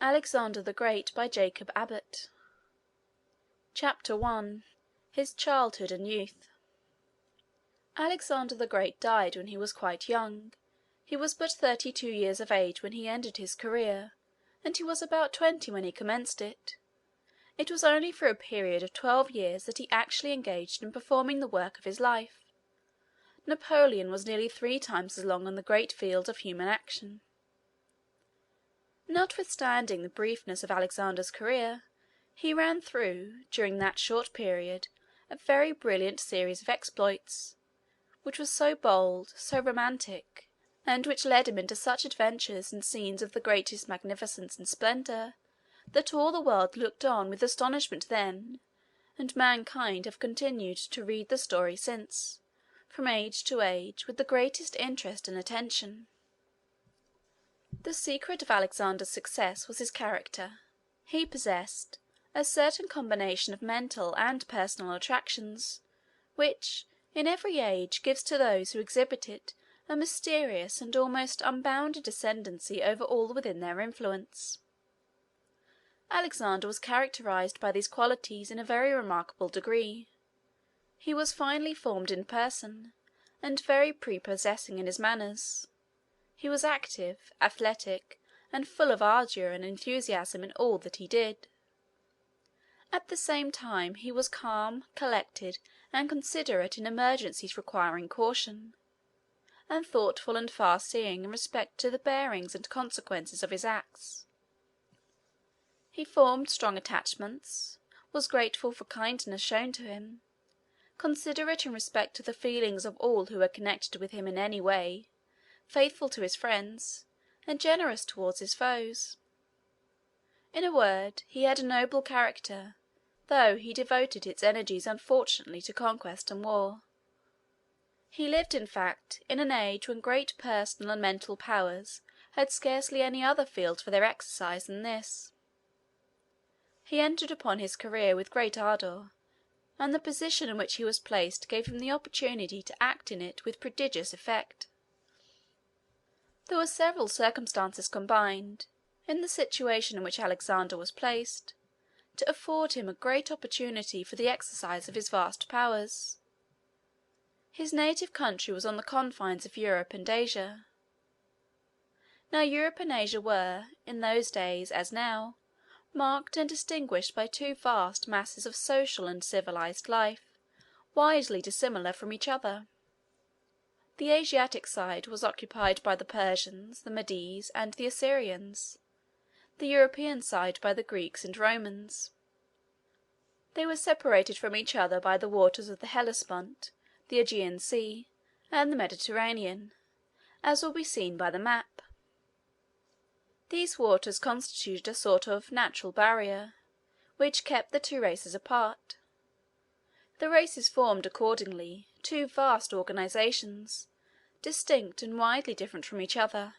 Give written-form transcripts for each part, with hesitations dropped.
Alexander the Great by Jacob Abbott. Chapter 1. His Childhood and Youth. Alexander the Great died when he was quite young. He was but 32 years of age when he ended his career, and he was about 20 when he commenced it. It was only for a period of 12 years that he actually engaged in performing the work of his life. Napoleon was nearly 3 times as long on the great field of human action. Notwithstanding the briefness of Alexander's career, he ran through, during that short period, a very brilliant series of exploits, which was so bold, so romantic, and which led him into such adventures and scenes of the greatest magnificence and splendour, that all the world looked on with astonishment then, and mankind have continued to read the story since, from age to age, with the greatest interest and attention. The secret of Alexander's success was his character. He possessed a certain combination of mental and personal attractions, which, in every age, gives to those who exhibit it a mysterious and almost unbounded ascendancy over all within their influence. Alexander was characterized by these qualities in a very remarkable degree. He was finely formed in person, and very prepossessing in his manners. He was active, athletic, and full of ardour and enthusiasm in all that he did. At the same time he was calm, collected, and considerate in emergencies requiring caution, and thoughtful and far-seeing in respect to the bearings and consequences of his acts. He formed strong attachments, was grateful for kindness shown to him, considerate in respect to the feelings of all who were connected with him in any way, faithful to his friends, and generous towards his foes. In a word, he had a noble character, though he devoted its energies unfortunately to conquest and war. He lived, in fact, in an age when great personal and mental powers had scarcely any other field for their exercise than this. He entered upon his career with great ardour, and the position in which he was placed gave him the opportunity to act in it with prodigious effect. There were several circumstances combined, in the situation in which Alexander was placed, to afford him a great opportunity for the exercise of his vast powers. His native country was on the confines of Europe and Asia. Now Europe and Asia were, in those days as now, marked and distinguished by two vast masses of social and civilized life, widely dissimilar from each other. The Asiatic side was occupied by the Persians, the Medes, and the Assyrians; the European side by the Greeks and Romans. They were separated from each other by the waters of the Hellespont, the Aegean Sea, and the Mediterranean, as will be seen by the map. These waters constituted a sort of natural barrier, which kept the two races apart. The races formed, accordingly, two vast organizations, distinct and widely different from each other,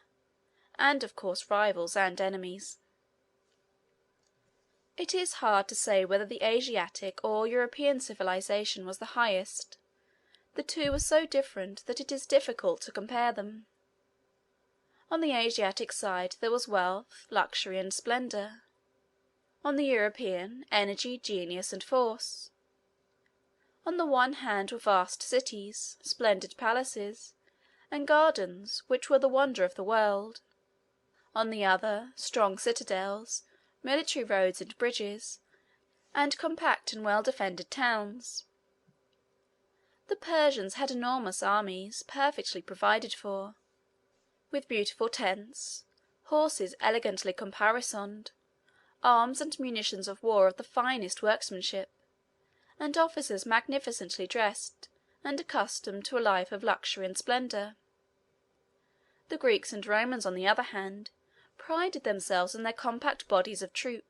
and of course rivals and enemies. It is hard to say whether the Asiatic or European civilization was the highest. The two were so different that it is difficult to compare them. On the Asiatic side there was wealth, luxury, and splendor; on the European, energy, genius, and force. On the one hand were vast cities, splendid palaces, and gardens which were the wonder of the world; on the other, strong citadels, military roads and bridges, and compact and well-defended towns. The Persians had enormous armies, perfectly provided for, with beautiful tents, horses elegantly caparisoned, arms and munitions of war of the finest workmanship, and officers magnificently dressed and accustomed to a life of luxury and splendor. The Greeks and Romans, on the other hand, prided themselves on their compact bodies of troop,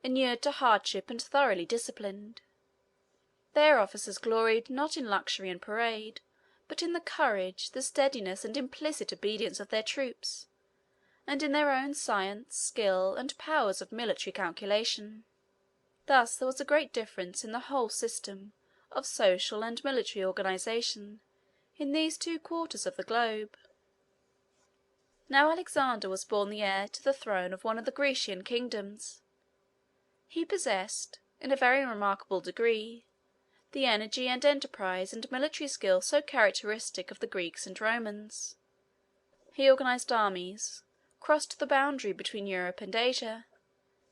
inured to hardship and thoroughly disciplined. Their officers gloried not in luxury and parade, but in the courage, the steadiness, and implicit obedience of their troops, and in their own science, skill, and powers of military calculation. Thus there was a great difference in the whole system of social and military organization in these two quarters of the globe. Now Alexander was born the heir to the throne of one of the Grecian kingdoms. He possessed, in a very remarkable degree, the energy and enterprise and military skill so characteristic of the Greeks and Romans. He organized armies, crossed the boundary between Europe and Asia,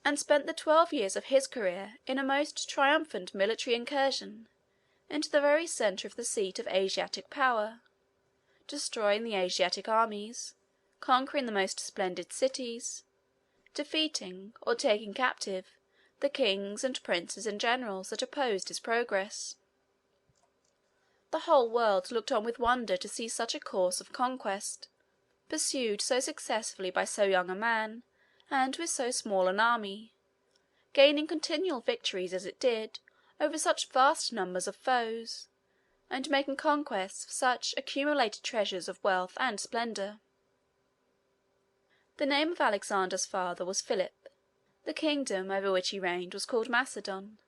and spent the 12 years of his career in a most triumphant military incursion into the very center of the seat of Asiatic power, destroying the Asiatic armies, conquering the most splendid cities, defeating or taking captive the kings and princes and generals that opposed his progress. The whole world looked on with wonder to see such a course of conquest, pursued so successfully by so young a man, and with so small an army, gaining continual victories as it did over such vast numbers of foes, and making conquests of such accumulated treasures of wealth and splendor. The name of Alexander's father was Philip. The kingdom over which he reigned was called Macedon.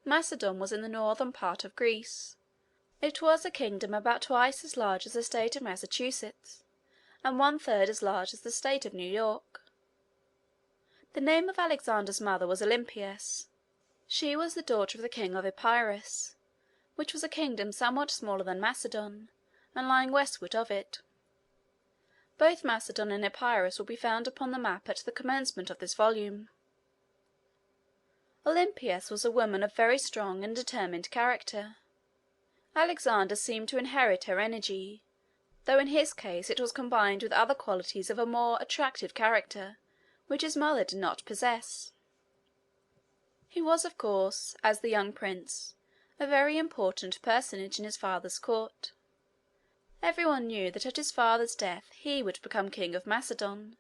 Macedon was in the northern part of Greece. It was a kingdom about twice as large as the state of Massachusetts, and 1/3 as large as the state of New York. The name of Alexander's mother was Olympias. She was the daughter of the king of Epirus, which was a kingdom somewhat smaller than Macedon, and lying westward of it. Both Macedon and Epirus will be found upon the map at the commencement of this volume. Olympias was a woman of very strong and determined character. Alexander seemed to inherit her energy, though in his case it was combined with other qualities of a more attractive character, which his mother did not possess. He was, of course, as the young prince, a very important personage in his father's court. Everyone knew that at his father's death he would become king of Macedon,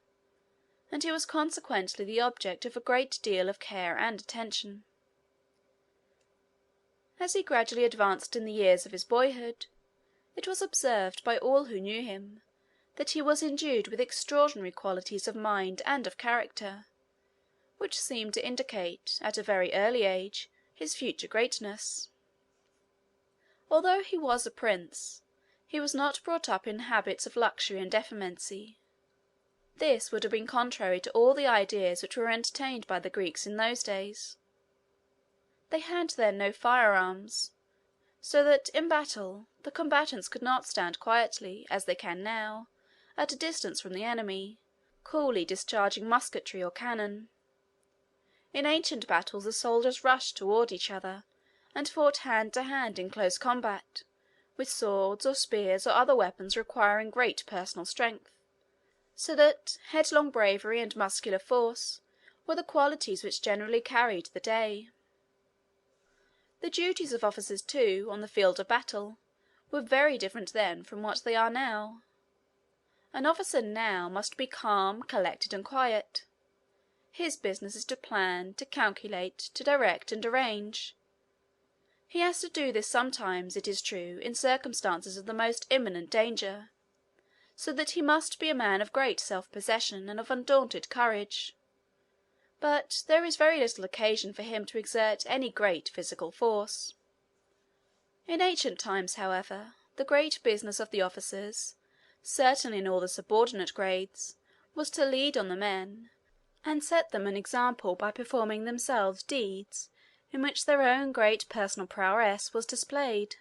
and he was consequently the object of a great deal of care and attention. As he gradually advanced in the years of his boyhood, it was observed by all who knew him that he was endued with extraordinary qualities of mind and of character, which seemed to indicate, at a very early age, his future greatness. Although he was a prince, he was not brought up in habits of luxury and effeminacy. This would have been contrary to all the ideas which were entertained by the Greeks in those days. They had then no firearms, so that in battle the combatants could not stand quietly, as they can now, at a distance from the enemy, coolly discharging musketry or cannon. In ancient battles the soldiers rushed toward each other, and fought hand to hand in close combat, with swords or spears or other weapons requiring great personal strength, so that headlong bravery and muscular force were the qualities which generally carried the day. The duties of officers, too, on the field of battle, were very different then from what they are now. An officer now must be calm, collected, and quiet. His business is to plan, to calculate, to direct, and arrange. He has to do this sometimes, it is true, in circumstances of the most imminent danger, so that he must be a man of great self-possession and of undaunted courage. But there is very little occasion for him to exert any great physical force. In ancient times, however, the great business of the officers, certainly in all the subordinate grades, was to lead on the men, and set them an example by performing themselves deeds in which their own great personal prowess was displayed.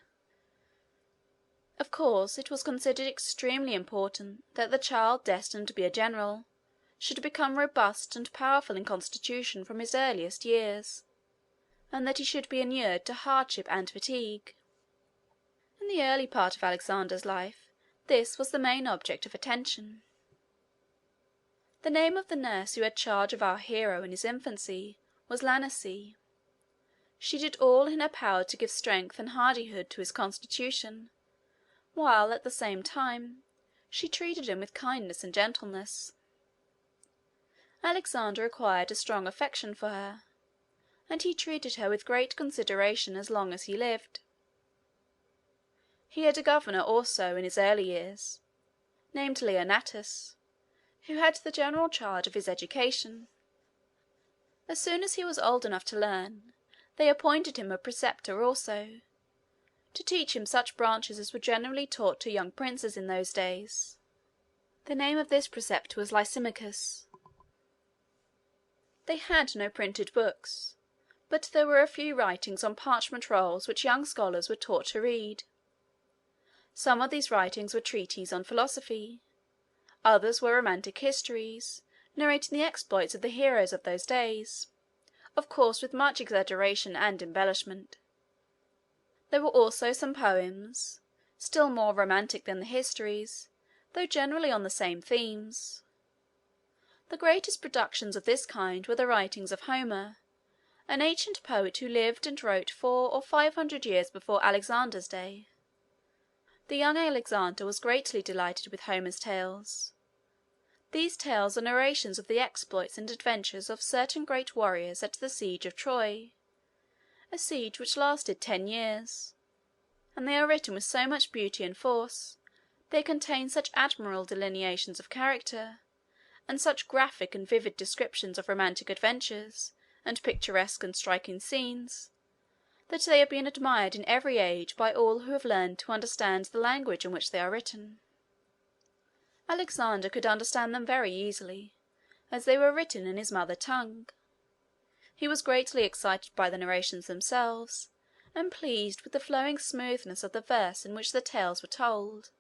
Of course, it was considered extremely important that the child destined to be a general should become robust and powerful in constitution from his earliest years, and that he should be inured to hardship and fatigue. In the early part of Alexander's life, this was the main object of attention. The name of the nurse who had charge of our hero in his infancy was Lanace. She did all in her power to give strength and hardihood to his constitution, while at the same time she treated him with kindness and gentleness. Alexander acquired a strong affection for her, and he treated her with great consideration as long as he lived. He had a governor also in his early years, named Leonatus, who had the general charge of his education. As soon as he was old enough to learn, they appointed him a preceptor also, to teach him such branches as were generally taught to young princes in those days. The name of this preceptor was Lysimachus. They had no printed books, but there were a few writings on parchment rolls which young scholars were taught to read. Some of these writings were treatises on philosophy, others were romantic histories, narrating the exploits of the heroes of those days, of course with much exaggeration and embellishment. There were also some poems, still more romantic than the histories, though generally on the same themes. The greatest productions of this kind were the writings of Homer, an ancient poet who lived and wrote 400 or 500 years before Alexander's day. The young Alexander was greatly delighted with Homer's tales. These tales are narrations of the exploits and adventures of certain great warriors at the siege of Troy, a siege which lasted 10 years, and they are written with so much beauty and force, they contain such admirable delineations of character, and such graphic and vivid descriptions of romantic adventures, and picturesque and striking scenes, that they have been admired in every age by all who have learned to understand the language in which they are written. Alexander could understand them very easily, as they were written in his mother tongue. He was greatly excited by the narrations themselves, and pleased with the flowing smoothness of the verse in which the tales were told.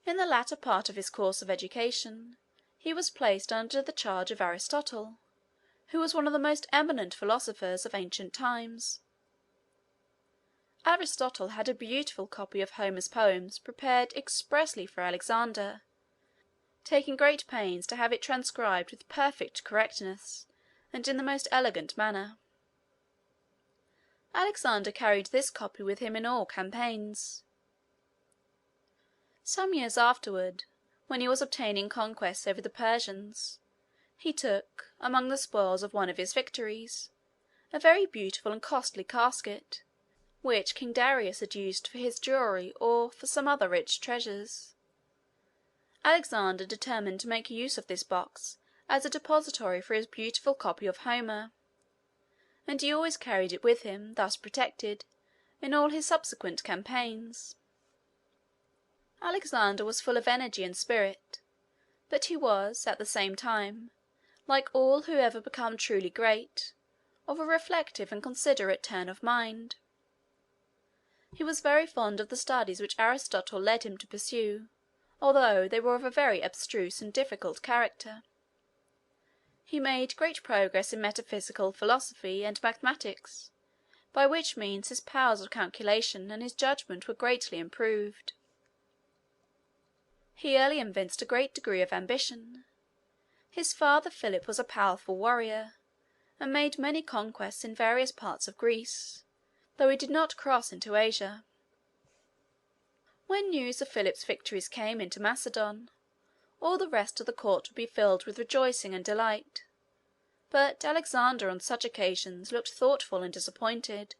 In the latter part of his course of education, he was placed under the charge of Aristotle, who was one of the most eminent philosophers of ancient times. Aristotle had a beautiful copy of Homer's poems prepared expressly for Alexander, taking great pains to have it transcribed with perfect correctness and in the most elegant manner. Alexander carried this copy with him in all campaigns. Some years afterward, when he was obtaining conquests over the Persians, he took, among the spoils of one of his victories, a very beautiful and costly casket, which King Darius had used for his jewelry or for some other rich treasures. Alexander determined to make use of this box as a depository for his beautiful copy of Homer, and he always carried it with him, thus protected, in all his subsequent campaigns. Alexander was full of energy and spirit, but he was, at the same time, like all who ever become truly great, of a reflective and considerate turn of mind. He was very fond of the studies which Aristotle led him to pursue, although they were of a very abstruse and difficult character. He made great progress in metaphysical philosophy and mathematics, by which means his powers of calculation and his judgment were greatly improved. He early evinced a great degree of ambition. His father Philip was a powerful warrior, and made many conquests in various parts of Greece, though he did not cross into Asia. When news of Philip's victories came into Macedon, all the rest of the court would be filled with rejoicing and delight, but Alexander on such occasions looked thoughtful and disappointed,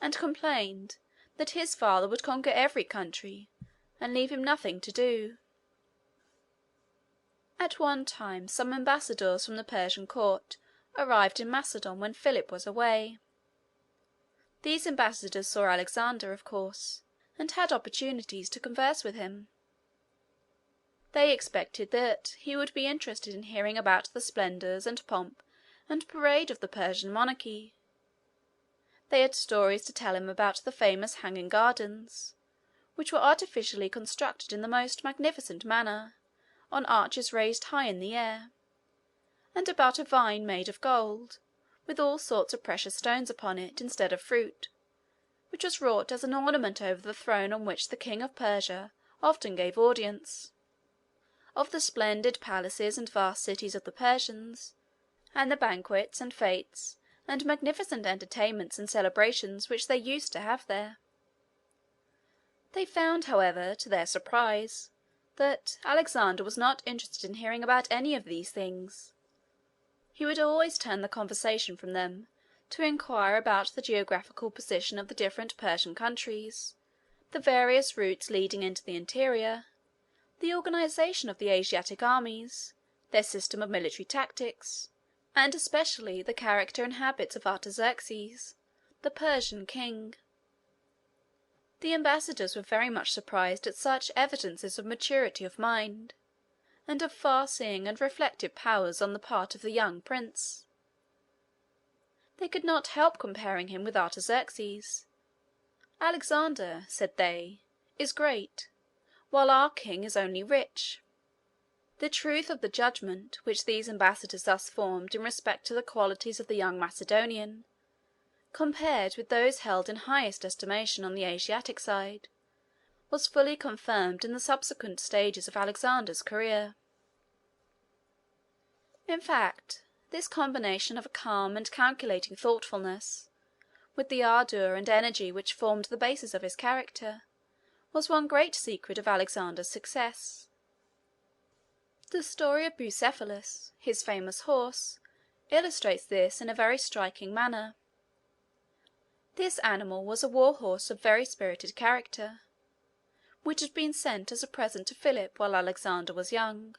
and complained that his father would conquer every country, and leave him nothing to do. At one time some ambassadors from the Persian court arrived in Macedon when Philip was away. These ambassadors saw Alexander, of course, and had opportunities to converse with him. They expected that he would be interested in hearing about the splendors and pomp and parade of the Persian monarchy. They had stories to tell him about the famous hanging gardens, which were artificially constructed in the most magnificent manner, on arches raised high in the air, and about a vine made of gold, with all sorts of precious stones upon it instead of fruit, which was wrought as an ornament over the throne on which the king of Persia often gave audience; of the splendid palaces and vast cities of the Persians, and the banquets and fetes and magnificent entertainments and celebrations which they used to have there. They found, however, to their surprise, that Alexander was not interested in hearing about any of these things. He would always turn the conversation from them to inquire about the geographical position of the different Persian countries, the various routes leading into the interior, the organization of the Asiatic armies, their system of military tactics, and especially the character and habits of Artaxerxes, the Persian king. The ambassadors were very much surprised at such evidences of maturity of mind, and of far-seeing and reflective powers on the part of the young prince. They could not help comparing him with Artaxerxes. "Alexander," said they, "is great, while our king is only rich." The truth of the judgment which these ambassadors thus formed in respect to the qualities of the young Macedonian, compared with those held in highest estimation on the Asiatic side, was fully confirmed in the subsequent stages of Alexander's career. In fact, this combination of a calm and calculating thoughtfulness, with the ardor and energy which formed the basis of his character, was one great secret of Alexander's success. The story of Bucephalus, his famous horse, illustrates this in a very striking manner. This animal was a war horse of very spirited character, which had been sent as a present to Philip while Alexander was young.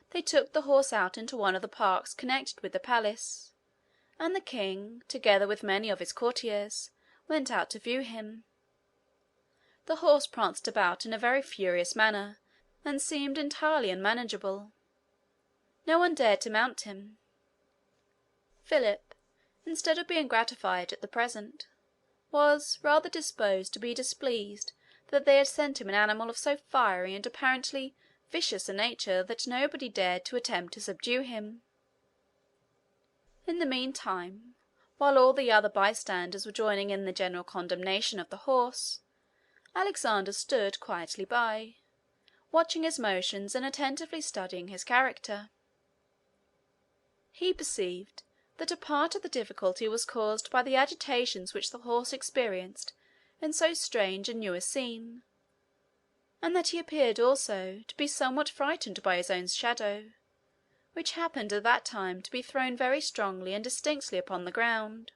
They took the horse out into one of the parks connected with the palace, and the king, together with many of his courtiers, went out to view him. The horse pranced about in a very furious manner, and seemed entirely unmanageable. No one dared to mount him. Philip, instead of being gratified at the present, was rather disposed to be displeased that they had sent him an animal of so fiery and apparently vicious a nature that nobody dared to attempt to subdue him. In the meantime, while all the other bystanders were joining in the general condemnation of the horse, Alexander stood quietly by, watching his motions and attentively studying his character. He perceived that a part of the difficulty was caused by the agitations which the horse experienced in so strange and new a scene, and that he appeared also to be somewhat frightened by his own shadow, which happened at that time to be thrown very strongly and distinctly upon the ground.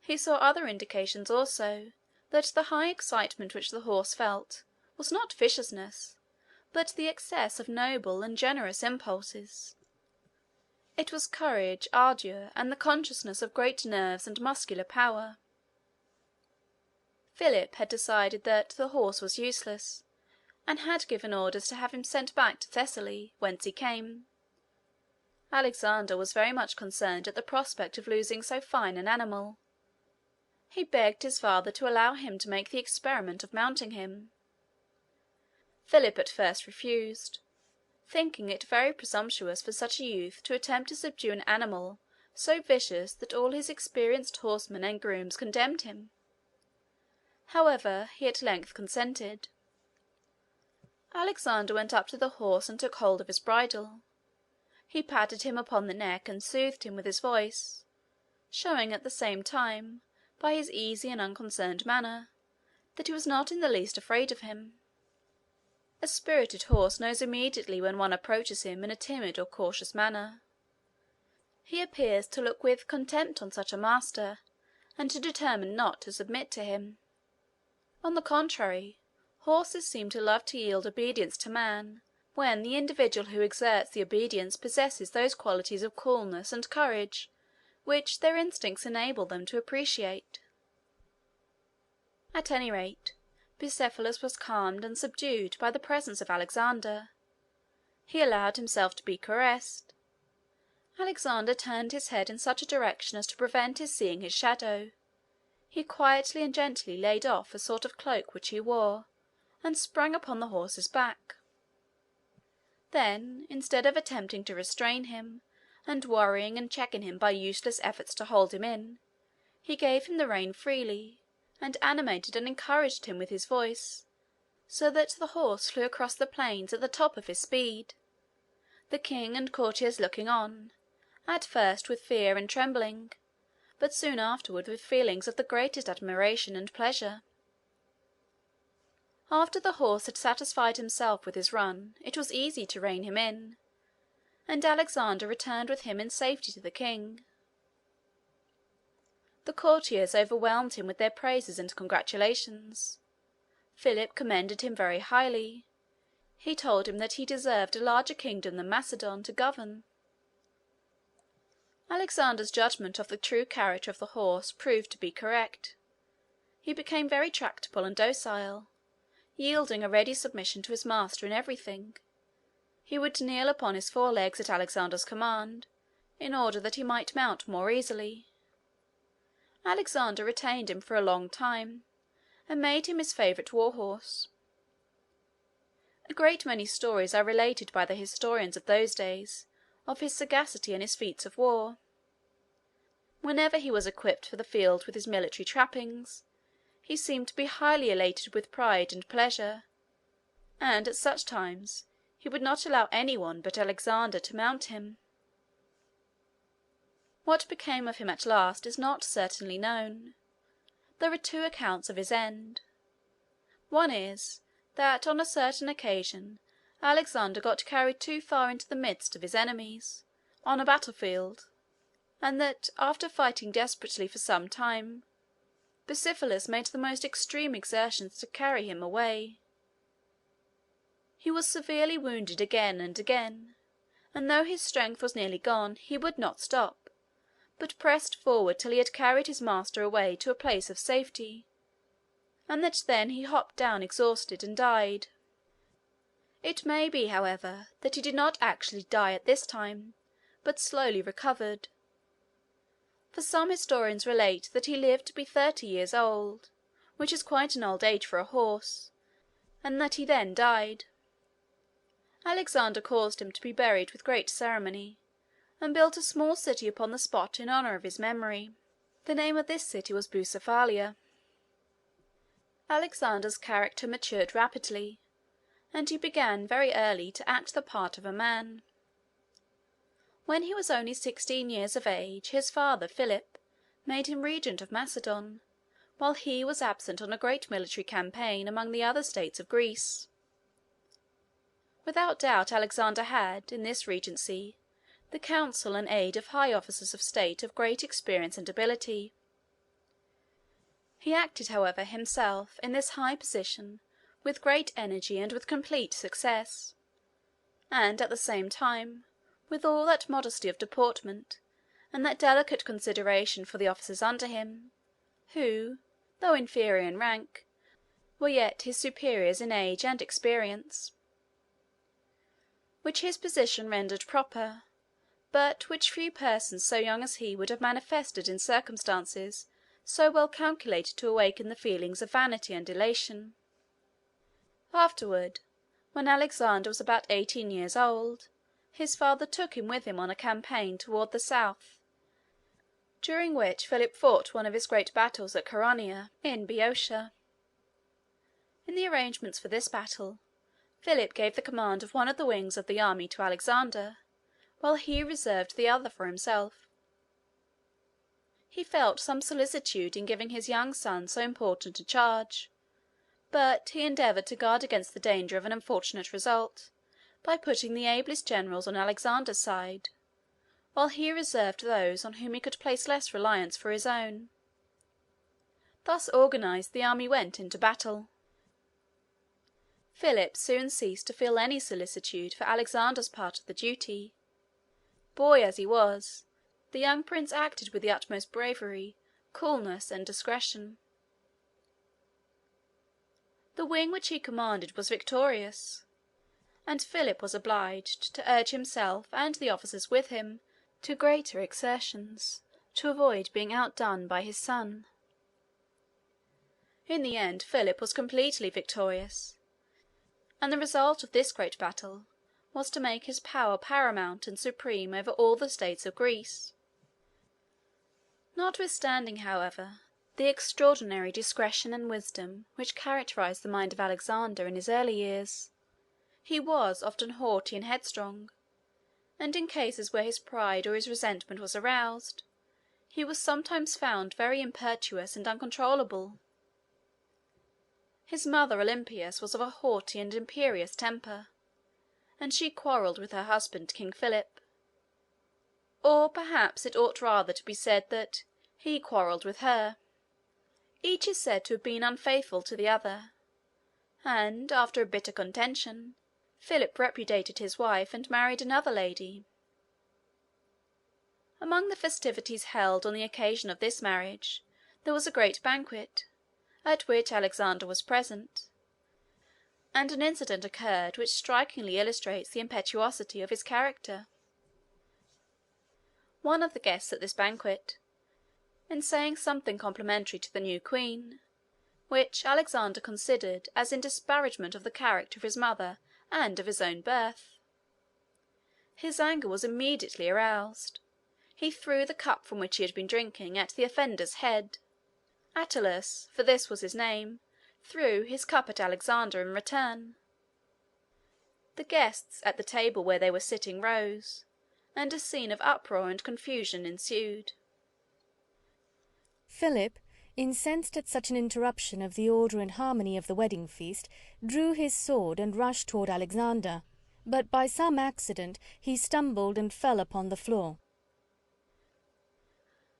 He saw other indications also that the high excitement which the horse felt was not viciousness, but the excess of noble and generous impulses. It was courage, ardor, and the consciousness of great nerves and muscular power. Philip had decided that the horse was useless, and had given orders to have him sent back to Thessaly, whence he came. Alexander was very much concerned at the prospect of losing so fine an animal. He begged his father to allow him to make the experiment of mounting him. Philip at first refused, thinking it very presumptuous for such a youth to attempt to subdue an animal so vicious that all his experienced horsemen and grooms condemned him. However, he at length consented. Alexander went up to the horse and took hold of his bridle. He patted him upon the neck and soothed him with his voice, showing at the same time, by his easy and unconcerned manner, that he was not in the least afraid of him. A spirited horse knows immediately when one approaches him in a timid or cautious manner. He appears to look with contempt on such a master, and to determine not to submit to him. On the contrary, horses seem to love to yield obedience to man, when the individual who exerts the obedience possesses those qualities of coolness and courage which their instincts enable them to appreciate. At any rate, Bucephalus was calmed and subdued by the presence of Alexander. He allowed himself to be caressed. Alexander turned his head in such a direction as to prevent his seeing his shadow. He quietly and gently laid off a sort of cloak which he wore, and sprang upon the horse's back. Then, instead of attempting to restrain him, and worrying and checking him by useless efforts to hold him in, he gave him the rein freely, and animated and encouraged him with his voice, so that the horse flew across the plains at the top of his speed, the king and courtiers looking on, at first with fear and trembling, but soon afterward with feelings of the greatest admiration and pleasure. After the horse had satisfied himself with his run, it was easy to rein him in, and Alexander returned with him in safety to the king. The courtiers overwhelmed him with their praises and congratulations. Philip commended him very highly. He told him that he deserved a larger kingdom than Macedon to govern. Alexander's judgment of the true character of the horse proved to be correct. he became very tractable and docile, yielding a ready submission to his master in everything. He would kneel upon his forelegs at Alexander's command, in order that he might mount more easily. Alexander retained him for a long time, and made him his favourite war-horse. A great many stories are related by the historians of those days of his sagacity and his feats of war. Whenever he was equipped for the field with his military trappings, he seemed to be highly elated with pride and pleasure, and at such times he would not allow anyone but Alexander to mount him. What became of him at last is not certainly known. There are two accounts of his end. One is, that on a certain occasion Alexander got carried too far into the midst of his enemies, on a battlefield, and that, after fighting desperately for some time, Bucephalus made the most extreme exertions to carry him away. He was severely wounded again and again, and though his strength was nearly gone, he would not stop, but pressed forward till he had carried his master away to a place of safety, and that then he hopped down exhausted and died. It may be, however, that he did not actually die at this time, but slowly recovered, for some historians relate that he lived to be 30 years old, which is quite an old age for a horse, and that he then died. Alexander caused him to be buried with great ceremony, and built a small city upon the spot in honor of his memory. The name of this city was Bucephalia. Alexander's character matured rapidly, and he began very early to act the part of a man. When he was only 16 years of age, his father, Philip, made him regent of Macedon, while he was absent on a great military campaign among the other states of Greece. Without doubt Alexander had, in this regency, the counsel and aid of high officers of state of great experience and ability. He acted, however, himself, in this high position, with great energy and with complete success, and, at the same time, with all that modesty of deportment, and that delicate consideration for the officers under him, who, though inferior in rank, were yet his superiors in age and experience, which his position rendered proper, but which few persons so young as he would have manifested in circumstances so well calculated to awaken the feelings of vanity and elation. Afterward, when Alexander was about 18 years old, his father took him with him on a campaign toward the south, during which Philip fought one of his great battles at Chaeronea, in Boeotia. In the arrangements for this battle, Philip gave the command of one of the wings of the army to Alexander, while he reserved the other for himself. He felt some solicitude in giving his young son so important a charge, but he endeavored to guard against the danger of an unfortunate result by putting the ablest generals on Alexander's side, while he reserved those on whom he could place less reliance for his own. Thus organized, the army went into battle. Philip soon ceased to feel any solicitude for Alexander's part of the duty. Boy as he was, the young prince acted with the utmost bravery, coolness, and discretion. The wing which he commanded was victorious, and Philip was obliged to urge himself and the officers with him to greater exertions, to avoid being outdone by his son. In the end Philip was completely victorious, and the result of this great battle was to make his power paramount and supreme over all the states of Greece. Notwithstanding, however, the extraordinary discretion and wisdom which characterized the mind of Alexander in his early years, he was often haughty and headstrong, and in cases where his pride or his resentment was aroused, he was sometimes found very impetuous and uncontrollable. His mother Olympias was of a haughty and imperious temper, and she quarrelled with her husband, King Philip. Or perhaps it ought rather to be said that he quarrelled with her. Each is said to have been unfaithful to the other, and, after a bitter contention, Philip repudiated his wife and married another lady. Among the festivities held on the occasion of this marriage there was a great banquet, at which Alexander was present, and an incident occurred which strikingly illustrates the impetuosity of his character. One of the guests at this banquet, in saying something complimentary to the new queen, which Alexander considered as in disparagement of the character of his mother and of his own birth, his anger was immediately aroused. He threw the cup from which he had been drinking at the offender's head. Attalus, for this was his name, threw his cup at Alexander in return. The guests at the table where they were sitting rose, and a scene of uproar and confusion ensued. Philip, incensed at such an interruption of the order and harmony of the wedding feast, drew his sword and rushed toward Alexander, but by some accident he stumbled and fell upon the floor.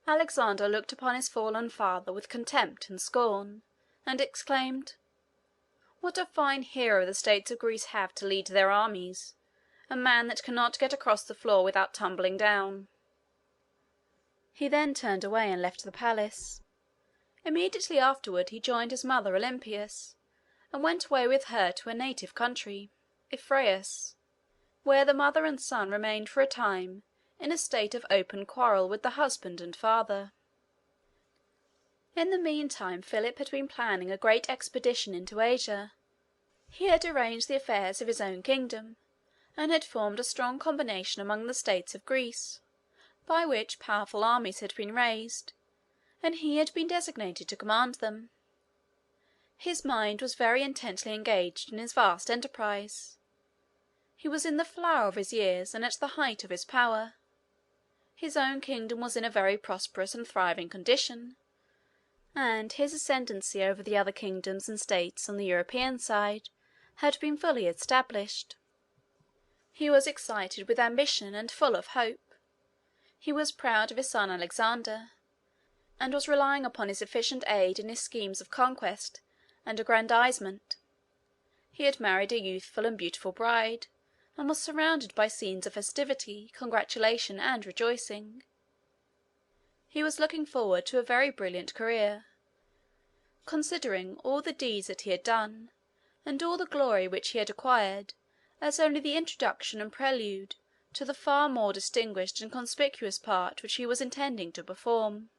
Alexander looked upon his fallen father with contempt and scorn, and exclaimed, "What a fine hero the states of Greece have to lead their armies! A man that cannot get across the floor without tumbling down." He then turned away and left the palace. Immediately afterward he joined his mother Olympias, and went away with her to her native country, Epirus, where the mother and son remained for a time in a state of open quarrel with the husband and father. In the meantime Philip had been planning a great expedition into Asia. He had arranged the affairs of his own kingdom, and had formed a strong combination among the states of Greece, by which powerful armies had been raised, and he had been designated to command them. His mind was very intently engaged in his vast enterprise. He was in the flower of his years and at the height of his power. His own kingdom was in a very prosperous and thriving condition, and his ascendancy over the other kingdoms and states on the European side had been fully established. He was excited with ambition and full of hope. He was proud of his son Alexander, and was relying upon his efficient aid in his schemes of conquest and aggrandizement. He had married a youthful and beautiful bride, and was surrounded by scenes of festivity, congratulation, and rejoicing. He was looking forward to a very brilliant career, considering all the deeds that he had done, and all the glory which he had acquired, as only the introduction and prelude to the far more distinguished and conspicuous part which he was intending to perform.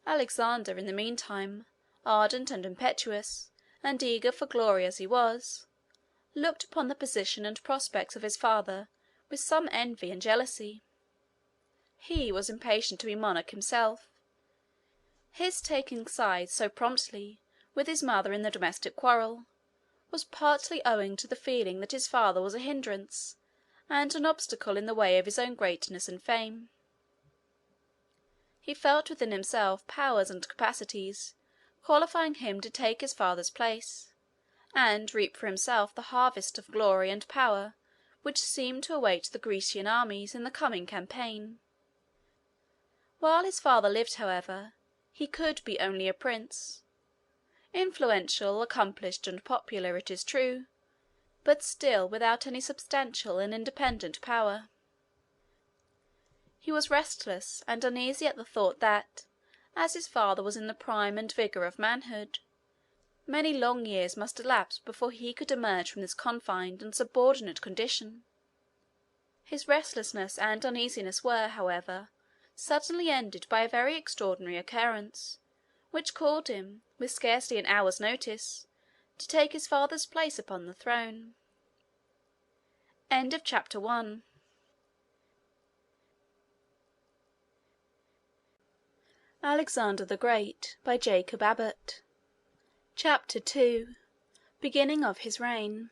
Alexander, in the meantime, ardent and impetuous, and eager for glory as he was, looked upon the position and prospects of his father with some envy and jealousy. He was impatient to be monarch himself. His taking sides so promptly with his mother in the domestic quarrel was partly owing to the feeling that his father was a hindrance and an obstacle in the way of his own greatness and fame. He felt within himself powers and capacities qualifying him to take his father's place, and reap for himself the harvest of glory and power which seemed to await the Grecian armies in the coming campaign. While his father lived, however, he could be only a prince, influential, accomplished, and popular, it is true, but still without any substantial and independent power. He was restless and uneasy at the thought that, as his father was in the prime and vigour of manhood, many long years must elapse before he could emerge from this confined and subordinate condition. His restlessness and uneasiness were, however, suddenly ended by a very extraordinary occurrence, which called him, with scarcely an hour's notice, to take his father's place upon the throne. Chapter 1. Alexander the Great, by Jacob Abbott. Chapter 2. Beginning of his reign.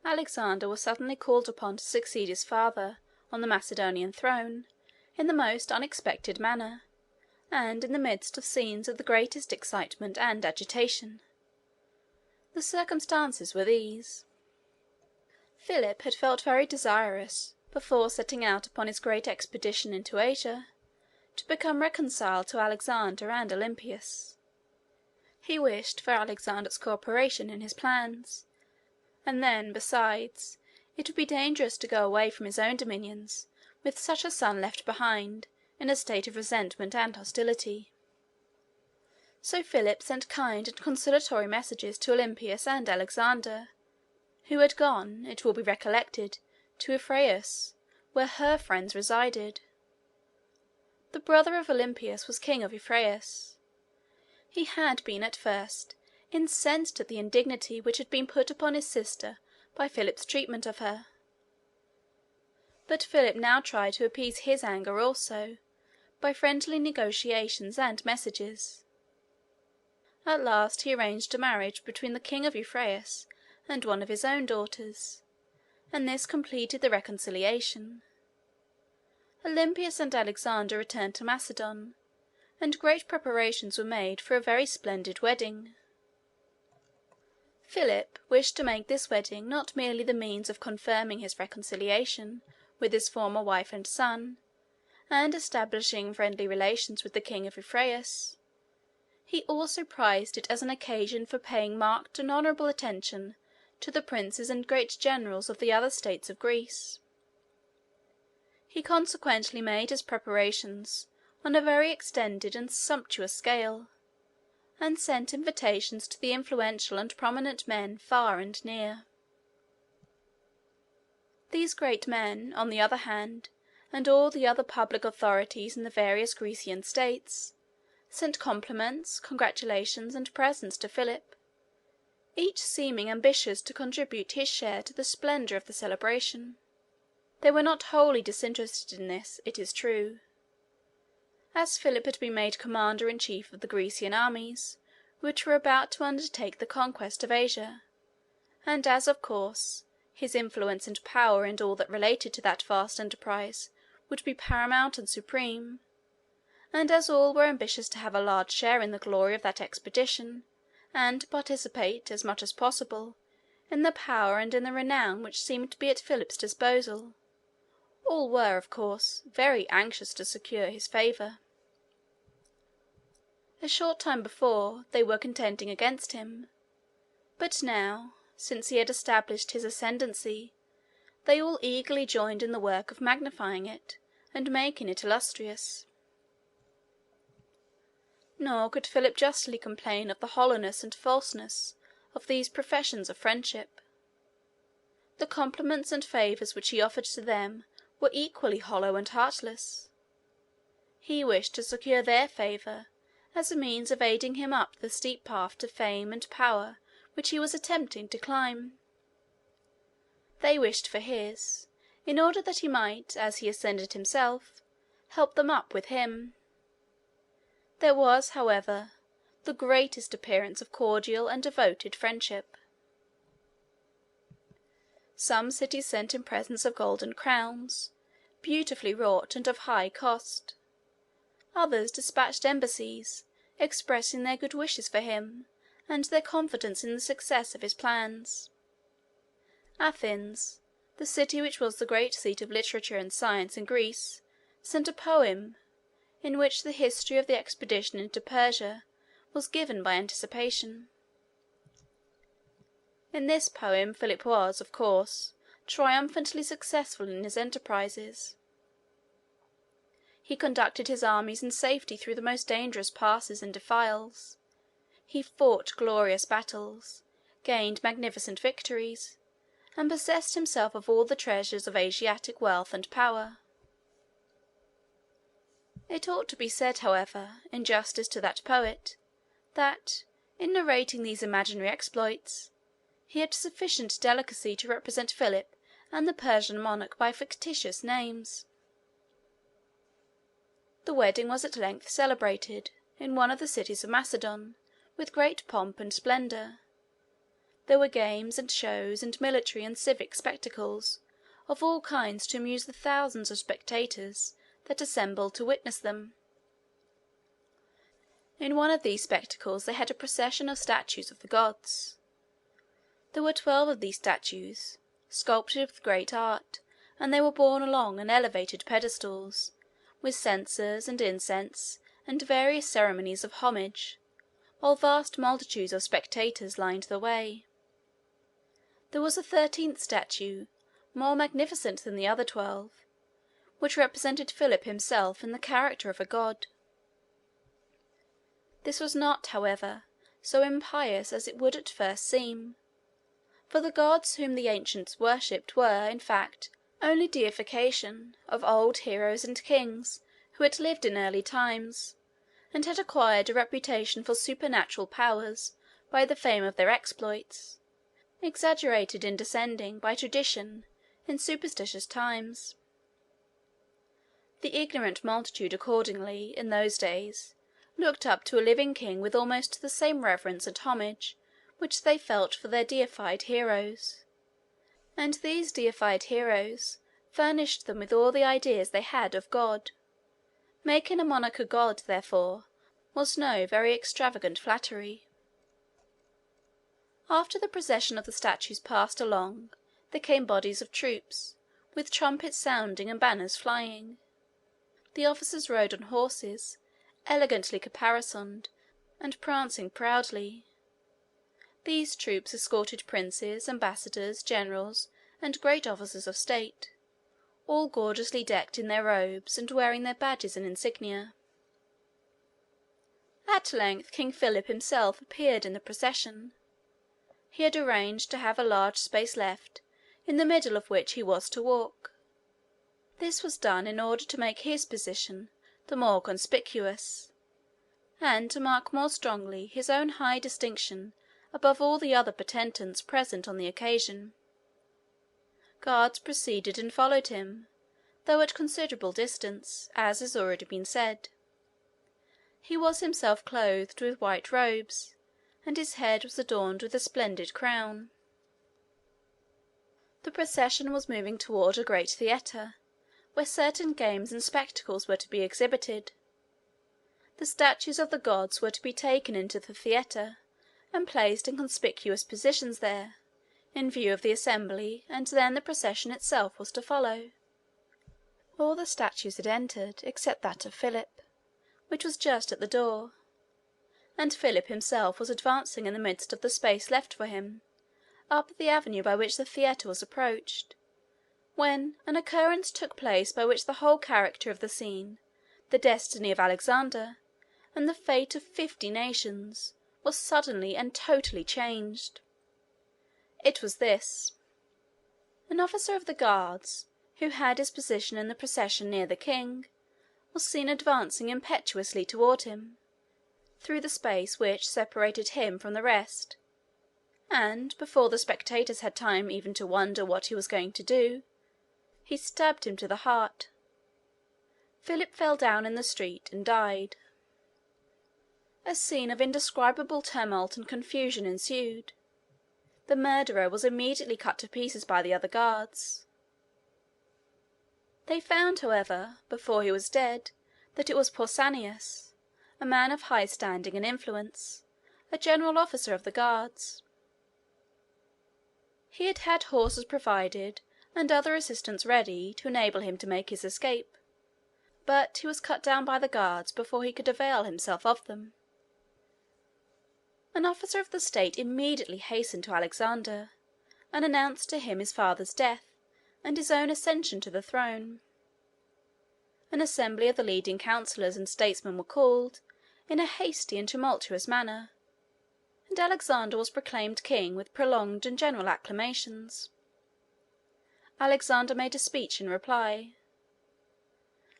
Alexander was suddenly called upon to succeed his father on the Macedonian throne in the most unexpected manner, and in the midst of scenes of the greatest excitement and agitation. The circumstances were these. Philip had felt very desirous, before setting out upon his great expedition into Asia, to become reconciled to Alexander and Olympias. He wished for Alexander's co-operation in his plans, and then, besides, it would be dangerous to go away from his own dominions with such a son left behind in a state of resentment and hostility. So Philip sent kind and consolatory messages to Olympias and Alexander, who had gone, it will be recollected, to Epirus, where her friends resided. The brother of Olympias was king of Epirus. He had been at first incensed at the indignity which had been put upon his sister by Philip's treatment of her. But Philip now tried to appease his anger also, by friendly negotiations and messages. At last he arranged a marriage between the king of Epirus and one of his own daughters, and this completed the reconciliation. Olympias and Alexander returned to Macedon, and great preparations were made for a very splendid wedding. Philip wished to make this wedding not merely the means of confirming his reconciliation with his former wife and son, and establishing friendly relations with the king of Epirus. He also prized it as an occasion for paying marked and honourable attention to the princes and great generals of the other states of Greece. He consequently made his preparations on a very extended and sumptuous scale, and sent invitations to the influential and prominent men far and near. These great men, on the other hand, and all the other public authorities in the various Grecian states, sent compliments, congratulations, and presents to Philip, each seeming ambitious to contribute his share to the splendour of the celebration. They were not wholly disinterested in this, it is true. As Philip had been made commander-in-chief of the Grecian armies, which were about to undertake the conquest of Asia, and as, of course, his influence and power in all that related to that vast enterprise would be paramount and supreme, and as all were ambitious to have a large share in the glory of that expedition, and to participate, as much as possible, in the power and in the renown which seemed to be at Philip's disposal, all were, of course, very anxious to secure his favour. A short time before, they were contending against him, but now, since he had established his ascendancy, they all eagerly joined in the work of magnifying it and making it illustrious. Nor could Philip justly complain of the hollowness and falseness of these professions of friendship. The compliments and favours which he offered to them were equally hollow and heartless. He wished to secure their favour as a means of aiding him up the steep path to fame and power which he was attempting to climb. They wished for his, in order that he might, as he ascended himself, help them up with him. There was, however, the greatest appearance of cordial and devoted friendship. Some cities sent him presents of golden crowns, beautifully wrought and of high cost. Others dispatched embassies, expressing their good wishes for him, and their confidence in the success of his plans. Athens, the city which was the great seat of literature and science in Greece, sent a poem, in which the history of the expedition into Persia was given by anticipation. In this poem Philip was, of course, triumphantly successful in his enterprises. He conducted his armies in safety through the most dangerous passes and defiles. He fought glorious battles, gained magnificent victories, and possessed himself of all the treasures of Asiatic wealth and power. It ought to be said, however, in justice to that poet, that, in narrating these imaginary exploits, he had sufficient delicacy to represent Philip and the Persian monarch by fictitious names. The wedding was at length celebrated in one of the cities of Macedon, with great pomp and splendour. There were games and shows and military and civic spectacles of all kinds to amuse the thousands of spectators that assembled to witness them. In one of these spectacles they had a procession of statues of the gods. There were 12 of these statues, sculptured with great art, and they were borne along on elevated pedestals, with censers and incense and various ceremonies of homage, while vast multitudes of spectators lined the way. There was a 13th statue, more magnificent than the other 12, which represented Philip himself in the character of a god. This was not, however, so impious as it would at first seem, for the gods whom the ancients worshipped were, in fact, only deification of old heroes and kings who had lived in early times, and had acquired a reputation for supernatural powers by the fame of their exploits, exaggerated in descending, by tradition, in superstitious times. The ignorant multitude accordingly, in those days, looked up to a living king with almost the same reverence and homage which they felt for their deified heroes, and these deified heroes furnished them with all the ideas they had of God. Making a monarch a god, therefore, was no very extravagant flattery. After the procession of the statues passed along, there came bodies of troops, with trumpets sounding and banners flying. The officers rode on horses, elegantly caparisoned, and prancing proudly. These troops escorted princes, ambassadors, generals, and great officers of state, all gorgeously decked in their robes and wearing their badges and insignia. At length King Philip himself appeared in the procession. He had arranged to have a large space left, in the middle of which he was to walk. This was done in order to make his position the more conspicuous, and to mark more strongly his own high distinction above all the other potentates present on the occasion. Guards preceded and followed him, though at considerable distance, as has already been said. He was himself clothed with white robes, and his head was adorned with a splendid crown. The procession was moving toward a great theatre, where certain games and spectacles were to be exhibited. The statues of the gods were to be taken into the theatre, and placed in conspicuous positions there, in view of the assembly, and then the procession itself was to follow. All the statues had entered, except that of Philip, which was just at the door, and Philip himself was advancing in the midst of the space left for him, up the avenue by which the theatre was approached, when an occurrence took place by which the whole character of the scene, the destiny of Alexander, and the fate of 50 nations, was suddenly and totally changed. It was this. An officer of the guards, who had his position in the procession near the king, was seen advancing impetuously toward him, through the space which separated him from the rest, and, before the spectators had time even to wonder what he was going to do, he stabbed him to the heart. Philip fell down in the street and died. A scene of indescribable tumult and confusion ensued. The murderer was immediately cut to pieces by the other guards. They found, however, before he was dead, that it was Pausanias, a man of high standing and influence, a general officer of the guards. He had had horses provided and other assistance ready to enable him to make his escape, but he was cut down by the guards before he could avail himself of them. An officer of the state immediately hastened to Alexander, and announced to him his father's death and his own accession to the throne. An assembly of the leading councillors and statesmen were called, in a hasty and tumultuous manner, and Alexander was proclaimed king with prolonged and general acclamations. Alexander made a speech in reply.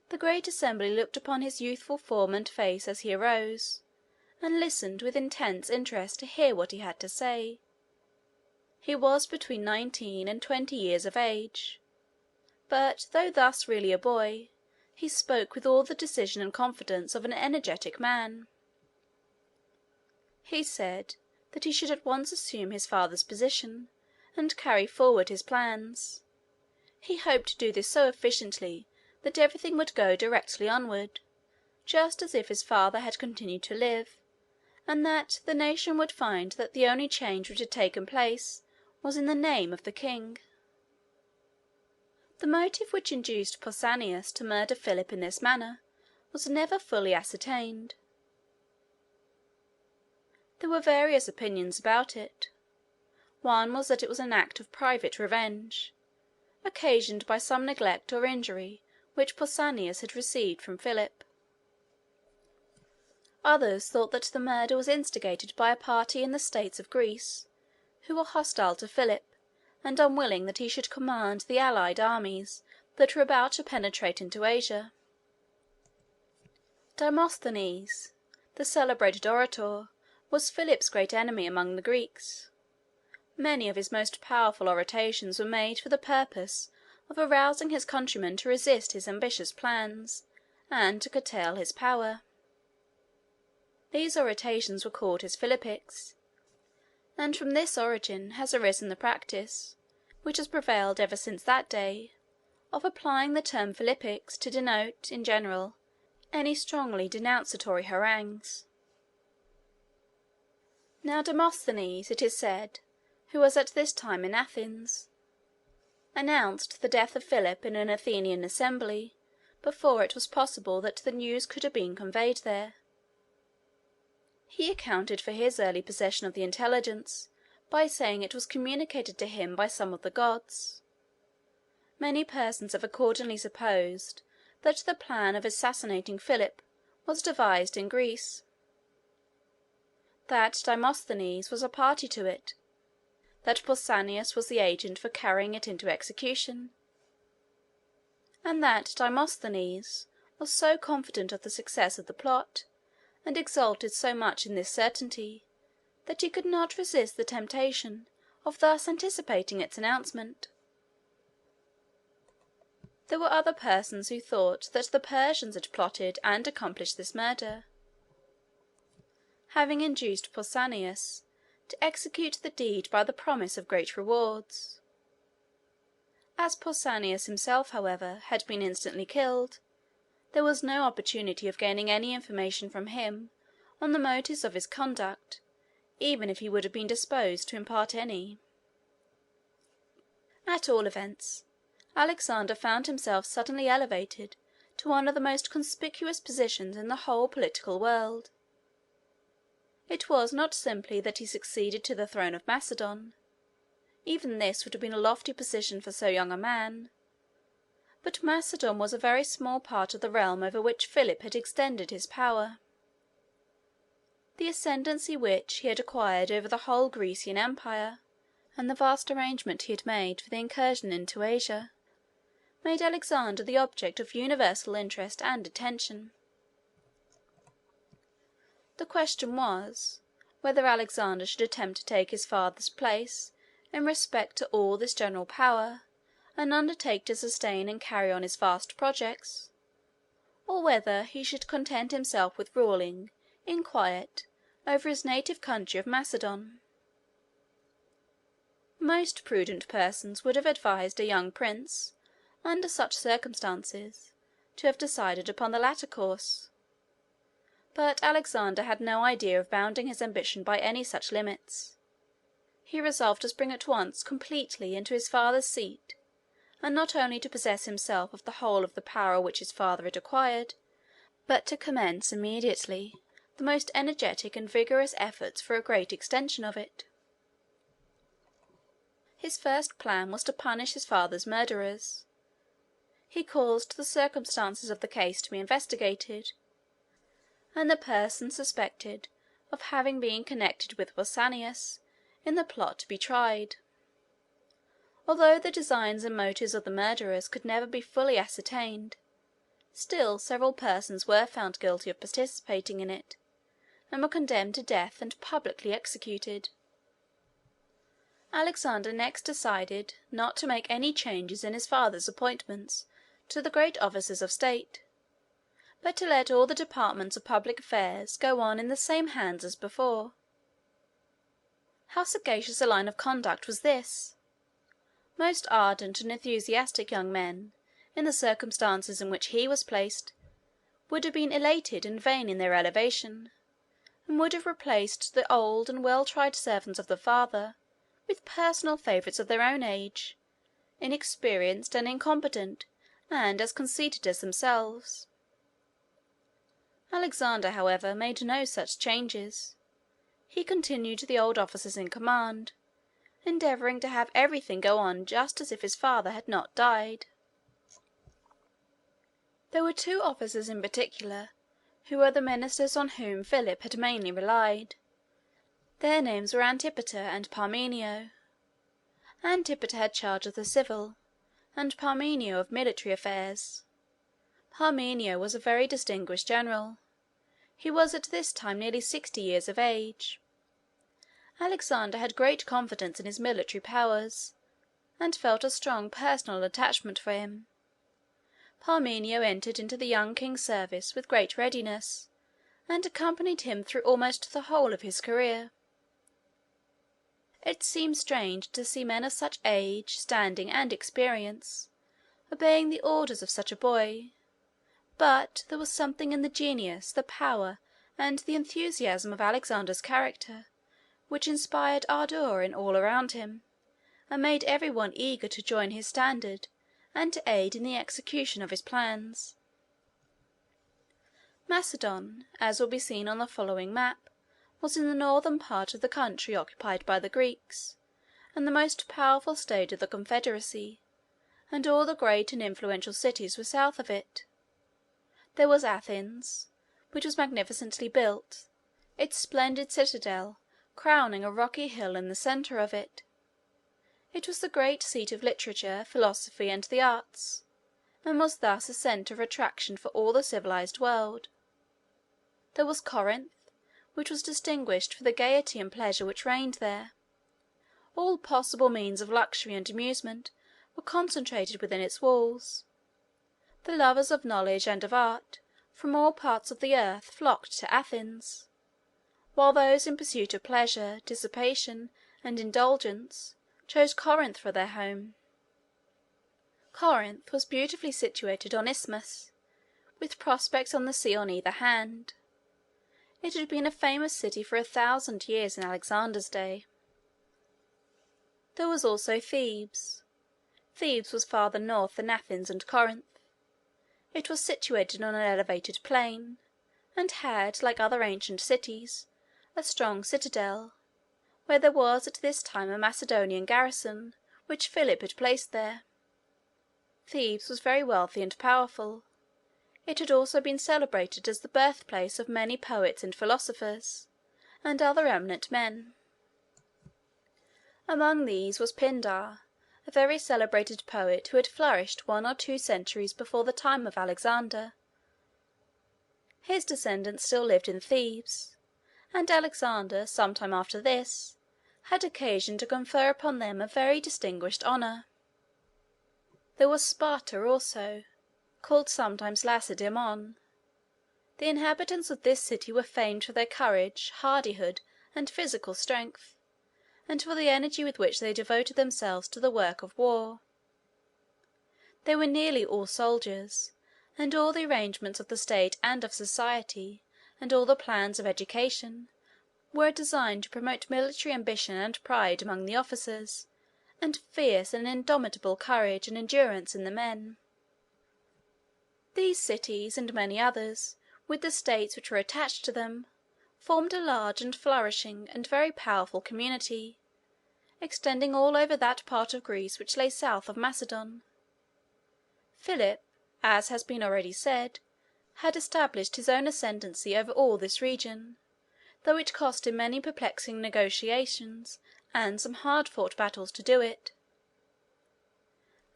The great assembly looked upon his youthful form and face as he arose, and listened with intense interest to hear what he had to say. He was between 19 and 20 years of age, but though thus really a boy, he spoke with all the decision and confidence of an energetic man. He said that he should at once assume his father's position, and carry forward his plans. He hoped to do this so efficiently that everything would go directly onward, just as if his father had continued to live, and that the nation would find that the only change which had taken place was in the name of the king. The motive which induced Pausanias to murder Philip in this manner was never fully ascertained. There were various opinions about it. One was that it was an act of private revenge, occasioned by some neglect or injury which Pausanias had received from Philip. Others thought that the murder was instigated by a party in the states of Greece, who were hostile to Philip, and unwilling that he should command the allied armies that were about to penetrate into Asia. Demosthenes, the celebrated orator, was Philip's great enemy among the Greeks. Many of his most powerful orations were made for the purpose of arousing his countrymen to resist his ambitious plans, and to curtail his power. These orations were called his Philippics, and from this origin has arisen the practice, which has prevailed ever since that day, of applying the term Philippics to denote, in general, any strongly denunciatory harangues. Now Demosthenes, it is said, who was at this time in Athens, announced the death of Philip in an Athenian assembly before it was possible that the news could have been conveyed there. He accounted for his early possession of the intelligence by saying it was communicated to him by some of the gods. Many persons have accordingly supposed that the plan of assassinating Philip was devised in Greece, that Demosthenes was a party to it, that Pausanias was the agent for carrying it into execution, and that Demosthenes was so confident of the success of the plot, and exulted so much in this certainty, that he could not resist the temptation of thus anticipating its announcement. There were other persons who thought that the Persians had plotted and accomplished this murder, having induced Pausanias to execute the deed by the promise of great rewards. As Pausanias himself, however, had been instantly killed, there was no opportunity of gaining any information from him on the motives of his conduct, even if he would have been disposed to impart any. At all events, Alexander found himself suddenly elevated to one of the most conspicuous positions in the whole political world. It was not simply that he succeeded to the throne of Macedon. Even this would have been a lofty position for so young a man. But Macedon was a very small part of the realm over which Philip had extended his power. The ascendancy which he had acquired over the whole Grecian empire, and the vast arrangement he had made for the incursion into Asia, made Alexander the object of universal interest and attention. The question was, whether Alexander should attempt to take his father's place in respect to all this general power, and undertake to sustain and carry on his vast projects, or whether he should content himself with ruling, in quiet, over his native country of Macedon. Most prudent persons would have advised a young prince, under such circumstances, to have decided upon the latter course. But Alexander had no idea of bounding his ambition by any such limits. He resolved to spring at once completely into his father's seat, and not only to possess himself of the whole of the power which his father had acquired, but to commence immediately the most energetic and vigorous efforts for a great extension of it. His first plan was to punish his father's murderers. He caused the circumstances of the case to be investigated, and the persons suspected of having been connected with Pausanias in the plot to be tried. Although the designs and motives of the murderers could never be fully ascertained, still several persons were found guilty of participating in it, and were condemned to death and publicly executed. Alexander next decided not to make any changes in his father's appointments to the great offices of state, but to let all the departments of public affairs go on in the same hands as before. How sagacious a line of conduct was this! Most ardent and enthusiastic young men, in the circumstances in which he was placed, would have been elated and vain in their elevation, and would have replaced the old and well-tried servants of the father with personal favourites of their own age, inexperienced and incompetent, and as conceited as themselves. Alexander, however, made no such changes. He continued the old officers in command, endeavouring to have everything go on just as if his father had not died. There were two officers in particular who were the ministers on whom Philip had mainly relied. Their names were Antipater and Parmenio. Antipater had charge of the civil, and Parmenio of military affairs. Parmenio was a very distinguished general. He was at this time nearly 60 years of age. Alexander had great confidence in his military powers, and felt a strong personal attachment for him. Parmenio entered into the young king's service with great readiness, and accompanied him through almost the whole of his career. It seems strange to see men of such age, standing, and experience, obeying the orders of such a boy, but there was something in the genius, the power, and the enthusiasm of Alexander's character which inspired ardour in all around him, and made every one eager to join his standard and to aid in the execution of his plans. Macedon, as will be seen on the following map, was in the northern part of the country occupied by the Greeks, and the most powerful state of the confederacy, and all the great and influential cities were south of it. There was Athens, which was magnificently built, its splendid citadel crowning a rocky hill in the centre of it. It was the great seat of literature, philosophy, and the arts, and was thus a centre of attraction for all the civilized world. There was Corinth, which was distinguished for the gaiety and pleasure which reigned there. All possible means of luxury and amusement were concentrated within its walls. The lovers of knowledge and of art from all parts of the earth flocked to Athens, while those in pursuit of pleasure, dissipation, and indulgence chose Corinth for their home. Corinth was beautifully situated on isthmus, with prospects on the sea on either hand. It had been a famous city for 1,000 years in Alexander's day. There was also Thebes. Thebes was farther north than Athens and Corinth. It was situated on an elevated plain, and had, like other ancient cities, a strong citadel, where there was at this time a Macedonian garrison, which Philip had placed there. Thebes was very wealthy and powerful. It had also been celebrated as the birthplace of many poets and philosophers, and other eminent men. Among these was Pindar, a very celebrated poet who had flourished 1 or 2 centuries before the time of Alexander. His descendants still lived in Thebes, and Alexander, some time after this, had occasion to confer upon them a very distinguished honor. There was Sparta also, called sometimes Lacedaemon. The inhabitants of this city were famed for their courage, hardihood, and physical strength, and for the energy with which they devoted themselves to the work of war. They were nearly all soldiers, and all the arrangements of the state and of society, and all the plans of education, were designed to promote military ambition and pride among the officers, and fierce and indomitable courage and endurance in the men. These cities, and many others, with the states which were attached to them, formed a large and flourishing and very powerful community, extending all over that part of Greece which lay south of Macedon. Philip, as has been already said, had established his own ascendancy over all this region, though it cost him many perplexing negotiations and some hard-fought battles to do it.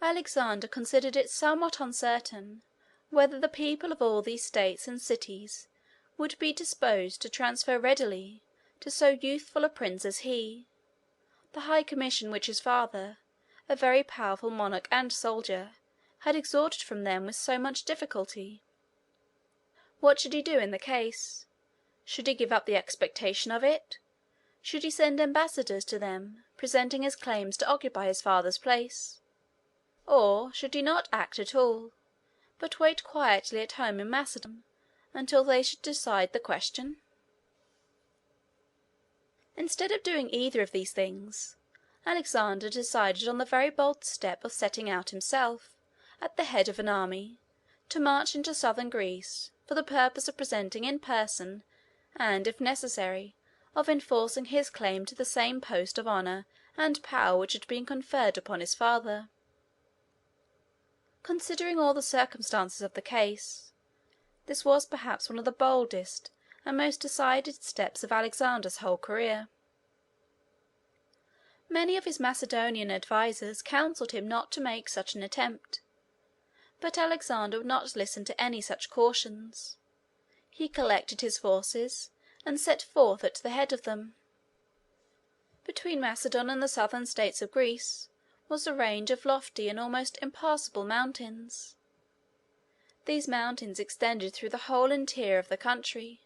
Alexander considered it somewhat uncertain whether the people of all these states and cities would be disposed to transfer readily to so youthful a prince as he the high commission which his father, a very powerful monarch and soldier, had extorted from them with so much difficulty. What should he do in the case? Should he give up the expectation of it? Should he send ambassadors to them, presenting his claims to occupy his father's place? Or should he not act at all, but wait quietly at home in Macedon until they should decide the question? Instead of doing either of these things, Alexander decided on the very bold step of setting out himself, at the head of an army, to march into southern Greece for the purpose of presenting in person, and, if necessary, of enforcing his claim to the same post of honor and power which had been conferred upon his father. Considering all the circumstances of the case, This was perhaps one of the boldest and most decided steps of Alexander's whole career. Many of his Macedonian advisers counselled him not to make such an attempt, but Alexander would not listen to any such cautions. He collected his forces and set forth at the head of them. Between Macedon and the southern states of Greece was a range of lofty and almost impassable mountains. These mountains extended through the whole interior of the country,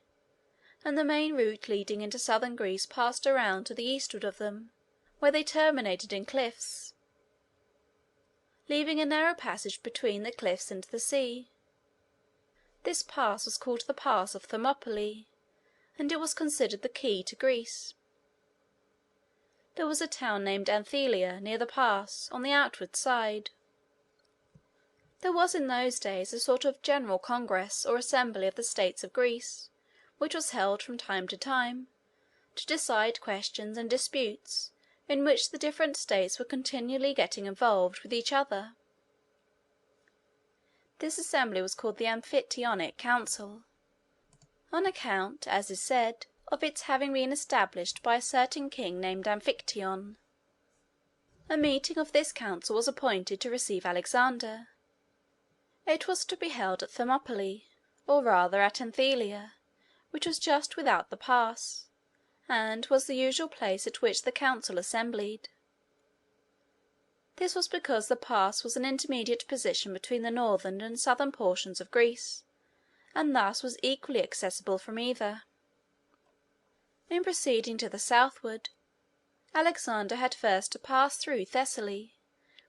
and the main route leading into southern Greece passed around to the eastward of them, where they terminated in cliffs, leaving a narrow passage between the cliffs and the sea. This pass was called the Pass of Thermopylae, and it was considered the key to Greece. There was a town named Anthela near the pass, on the outward side. There was in those days a sort of general congress or assembly of the states of Greece, which was held from time to time, to decide questions and disputes in which the different states were continually getting involved with each other. This assembly was called the Amphictyonic Council, on account, as is said, of its having been established by a certain king named Amphictyon. A meeting of this council was appointed to receive Alexander. It was to be held at Thermopylae, or rather at Anthela, which was just without the pass, and was the usual place at which the council assembled. This was because the pass was an intermediate position between the northern and southern portions of Greece, and thus was equally accessible from either. In proceeding to the southward, Alexander had first to pass through Thessaly,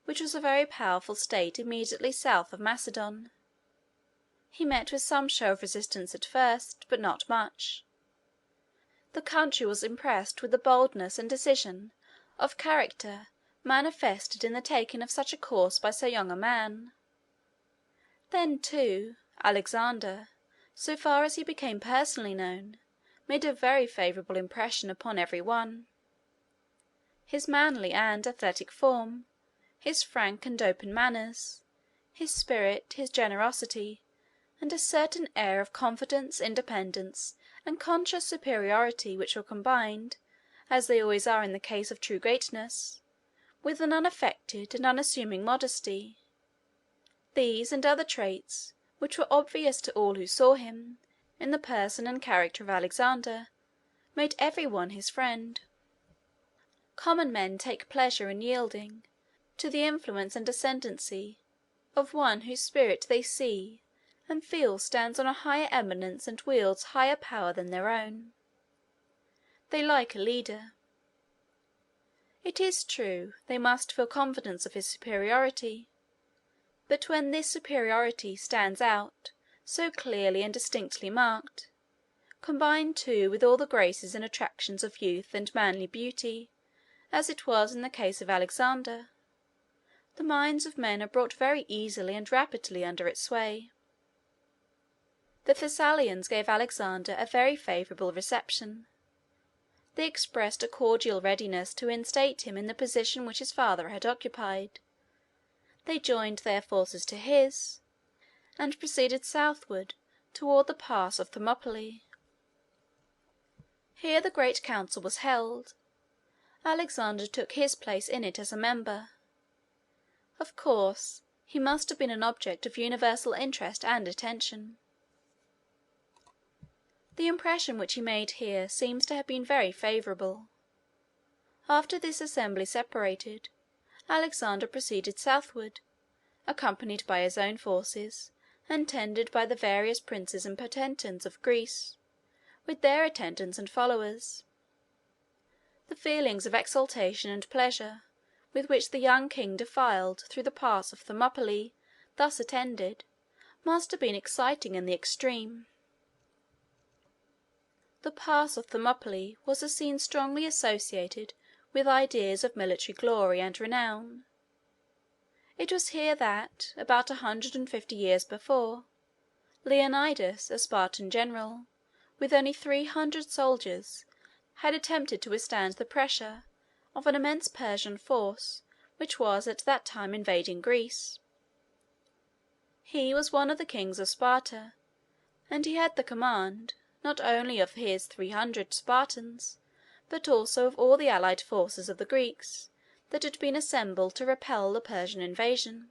which was a very powerful state immediately south of Macedon. He met with some show of resistance at first, but not much. The country was impressed with the boldness and decision of character manifested in the taking of such a course by so young a man. Then, too, Alexander, so far as he became personally known, made a very favourable impression upon every one. His manly and athletic form, his frank and open manners, his spirit, his generosity, and a certain air of confidence, independence, and conscious superiority which were combined, as they always are in the case of true greatness, with an unaffected and unassuming modesty. These and other traits, which were obvious to all who saw him, in the person and character of Alexander, made every one his friend. Common men take pleasure in yielding to the influence and ascendancy of one whose spirit they see and feel stands on a higher eminence and wields higher power than their own. They like a leader. It is true, they must feel confidence of his superiority, but when this superiority stands out, so clearly and distinctly marked, combined too with all the graces and attractions of youth and manly beauty, as it was in the case of Alexander, the minds of men are brought very easily and rapidly under its sway. The Thessalians gave Alexander a very favourable reception. They expressed a cordial readiness to instate him in the position which his father had occupied. They joined their forces to his, and proceeded southward toward the pass of Thermopylae. Here the great council was held. Alexander took his place in it as a member. Of course, he must have been an object of universal interest and attention. The impression which he made here seems to have been very favourable. After this assembly separated, Alexander proceeded southward, accompanied by his own forces, and tended by the various princes and potentates of Greece, with their attendants and followers. The feelings of exultation and pleasure with which the young king defiled through the pass of Thermopylae, thus attended, must have been exciting in the extreme. The pass of Thermopylae was a scene strongly associated with ideas of military glory and renown. It was here that, about 150 years before, Leonidas, a Spartan general, with only 300 soldiers, had attempted to withstand the pressure of an immense Persian force which was at that time invading Greece. He was one of the kings of Sparta, and he had the command, not only of his 300 Spartans, but also of all the allied forces of the Greeks that had been assembled to repel the Persian invasion.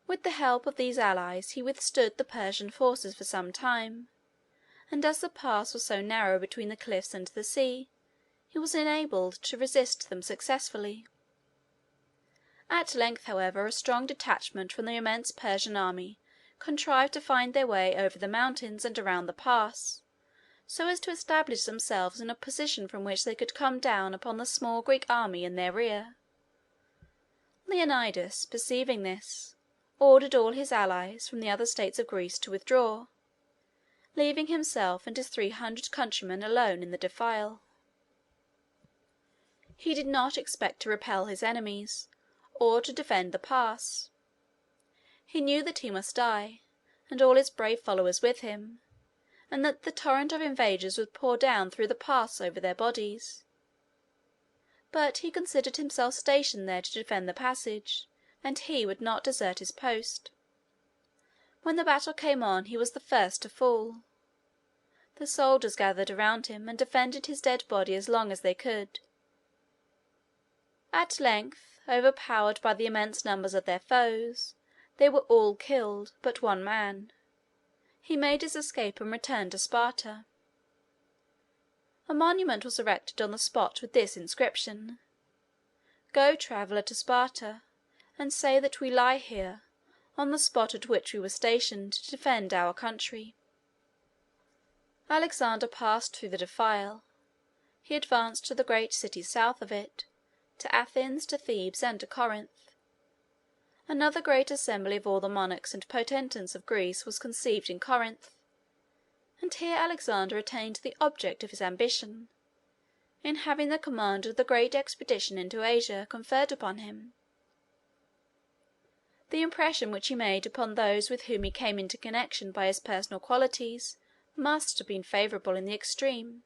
With the help of these allies he withstood the Persian forces for some time, and as the pass was so narrow between the cliffs and the sea, he was enabled to resist them successfully. At length, however, a strong detachment from the immense Persian army contrived to find their way over the mountains and around the pass, so as to establish themselves in a position from which they could come down upon the small Greek army in their rear. Leonidas, perceiving this, ordered all his allies from the other states of Greece to withdraw, leaving himself and his 300 countrymen alone in the defile. He did not expect to repel his enemies, or to defend the pass. He knew that he must die, and all his brave followers with him, and that the torrent of invaders would pour down through the pass over their bodies. But he considered himself stationed there to defend the passage, and he would not desert his post. When the battle came on, he was the first to fall. The soldiers gathered around him and defended his dead body as long as they could. At length, overpowered by the immense numbers of their foes, they were all killed but one man. He made his escape and returned to Sparta. A monument was erected on the spot with this inscription: "Go, traveller, to Sparta, and say that we lie here, on the spot at which we were stationed to defend our country." Alexander passed through the defile. He advanced to the great cities south of it, to Athens, to Thebes, and to Corinth. Another great assembly of all the monarchs and potentates of Greece was conceived in Corinth, and here Alexander attained the object of his ambition, in having the command of the great expedition into Asia conferred upon him. The impression which he made upon those with whom he came into connection by his personal qualities must have been favorable in the extreme.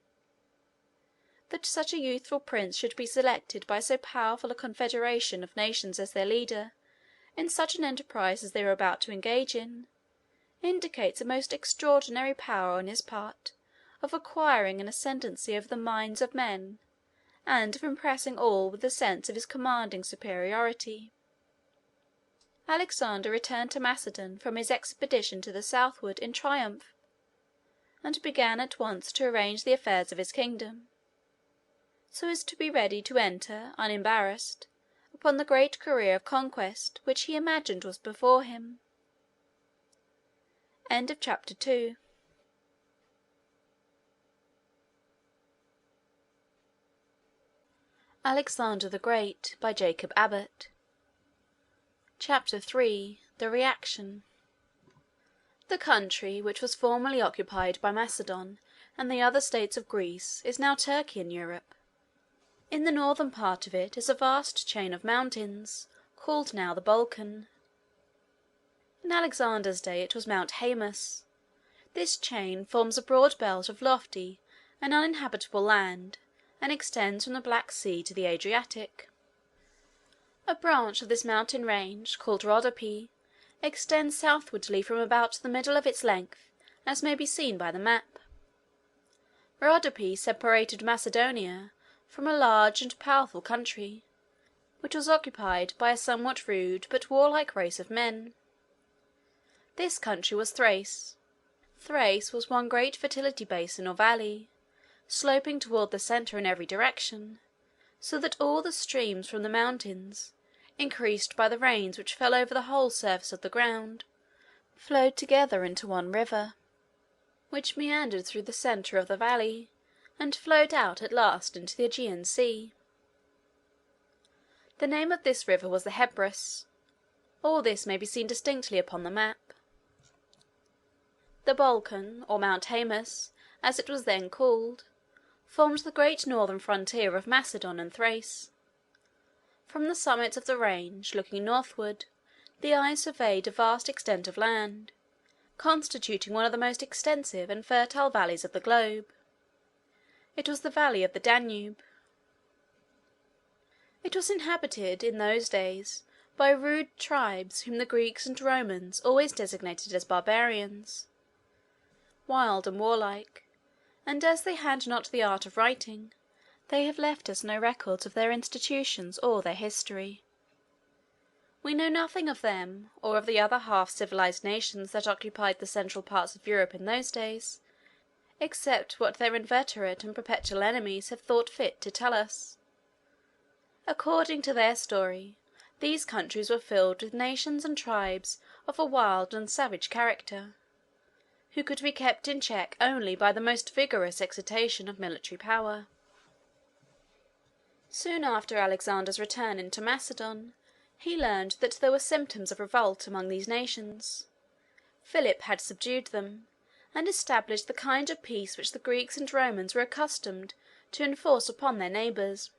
That such a youthful prince should be selected by so powerful a confederation of nations as their leader, in such an enterprise as they were about to engage in, indicates a most extraordinary power on his part of acquiring an ascendancy over the minds of men, and of impressing all with the sense of his commanding superiority. Alexander returned to Macedon from his expedition to the southward in triumph, and began at once to arrange the affairs of his kingdom, so as to be ready to enter, unembarrassed, upon the great career of conquest which he imagined was before him. Chapter 3. Alexander the Great, by Jacob Abbott. Chapter 3. The Reaction. The country which was formerly occupied by Macedon and the other states of Greece is now Turkey in Europe. In the northern part of it is a vast chain of mountains, called now the Balkan. In Alexander's day it was Mount Haemus. This chain forms a broad belt of lofty and uninhabitable land, and extends from the Black Sea to the Adriatic. A branch of this mountain range, called Rhodope, extends southwardly from about the middle of its length, as may be seen by the map. Rhodope separated Macedonia from a large and powerful country, which was occupied by a somewhat rude but warlike race of men. This country was Thrace. Thrace was one great fertility basin or valley, sloping toward the center in every direction, so that all the streams from the mountains, increased by the rains which fell over the whole surface of the ground, flowed together into one river, which meandered through the center of the valley, and flowed out at last into the Aegean Sea. The name of this river was the Hebrus. All this may be seen distinctly upon the map. The Balkan, or Mount Haemus, as it was then called, formed the great northern frontier of Macedon and Thrace. From the summits of the range, looking northward, the eye surveyed a vast extent of land, constituting one of the most extensive and fertile valleys of the globe. It was the valley of the Danube. It was inhabited, in those days, by rude tribes whom the Greeks and Romans always designated as barbarians. wild and warlike, and as they had not the art of writing, they have left us no records of their institutions or their history. We know nothing of them, or of the other half-civilized nations that occupied the central parts of Europe in those days, except what their inveterate and perpetual enemies have thought fit to tell us. According to their story, these countries were filled with nations and tribes of a wild and savage character, who could be kept in check only by the most vigorous exertion of military power. Soon after Alexander's return into Macedon, he learned that there were symptoms of revolt among these nations. Philip had subdued them, and established the kind of peace which the Greeks and Romans were accustomed to enforce upon their neighbours.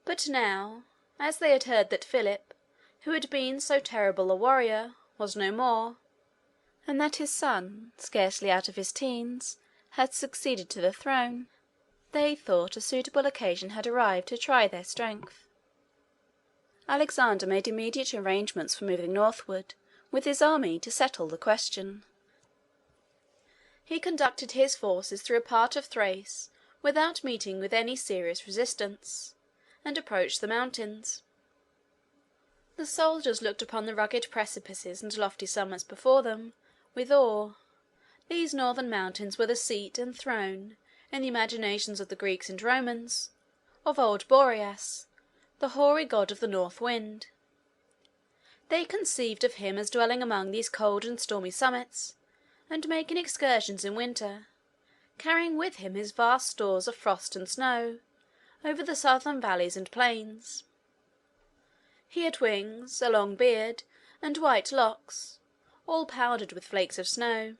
But now, as they had heard that Philip, who had been so terrible a warrior, was no more, and that his son, scarcely out of his teens, had succeeded to the throne, they thought a suitable occasion had arrived to try their strength. Alexander made immediate arrangements for moving northward with his army to settle the question. He conducted his forces through a part of Thrace without meeting with any serious resistance, and approached the mountains. The soldiers looked upon the rugged precipices and lofty summits before them with awe. These northern mountains were the seat and throne, in the imaginations of the Greeks and Romans, of old Boreas, the hoary god of the north wind. They conceived of him as dwelling among these cold and stormy summits, and making excursions in winter, carrying with him his vast stores of frost and snow over the southern valleys and plains. He had wings, a long beard, and white locks, all powdered with flakes of snow.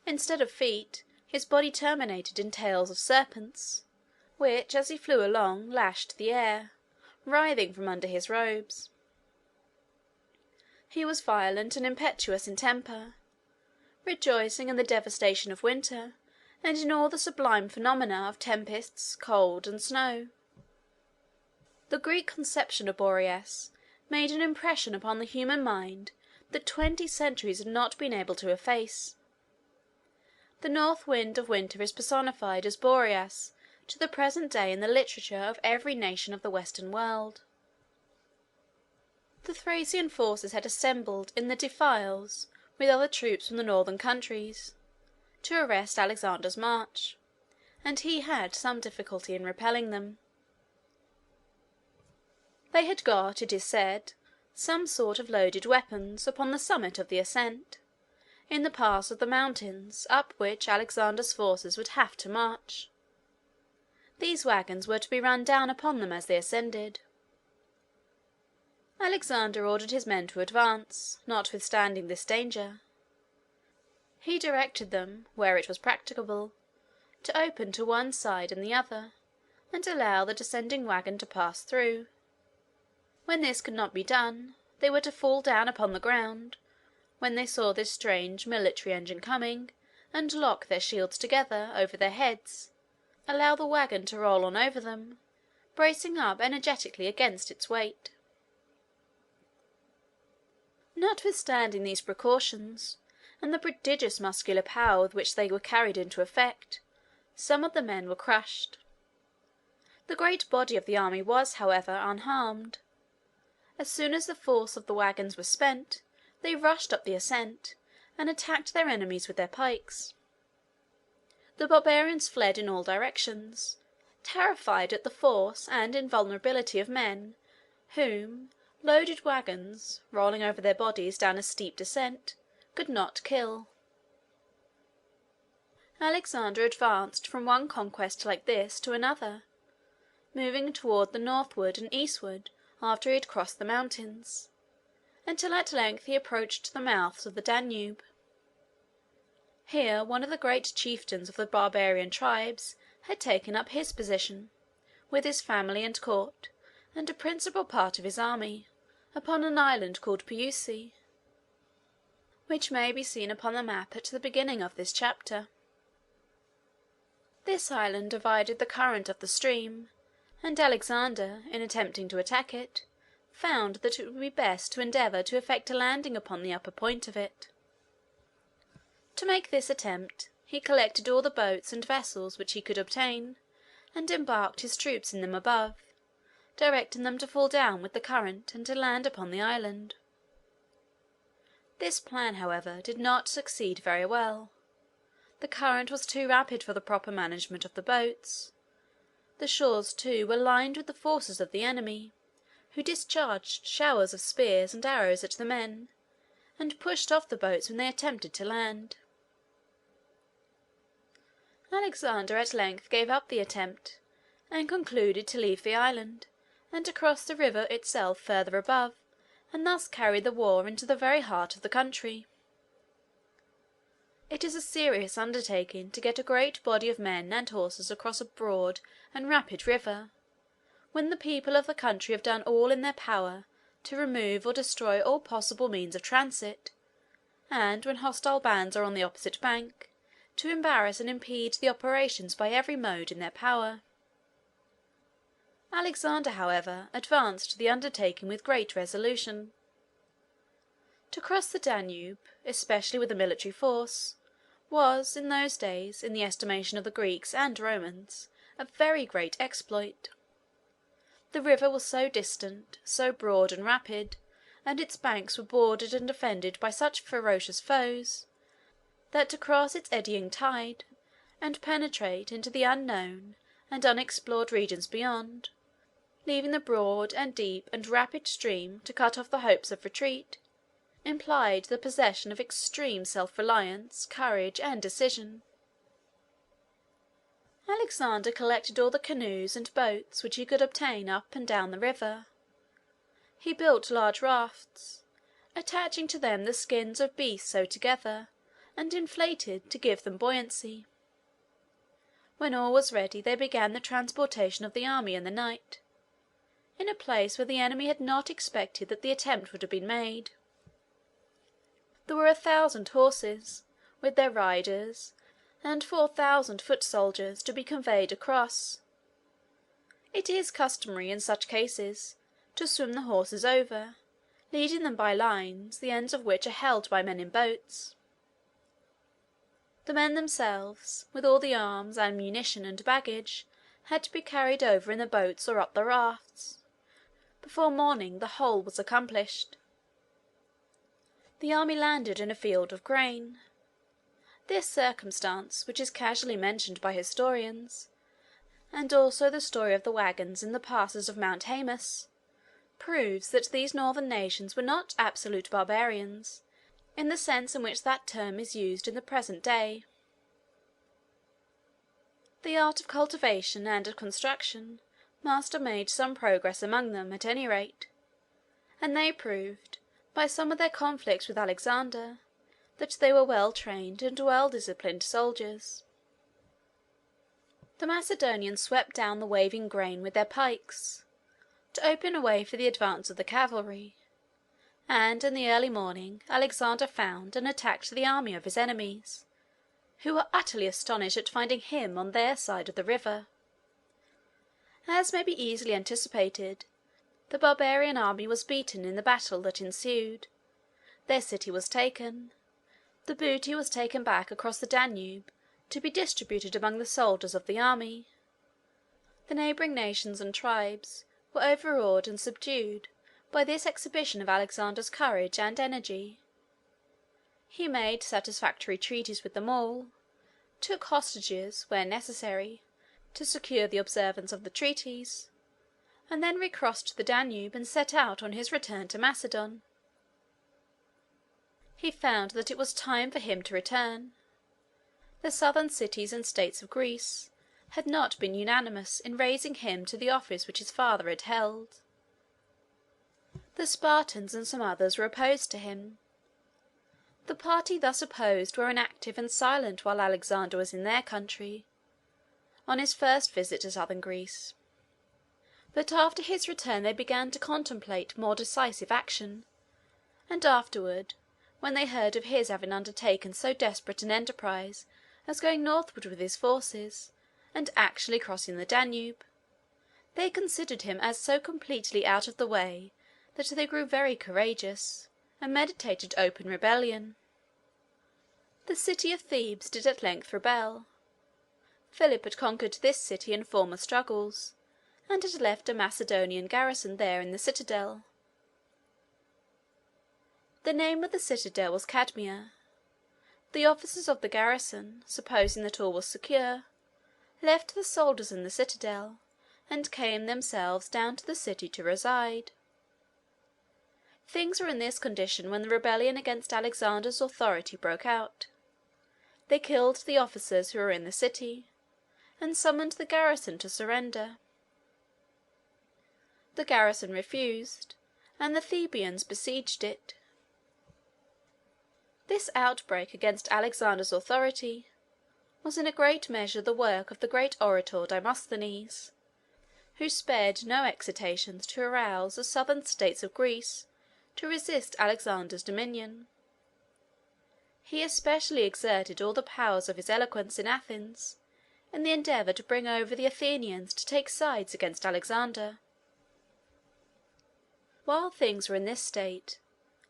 Instead of feet, his body terminated in tails of serpents, which, as he flew along, lashed the air, writhing from under his robes. He was violent and impetuous in temper, rejoicing in the devastation of winter, and in all the sublime phenomena of tempests, cold, and snow. The Greek conception of Boreas made an impression upon the human mind that 20 centuries had not been able to efface. The north wind of winter is personified as Boreas to the present day in the literature of every nation of the Western world. The Thracian forces had assembled in the defiles with other troops from the northern countries, to arrest Alexander's march, and he had some difficulty in repelling them. They had got, it is said, some sort of loaded weapons upon the summit of the ascent, in the pass of the mountains up which Alexander's forces would have to march. These wagons were to be run down upon them as they ascended. Alexander ordered his men to advance, notwithstanding this danger. He directed them, where it was practicable, to open to one side and the other, and allow the descending wagon to pass through. When this could not be done, they were to fall down upon the ground, when they saw this strange military engine coming, and lock their shields together over their heads, allow the wagon to roll on over them, bracing up energetically against its weight. Notwithstanding these precautions, and the prodigious muscular power with which they were carried into effect, some of the men were crushed. The great body of the army was, however, unharmed. As soon as the force of the wagons was spent, they rushed up the ascent, and attacked their enemies with their pikes. The barbarians fled in all directions, terrified at the force and invulnerability of men whom loaded wagons, rolling over their bodies down a steep descent, could not kill. Alexander advanced from one conquest like this to another, moving toward the northward and eastward after he had crossed the mountains, until at length he approached the mouths of the Danube. Here one of the great chieftains of the barbarian tribes had taken up his position, with his family and court, and a principal part of his army, upon an island called Puisi, which may be seen upon the map at the beginning of this chapter. This island divided the current of the stream, and Alexander, in attempting to attack it, found that it would be best to endeavour to effect a landing upon the upper point of it. To make this attempt, he collected all the boats and vessels which he could obtain, and embarked his troops in them above, directing them to fall down with the current and to land upon the island. This plan, however, did not succeed very well. The current was too rapid for the proper management of the boats. The shores, too, were lined with the forces of the enemy, who discharged showers of spears and arrows at the men, and pushed off the boats when they attempted to land. Alexander at length gave up the attempt, and concluded to leave the island, and to cross the river itself further above, and thus carry the war into the very heart of the country. It is a serious undertaking to get a great body of men and horses across a broad and rapid river, when the people of the country have done all in their power to remove or destroy all possible means of transit, and when hostile bands are on the opposite bank, to embarrass and impede the operations by every mode in their power. Alexander, however, advanced to the undertaking with great resolution. To cross the Danube, especially with a military force, was, in those days, in the estimation of the Greeks and Romans, a very great exploit. The river was so distant, so broad and rapid, and its banks were bordered and defended by such ferocious foes, that to cross its eddying tide, and penetrate into the unknown and unexplored regions beyond, leaving the broad and deep and rapid stream to cut off the hopes of retreat, implied the possession of extreme self-reliance, courage, and decision. Alexander collected all the canoes and boats which he could obtain up and down the river. He built large rafts, attaching to them the skins of beasts sewed together and inflated to give them buoyancy. When all was ready, they began the transportation of the army in the night, in a place where the enemy had not expected that the attempt would have been made. There were 1,000 horses, with their riders, and 4,000 foot soldiers to be conveyed across. It is customary in such cases to swim the horses over, leading them by lines, the ends of which are held by men in boats. The men themselves, with all the arms, ammunition, and baggage, had to be carried over in the boats or up the rafts. Before morning the whole was accomplished. The army landed in a field of grain. This circumstance, which is casually mentioned by historians, and also the story of the wagons in the passes of Mount Haemus, proves that these northern nations were not absolute barbarians, in the sense in which that term is used in the present day. The art of cultivation and of construction must have made some progress among them, at any rate, and they proved, by some of their conflicts with Alexander, that they were well-trained and well-disciplined soldiers. The Macedonians swept down the waving grain with their pikes, to open a way for the advance of the cavalry, and in the early morning Alexander found and attacked the army of his enemies, who were utterly astonished at finding him on their side of the river. As may be easily anticipated, the barbarian army was beaten in the battle that ensued. Their city was taken. The booty was taken back across the Danube to be distributed among the soldiers of the army. The neighbouring nations and tribes were overawed and subdued by this exhibition of Alexander's courage and energy. He made satisfactory treaties with them all, took hostages, where necessary, to secure the observance of the treaties, and then recrossed the Danube and set out on his return to Macedon. He found that it was time for him to return. The southern cities and states of Greece had not been unanimous in raising him to the office which his father had held. The Spartans and some others were opposed to him. The party thus opposed were inactive and silent while Alexander was in their country, on his first visit to southern Greece. But after his return they began to contemplate more decisive action, and afterward, when they heard of his having undertaken so desperate an enterprise as going northward with his forces, and actually crossing the Danube, they considered him as so completely out of the way that they grew very courageous, and meditated open rebellion. The city of Thebes did at length rebel. Philip had conquered this city in former struggles, and had left a Macedonian garrison there in the citadel. The name of the citadel was Cadmea. The officers of the garrison, supposing that all was secure, left the soldiers in the citadel, and came themselves down to the city to reside. Things were in this condition when the rebellion against Alexander's authority broke out. They killed the officers who were in the city, and summoned the garrison to surrender. The garrison refused, and the Thebans besieged it. This outbreak against Alexander's authority was in a great measure the work of the great orator Demosthenes, who spared no exertions to arouse the southern states of Greece to resist Alexander's dominion. He especially exerted all the powers of his eloquence in Athens in the endeavour to bring over the Athenians to take sides against Alexander. While things were in this state,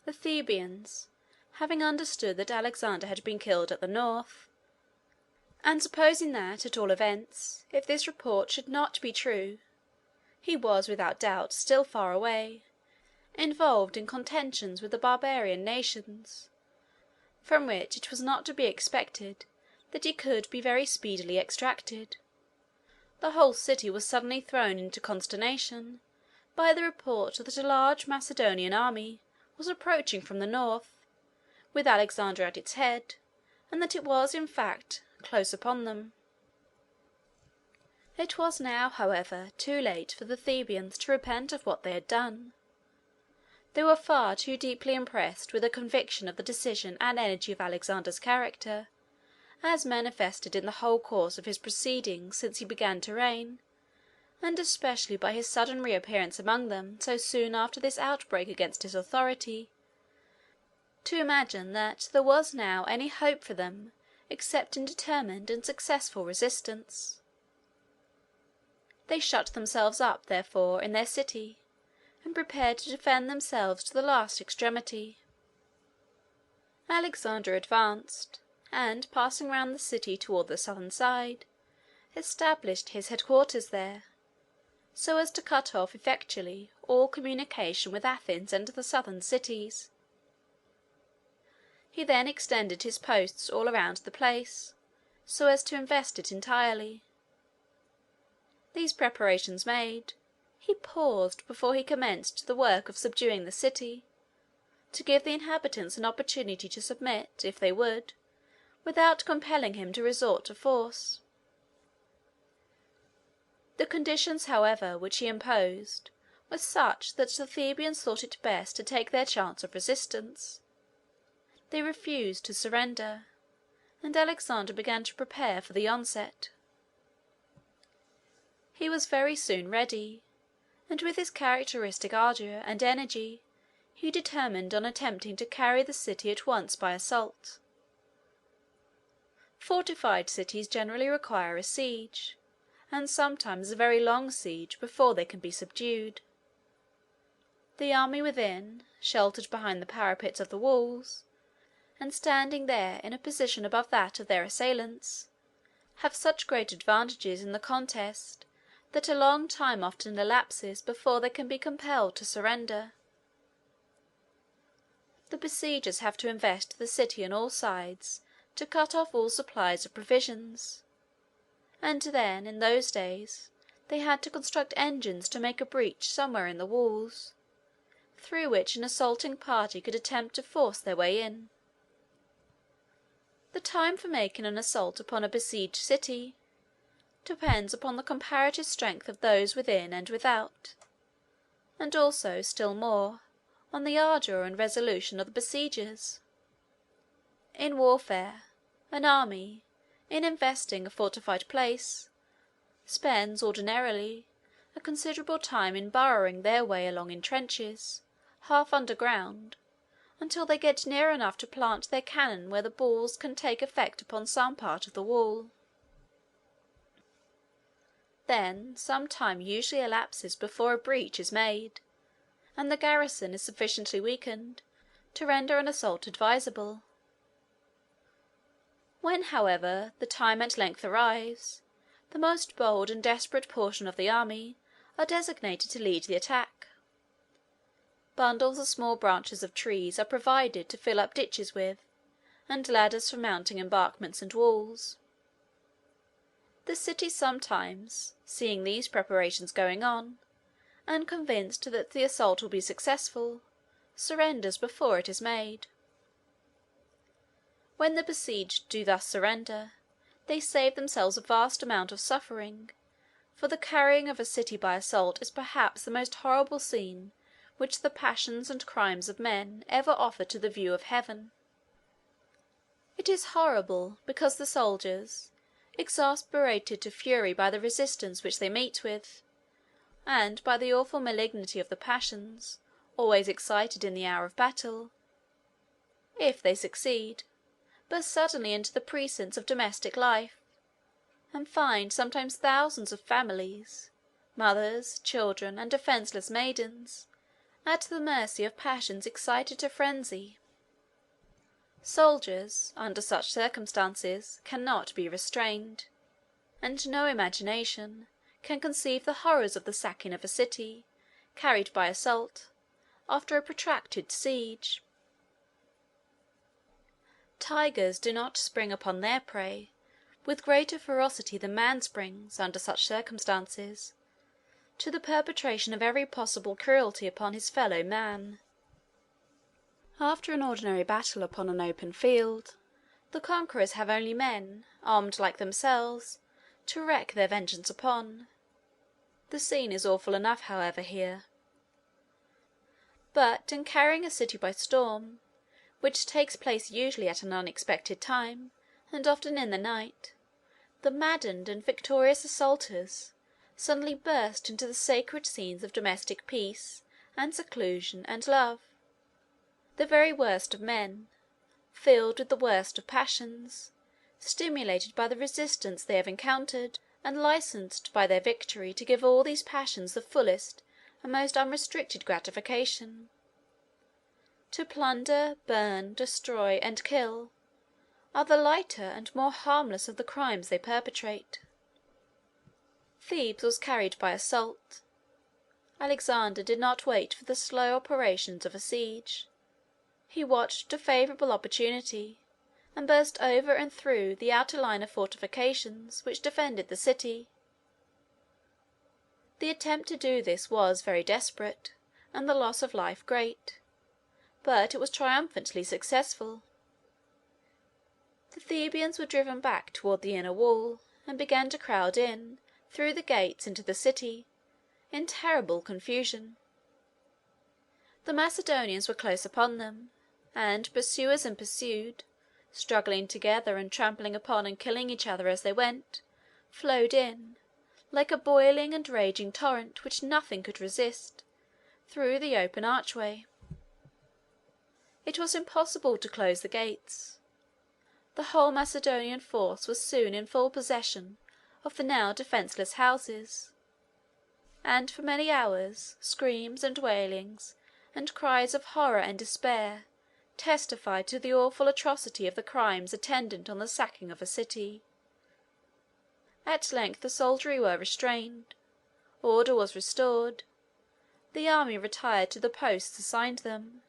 the Thebans, having understood that Alexander had been killed at the north, and supposing that, at all events, if this report should not be true, he was without doubt still far away, involved in contentions with the barbarian nations, from which it was not to be expected that he could be very speedily extracted, the whole city was suddenly thrown into consternation by the report that a large Macedonian army was approaching from the north, with Alexander at its head, and that it was, in fact, close upon them. It was now, however, too late for the Thebans to repent of what they had done. They were far too deeply impressed with a conviction of the decision and energy of Alexander's character, as manifested in the whole course of his proceedings since he began to reign, and especially by his sudden reappearance among them so soon after this outbreak against his authority, to imagine that there was now any hope for them except in determined and successful resistance. They shut themselves up, therefore, in their city, and prepared to defend themselves to the last extremity. Alexander advanced, and passing round the city toward the southern side, established his headquarters there, so as to cut off effectually all communication with Athens and the southern cities. He then extended his posts all around the place, so as to invest it entirely. These preparations made, he paused before he commenced the work of subduing the city, to give the inhabitants an opportunity to submit, if they would, without compelling him to resort to force. The conditions, however, which he imposed were such that the Thebans thought it best to take their chance of resistance. They refused to surrender, and Alexander began to prepare for the onset. He was very soon ready, and with his characteristic ardour and energy he determined on attempting to carry the city at once by assault. Fortified cities generally require a siege, and sometimes a very long siege, before they can be subdued. The army within, sheltered behind the parapets of the walls, and standing there in a position above that of their assailants, have such great advantages in the contest that a long time often elapses before they can be compelled to surrender. The besiegers have to invest the city on all sides to cut off all supplies of provisions, and then, in those days, they had to construct engines to make a breach somewhere in the walls, through which an assaulting party could attempt to force their way in. The time for making an assault upon a besieged city depends upon the comparative strength of those within and without, and also, still more, on the ardour and resolution of the besiegers. In warfare, an army, in investing a fortified place, spends ordinarily a considerable time in burrowing their way along in trenches, half underground, until they get near enough to plant their cannon where the balls can take effect upon some part of the wall. Then some time usually elapses before a breach is made, and the garrison is sufficiently weakened to render an assault advisable. When, however, the time at length arrives, the most bold and desperate portion of the army are designated to lead the attack. Bundles of small branches of trees are provided to fill up ditches with, and ladders for mounting embankments and walls. The city sometimes, seeing these preparations going on, and convinced that the assault will be successful, surrenders before it is made. When the besieged do thus surrender, they save themselves a vast amount of suffering, for the carrying of a city by assault is perhaps the most horrible scene which the passions and crimes of men ever offer to the view of heaven. It is horrible, because the soldiers, exasperated to fury by the resistance which they meet with, and by the awful malignity of the passions, always excited in the hour of battle, if they succeed, burst suddenly into the precincts of domestic life, and find sometimes thousands of families, mothers, children, and defenceless maidens, at the mercy of passions excited to frenzy. Soldiers, under such circumstances, cannot be restrained, and no imagination can conceive the horrors of the sacking of a city, carried by assault, after a protracted siege. Tigers do not spring upon their prey with greater ferocity than man springs, under such circumstances, to the perpetration of every possible cruelty upon his fellow man. After an ordinary battle upon an open field, the conquerors have only men, armed like themselves, to wreak their vengeance upon. The scene is awful enough, however, here. But in carrying a city by storm, which takes place usually at an unexpected time, and often in the night, the maddened and victorious assaulters suddenly burst into the sacred scenes of domestic peace and seclusion and love. The very worst of men, filled with the worst of passions, stimulated by the resistance they have encountered, and licensed by their victory to give all these passions the fullest and most unrestricted gratification. To plunder, burn, destroy, and kill, are the lighter and more harmless of the crimes they perpetrate. Thebes was carried by assault. Alexander did not wait for the slow operations of a siege. He watched a favorable opportunity, and burst over and through the outer line of fortifications which defended the city. The attempt to do this was very desperate, and the loss of life great, but it was triumphantly successful. The Thebans were driven back toward the inner wall, and began to crowd in, through the gates, into the city, in terrible confusion. The Macedonians were close upon them, and pursuers and pursued, struggling together and trampling upon and killing each other as they went, flowed in, like a boiling and raging torrent which nothing could resist, through the open archway. It was impossible to close the gates. The whole Macedonian force was soon in full possession of the now defenceless houses, and for many hours screams and wailings and cries of horror and despair testified to the awful atrocity of the crimes attendant on the sacking of a city. At length the soldiery were restrained, order was restored, the army retired to the posts assigned them,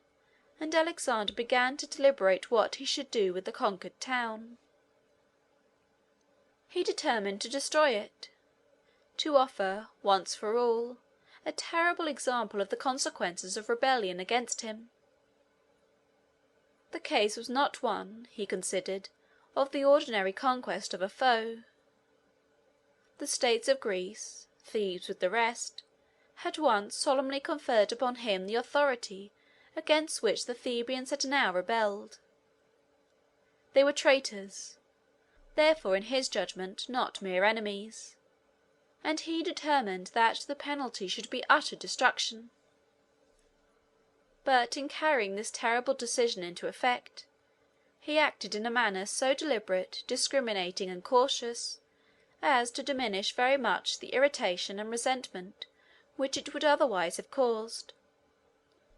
and Alexander began to deliberate what he should do with the conquered town. He determined to destroy it, to offer, once for all, a terrible example of the consequences of rebellion against him. The case was not one, he considered, of the ordinary conquest of a foe. The states of Greece, Thebes with the rest, had once solemnly conferred upon him the authority against which the Thebans had now rebelled. They were traitors, therefore in his judgment not mere enemies, and he determined that the penalty should be utter destruction. But in carrying this terrible decision into effect, he acted in a manner so deliberate, discriminating, and cautious, as to diminish very much the irritation and resentment which it would otherwise have caused,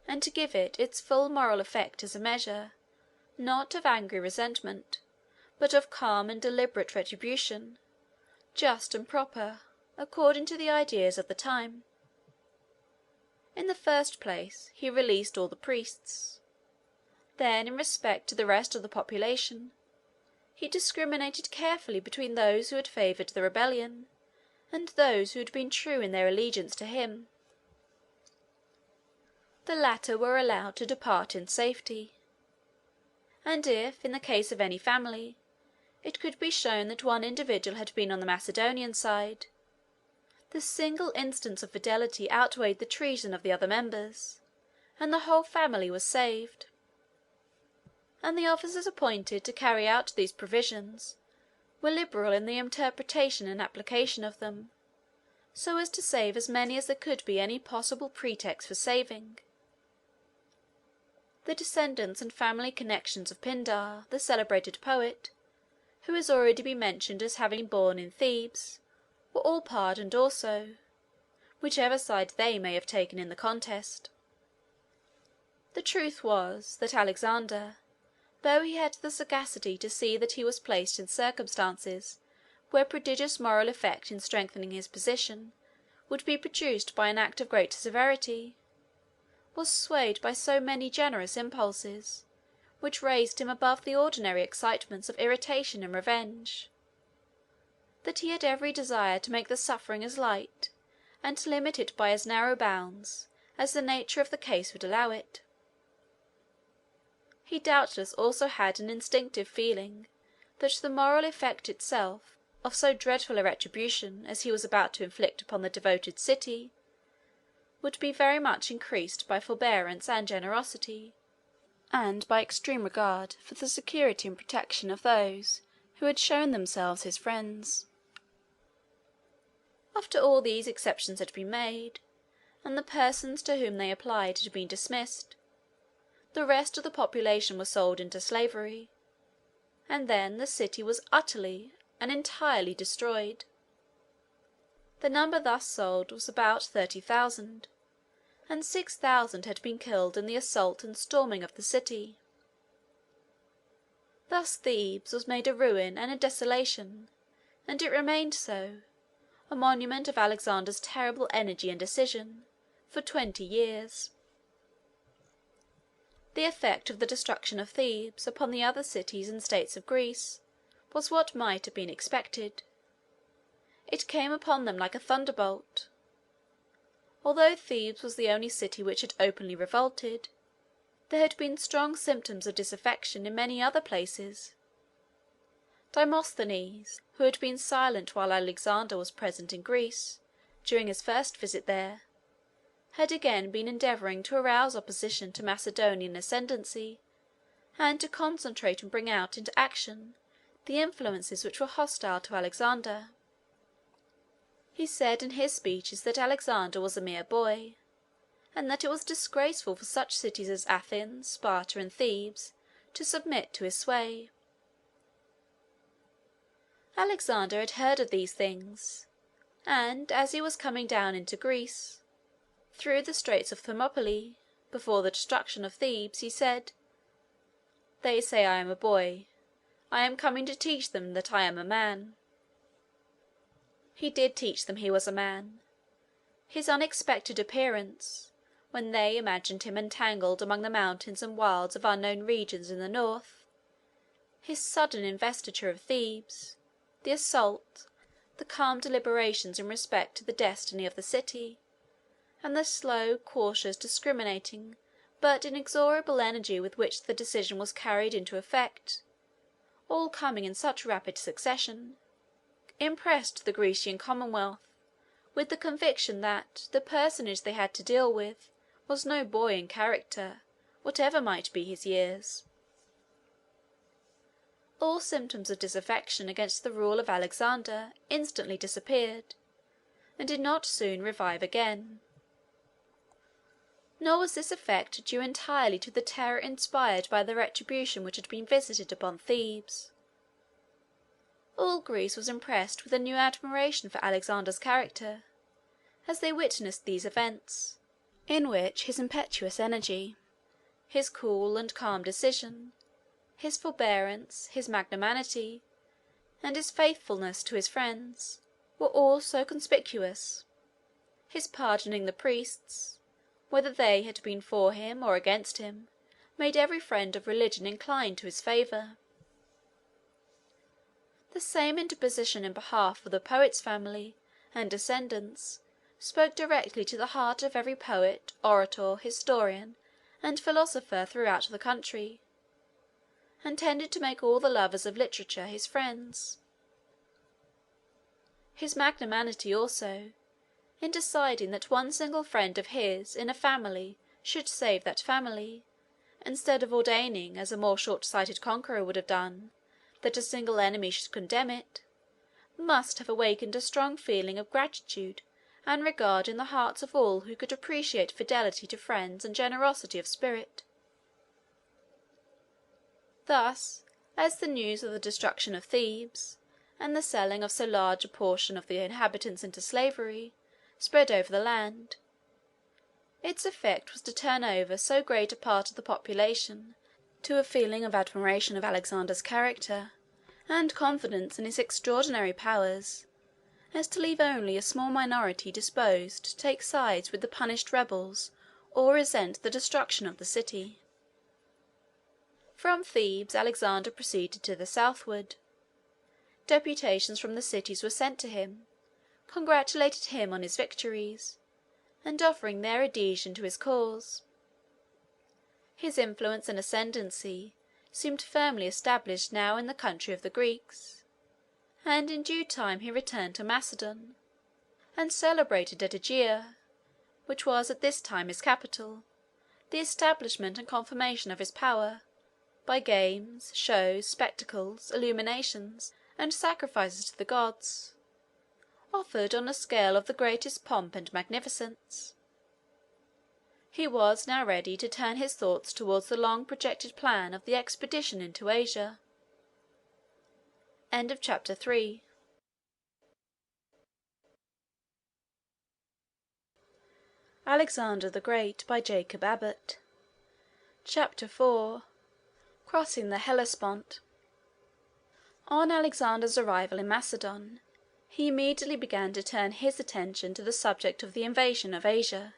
and to give it its full moral effect as a measure, not of angry resentment, but of calm and deliberate retribution, just and proper, according to the ideas of the time. In the first place, he released all the priests. Then, in respect to the rest of the population, he discriminated carefully between those who had favoured the rebellion and those who had been true in their allegiance to him. The latter were allowed to depart in safety, and if, in the case of any family, it could be shown that one individual had been on the Macedonian side, the single instance of fidelity outweighed the treason of the other members, and the whole family was saved. And the officers appointed to carry out these provisions were liberal in the interpretation and application of them, so as to save as many as there could be any possible pretext for saving. The descendants and family connections of Pindar, the celebrated poet, who has already been mentioned as having been born in Thebes, were all pardoned also, whichever side they may have taken in the contest. The truth was, that Alexander, though he had the sagacity to see that he was placed in circumstances where prodigious moral effect in strengthening his position would be produced by an act of great severity, was swayed by so many generous impulses, which raised him above the ordinary excitements of irritation and revenge, that he had every desire to make the suffering as light, and to limit it by as narrow bounds as the nature of the case would allow it. He doubtless also had an instinctive feeling that the moral effect itself of so dreadful a retribution as he was about to inflict upon the devoted city would be very much increased by forbearance and generosity, and by extreme regard for the security and protection of those who had shown themselves his friends. After all these exceptions had been made, and the persons to whom they applied had been dismissed, the rest of the population was sold into slavery, and then the city was utterly and entirely destroyed. The number thus sold was about 30,000, and 6,000 had been killed in the assault and storming of the city. Thus Thebes was made a ruin and a desolation, and it remained so, a monument of Alexander's terrible energy and decision, for 20 years. The effect of the destruction of Thebes upon the other cities and states of Greece was what might have been expected. It came upon them like a thunderbolt. Although Thebes was the only city which had openly revolted, there had been strong symptoms of disaffection in many other places. Demosthenes, who had been silent while Alexander was present in Greece, during his first visit there, had again been endeavouring to arouse opposition to Macedonian ascendancy, and to concentrate and bring out into action the influences which were hostile to Alexander. He said in his speeches that Alexander was a mere boy, and that it was disgraceful for such cities as Athens, Sparta, and Thebes to submit to his sway. Alexander had heard of these things, and as he was coming down into Greece, through the straits of Thermopylae, before the destruction of Thebes, he said, "They say I am a boy. I am coming to teach them that I am a man." He did teach them he was a man. His unexpected appearance, when they imagined him entangled among the mountains and wilds of unknown regions in the north, his sudden investiture of Thebes, the assault, the calm deliberations in respect to the destiny of the city, and the slow, cautious, discriminating, but inexorable energy with which the decision was carried into effect, all coming in such rapid succession, impressed the Grecian commonwealth with the conviction that the personage they had to deal with was no boy in character, whatever might be his years. All symptoms of disaffection against the rule of Alexander instantly disappeared, and did not soon revive again. Nor was this effect due entirely to the terror inspired by the retribution which had been visited upon Thebes. All Greece was impressed with a new admiration for Alexander's character, as they witnessed these events, in which his impetuous energy, his cool and calm decision, his forbearance, his magnanimity, and his faithfulness to his friends, were all so conspicuous. His pardoning the priests, whether they had been for him or against him, made every friend of religion incline to his favour. The same interposition in behalf of the poet's family and descendants spoke directly to the heart of every poet, orator, historian, and philosopher throughout the country, and tended to make all the lovers of literature his friends. His magnanimity also, in deciding that one single friend of his in a family should save that family, instead of ordaining, as a more short-sighted conqueror would have done, that a single enemy should condemn it, must have awakened a strong feeling of gratitude and regard in the hearts of all who could appreciate fidelity to friends and generosity of spirit. Thus, as the news of the destruction of Thebes, and the selling of so large a portion of the inhabitants into slavery, spread over the land, its effect was to turn over so great a part of the population to a feeling of admiration of Alexander's character, and confidence in his extraordinary powers, as to leave only a small minority disposed to take sides with the punished rebels or resent the destruction of the city. From Thebes Alexander proceeded to the southward. Deputations from the cities were sent to him, congratulated him on his victories, and offering their adhesion to his cause. His influence and ascendancy seemed firmly established now in the country of the Greeks, and in due time he returned to Macedon, and celebrated at Aegina, which was at this time his capital, the establishment and confirmation of his power, by games, shows, spectacles, illuminations, and sacrifices to the gods, offered on a scale of the greatest pomp and magnificence. He was now ready to turn his thoughts towards the long-projected plan of the expedition into Asia. Chapter 4. Alexander the Great by Jacob Abbott. Chapter 4. Crossing the Hellespont. On Alexander's arrival in Macedon, he immediately began to turn his attention to the subject of the invasion of Asia.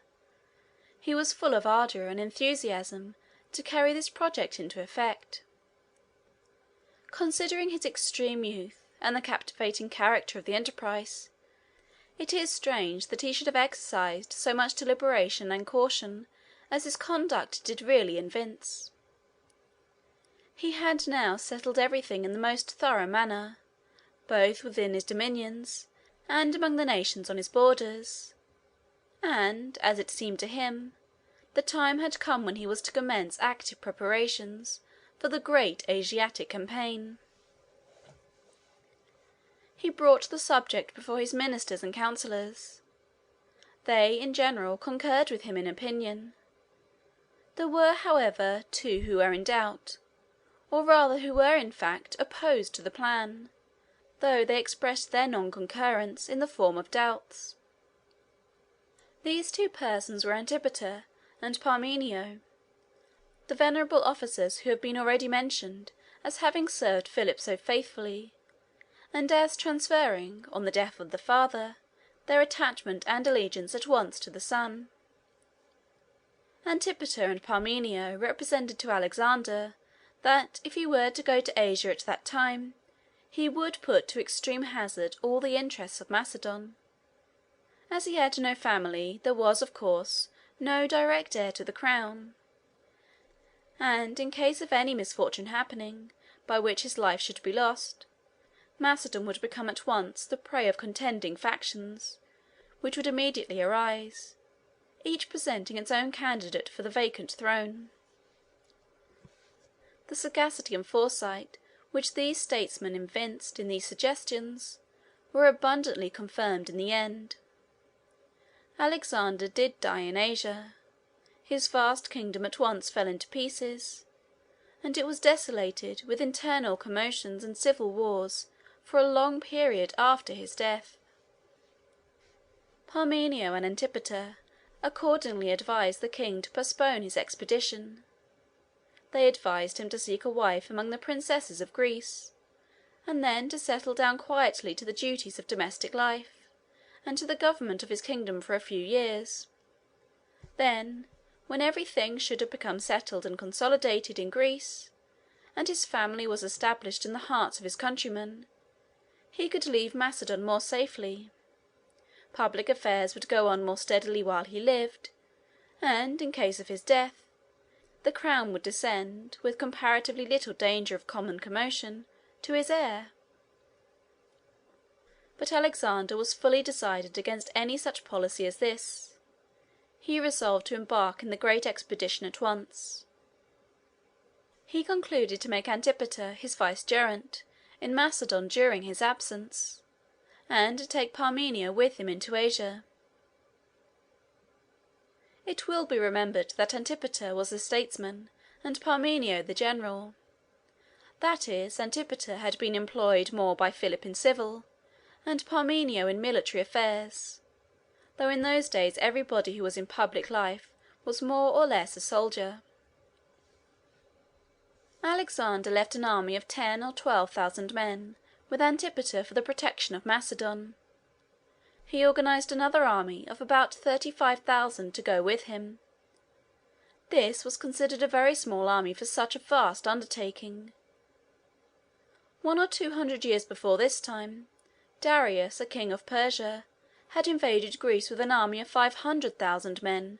He was full of ardour and enthusiasm to carry this project into effect. Considering his extreme youth and the captivating character of the enterprise, it is strange that he should have exercised so much deliberation and caution as his conduct did really evince. He had now settled everything in the most thorough manner, both within his dominions and among the nations on his borders, and, as it seemed to him, the time had come when he was to commence active preparations for the great Asiatic campaign. He brought the subject before his ministers and councillors. They, in general, concurred with him in opinion. There were, however, two who were in doubt, or rather who were, in fact, opposed to the plan, though they expressed their non-concurrence in the form of doubts. These two persons were Antipater and Parmenio, the venerable officers who have been already mentioned as having served Philip so faithfully, and as transferring, on the death of the father, their attachment and allegiance at once to the son. Antipater and Parmenio represented to Alexander that if he were to go to Asia at that time, he would put to extreme hazard all the interests of Macedon. As he had no family, there was, of course, no direct heir to the crown, and in case of any misfortune happening, by which his life should be lost, Macedon would become at once the prey of contending factions, which would immediately arise, each presenting its own candidate for the vacant throne. The sagacity and foresight which these statesmen evinced in these suggestions were abundantly confirmed in the end. Alexander did die in Asia. His vast kingdom at once fell into pieces, and it was desolated with internal commotions and civil wars for a long period after his death. Parmenio and Antipater accordingly advised the king to postpone his expedition. They advised him to seek a wife among the princesses of Greece, and then to settle down quietly to the duties of domestic life, and to the government of his kingdom for a few years. Then, when everything should have become settled and consolidated in Greece, and his family was established in the hearts of his countrymen, he could leave Macedon more safely. Public affairs would go on more steadily while he lived, and, in case of his death, the crown would descend, with comparatively little danger of common commotion, to his heir. But Alexander was fully decided against any such policy as this. He resolved to embark in the great expedition at once. He concluded to make Antipater his vicegerent in Macedon during his absence, and to take Parmenio with him into Asia. It will be remembered that Antipater was the statesman and Parmenio the general. That is, Antipater had been employed more by Philip in civil, and Parmenio in military affairs, though in those days everybody who was in public life was more or less a soldier. Alexander left an army of 10,000 or 12,000 men with Antipater for the protection of Macedon. He organized another army of about 35,000 to go with him. This was considered a very small army for such a vast undertaking. 100 or 200 years before this time, Darius, a king of Persia, had invaded Greece with an army of 500,000 men,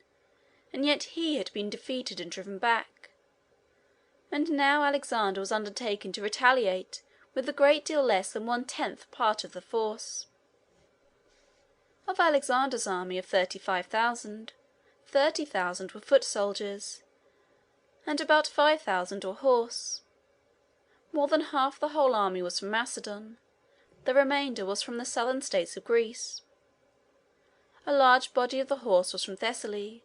and yet he had been defeated and driven back. And now Alexander was undertaking to retaliate with a great deal less than 1/10 part of the force. Of Alexander's army of 35,000, 30,000 were foot soldiers, and about 5,000 were horse. More than half the whole army was from Macedon, the remainder was from the southern states of Greece. A large body of the horse was from Thessaly,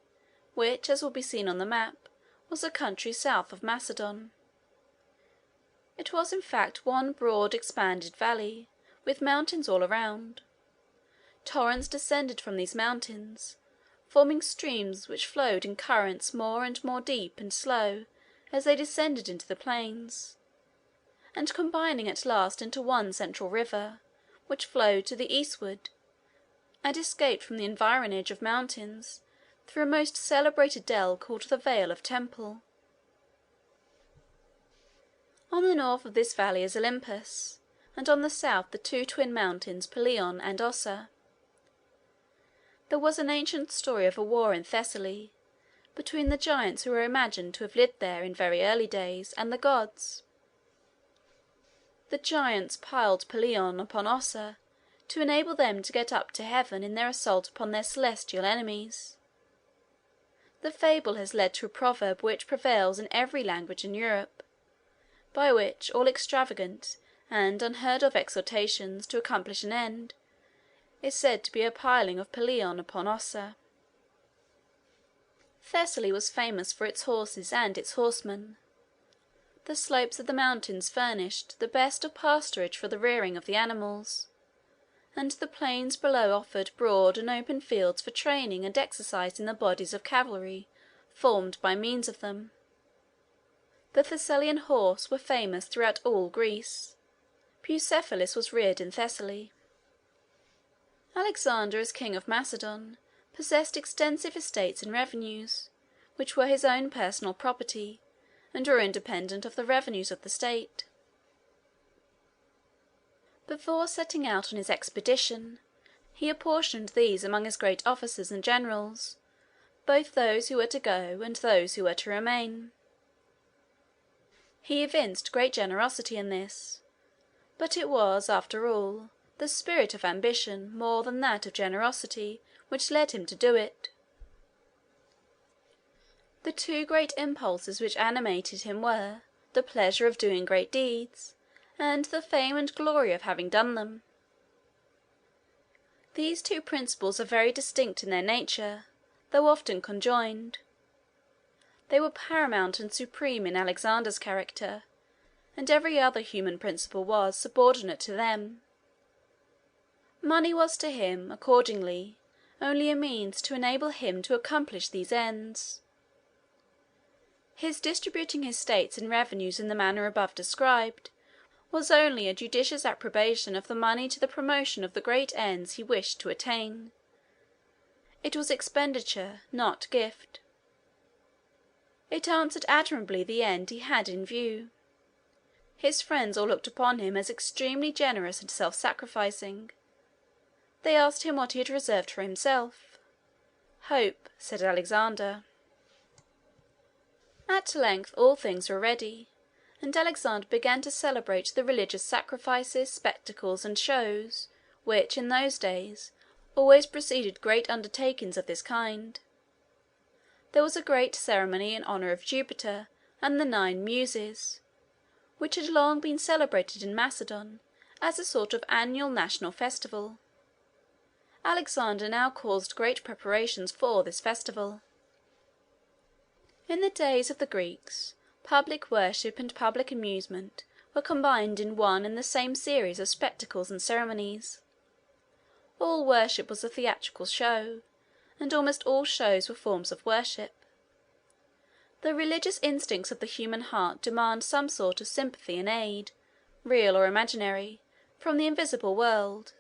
which, as will be seen on the map, was a country south of Macedon. It was in fact one broad expanded valley, with mountains all around. Torrents descended from these mountains, forming streams which flowed in currents more and more deep and slow as they descended into the plains, and combining at last into one central river, which flowed to the eastward, and escaped from the environage of mountains through a most celebrated dell called the Vale of Temple. On the north of this valley is Olympus, and on the south the two twin mountains Pelion and Ossa. There was an ancient story of a war in Thessaly, between the giants who were imagined to have lived there in very early days, and the gods. The giants piled Pelion upon Ossa to enable them to get up to heaven in their assault upon their celestial enemies. The fable has led to a proverb which prevails in every language in Europe, by which all extravagant and unheard-of exhortations to accomplish an end is said to be a piling of Pelion upon Ossa. Thessaly was famous for its horses and its horsemen. The slopes of the mountains furnished the best of pasturage for the rearing of the animals, and the plains below offered broad and open fields for training and exercising the bodies of cavalry formed by means of them. The Thessalian horse were famous throughout all Greece. Bucephalus was reared in Thessaly. Alexander, as king of Macedon, possessed extensive estates and revenues, which were his own personal property, and were independent of the revenues of the state. Before setting out on his expedition, he apportioned these among his great officers and generals, both those who were to go and those who were to remain. He evinced great generosity in this, but it was, after all, the spirit of ambition more than that of generosity which led him to do it. The two great impulses which animated him were the pleasure of doing great deeds, and the fame and glory of having done them. These two principles are very distinct in their nature, though often conjoined. They were paramount and supreme in Alexander's character, and every other human principle was subordinate to them. Money was to him, accordingly, only a means to enable him to accomplish these ends. His distributing his states and revenues in the manner above described was only a judicious appropriation of the money to the promotion of the great ends he wished to attain. It was expenditure, not gift. It answered admirably the end he had in view. His friends all looked upon him as extremely generous and self-sacrificing. They asked him what he had reserved for himself. "Hope," said Alexander. At length all things were ready, and Alexander began to celebrate the religious sacrifices, spectacles, and shows, which, in those days, always preceded great undertakings of this kind. There was a great ceremony in honour of Jupiter and the 9 Muses, which had long been celebrated in Macedon as a sort of annual national festival. Alexander now caused great preparations for this festival. In the days of the Greeks, public worship and public amusement were combined in one and the same series of spectacles and ceremonies. All worship was a theatrical show, and almost all shows were forms of worship. The religious instincts of the human heart demand some sort of sympathy and aid, real or imaginary, from the invisible world,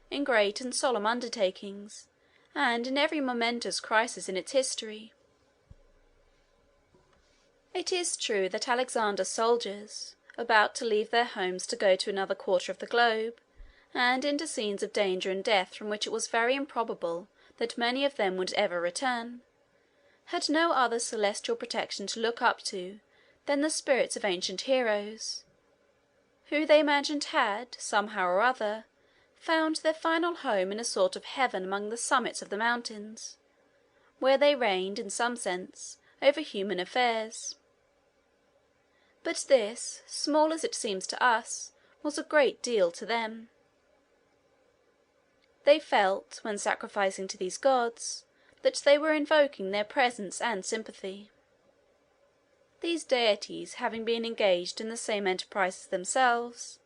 in great and solemn undertakings, and in every momentous crisis in its history. It is true that Alexander's soldiers, about to leave their homes to go to another quarter of the globe, and into scenes of danger and death from which it was very improbable that many of them would ever return, had no other celestial protection to look up to than the spirits of ancient heroes, who they imagined had, somehow or other, found their final home in a sort of heaven among the summits of the mountains, where they reigned, in some sense, over human affairs. But this, small as it seems to us, was a great deal to them. They felt, when sacrificing to these gods, that they were invoking their presence and sympathy. These deities having been engaged in the same enterprise as themselves,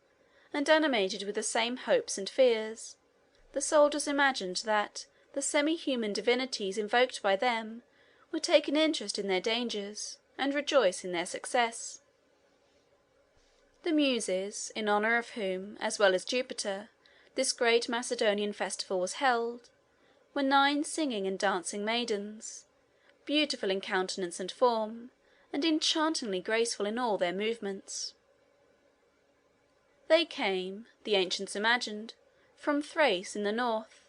and animated with the same hopes and fears, the soldiers imagined that the semi-human divinities invoked by them would take an interest in their dangers, and rejoice in their success. The Muses, in honour of whom, as well as Jupiter, this great Macedonian festival was held, were 9 singing and dancing maidens, beautiful in countenance and form, and enchantingly graceful in all their movements. They came, the ancients imagined, from Thrace in the north,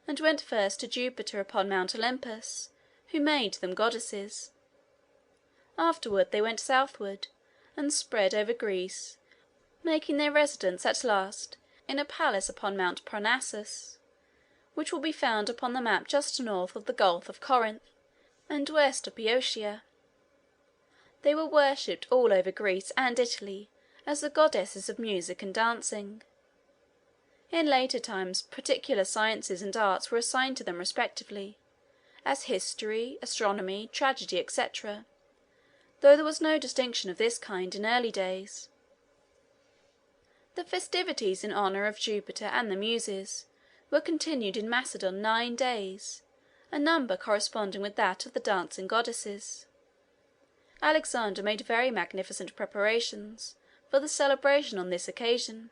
and went first to Jupiter upon Mount Olympus, who made them goddesses. Afterward they went southward, and spread over Greece, making their residence at last in a palace upon Mount Parnassus, which will be found upon the map just north of the Gulf of Corinth, and west of Boeotia. They were worshipped all over Greece and Italy as the goddesses of music and dancing. In later times particular sciences and arts were assigned to them respectively, as history, astronomy, tragedy, etc., though there was no distinction of this kind in early days. The festivities in honour of Jupiter and the Muses were continued in Macedon 9 days, a number corresponding with that of the dancing goddesses. Alexander made very magnificent preparations for the celebration on this occasion.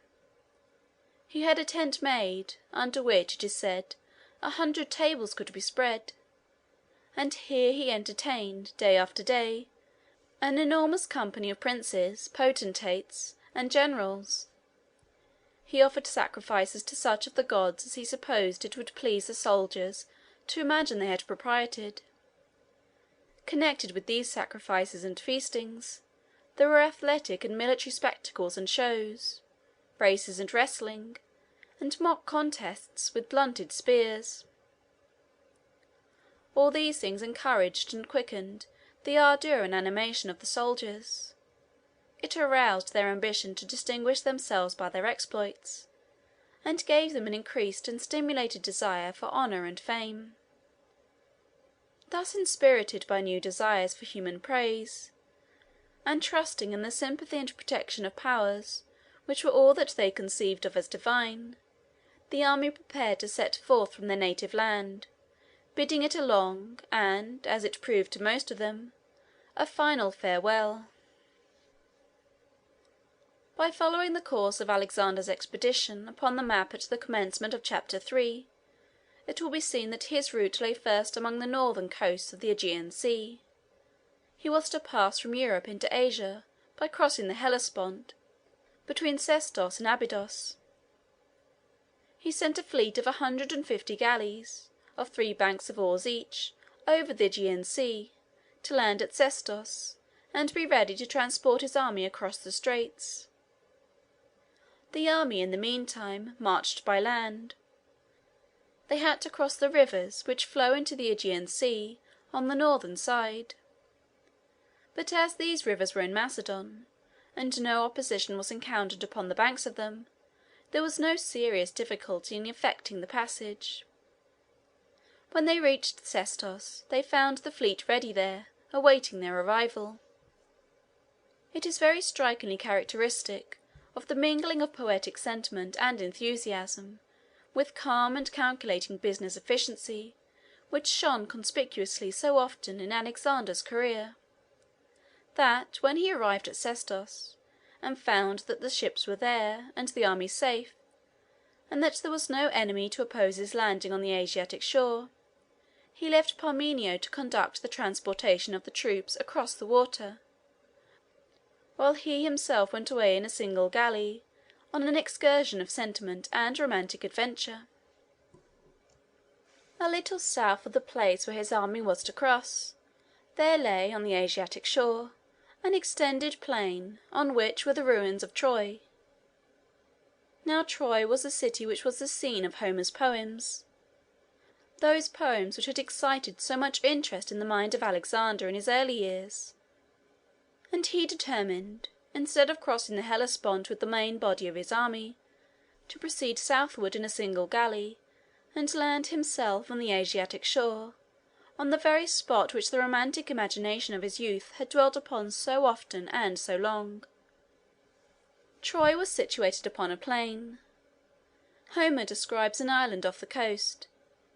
He had a tent made, under which, it is said, 100 tables could be spread, and here he entertained, day after day, an enormous company of princes, potentates, and generals. He offered sacrifices to such of the gods as he supposed it would please the soldiers to imagine they had propriated. Connected with these sacrifices and feastings, there were athletic and military spectacles and shows, races and wrestling, and mock contests with blunted spears. All these things encouraged and quickened the ardour and animation of the soldiers. It aroused their ambition to distinguish themselves by their exploits, and gave them an increased and stimulated desire for honour and fame. Thus inspirited by new desires for human praise, and trusting in the sympathy and protection of powers which were all that they conceived of as divine, the army prepared to set forth from their native land, bidding it a long, and, as it proved to most of them, A final farewell. By following the course of Alexander's expedition upon the map at the commencement of Chapter 3, it will be seen that his route lay first along the northern coasts of the Aegean Sea. He was to pass from Europe into Asia by crossing the Hellespont, between Sestos and Abydos. He sent a fleet of 150 galleys, of 3 banks of oars each, over the Aegean Sea, to land at Sestos, and be ready to transport his army across the straits. The army, in the meantime, marched by land. They had to cross the rivers which flow into the Aegean Sea on the northern side. But as these rivers were in Macedon, and no opposition was encountered upon the banks of them, there was no serious difficulty in effecting the passage. When they reached Sestos, they found the fleet ready there, awaiting their arrival. It is very strikingly characteristic of the mingling of poetic sentiment and enthusiasm with calm and calculating business efficiency which shone conspicuously so often in Alexander's career, that when he arrived at Sestos, and found that the ships were there and the army safe, and that there was no enemy to oppose his landing on the Asiatic shore, he left Parmenio to conduct the transportation of the troops across the water, while he himself went away in a single galley on an excursion of sentiment and romantic adventure. A little south of the place where his army was to cross, there lay, on the Asiatic shore, an extended plain, on which were the ruins of Troy. Now Troy was a city which was the scene of Homer's poems, those poems which had excited so much interest in the mind of Alexander in his early years, and he determined, instead of crossing the Hellespont with the main body of his army, to proceed southward in a single galley, and land himself on the Asiatic shore, on the very spot which the romantic imagination of his youth had dwelt upon so often and so long. Troy was situated upon a plain. Homer describes an island off the coast,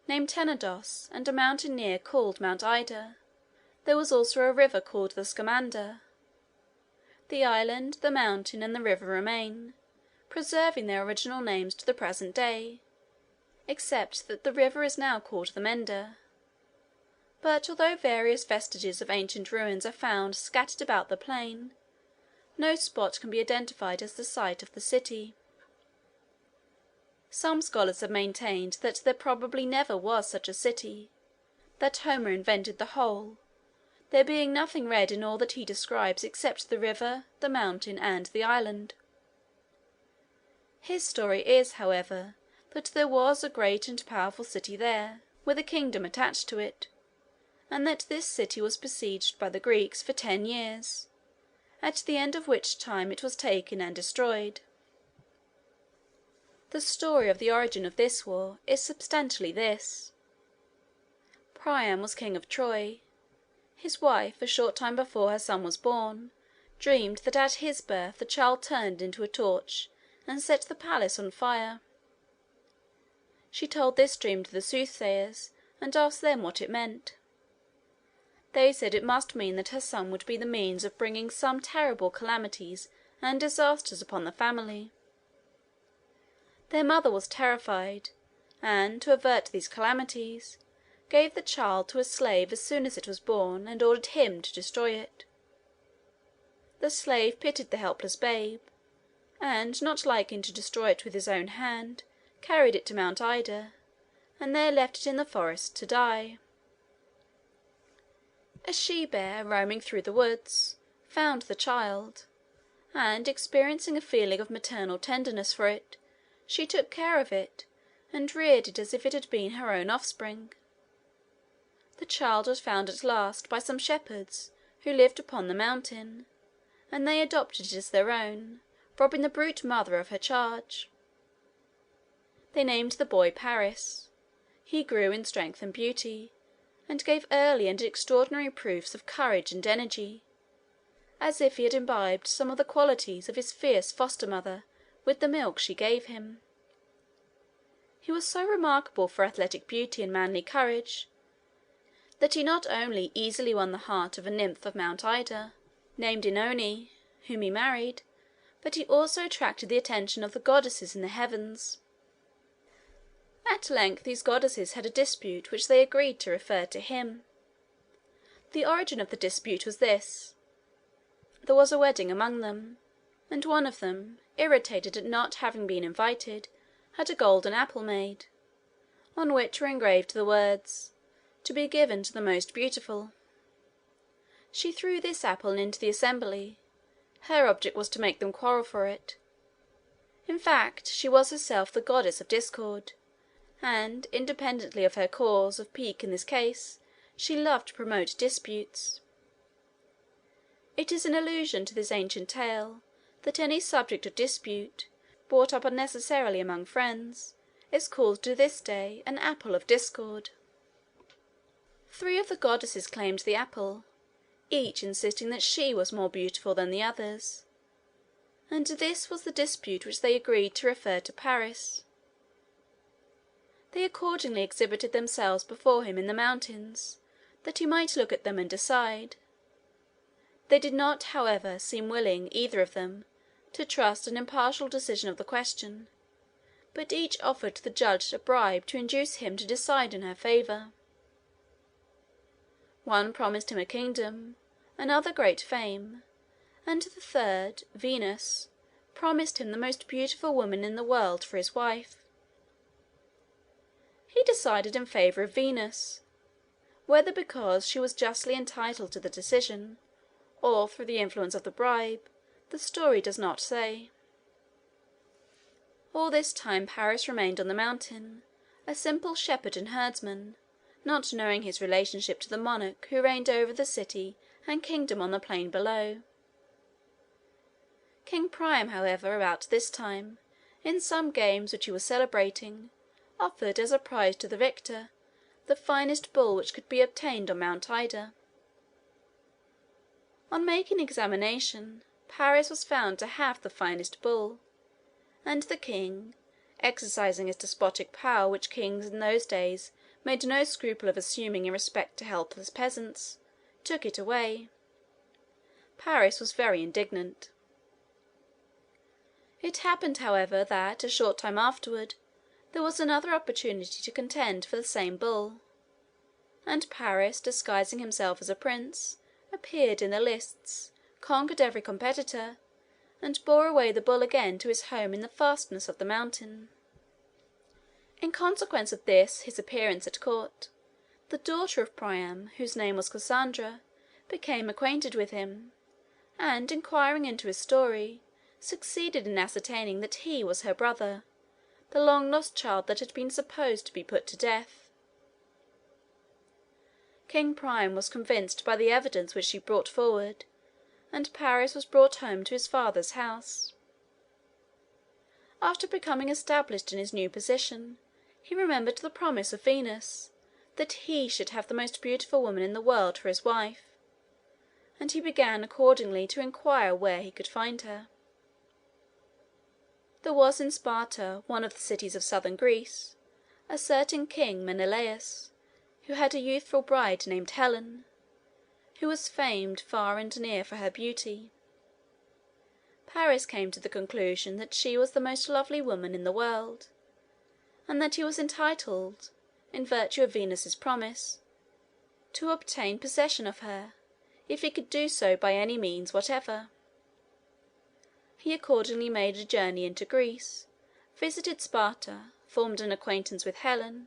named Tenedos, and a mountain near called Mount Ida. There was also a river called the Scamander. The island, the mountain, and the river remain, preserving their original names to the present day, except that the river is now called the Mender. But although various vestiges of ancient ruins are found scattered about the plain, no spot can be identified as the site of the city. Some scholars have maintained that there probably never was such a city, that Homer invented the whole, there being nothing read in all that he describes except the river, the mountain, and the island. His story is, however, that there was a great and powerful city there, with a kingdom attached to it, and that this city was besieged by the Greeks for 10 years, at the end of which time it was taken and destroyed. The story of the origin of this war is substantially this. Priam was king of Troy. His wife, a short time before her son was born, dreamed that at his birth the child turned into a torch and set the palace on fire. She told this dream to the soothsayers, and asked them what it meant. They said it must mean that her son would be the means of bringing some terrible calamities and disasters upon the family. Their mother was terrified, and, to avert these calamities, gave the child to a slave as soon as it was born, and ordered him to destroy it. The slave pitied the helpless babe, and, not liking to destroy it with his own hand, carried it to Mount Ida, and there left it in the forest to die. A she-bear, roaming through the woods, found the child, and, experiencing a feeling of maternal tenderness for it, she took care of it, and reared it as if it had been her own offspring. The child was found at last by some shepherds who lived upon the mountain, and they adopted it as their own, robbing the brute mother of her charge. They named the boy Paris. He grew in strength and beauty, and gave early and extraordinary proofs of courage and energy, as if he had imbibed some of the qualities of his fierce foster-mother with the milk she gave him. He was so remarkable for athletic beauty and manly courage, that he not only easily won the heart of a nymph of Mount Ida, named Oenone, whom he married, but he also attracted the attention of the goddesses in the heavens. At length these goddesses had a dispute which they agreed to refer to him. The origin of the dispute was this. There was a wedding among them, and one of them, irritated at not having been invited, had a golden apple made, on which were engraved the words, "To be given to the most beautiful." She threw this apple into the assembly. Her object was to make them quarrel for it. In fact, she was herself the goddess of discord, and, independently of her cause of pique in this case, she loved to promote disputes. It is an allusion to this ancient tale that any subject of dispute, brought up unnecessarily among friends, is called to this day an apple of discord. 3 of the goddesses claimed the apple, each insisting that she was more beautiful than the others, and this was the dispute which they agreed to refer to Paris. They accordingly exhibited themselves before him in the mountains, that he might look at them and decide. They did not, however, seem willing, either of them, to trust an impartial decision of the question, but each offered the judge a bribe to induce him to decide in her favour. One promised him a kingdom, another great fame, and the third, Venus, promised him the most beautiful woman in the world for his wife. He decided in favour of Venus, whether because she was justly entitled to the decision, or through the influence of the bribe, the story does not say. All this time Paris remained on the mountain, a simple shepherd and herdsman, not knowing his relationship to the monarch who reigned over the city and kingdom on the plain below. King Priam, however, about this time, in some games which he was celebrating, offered as a prize to the victor the finest bull which could be obtained on Mount Ida. On making examination, Paris was found to have the finest bull, and the king, exercising his despotic power which kings in those days made no scruple of assuming in respect to helpless peasants, took it away. Paris was very indignant. It happened, however, that, a short time afterward, there was another opportunity to contend for the same bull, and Paris, disguising himself as a prince, appeared in the lists, conquered every competitor, and bore away the bull again to his home in the fastness of the mountain. In consequence of this his appearance at court, the daughter of Priam, whose name was Cassandra, became acquainted with him, and, inquiring into his story, succeeded in ascertaining that he was her brother, the long-lost child that had been supposed to be put to death. King Priam was convinced by the evidence which she brought forward, and Paris was brought home to his father's house. After becoming established in his new position, he remembered the promise of Venus, that he should have the most beautiful woman in the world for his wife, and he began accordingly to inquire where he could find her. There was in Sparta, one of the cities of southern Greece, a certain king Menelaus, who had a youthful bride named Helen, who was famed far and near for her beauty. Paris came to the conclusion that she was the most lovely woman in the world, and that he was entitled, in virtue of Venus's promise, to obtain possession of her, if he could do so by any means whatever. He accordingly made a journey into Greece, visited Sparta, formed an acquaintance with Helen,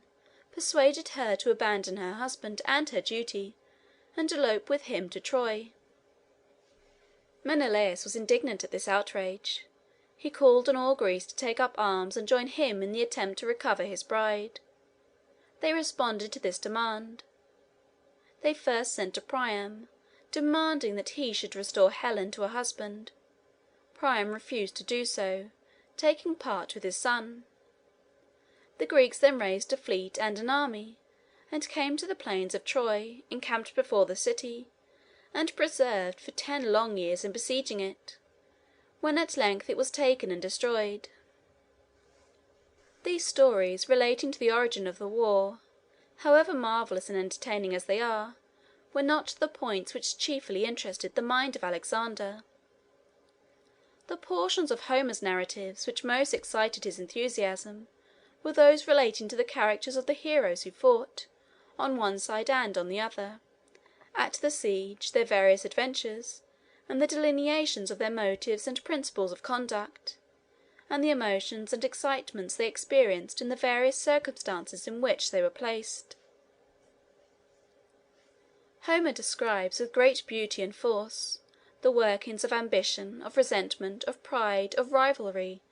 persuaded her to abandon her husband and her duty, and elope with him to Troy. Menelaus was indignant at this outrage. He called on all Greece to take up arms and join him in the attempt to recover his bride. They responded to this demand. They first sent to Priam, demanding that he should restore Helen to her husband. Priam refused to do so, taking part with his son. The Greeks then raised a fleet and an army, and came to the plains of Troy, encamped before the city, and preserved for 10 long years in besieging it, when at length it was taken and destroyed. These stories, relating to the origin of the war, however marvellous and entertaining as they are, were not the points which chiefly interested the mind of Alexander. The portions of Homer's narratives which most excited his enthusiasm were those relating to the characters of the heroes who fought, on one side and on the other, at the siege, their various adventures, and the delineations of their motives and principles of conduct, and the emotions and excitements they experienced in the various circumstances in which they were placed. Homer describes with great beauty and force the workings of ambition, of resentment, of pride, of rivalry,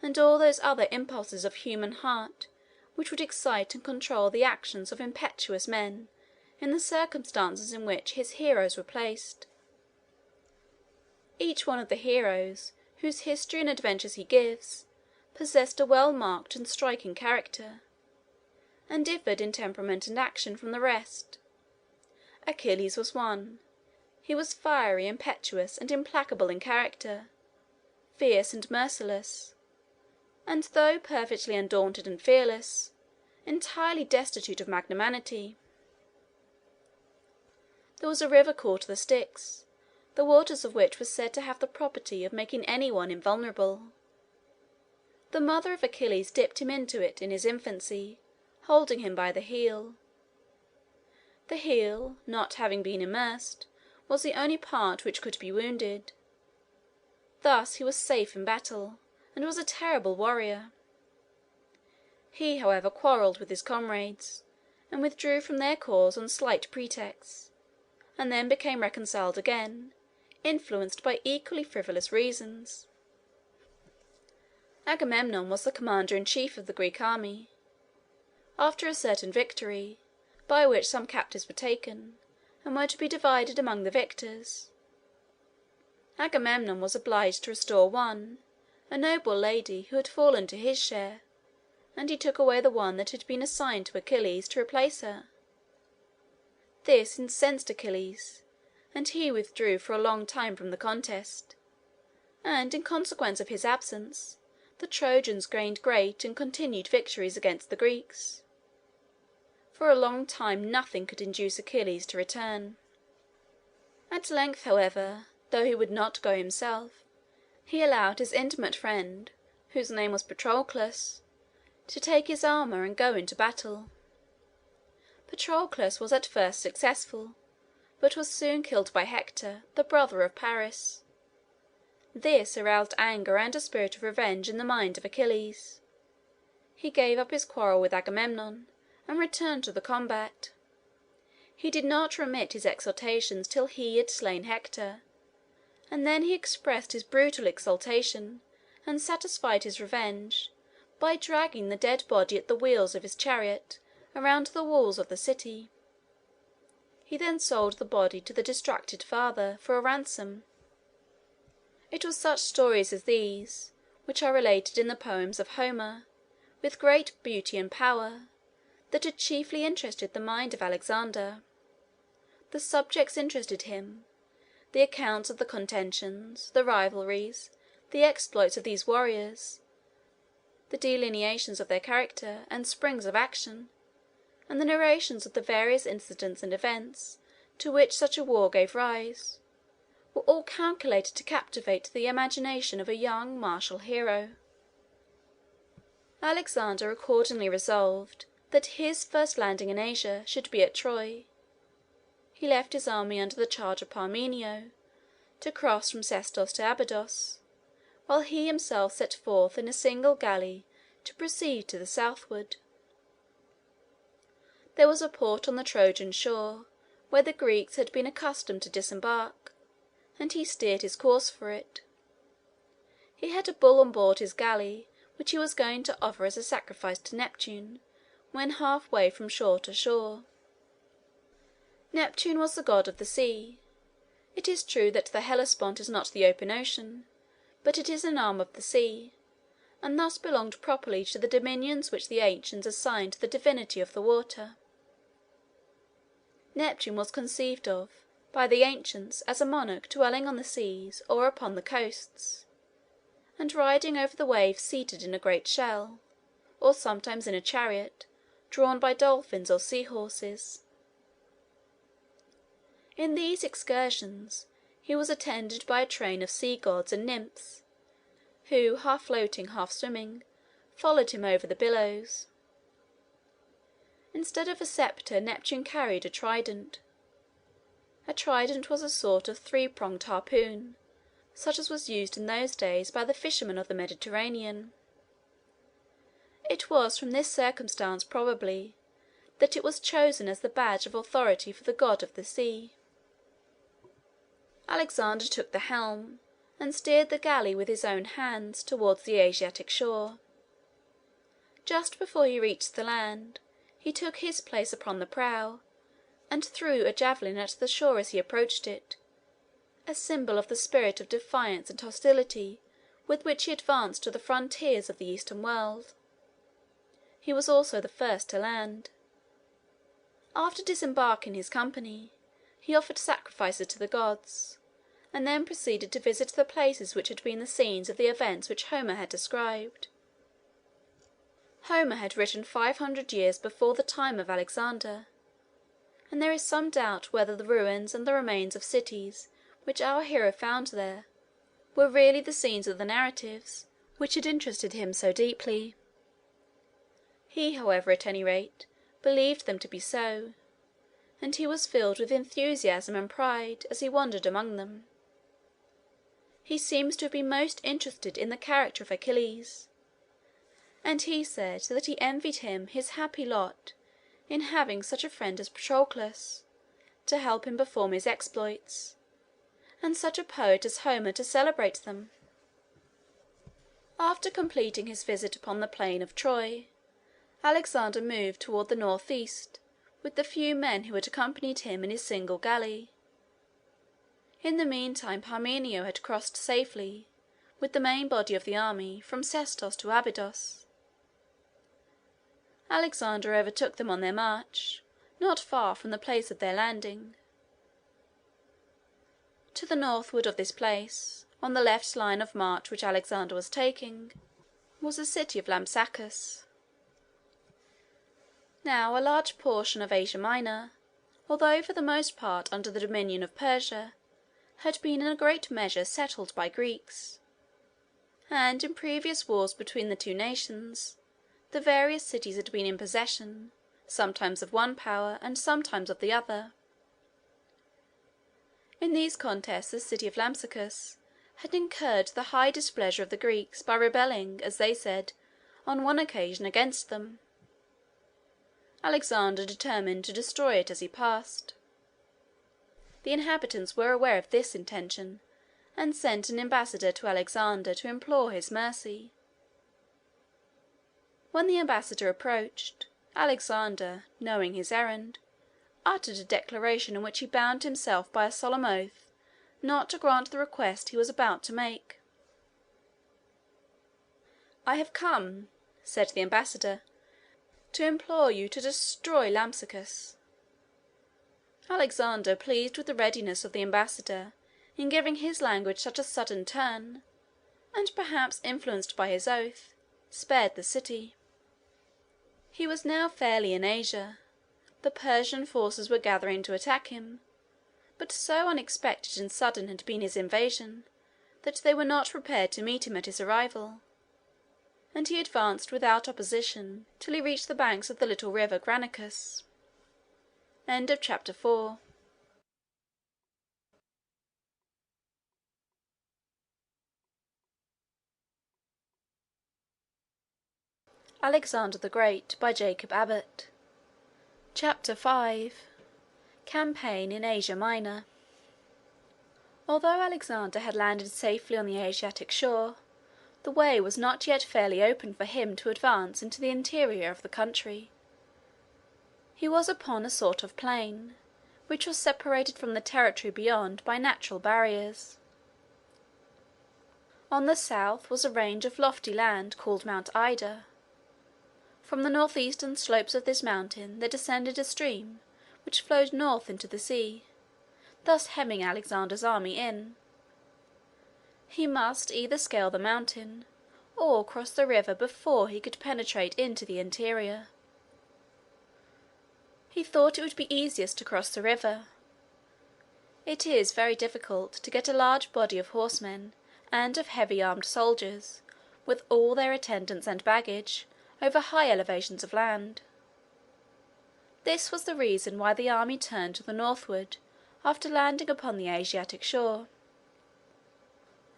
and all those other impulses of human heart which would excite and control the actions of impetuous men in the circumstances in which his heroes were placed. Each one of the heroes, whose history and adventures he gives, possessed a well-marked and striking character, and differed in temperament and action from the rest. Achilles was one. He was fiery, impetuous, and implacable in character, fierce and merciless, and though perfectly undaunted and fearless, entirely destitute of magnanimity. There was a river called the Styx, the waters of which were said to have the property of making anyone invulnerable. The mother of Achilles dipped him into it in his infancy, holding him by the heel. The heel, not having been immersed, was the only part which could be wounded. Thus he was safe in battle, and was a terrible warrior. He, however, quarrelled with his comrades, and withdrew from their cause on slight pretexts, and then became reconciled again, influenced by equally frivolous reasons. Agamemnon was the commander-in-chief of the Greek army. After a certain victory, by which some captives were taken, and were to be divided among the victors, Agamemnon was obliged to restore one, a noble lady who had fallen to his share, and he took away the one that had been assigned to Achilles to replace her. This incensed Achilles, and he withdrew for a long time from the contest, and in consequence of his absence the Trojans gained great and continued victories against the Greeks. For a long time nothing could induce Achilles to return. At length, however, though he would not go himself, he allowed his intimate friend, whose name was Patroclus, to take his armor and go into battle. Patroclus was at first successful, but was soon killed by Hector, the brother of Paris. This aroused anger and a spirit of revenge in the mind of Achilles. He gave up his quarrel with Agamemnon, and returned to the combat. He did not remit his exhortations till he had slain Hector, and then he expressed his brutal exultation and satisfied his revenge by dragging the dead body at the wheels of his chariot around the walls of the city. He then sold the body to the distracted father for a ransom. It was such stories as these, which are related in the poems of Homer, with great beauty and power, that had chiefly interested the mind of Alexander. The subjects interested him, the accounts of the contentions, the rivalries, the exploits of these warriors, the delineations of their character and springs of action, and the narrations of the various incidents and events to which such a war gave rise, were all calculated to captivate the imagination of a young martial hero. Alexander accordingly resolved that his first landing in Asia should be at Troy. He left his army under the charge of Parmenio, to cross from Sestos to Abydos, while he himself set forth in a single galley to proceed to the southward. There was a port on the Trojan shore, where the Greeks had been accustomed to disembark, and he steered his course for it. He had a bull on board his galley, which he was going to offer as a sacrifice to Neptune, when half-way from shore to shore. Neptune was the god of the sea. It is true that the Hellespont is not the open ocean, but it is an arm of the sea, and thus belonged properly to the dominions which the ancients assigned to the divinity of the water. Neptune was conceived of by the ancients as a monarch dwelling on the seas or upon the coasts, and riding over the waves seated in a great shell, or sometimes in a chariot, drawn by dolphins or sea-horses. In these excursions he was attended by a train of sea-gods and nymphs, who, half floating, half swimming, followed him over the billows. Instead of a sceptre, Neptune carried a trident. A trident was a sort of three-pronged harpoon, such as was used in those days by the fishermen of the Mediterranean. It was from this circumstance, probably, that it was chosen as the badge of authority for the god of the sea. Alexander took the helm, and steered the galley with his own hands towards the Asiatic shore. Just before he reached the land, he took his place upon the prow, and threw a javelin at the shore as he approached it, a symbol of the spirit of defiance and hostility with which he advanced to the frontiers of the Eastern world. He was also the first to land. After disembarking his company, he offered sacrifices to the gods, and then proceeded to visit the places which had been the scenes of the events which Homer had described. Homer had written 500 years before the time of Alexander, and there is some doubt whether the ruins and the remains of cities which our hero found there were really the scenes of the narratives which had interested him so deeply. He, however, at any rate, believed them to be so, and he was filled with enthusiasm and pride as he wandered among them. He seems to have been most interested in the character of Achilles, and he said that he envied him his happy lot in having such a friend as Patroclus to help him perform his exploits, and such a poet as Homer to celebrate them. After completing his visit upon the plain of Troy, Alexander moved toward the northeast with the few men who had accompanied him in his single galley. In the meantime Parmenio had crossed safely, with the main body of the army, from Sestos to Abydos. Alexander overtook them on their march, not far from the place of their landing. To the northward of this place, on the left line of march which Alexander was taking, was the city of Lampsacus. Now a large portion of Asia Minor, although for the most part under the dominion of Persia, had been in a great measure settled by Greeks, and in previous wars between the two nations, the various cities had been in possession, sometimes of one power and sometimes of the other. In these contests the city of Lampsacus had incurred the high displeasure of the Greeks by rebelling, as they said, on one occasion against them. Alexander determined to destroy it as he passed. The inhabitants were aware of this intention, and sent an ambassador to Alexander to implore his mercy. When the ambassador approached, Alexander, knowing his errand, uttered a declaration in which he bound himself by a solemn oath not to grant the request he was about to make. "I have come," said the ambassador, "to implore you to destroy Lampsacus." Alexander, pleased with the readiness of the ambassador in giving his language such a sudden turn, and perhaps influenced by his oath, spared the city. He was now fairly in Asia. The Persian forces were gathering to attack him, but so unexpected and sudden had been his invasion that they were not prepared to meet him at his arrival, and he advanced without opposition till he reached the banks of the little river Granicus. Chapter 5. Alexander the Great by Jacob Abbott. Chapter 5. Campaign in Asia Minor. Although Alexander had landed safely on the Asiatic shore, the way was not yet fairly open for him to advance into the interior of the country. He was upon a sort of plain, which was separated from the territory beyond by natural barriers. On the south was a range of lofty land called Mount Ida. From the northeastern slopes of this mountain there descended a stream which flowed north into the sea, thus hemming Alexander's army in. He must either scale the mountain or cross the river before he could penetrate into the interior. He thought it would be easiest to cross the river. It is very difficult to get a large body of horsemen and of heavy armed soldiers, with all their attendants and baggage, over high elevations of land. This was the reason why the army turned to the northward after landing upon the Asiatic shore.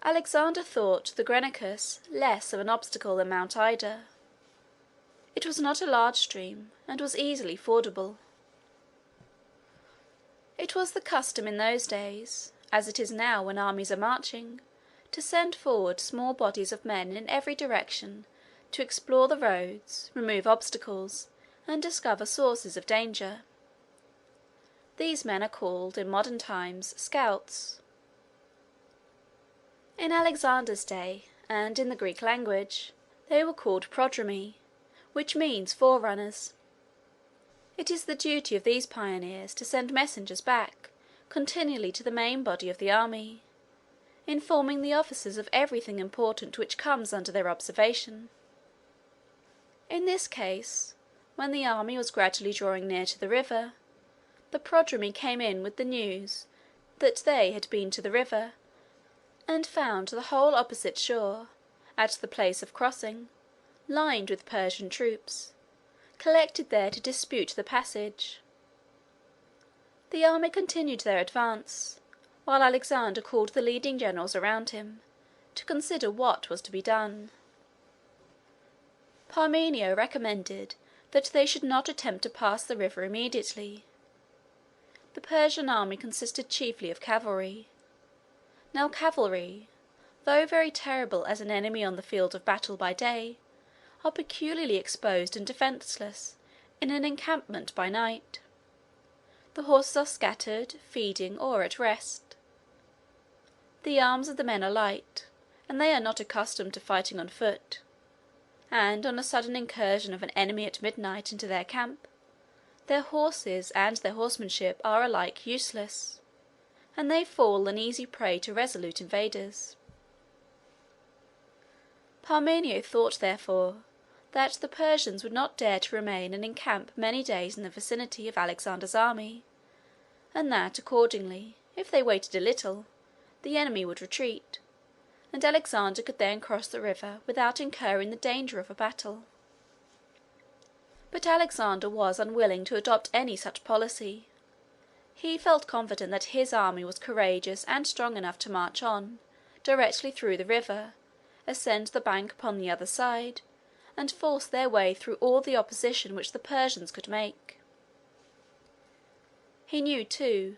Alexander thought the Granicus less of an obstacle than Mount Ida. It was not a large stream, and was easily fordable. It was the custom in those days, as it is now when armies are marching, to send forward small bodies of men in every direction to explore the roads, remove obstacles, and discover sources of danger. These men are called, in modern times, scouts. In Alexander's day, and in the Greek language, they were called prodromi, which means forerunners. It is the duty of these pioneers to send messengers back continually to the main body of the army, informing the officers of everything important which comes under their observation. In this case, when the army was gradually drawing near to the river, the prodromi came in with the news that they had been to the river, and found the whole opposite shore, at the place of crossing, lined with Persian troops, collected there to dispute the passage. The army continued their advance, while Alexander called the leading generals around him, to consider what was to be done. Parmenio recommended that they should not attempt to pass the river immediately. The Persian army consisted chiefly of cavalry. Now cavalry, though very terrible as an enemy on the field of battle by day, are peculiarly exposed and defenceless in an encampment by night. The horses are scattered, feeding, or at rest. The arms of the men are light, and they are not accustomed to fighting on foot, and on a sudden incursion of an enemy at midnight into their camp, their horses and their horsemanship are alike useless, and they fall an easy prey to resolute invaders. Parmenio thought, therefore, that the Persians would not dare to remain and encamp many days in the vicinity of Alexander's army, and that, accordingly, if they waited a little, the enemy would retreat, and Alexander could then cross the river without incurring the danger of a battle. But Alexander was unwilling to adopt any such policy. He felt confident that his army was courageous and strong enough to march on, directly through the river, ascend the bank upon the other side, and force their way through all the opposition which the Persians could make. He knew, too,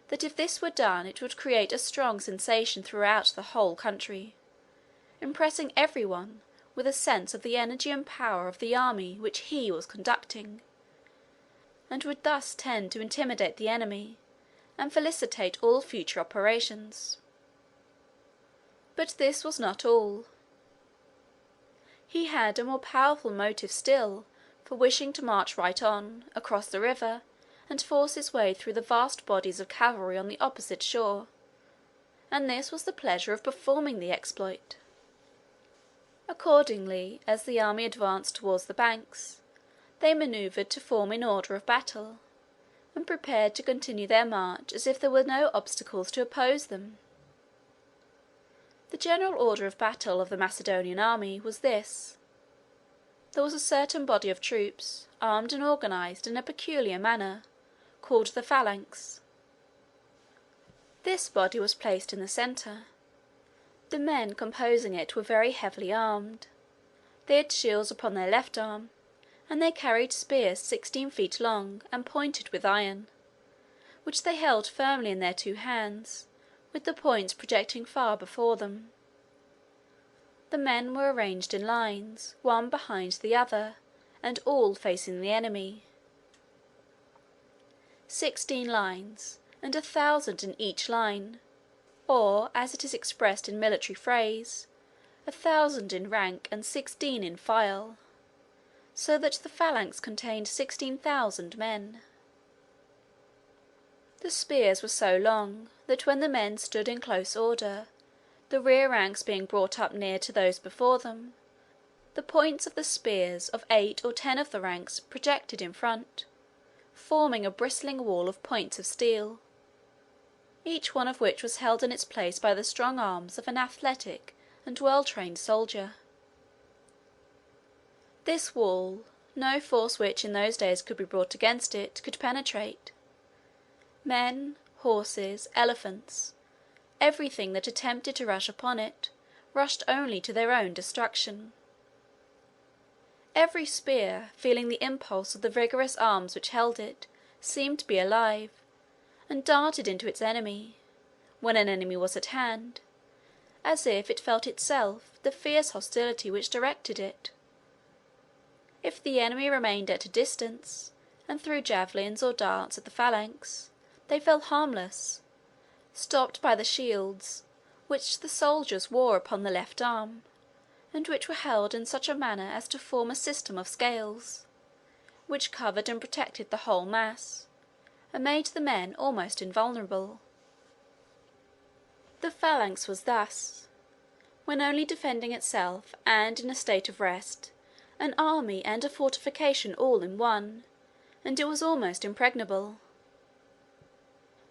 that if this were done it would create a strong sensation throughout the whole country, impressing everyone with a sense of the energy and power of the army which he was conducting, and would thus tend to intimidate the enemy and felicitate all future operations. But this was not all. He had a more powerful motive still for wishing to march right on, across the river, and force his way through the vast bodies of cavalry on the opposite shore, and this was the pleasure of performing the exploit. Accordingly, as the army advanced towards the banks, they manoeuvred to form in order of battle, and prepared to continue their march as if there were no obstacles to oppose them. The general order of battle of the Macedonian army was this. There was a certain body of troops, armed and organized in a peculiar manner, called the phalanx. This body was placed in the centre. The men composing it were very heavily armed. They had shields upon their left arm, and they carried spears 16 feet long and pointed with iron, which they held firmly in their two hands, with the points projecting far before them. The men were arranged in lines, one behind the other, and all facing the enemy. 16 lines, and 1,000 in each line, or, as it is expressed in military phrase, 1,000 in rank and 16 in file, so that the phalanx contained 16,000 men. The spears were so long that when the men stood in close order, the rear ranks being brought up near to those before them, the points of the spears of 8 or 10 of the ranks projected in front, forming a bristling wall of points of steel, each one of which was held in its place by the strong arms of an athletic and well-trained soldier. This wall, no force which in those days could be brought against it, could penetrate. Men, horses, elephants, everything that attempted to rush upon it, rushed only to their own destruction. Every spear, feeling the impulse of the vigorous arms which held it, seemed to be alive, and darted into its enemy, when an enemy was at hand, as if it felt itself the fierce hostility which directed it. If the enemy remained at a distance, and threw javelins or darts at the phalanx, they fell harmless, stopped by the shields which the soldiers wore upon the left arm, and which were held in such a manner as to form a system of scales, which covered and protected the whole mass, and made the men almost invulnerable. The phalanx was thus, when only defending itself and in a state of rest, an army and a fortification all in one, and it was almost impregnable.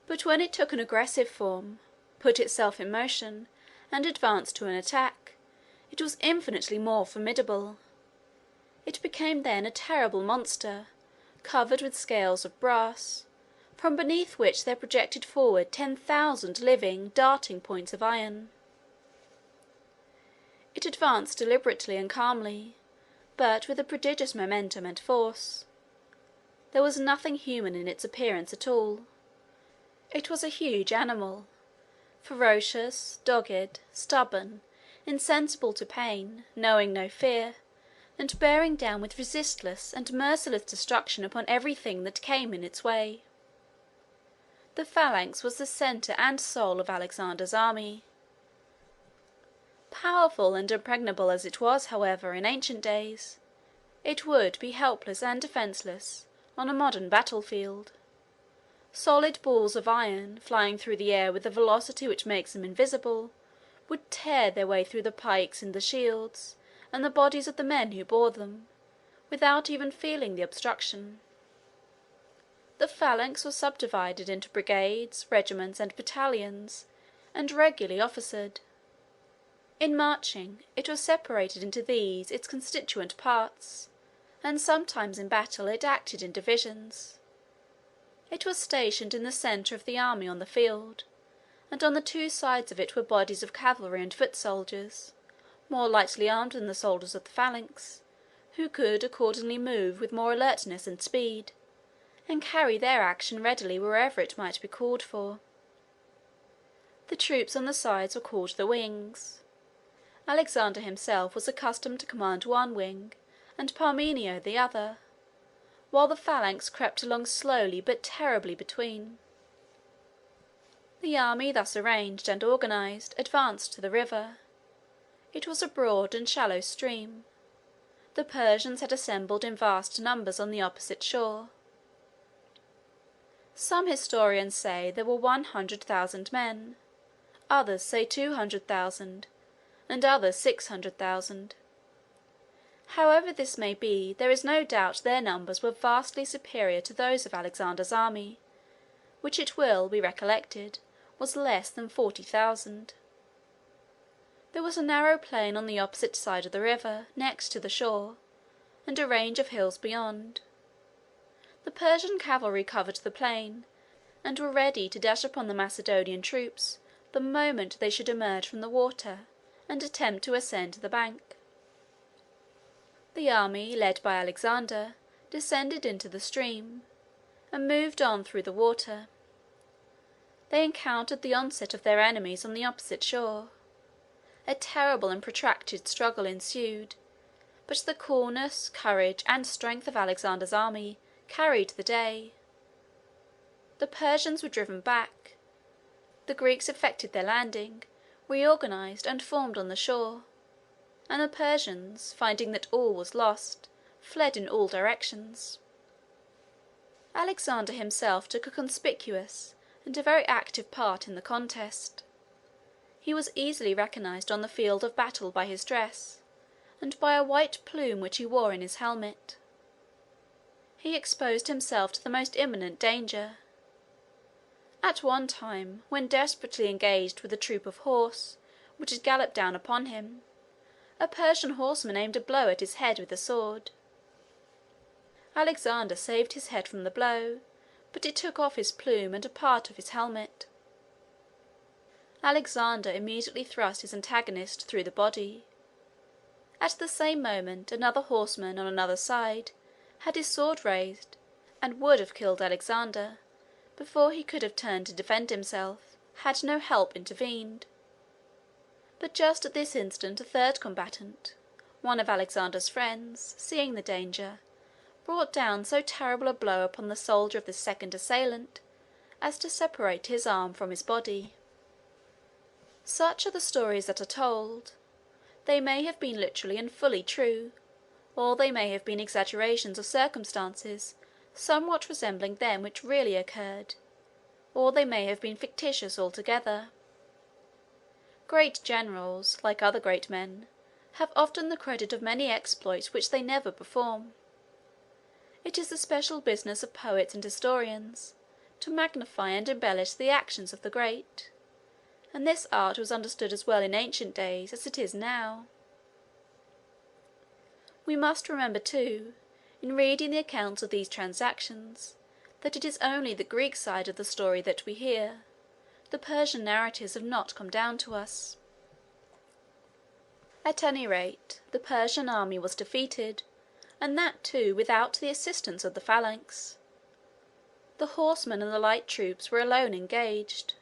But when it took an aggressive form, put itself in motion, and advanced to an attack, it was infinitely more formidable. It became then a terrible monster, covered with scales of brass, from beneath which there projected forward 10,000 living, darting points of iron. It advanced deliberately and calmly, but with a prodigious momentum and force. There was nothing human in its appearance at all. It was a huge animal, ferocious, dogged, stubborn, insensible to pain, knowing no fear, and bearing down with resistless and merciless destruction upon everything that came in its way. The phalanx was the centre and soul of Alexander's army. Powerful and impregnable as it was, however, in ancient days, it would be helpless and defenceless on a modern battlefield. Solid balls of iron, flying through the air with a velocity which makes them invisible, would tear their way through the pikes and the shields, and the bodies of the men who bore them, without even feeling the obstruction. The phalanx was subdivided into brigades, regiments, and battalions, and regularly officered. In marching, it was separated into these its constituent parts, and sometimes in battle it acted in divisions. It was stationed in the centre of the army on the field, and on the two sides of it were bodies of cavalry and foot soldiers, more lightly armed than the soldiers of the phalanx, who could accordingly move with more alertness and speed, and carry their action readily wherever it might be called for. The troops on the sides were called the wings. Alexander himself was accustomed to command one wing, and Parmenio the other, while the phalanx crept along slowly but terribly between. The army, thus arranged and organized, advanced to the river. It was a broad and shallow stream. The Persians had assembled in vast numbers on the opposite shore. Some historians say there were 100,000 men, others say 200,000, and others 600,000. However this may be, there is no doubt their numbers were vastly superior to those of Alexander's army, which it will be recollected was less than 40,000. There was a narrow plain on the opposite side of the river, next to the shore, and a range of hills beyond. The Persian cavalry covered the plain, and were ready to dash upon the Macedonian troops the moment they should emerge from the water and attempt to ascend the bank. The army, led by Alexander, descended into the stream, and moved on through the water. They encountered the onset of their enemies on the opposite shore. A terrible and protracted struggle ensued, but the coolness, courage, and strength of Alexander's army carried the day. The Persians were driven back. The Greeks effected their landing, reorganized, and formed on the shore, and the Persians, finding that all was lost, fled in all directions. Alexander himself took a conspicuous and a very active part in the contest. He was easily recognized on the field of battle by his dress, and by a white plume which he wore in his helmet. he exposed himself to the most imminent danger. At one time, when desperately engaged with a troop of horse which had galloped down upon him, a Persian horseman aimed a blow at his head with a sword. Alexander saved his head from the blow, but it took off his plume and a part of his helmet. Alexander immediately thrust his antagonist through the body. At the same moment another horseman on another side had his sword raised, and would have killed Alexander before he could have turned to defend himself, had no help intervened. But just at this instant a third combatant, one of Alexander's friends, seeing the danger, brought down so terrible a blow upon the soldier of the second assailant as to separate his arm from his body. Such are the stories that are told. They may have been literally and fully true, or they may have been exaggerations of circumstances somewhat resembling them which really occurred, or they may have been fictitious altogether. Great generals, like other great men, have often the credit of many exploits which they never perform. It is the special business of poets and historians to magnify and embellish the actions of the great, and this art was understood as well in ancient days as it is now. We must remember, too, in reading the accounts of these transactions, that it is only the Greek side of the story that we hear. The Persian narratives have not come down to us. At any rate, the Persian army was defeated, and that too without the assistance of the phalanx. The horsemen and the light troops were alone engaged.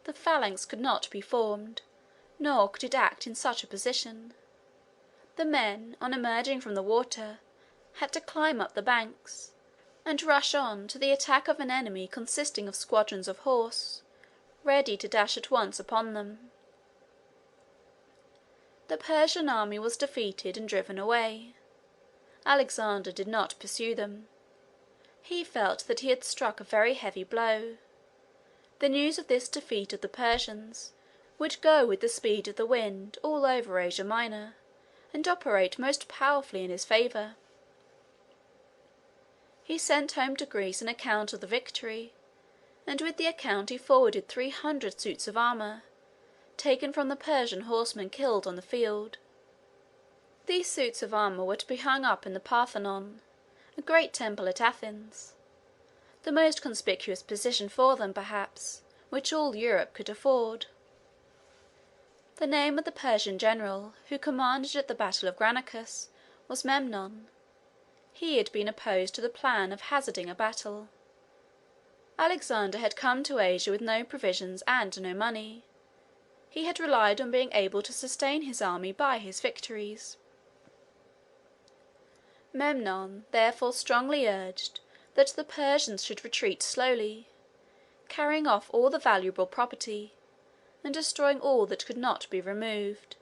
The phalanx could not be formed, nor could it act in such a position. The men, on emerging from the water, had to climb up the banks, and rush on to the attack of an enemy consisting of squadrons of horse, ready to dash at once upon them. The Persian army was defeated and driven away. Alexander did not pursue them. He felt that he had struck a very heavy blow. The news of this defeat of the Persians would go with the speed of the wind all over Asia Minor, and operate most powerfully in his favour. He sent home to Greece an account of the victory, and with the account he forwarded 300 suits of armour, taken from the Persian horsemen killed on the field. These suits of armour were to be hung up in the Parthenon, a great temple at Athens, the most conspicuous position for them, perhaps, which all Europe could afford. The name of the Persian general who commanded at the battle of Granicus was Memnon. He had been opposed to the plan of hazarding a battle. Alexander had come to Asia with no provisions and no money. He had relied on being able to sustain his army by his victories. Memnon therefore strongly urged that the Persians should retreat slowly, carrying off all the valuable property, and destroying all that could not be removed,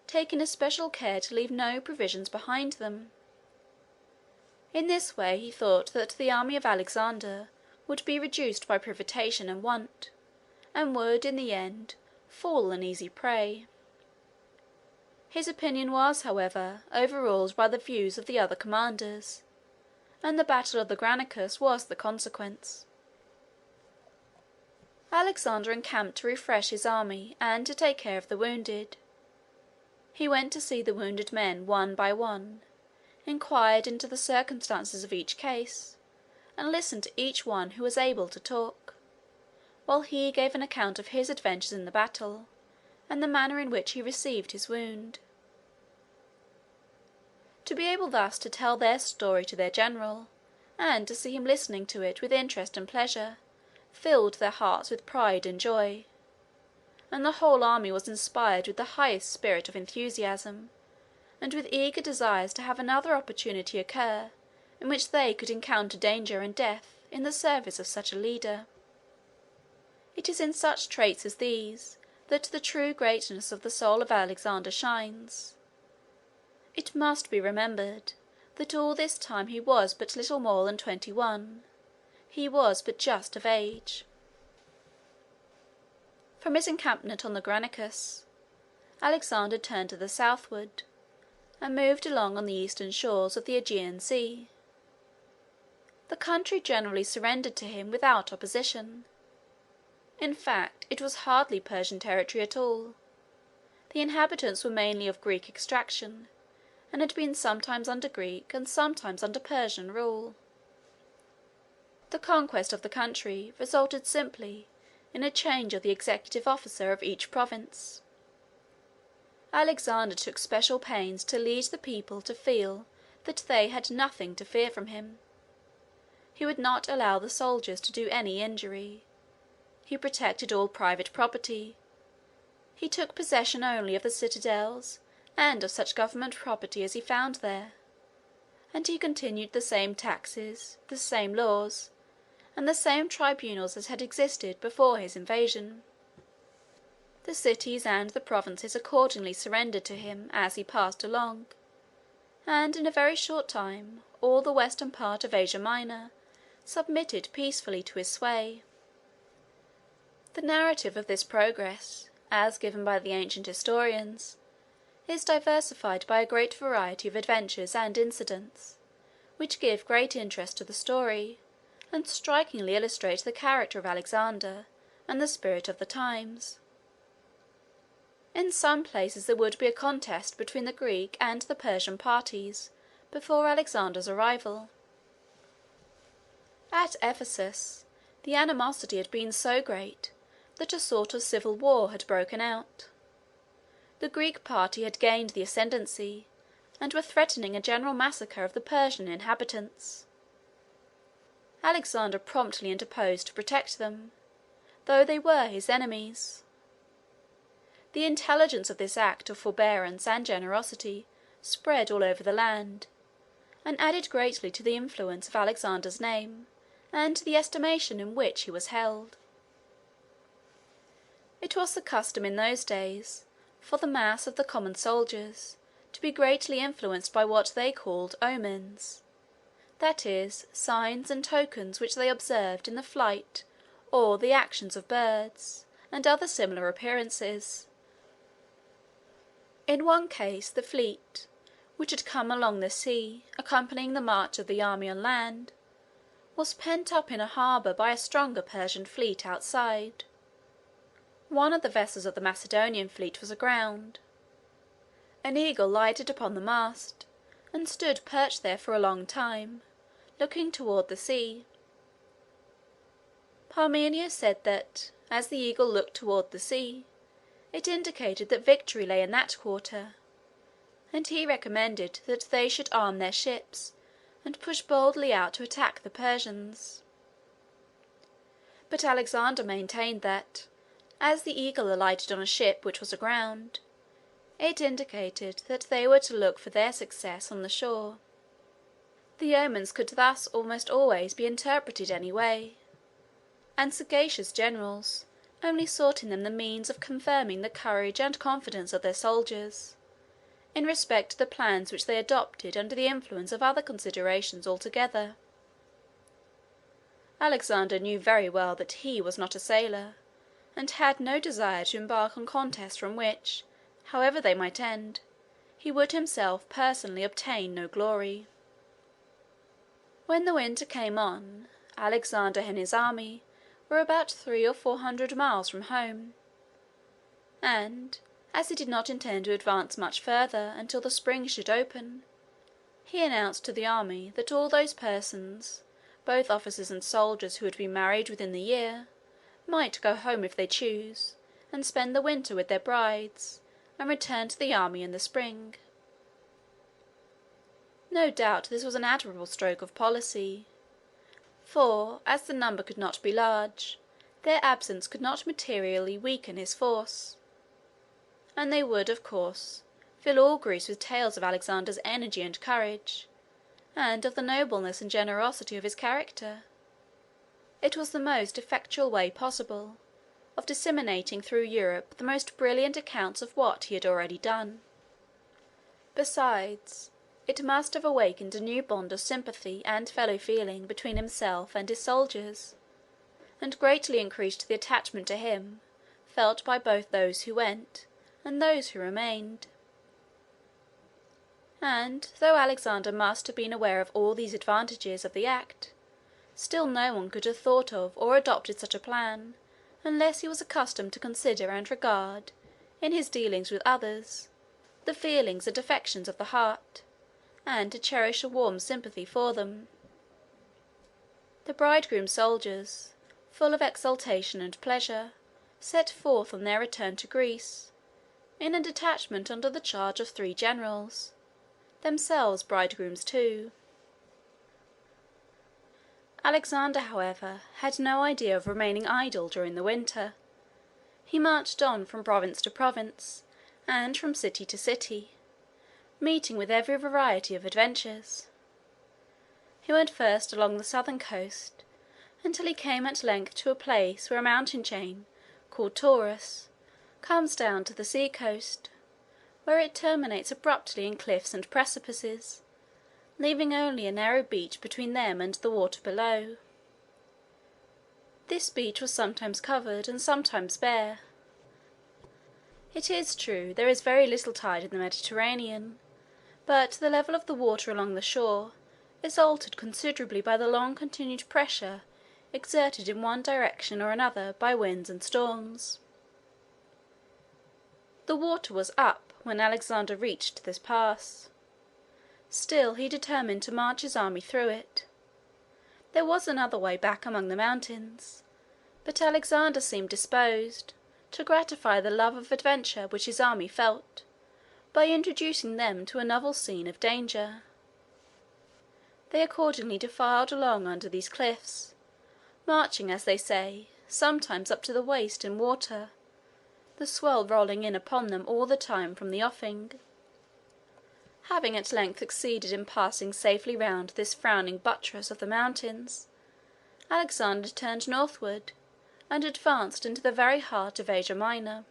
taking especial care to leave no provisions behind them. In this way he thought that the army of Alexander would be reduced by privation and want, and would, in the end, fall an easy prey. His opinion was, however, overruled by the views of the other commanders, and the battle of the Granicus was the consequence. Alexander encamped to refresh his army and to take care of the wounded. He went to see the wounded men one by one, inquired into the circumstances of each case, and listened to each one who was able to talk, while he gave an account of his adventures in the battle, and the manner in which he received his wound. To be able thus to tell their story to their general, and to see him listening to it with interest and pleasure, filled their hearts with pride and joy, and the whole army was inspired with the highest spirit of enthusiasm, and with eager desires to have another opportunity occur in which they could encounter danger and death in the service of such a leader. It is in such traits as these that the true greatness of the soul of Alexander shines. It must be remembered that all this time he was but little more than 21. He was but just of age. From his encampment on the Granicus, Alexander turned to the southward, and moved along on the eastern shores of the Aegean Sea. The country generally surrendered to him without opposition. In fact, it was hardly Persian territory at all. The inhabitants were mainly of Greek extraction, and had been sometimes under Greek and sometimes under Persian rule. The conquest of the country resulted simply in a change of the executive officer of each province. Alexander took special pains to lead the people to feel that they had nothing to fear from him. He would not allow the soldiers to do any injury. He protected all private property. He took possession only of the citadels and of such government property as he found there, and he continued the same taxes, the same laws, and the same tribunals as had existed before his invasion. The cities and the provinces accordingly surrendered to him as he passed along, and in a very short time all the western part of Asia Minor submitted peacefully to his sway. The narrative of this progress, as given by the ancient historians, is diversified by a great variety of adventures and incidents, which give great interest to the story, and strikingly illustrate the character of Alexander and the spirit of the times. In some places there would be a contest between the Greek and the Persian parties before Alexander's arrival. At Ephesus, the animosity had been so great that a sort of civil war had broken out. The Greek party had gained the ascendancy, and were threatening a general massacre of the Persian inhabitants. Alexander promptly interposed to protect them, though they were his enemies. The intelligence of this act of forbearance and generosity spread all over the land, and added greatly to the influence of Alexander's name, and to the estimation in which he was held. It was the custom in those days for the mass of the common soldiers to be greatly influenced by what they called omens, that is, signs and tokens which they observed in the flight or the actions of birds, and other similar appearances. In one case the fleet, which had come along the sea, accompanying the march of the army on land, was pent up in a harbour by a stronger Persian fleet outside. One of the vessels of the Macedonian fleet was aground. An eagle lighted upon the mast, and stood perched there for a long time, looking toward the sea. Parmenio said that, as the eagle looked toward the sea, it indicated that victory lay in that quarter, and he recommended that they should arm their ships and push boldly out to attack the Persians. But Alexander maintained that, as the eagle alighted on a ship which was aground, it indicated that they were to look for their success on the shore. The omens could thus almost always be interpreted any way, and sagacious generals only sought in them the means of confirming the courage and confidence of their soldiers, in respect to the plans which they adopted under the influence of other considerations altogether. Alexander knew very well that he was not a sailor, and had no desire to embark on contests from which, however they might end, he would himself personally obtain no glory. When the winter came on, Alexander and his army were about 300 or 400 miles from home, and, as he did not intend to advance much further until the spring should open, he announced to the army that all those persons, both officers and soldiers, who had been married within the year, might go home if they chose, and spend the winter with their brides, and return to the army in the spring. No doubt this was an admirable stroke of policy, for, as the number could not be large, their absence could not materially weaken his force, and they would, of course, fill all Greece with tales of Alexander's energy and courage, and of the nobleness and generosity of his character. It was the most effectual way possible of disseminating through Europe the most brilliant accounts of what he had already done. Besides, it must have awakened a new bond of sympathy and fellow-feeling between himself and his soldiers, and greatly increased the attachment to him felt by both those who went and those who remained. And though Alexander must have been aware of all these advantages of the act, Still no one could have thought of or adopted such a plan unless he was accustomed to consider and regard, in his dealings with others, the feelings and affections of the heart, and to cherish a warm sympathy for them. The bridegroom soldiers, full of exultation and pleasure, set forth on their return to Greece, in a detachment under the charge of 3 generals, themselves bridegrooms too. Alexander, however, had no idea of remaining idle during the winter. He marched on from province to province, and from city to city, meeting with every variety of adventures. He went first along the southern coast, until he came at length to a place where a mountain chain, called Taurus, comes down to the sea coast, where it terminates abruptly in cliffs and precipices, leaving only a narrow beach between them and the water below. This beach was sometimes covered and sometimes bare. It is true there is very little tide in the Mediterranean, but the level of the water along the shore is altered considerably by the long continued pressure exerted in one direction or another by winds and storms. The water was up when Alexander reached this pass. Still he determined to march his army through it. There was another way back among the mountains, but Alexander seemed disposed to gratify the love of adventure which his army felt, by introducing them to a novel scene of danger. They accordingly defiled along under these cliffs, marching, as they say, sometimes up to the waist in water, the swell rolling in upon them all the time from the offing. Having at length succeeded in passing safely round this frowning buttress of the mountains, Alexander turned northward, and advanced into the very heart of Asia Minor.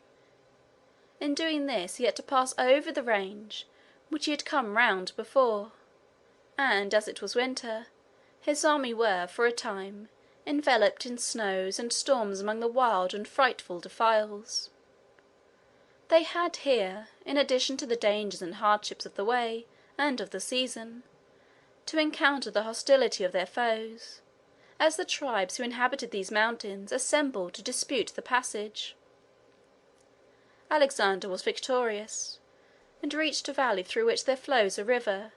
In doing this he had to pass over the range which he had come round before, and as it was winter, his army were for a time enveloped in snows and storms among the wild and frightful defiles. They had here, in addition to the dangers and hardships of the way and of the season, to encounter the hostility of their foes, as the tribes who inhabited these mountains assembled to dispute the passage. Alexander was victorious, and reached a valley through which there flows a river,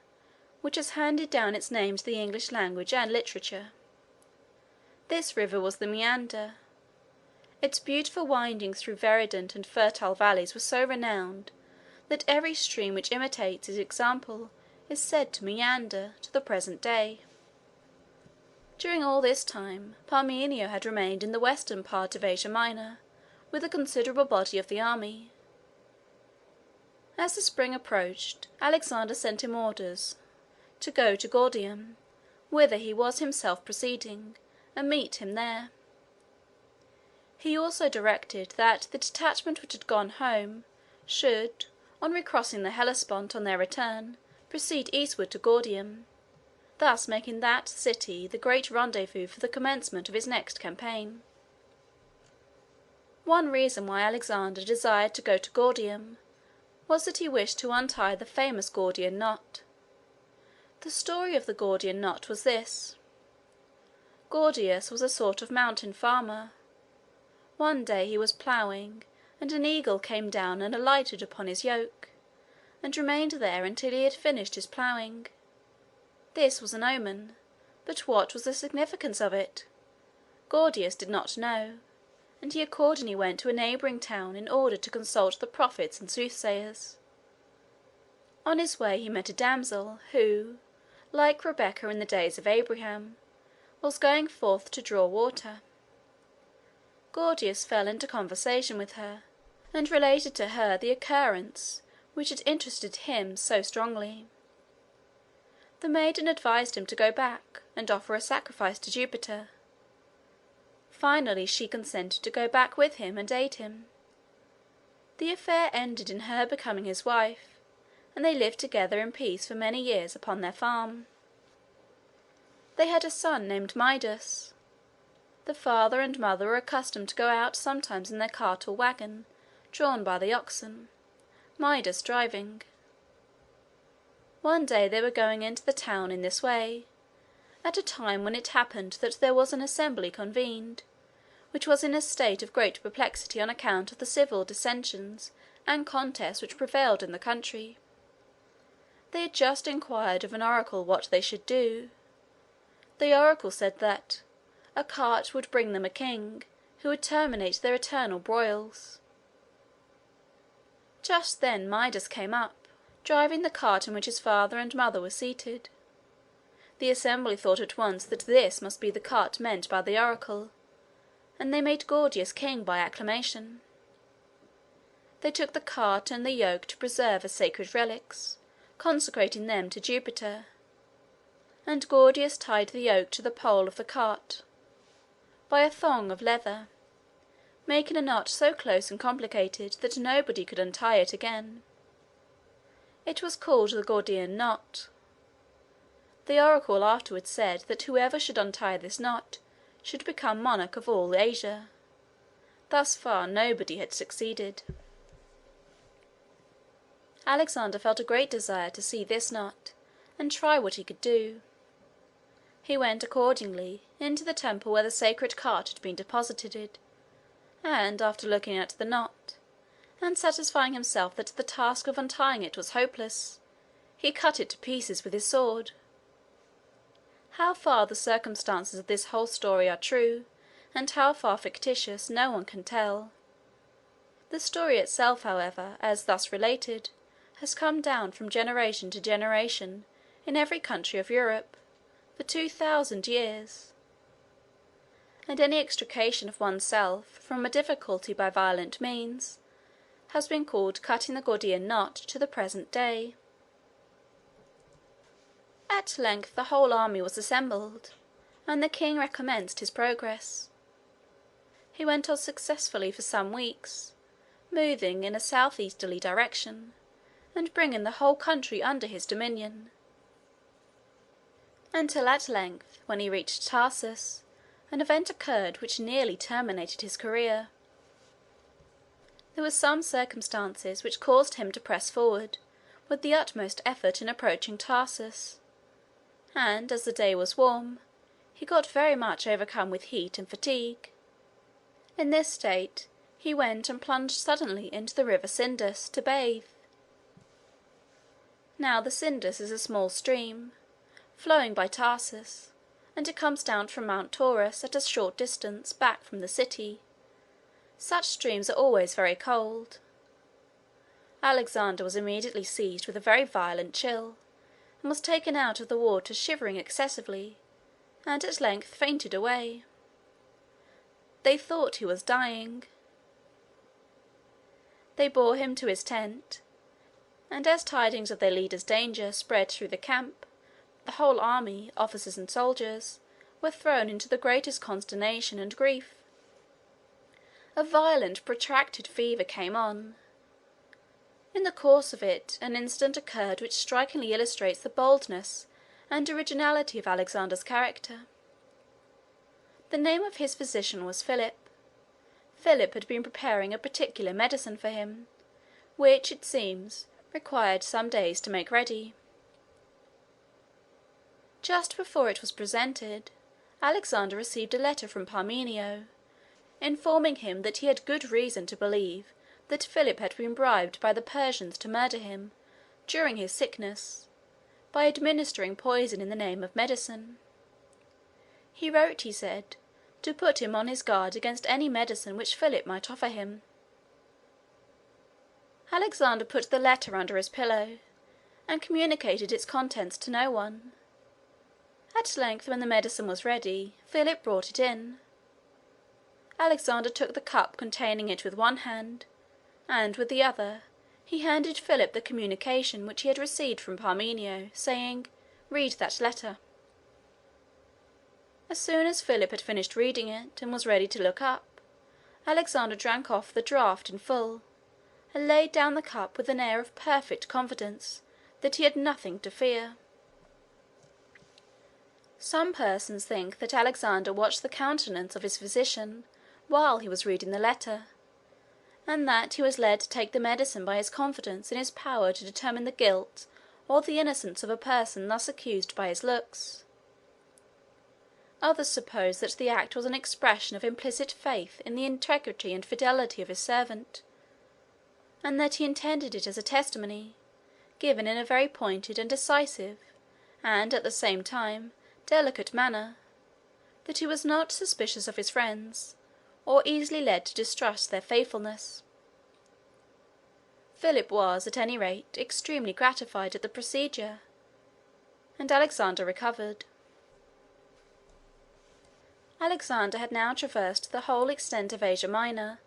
which has handed down its name to the English language and literature. This river was the Meander. Its beautiful windings through verdant and fertile valleys were so renowned, that every stream which imitates its example is said to meander to the present day. During all this time, Parmenio had remained in the western part of Asia Minor, with a considerable body of the army. As the spring approached, Alexander sent him orders to go to Gordium, whither he was himself proceeding, and meet him there. He also directed that the detachment which had gone home should, on recrossing the Hellespont on their return, proceed eastward to Gordium, thus making that city the great rendezvous for the commencement of his next campaign. One reason why Alexander desired to go to Gordium was that he wished to untie the famous Gordian knot. The story of the Gordian knot was this. Gordius was a sort of mountain farmer. One day he was ploughing, and an eagle came down and alighted upon his yoke, and remained there until he had finished his ploughing. This was an omen, but what was the significance of it? Gordius did not know, and he accordingly went to a neighbouring town in order to consult the prophets and soothsayers. On his way he met a damsel who, like Rebecca in the days of Abraham, was going forth to draw water. Gordius fell into conversation with her, and related to her the occurrence which had interested him so strongly. The maiden advised him to go back and offer a sacrifice to Jupiter. Finally she consented to go back with him and aid him. The affair ended in her becoming his wife, and they lived together in peace for many years upon their farm. They had a son named Midas. The father and mother were accustomed to go out sometimes in their cart or wagon, drawn by the oxen, Midas driving. One day they were going into the town in this way, at a time when it happened that there was an assembly convened, which was in a state of great perplexity on account of the civil dissensions and contests which prevailed in the country. They had just inquired of an oracle what they should do. The oracle said that a cart would bring them a king, who would terminate their eternal broils. Just then Midas came up, driving the cart in which his father and mother were seated. The assembly thought at once that this must be the cart meant by the oracle, and they made Gordius king by acclamation. They took the cart and the yoke to preserve as sacred relics, consecrating them to Jupiter, and Gordius tied the yoke to the pole of the cart by a thong of leather, making a knot so close and complicated that nobody could untie it again. It was called the Gordian knot. The oracle afterwards said that whoever should untie this knot should become monarch of all Asia. Thus far nobody had succeeded. Alexander felt a great desire to see this knot, and try what he could do. He went accordingly into the temple where the sacred cart had been deposited, and after looking at the knot, and satisfying himself that the task of untying it was hopeless, he cut it to pieces with his sword. How far the circumstances of this whole story are true, and how far fictitious, no one can tell. The story itself, however, as thus related, has come down from generation to generation in every country of Europe, for 2000 years, and any extrication of oneself from a difficulty by violent means has been called cutting the Gordian knot to the present day. At length the whole army was assembled, and the king recommenced his progress. He went on successfully for some weeks, moving in a southeasterly direction, and bringing the whole country under his dominion, until at length, when he reached Tarsus, an event occurred which nearly terminated his career. There were some circumstances which caused him to press forward with the utmost effort in approaching Tarsus, and as the day was warm, he got very much overcome with heat and fatigue. In this state he went and plunged suddenly into the river Cydnus to bathe. Now the Cydnus is a small stream, flowing by Tarsus, and it comes down from Mount Taurus at a short distance back from the city. Such streams are always very cold. Alexander was immediately seized with a very violent chill, and was taken out of the water shivering excessively, and at length fainted away. They thought he was dying. They bore him to his tent, and as tidings of their leader's danger spread through the camp, the whole army, officers and soldiers, were thrown into the greatest consternation and grief. A violent protracted fever came on. In the course of it an incident occurred which strikingly illustrates the boldness and originality of Alexander's character. The name of his physician was Philip. Philip had been preparing a particular medicine for him, which, it seems, required some days to make ready. Just before it was presented, Alexander received a letter from Parmenio, informing him that he had good reason to believe that Philip had been bribed by the Persians to murder him during his sickness, by administering poison in the name of medicine. He wrote, he said, to put him on his guard against any medicine which Philip might offer him. Alexander put the letter under his pillow, and communicated its contents to no one. At length, when the medicine was ready, Philip brought it in. Alexander took the cup containing it with one hand, and with the other he handed Philip the communication which he had received from Parmenio, saying, "Read that letter." As soon as Philip had finished reading it, and was ready to look up, Alexander drank off the draught in full, and laid down the cup with an air of perfect confidence that he had nothing to fear. Some persons think that Alexander watched the countenance of his physician while he was reading the letter, and that he was led to take the medicine by his confidence in his power to determine the guilt or the innocence of a person thus accused by his looks. Others supposed that the act was an expression of implicit faith in the integrity and fidelity of his servant, and that he intended it as a testimony, given in a very pointed and decisive, and at the same time delicate manner, that he was not suspicious of his friends, or easily led to distrust their faithfulness. Philip was, at any rate, extremely gratified at the procedure, and Alexander recovered. Alexander had now traversed the whole extent of Asia Minor,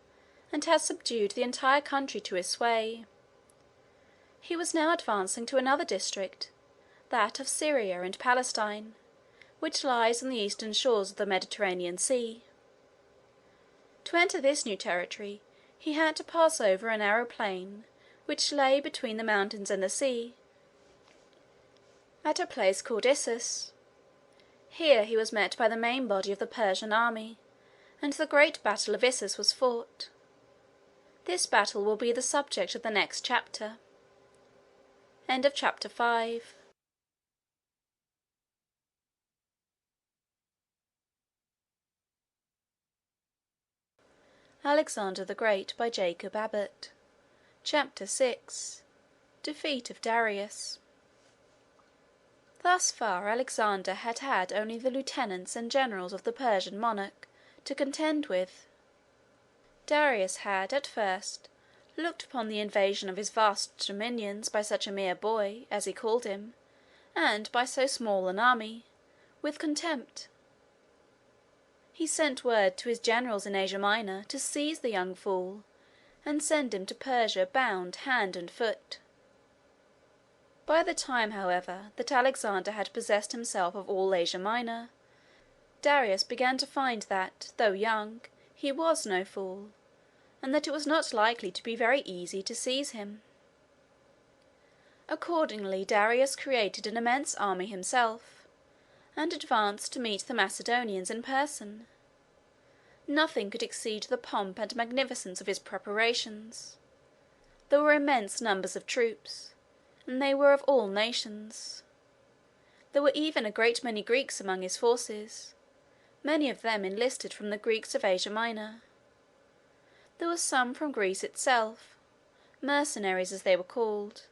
and had subdued the entire country to his sway. He was now advancing to another district, that of Syria and Palestine, which lies on the eastern shores of the Mediterranean Sea. To enter this new territory he had to pass over a narrow plain which lay between the mountains and the sea, at a place called Issus. Here he was met by the main body of the Persian army, and the great battle of Issus was fought. This battle will be the subject of the next chapter. End of chapter 5. Alexander the Great by Jacob Abbott. Chapter 6. Defeat of Darius. Thus far Alexander had had only the lieutenants and generals of the Persian monarch to contend with. Darius had, at first, looked upon the invasion of his vast dominions by such a mere boy, as he called him, and by so small an army, with contempt. He sent word to his generals in Asia Minor to seize the young fool, and send him to Persia bound hand and foot. By the time, however, that Alexander had possessed himself of all Asia Minor, Darius began to find that, though young, he was no fool, and that it was not likely to be very easy to seize him. Accordingly Darius created an immense army himself, and advanced to meet the Macedonians in person. Nothing could exceed the pomp and magnificence of his preparations. There were immense numbers of troops, and they were of all nations. There were even a great many Greeks among his forces, many of them enlisted from the Greeks of Asia Minor. There were some from Greece itself, mercenaries as they were called,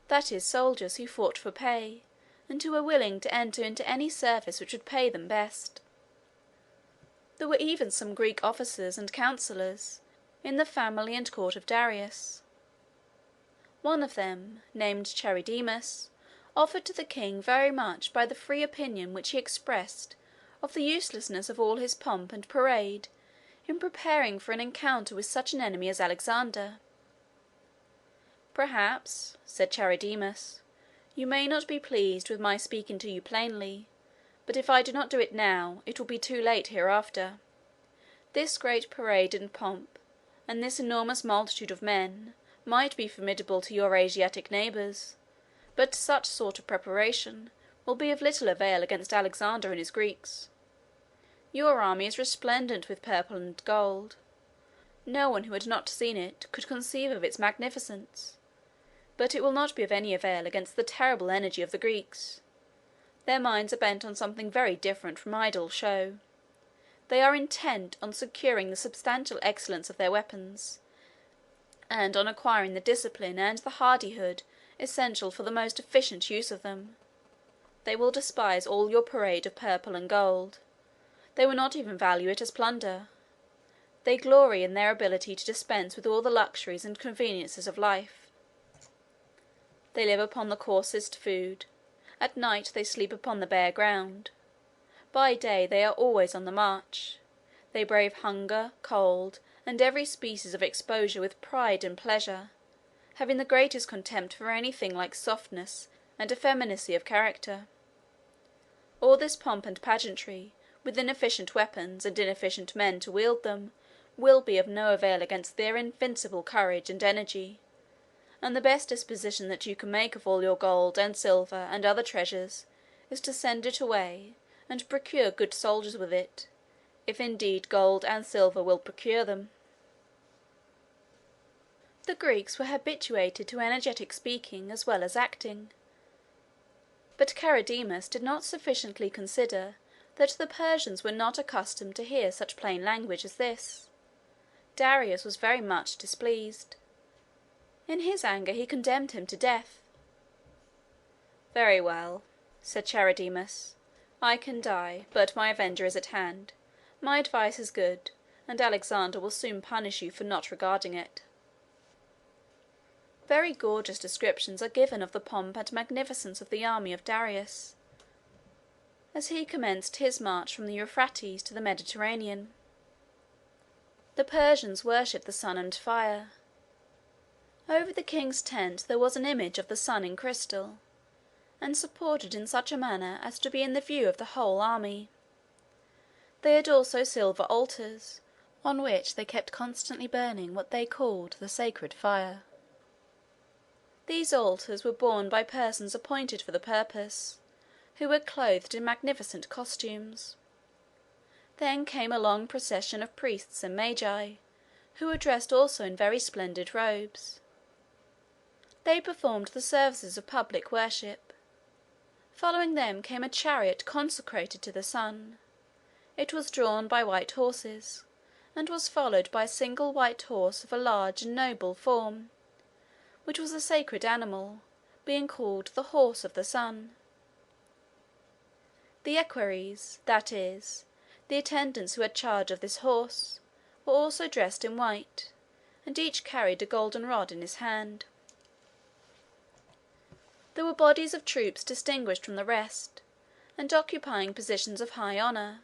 that is, soldiers who fought for pay, and who were willing to enter into any service which would pay them best. There were even some Greek officers and councillors in the family and court of Darius. One of them, named Charidemus, offered to the king very much by the free opinion which he expressed of the uselessness of all his pomp and parade in preparing for an encounter with such an enemy as Alexander. "Perhaps," said Charidemus, "you may not be pleased with my speaking to you plainly, but if I do not do it now, it will be too late hereafter. This great parade and pomp, and this enormous multitude of men, might be formidable to your Asiatic neighbours, but such sort of preparation will be of little avail against Alexander and his Greeks. Your army is resplendent with purple and gold. No one who had not seen it could conceive of its magnificence, but it will not be of any avail against the terrible energy of the Greeks. Their minds are bent on something very different from idle show. They are intent on securing the substantial excellence of their weapons, and on acquiring the discipline and the hardihood essential for the most efficient use of them. They will despise all your parade of purple and gold. They will not even value it as plunder. They glory in their ability to dispense with all the luxuries and conveniences of life. They live upon the coarsest food. At night they sleep upon the bare ground. By day they are always on the march. They brave hunger, cold, and every species of exposure with pride and pleasure, having the greatest contempt for anything like softness and effeminacy of character. All this pomp and pageantry, with inefficient weapons and inefficient men to wield them, will be of no avail against their invincible courage and energy, and the best disposition that you can make of all your gold and silver and other treasures is to send it away, and procure good soldiers with it, if indeed gold and silver will procure them." The Greeks were habituated to energetic speaking as well as acting, but Charidemus did not sufficiently consider that the Persians were not accustomed to hear such plain language as this. Darius was very much displeased. In his anger he condemned him to death. "Very well," said Charidemus, "I can die, but my avenger is at hand. My advice is good, and Alexander will soon punish you for not regarding it." Very gorgeous descriptions are given of the pomp and magnificence of the army of Darius, as he commenced his march from the Euphrates to the Mediterranean. The Persians worshipped the sun and fire. Over the king's tent there was an image of the sun in crystal, and supported in such a manner as to be in the view of the whole army. They had also silver altars, on which they kept constantly burning what they called the sacred fire. These altars were borne by persons appointed for the purpose, who were clothed in magnificent costumes. Then came a long procession of priests and magi, who were dressed also in very splendid robes. They performed the services of public worship. Following them came a chariot consecrated to the sun. It was drawn by white horses, and was followed by a single white horse of a large and noble form, which was a sacred animal, being called the horse of the sun. The equerries, that is, the attendants who had charge of this horse, were also dressed in white, and each carried a golden rod in his hand. There were bodies of troops distinguished from the rest, and occupying positions of high honour,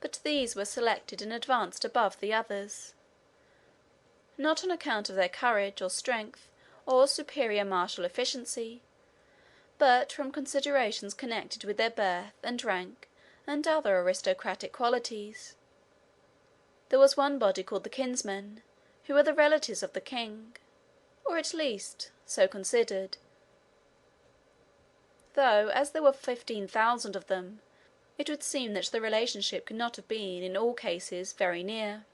but these were selected and advanced above the others, not on account of their courage, or strength, or superior martial efficiency, but from considerations connected with their birth and rank and other aristocratic qualities. There was one body called the kinsmen, who were the relatives of the king, or at least so considered, though as there were 15,000 of them, it would seem that the relationship could not have been in all cases very near.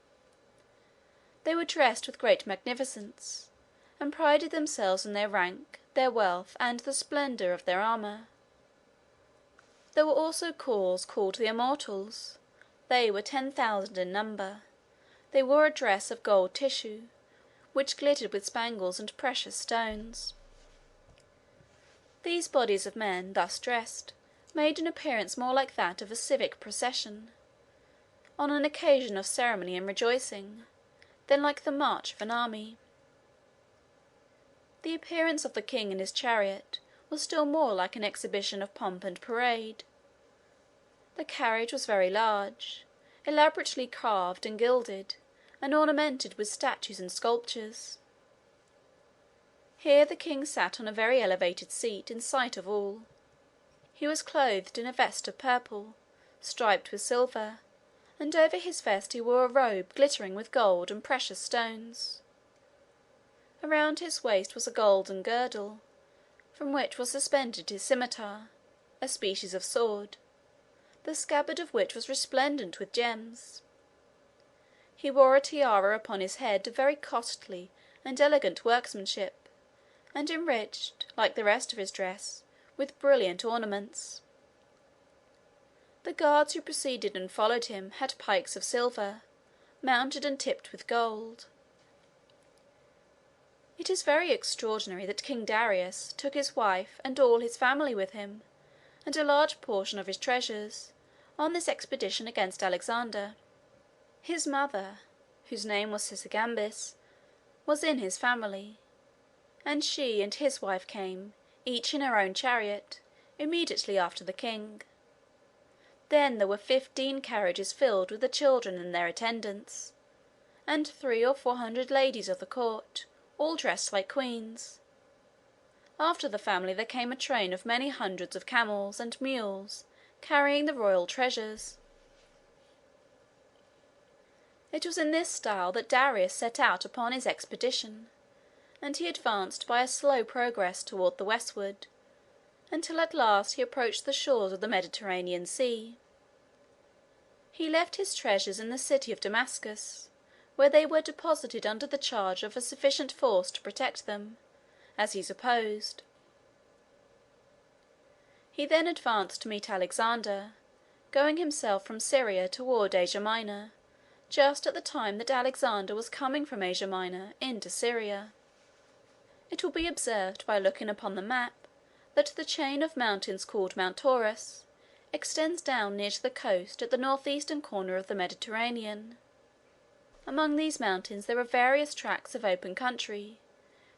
They were dressed with great magnificence, and prided themselves in their rank, their wealth, and the splendour of their armour. There were also Cours called the Immortals. They were 10,000 in number. They wore a dress of gold tissue, which glittered with spangles and precious stones. These bodies of men, thus dressed, made an appearance more like that of a civic procession, on an occasion of ceremony and rejoicing, than like the march of an army. The appearance of the king in his chariot was still more like an exhibition of pomp and parade. The carriage was very large, elaborately carved and gilded, and ornamented with statues and sculptures. Here the king sat on a very elevated seat in sight of all. He was clothed in a vest of purple, striped with silver, and over his vest he wore a robe glittering with gold and precious stones. Around his waist was a golden girdle, from which was suspended his scimitar, a species of sword, the scabbard of which was resplendent with gems. He wore a tiara upon his head of very costly and elegant workmanship, and enriched, like the rest of his dress, with brilliant ornaments. The guards who preceded and followed him had pikes of silver, mounted and tipped with gold. It is very extraordinary that King Darius took his wife and all his family with him, and a large portion of his treasures, on this expedition against Alexander. His mother, whose name was Sisygambis, was in his family, and she and his wife came, each in her own chariot, immediately after the king. Then there were 15 carriages filled with the children and their attendants, and 300 or 400 ladies of the court, all dressed like queens. After the family there came a train of many hundreds of camels and mules carrying the royal treasures. It was in this style that Darius set out upon his expedition, and he advanced by a slow progress toward the westward, until at last he approached the shores of the Mediterranean Sea. He left his treasures in the city of Damascus, where they were deposited under the charge of a sufficient force to protect them, as he supposed. He then advanced to meet Alexander, going himself from Syria toward Asia Minor, just at the time that Alexander was coming from Asia Minor into Syria. It will be observed by looking upon the map that the chain of mountains called Mount Taurus extends down near to the coast at the northeastern corner of the Mediterranean. Among these mountains there are various tracts of open country,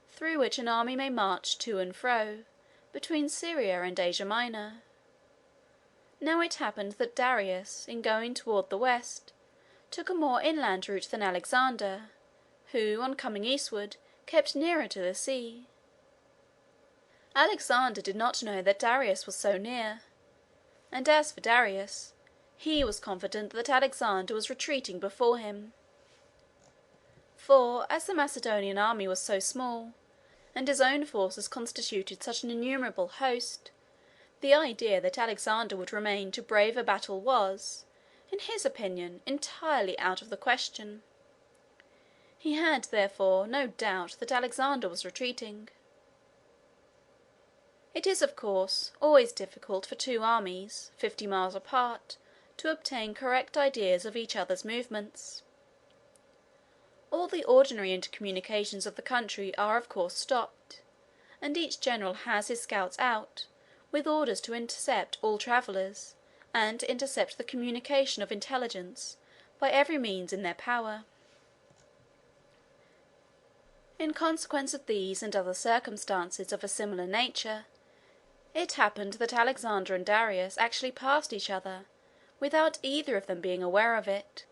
through which an army may march to and fro between Syria and Asia Minor. Now it happened that Darius, in going toward the west, took a more inland route than Alexander, who, on coming eastward, kept nearer to the sea. Alexander did not know that Darius was so near, and as for Darius, he was confident that Alexander was retreating before him. For, as the Macedonian army was so small, and his own forces constituted such an innumerable host, the idea that Alexander would remain to brave a battle was, in his opinion, entirely out of the question. He had, therefore, no doubt that Alexander was retreating. It is, of course, always difficult for two armies, 50 miles apart, to obtain correct ideas of each other's movements. All the ordinary intercommunications of the country are, of course, stopped, and each general has his scouts out, with orders to intercept all travellers, and to intercept the communication of intelligence by every means in their power. In consequence of these and other circumstances of a similar nature, it happened that Alexander and Darius actually passed each other, without either of them being aware of it.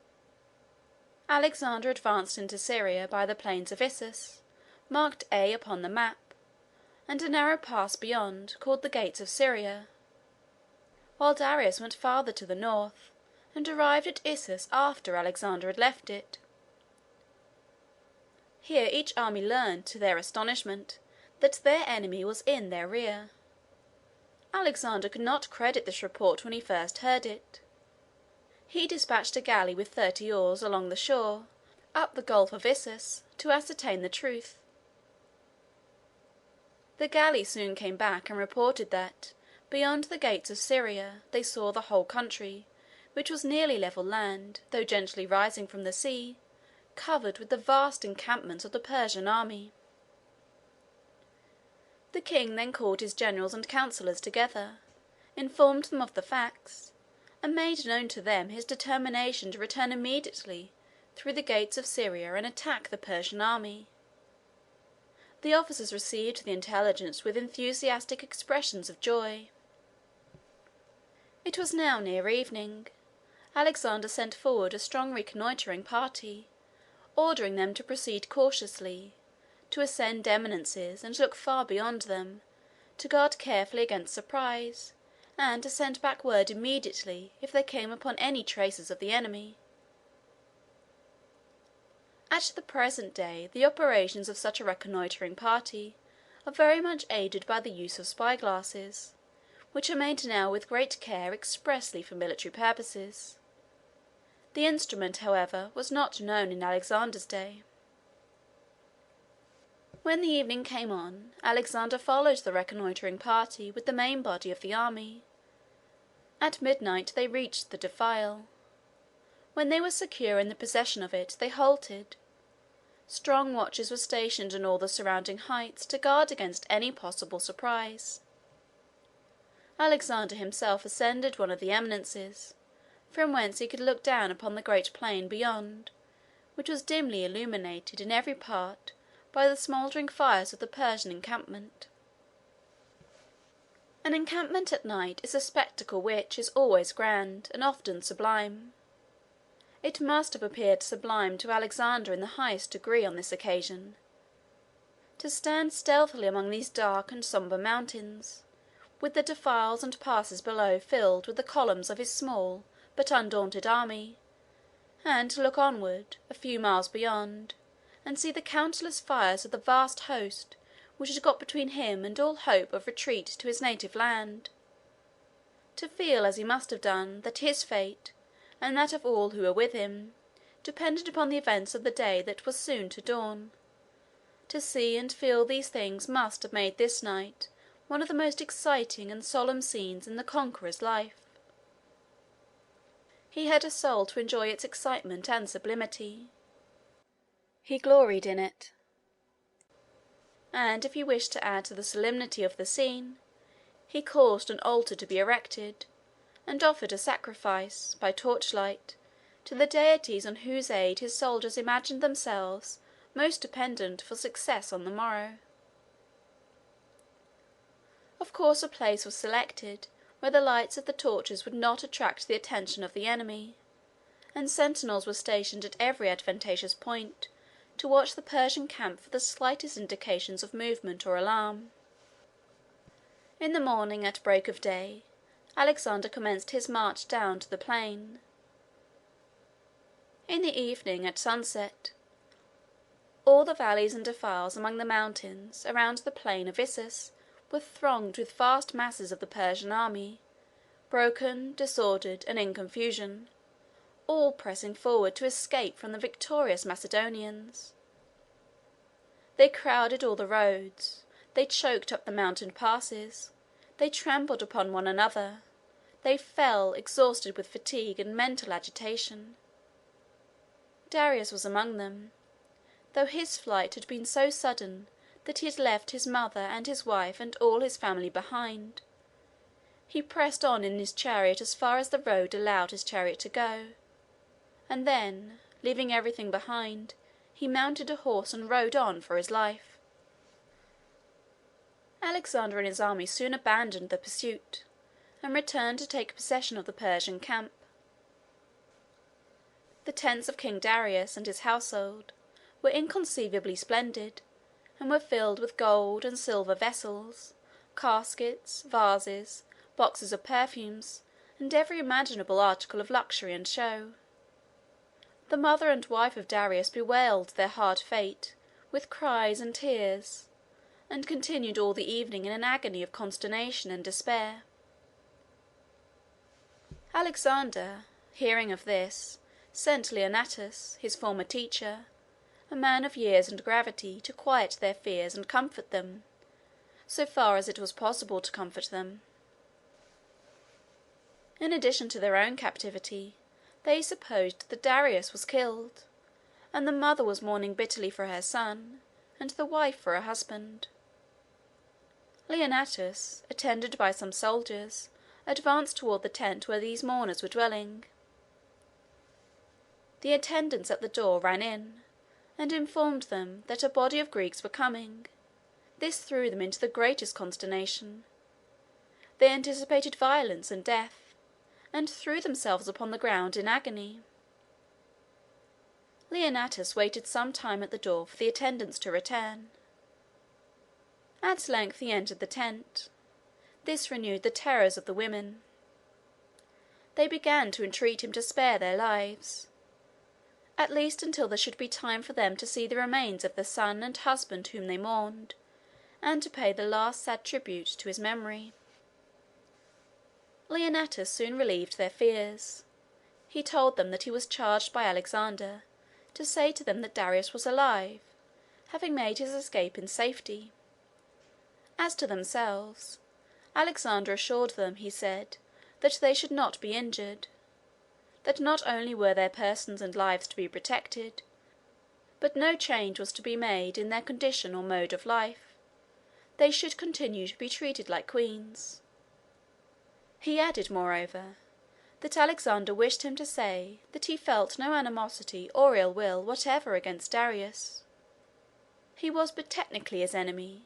Alexander advanced into Syria by the plains of Issus, marked A upon the map, and a narrow pass beyond, called the Gates of Syria, while Darius went farther to the north, and arrived at Issus after Alexander had left it. Here each army learned, to their astonishment, that their enemy was in their rear. Alexander could not credit this report when he first heard it. He dispatched a galley with 30 oars along the shore, up the Gulf of Issus, to ascertain the truth. The galley soon came back and reported that, beyond the gates of Syria, they saw the whole country, which was nearly level land, though gently rising from the sea, covered with the vast encampments of the Persian army. The king then called his generals and councillors together, informed them of the facts, and made known to them his determination to return immediately through the gates of Syria and attack the Persian army. The officers received the intelligence with enthusiastic expressions of joy. It was now near evening. Alexander sent forward a strong reconnoitring party, ordering them to proceed cautiously, to ascend eminences and look far beyond them, to guard carefully against surprise, and to send back word immediately if they came upon any traces of the enemy. At the present day the operations of such a reconnoitring party are very much aided by the use of spy-glasses, which are made now with great care expressly for military purposes. The instrument, however, was not known in Alexander's day. When the evening came on, Alexander followed the reconnoitring party with the main body of the army. At midnight they reached the defile. When they were secure in the possession of it, they halted. Strong watches were stationed on all the surrounding heights to guard against any possible surprise. Alexander himself ascended one of the eminences, from whence he could look down upon the great plain beyond, which was dimly illuminated in every part by the smouldering fires of the Persian encampment. An encampment at night is a spectacle which is always grand, and often sublime. It must have appeared sublime to Alexander in the highest degree on this occasion. To stand stealthily among these dark and sombre mountains, with the defiles and passes below filled with the columns of his small but undaunted army, and to look onward, a few miles beyond, and see the countless fires of the vast host which had got between him and all hope of retreat to his native land. To feel, as he must have done, that his fate, and that of all who were with him, depended upon the events of the day that was soon to dawn. To see and feel these things must have made this night one of the most exciting and solemn scenes in the conqueror's life. He had a soul to enjoy its excitement and sublimity. He gloried in it. And if he wished to add to the solemnity of the scene, he caused an altar to be erected, and offered a sacrifice, by torchlight, to the deities on whose aid his soldiers imagined themselves most dependent for success on the morrow. Of course a place was selected where the lights of the torches would not attract the attention of the enemy, and sentinels were stationed at every advantageous point to watch the Persian camp for the slightest indications of movement or alarm. In the morning, at break of day, Alexander commenced his march down to the plain. In the evening, at sunset, all the valleys and defiles among the mountains around the plain of Issus were thronged with vast masses of the Persian army, broken, disordered, and in confusion, all pressing forward to escape from the victorious Macedonians. They crowded all the roads, they choked up the mountain passes, they trampled upon one another, they fell, exhausted with fatigue and mental agitation. Darius was among them, though his flight had been so sudden that he had left his mother and his wife and all his family behind. He pressed on in his chariot as far as the road allowed his chariot to go, and then, leaving everything behind, he mounted a horse and rode on for his life. Alexander and his army soon abandoned the pursuit, and returned to take possession of the Persian camp. The tents of King Darius and his household were inconceivably splendid, and were filled with gold and silver vessels, caskets, vases, boxes of perfumes, and every imaginable article of luxury and show. The mother and wife of Darius bewailed their hard fate with cries and tears, and continued all the evening in an agony of consternation and despair. Alexander, hearing of this, sent Leonatus, his former teacher, a man of years and gravity, to quiet their fears and comfort them, so far as it was possible to comfort them. In addition to their own captivity, they supposed that Darius was killed, and the mother was mourning bitterly for her son, and the wife for her husband. Leonatus, attended by some soldiers, advanced toward the tent where these mourners were dwelling. The attendants at the door ran in, and informed them that a body of Greeks were coming. This threw them into the greatest consternation. They anticipated violence and death, and threw themselves upon the ground in agony. Leonatus waited some time at the door for the attendants to return. At length he entered the tent. This renewed the terrors of the women. They began to entreat him to spare their lives, at least until there should be time for them to see the remains of the son and husband whom they mourned, and to pay the last sad tribute to his memory. Leonatus soon relieved their fears. He told them that he was charged by Alexander to say to them that Darius was alive, having made his escape in safety. As to themselves, Alexander assured them, he said, that they should not be injured, that not only were their persons and lives to be protected, but no change was to be made in their condition or mode of life. They should continue to be treated like queens. He added, moreover, that Alexander wished him to say that he felt no animosity or ill will whatever against Darius. He was but technically his enemy,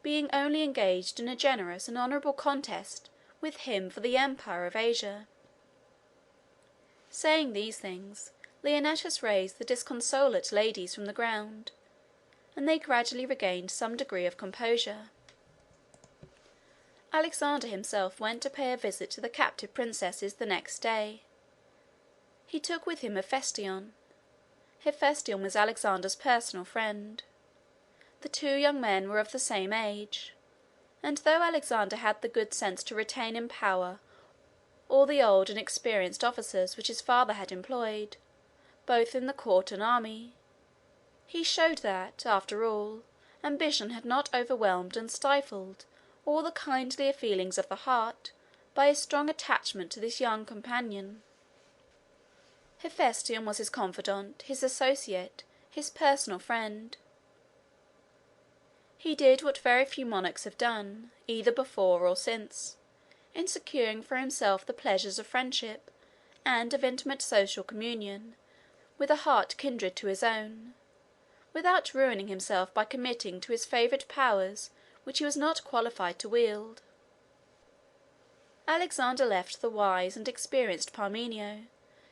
being only engaged in a generous and honourable contest with him for the empire of Asia. Saying these things, Leonatus raised the disconsolate ladies from the ground, and they gradually regained some degree of composure. Alexander himself went to pay a visit to the captive princesses the next day. He took with him Hephaestion. Hephaestion was Alexander's personal friend. The two young men were of the same age, and though Alexander had the good sense to retain in power all the old and experienced officers which his father had employed, both in the court and army, he showed that, after all, ambition had not overwhelmed and stifled all the kindlier feelings of the heart by a strong attachment to this young companion. Hephaestion was his confidant, his associate, his personal friend. He did what very few monarchs have done, either before or since, in securing for himself the pleasures of friendship and of intimate social communion with a heart kindred to his own, without ruining himself by committing to his favourite powers which he was not qualified to wield. Alexander left the wise and experienced Parmenio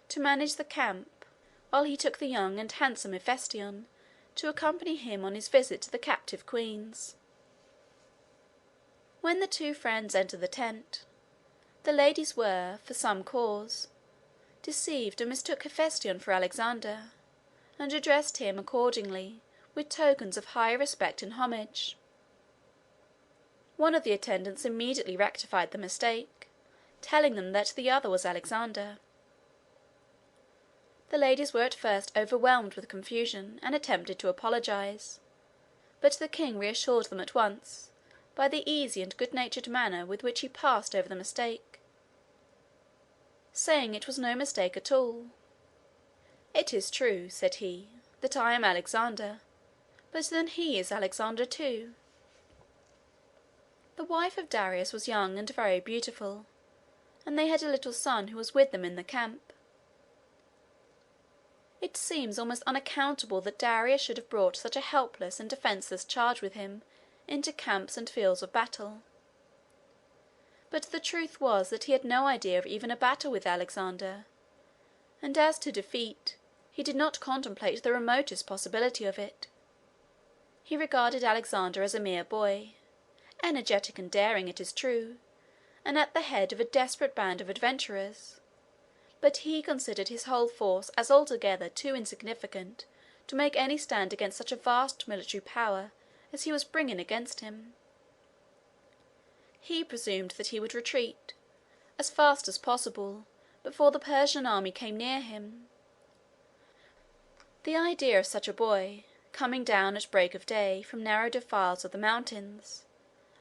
to manage the camp, while he took the young and handsome Hephaestion to accompany him on his visit to the captive queens. When the two friends entered the tent, the ladies were, for some cause, deceived and mistook Hephaestion for Alexander, and addressed him accordingly with tokens of high respect and homage. One of the attendants immediately rectified the mistake, telling them that the other was Alexander. The ladies were at first overwhelmed with confusion, and attempted to apologize, but the king reassured them at once by the easy and good-natured manner with which he passed over the mistake, saying it was no mistake at all. "It is true," said he, "that I am Alexander, but then he is Alexander too." The wife of Darius was young and very beautiful, and they had a little son who was with them in the camp. It seems almost unaccountable that Darius should have brought such a helpless and defenceless charge with him into camps and fields of battle. But the truth was that he had no idea of even a battle with Alexander, and as to defeat, he did not contemplate the remotest possibility of it. He regarded Alexander as a mere boy, energetic and daring, it is true, and at the head of a desperate band of adventurers, but he considered his whole force as altogether too insignificant to make any stand against such a vast military power as he was bringing against him. He presumed that he would retreat, as fast as possible, before the Persian army came near him. The idea of such a boy, coming down at break of day from narrow defiles of the mountains,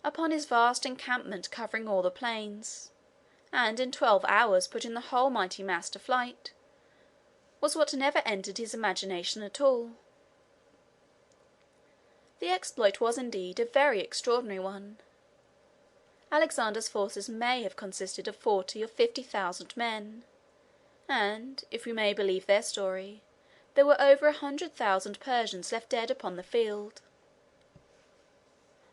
upon his vast encampment covering all the plains, and in 12 hours putting the whole mighty mass to flight, was what never entered his imagination at all. The exploit was indeed a very extraordinary one. Alexander's forces may have consisted of 40,000 or 50,000 men, and, if we may believe their story, there were over 100,000 Persians left dead upon the field.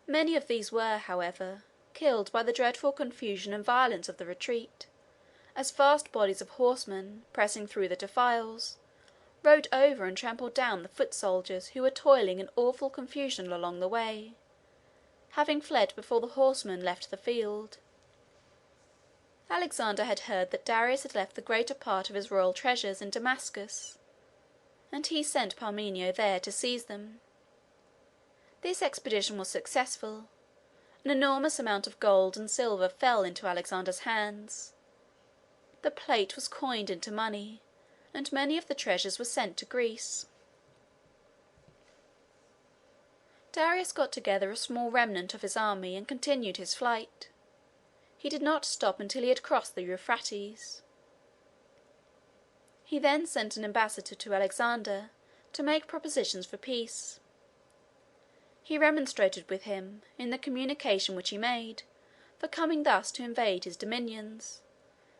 Many of these were, however, killed by the dreadful confusion and violence of the retreat, as vast bodies of horsemen, pressing through the defiles, rode over and trampled down the foot soldiers who were toiling in awful confusion along the way, having fled before the horsemen left the field. Alexander had heard that Darius had left the greater part of his royal treasures in Damascus, and he sent Parmenio there to seize them. This expedition was successful. An enormous amount of gold and silver fell into Alexander's hands. The plate was coined into money, and many of the treasures were sent to Greece. Darius got together a small remnant of his army and continued his flight. He did not stop until he had crossed the Euphrates. He then sent an ambassador to Alexander to make propositions for peace. He remonstrated with him, in the communication which he made, for coming thus to invade his dominions,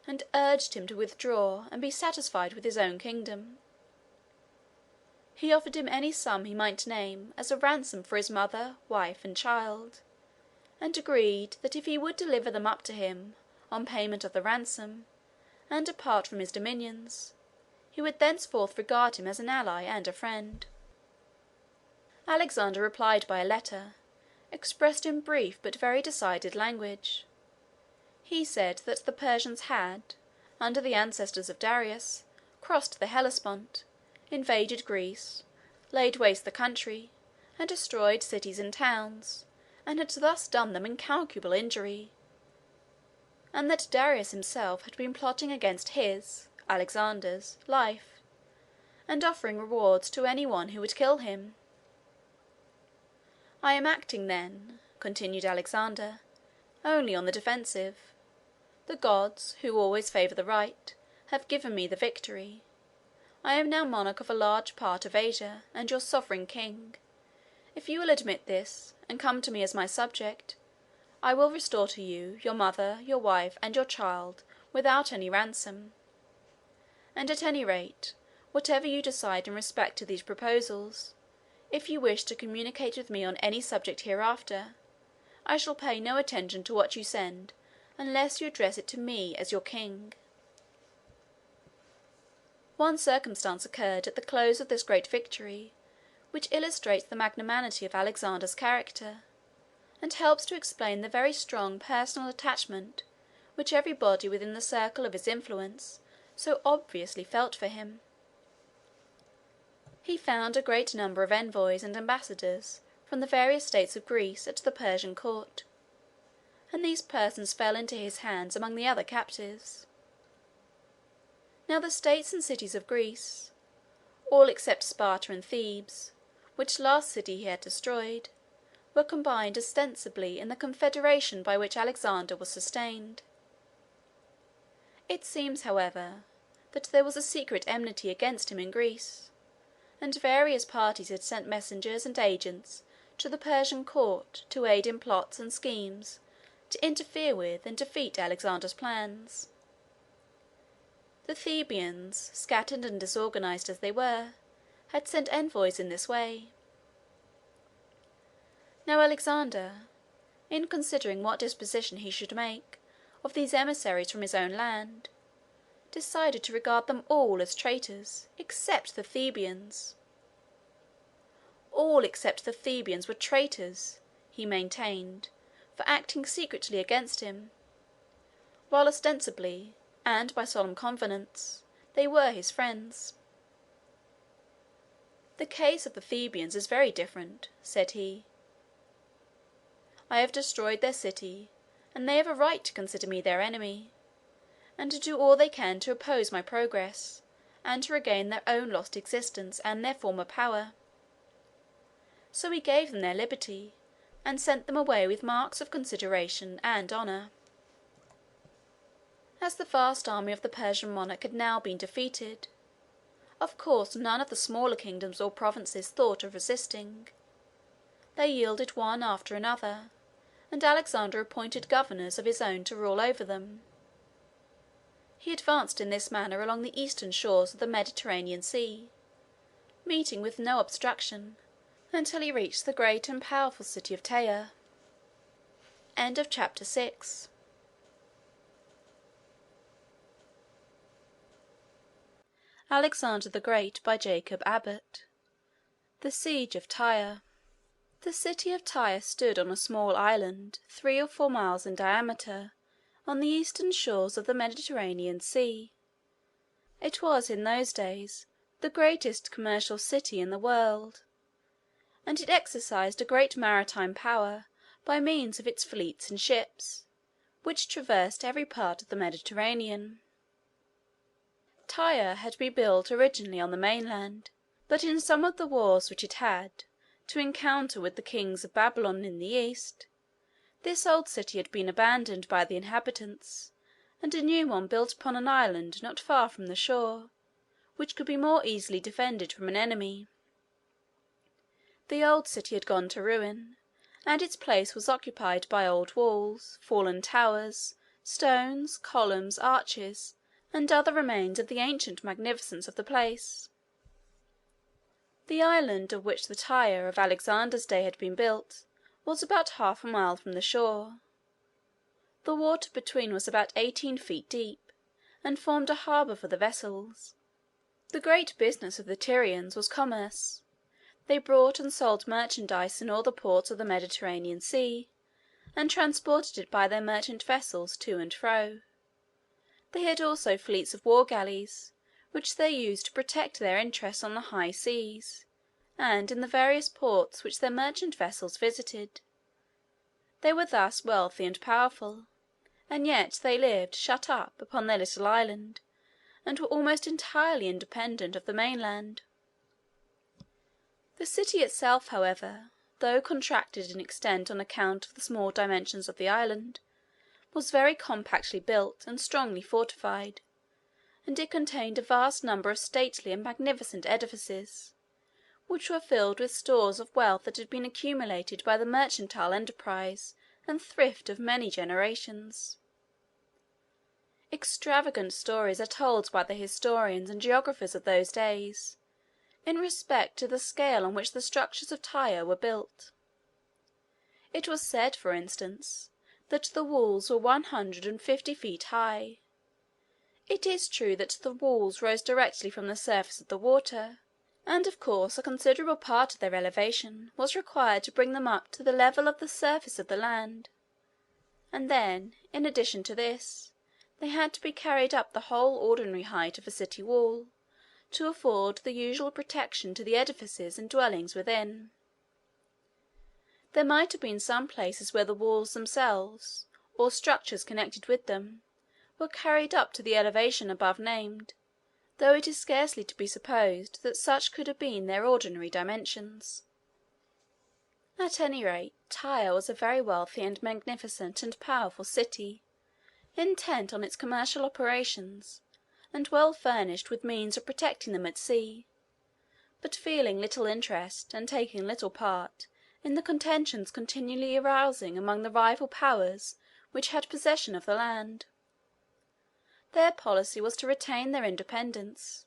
and urged him to withdraw and be satisfied with his own kingdom. He offered him any sum he might name as a ransom for his mother, wife, and child, and agreed that if he would deliver them up to him on payment of the ransom, and depart from his dominions, he would thenceforth regard him as an ally and a friend. Alexander replied by a letter, expressed in brief but very decided language. He said that the Persians had, under the ancestors of Darius, crossed the Hellespont, invaded Greece, laid waste the country, and destroyed cities and towns, and had thus done them incalculable injury, and that Darius himself had been plotting against his, Alexander's, life, and offering rewards to any one who would kill him. "I am acting, then," continued Alexander, "only on the defensive. The gods, who always favour the right, have given me the victory. I am now monarch of a large part of Asia, and your sovereign king. If you will admit this, and come to me as my subject, I will restore to you your mother, your wife, and your child without any ransom. And at any rate, whatever you decide in respect to these proposals, if you wish to communicate with me on any subject hereafter, I shall pay no attention to what you send unless you address it to me as your king." One circumstance occurred at the close of this great victory which illustrates the magnanimity of Alexander's character, and helps to explain the very strong personal attachment which everybody within the circle of his influence so obviously felt for him. He found a great number of envoys and ambassadors from the various states of Greece at the Persian court, and these persons fell into his hands among the other captives. Now the states and cities of Greece, all except Sparta and Thebes, which last city he had destroyed, were combined ostensibly in the confederation by which Alexander was sustained. It seems, however, that there was a secret enmity against him in Greece, and various parties had sent messengers and agents to the Persian court to aid in plots and schemes to interfere with and defeat Alexander's plans. The Thebans, scattered and disorganized as they were, had sent envoys in this way. Now Alexander, in considering what disposition he should make of these emissaries from his own land, decided to regard them all as traitors except the Thebans. All except the Thebans were traitors, he maintained, for acting secretly against him, while ostensibly, and by solemn covenants, they were his friends. "The case of the Thebans is very different," said he. "I have destroyed their city, and they have a right to consider me their enemy, and to do all they can to oppose my progress, and to regain their own lost existence and their former power. So we gave them their liberty, and sent them away with marks of consideration and honor. As the vast army of the Persian monarch had now been defeated, of course none of the smaller kingdoms or provinces thought of resisting. They yielded one after another, and Alexander appointed governors of his own to rule over them. He advanced in this manner along the eastern shores of the Mediterranean Sea, meeting with no obstruction, until he reached the great and powerful city of Tyre. End of chapter 6. Alexander the Great by Jacob Abbott. The Siege of Tyre. The city of Tyre stood on a small island 3 or 4 miles in diameter on the eastern shores of the Mediterranean Sea. It was in those days the greatest commercial city in the world, and it exercised a great maritime power by means of its fleets and ships, which traversed every part of the Mediterranean. Tyre had been built originally on the mainland, but in some of the wars which it had to encounter with the kings of Babylon in the east, this old city had been abandoned by the inhabitants, and a new one built upon an island not far from the shore, which could be more easily defended from an enemy. The old city had gone to ruin, and its place was occupied by old walls, fallen towers, stones, columns, arches, and other remains of the ancient magnificence of the place. The island of which the Tyre of Alexander's day had been built was about half a mile from the shore. The water between was about 18 feet deep, and formed a harbour for the vessels. The great business of the Tyrians was commerce. They brought and sold merchandise in all the ports of the Mediterranean Sea, and transported it by their merchant vessels to and fro. They had also fleets of war galleys, which they used to protect their interests on the high seas, and in the various ports which their merchant vessels visited. They were thus wealthy and powerful, and yet they lived shut up upon their little island, and were almost entirely independent of the mainland. The city itself, however, though contracted in extent on account of the small dimensions of the island, was very compactly built and strongly fortified, and it contained a vast number of stately and magnificent edifices, which were filled with stores of wealth that had been accumulated by the mercantile enterprise and thrift of many generations. Extravagant stories are told by the historians and geographers of those days, in respect to the scale on which the structures of Tyre were built. It was said, for instance, that the walls were 150 feet high. It is true that the walls rose directly from the surface of the water, and of course a considerable part of their elevation was required to bring them up to the level of the surface of the land, and then, in addition to this, they had to be carried up the whole ordinary height of a city wall, to afford the usual protection to the edifices and dwellings within. There might have been some places where the walls themselves, or structures connected with them, were carried up to the elevation above named, though it is scarcely to be supposed that such could have been their ordinary dimensions. At any rate, Tyre was a very wealthy and magnificent and powerful city, intent on its commercial operations, and well furnished with means of protecting them at sea, but feeling little interest and taking little part in the contentions continually arising among the rival powers which had possession of the land. Their policy was to retain their independence,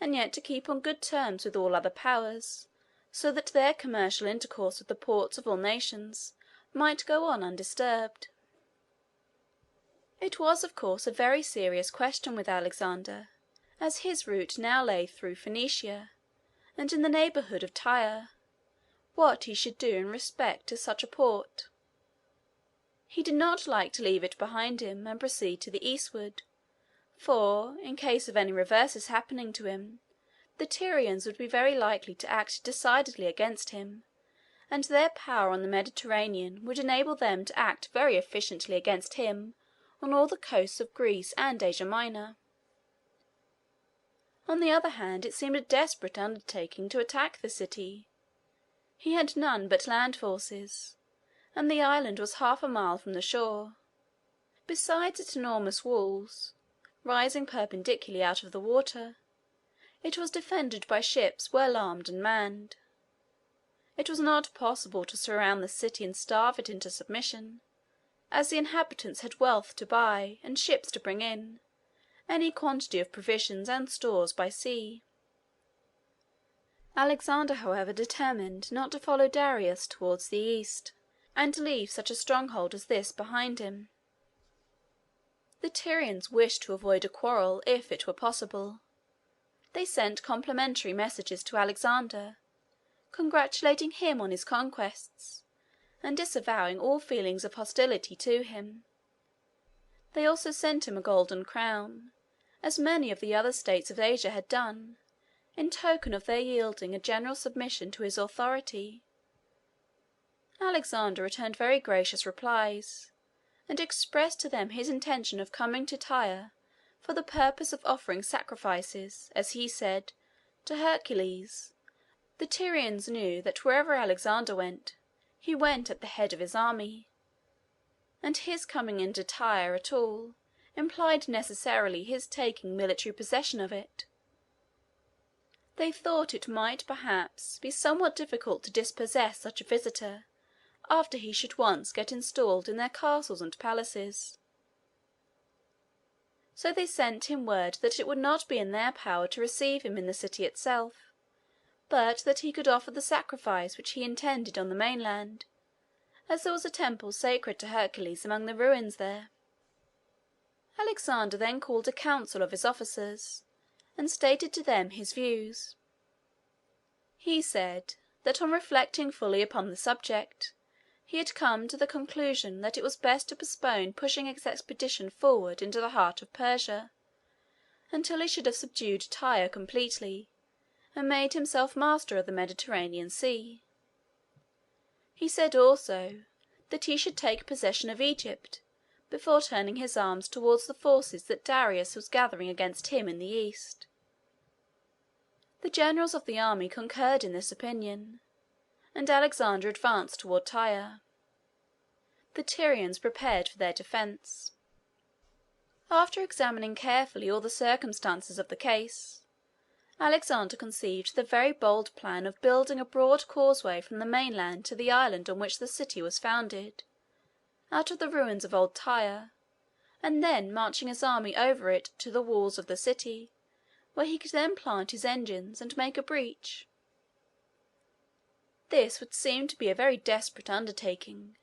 and yet to keep on good terms with all other powers, so that their commercial intercourse with the ports of all nations might go on undisturbed. It was, of course, a very serious question with Alexander, as his route now lay through Phoenicia, and in the neighbourhood of Tyre, what he should do in respect to such a port. He did not like to leave it behind him and proceed to the eastward, for, in case of any reverses happening to him, the Tyrians would be very likely to act decidedly against him, and their power on the Mediterranean would enable them to act very efficiently against him on all the coasts of Greece and Asia Minor. On the other hand, it seemed a desperate undertaking to attack the city. He had none but land forces, and the island was half a mile from the shore. Besides its enormous walls, rising perpendicularly out of the water, it was defended by ships well armed and manned. It was not possible to surround the city and starve it into submission, as the inhabitants had wealth to buy and ships to bring in any quantity of provisions and stores by sea. Alexander, however, determined not to follow Darius towards the east, and to leave such a stronghold as this behind him. The Tyrians wished to avoid a quarrel if it were possible. They sent complimentary messages to Alexander, congratulating him on his conquests, and disavowing all feelings of hostility to him. They also sent him a golden crown, as many of the other states of Asia had done, in token of their yielding a general submission to his authority. Alexander returned very gracious replies, and expressed to them his intention of coming to Tyre for the purpose of offering sacrifices, as he said, to Hercules. The Tyrians knew that wherever Alexander went, he went at the head of his army, and his coming into Tyre at all implied necessarily his taking military possession of it. They thought it might perhaps be somewhat difficult to dispossess such a visitor after he should once get installed in their castles and palaces. So they sent him word that it would not be in their power to receive him in the city itself, but that he could offer the sacrifice which he intended on the mainland, as there was a temple sacred to Hercules among the ruins there. Alexander then called a council of his officers, and stated to them his views. He said that on reflecting fully upon the subject, he had come to the conclusion that it was best to postpone pushing his expedition forward into the heart of Persia, until he should have subdued Tyre completely, and made himself master of the Mediterranean Sea. He said also that he should take possession of Egypt before turning his arms towards the forces that Darius was gathering against him in the east. The generals of the army concurred in this opinion, and Alexander advanced toward Tyre. The Tyrians prepared for their defense. After examining carefully all the circumstances of the case, Alexander conceived the very bold plan of building a broad causeway from the mainland to the island on which the city was founded, out of the ruins of old Tyre, and then marching his army over it to the walls of the city, where he could then plant his engines and make a breach. This would seem to be a very desperate undertaking.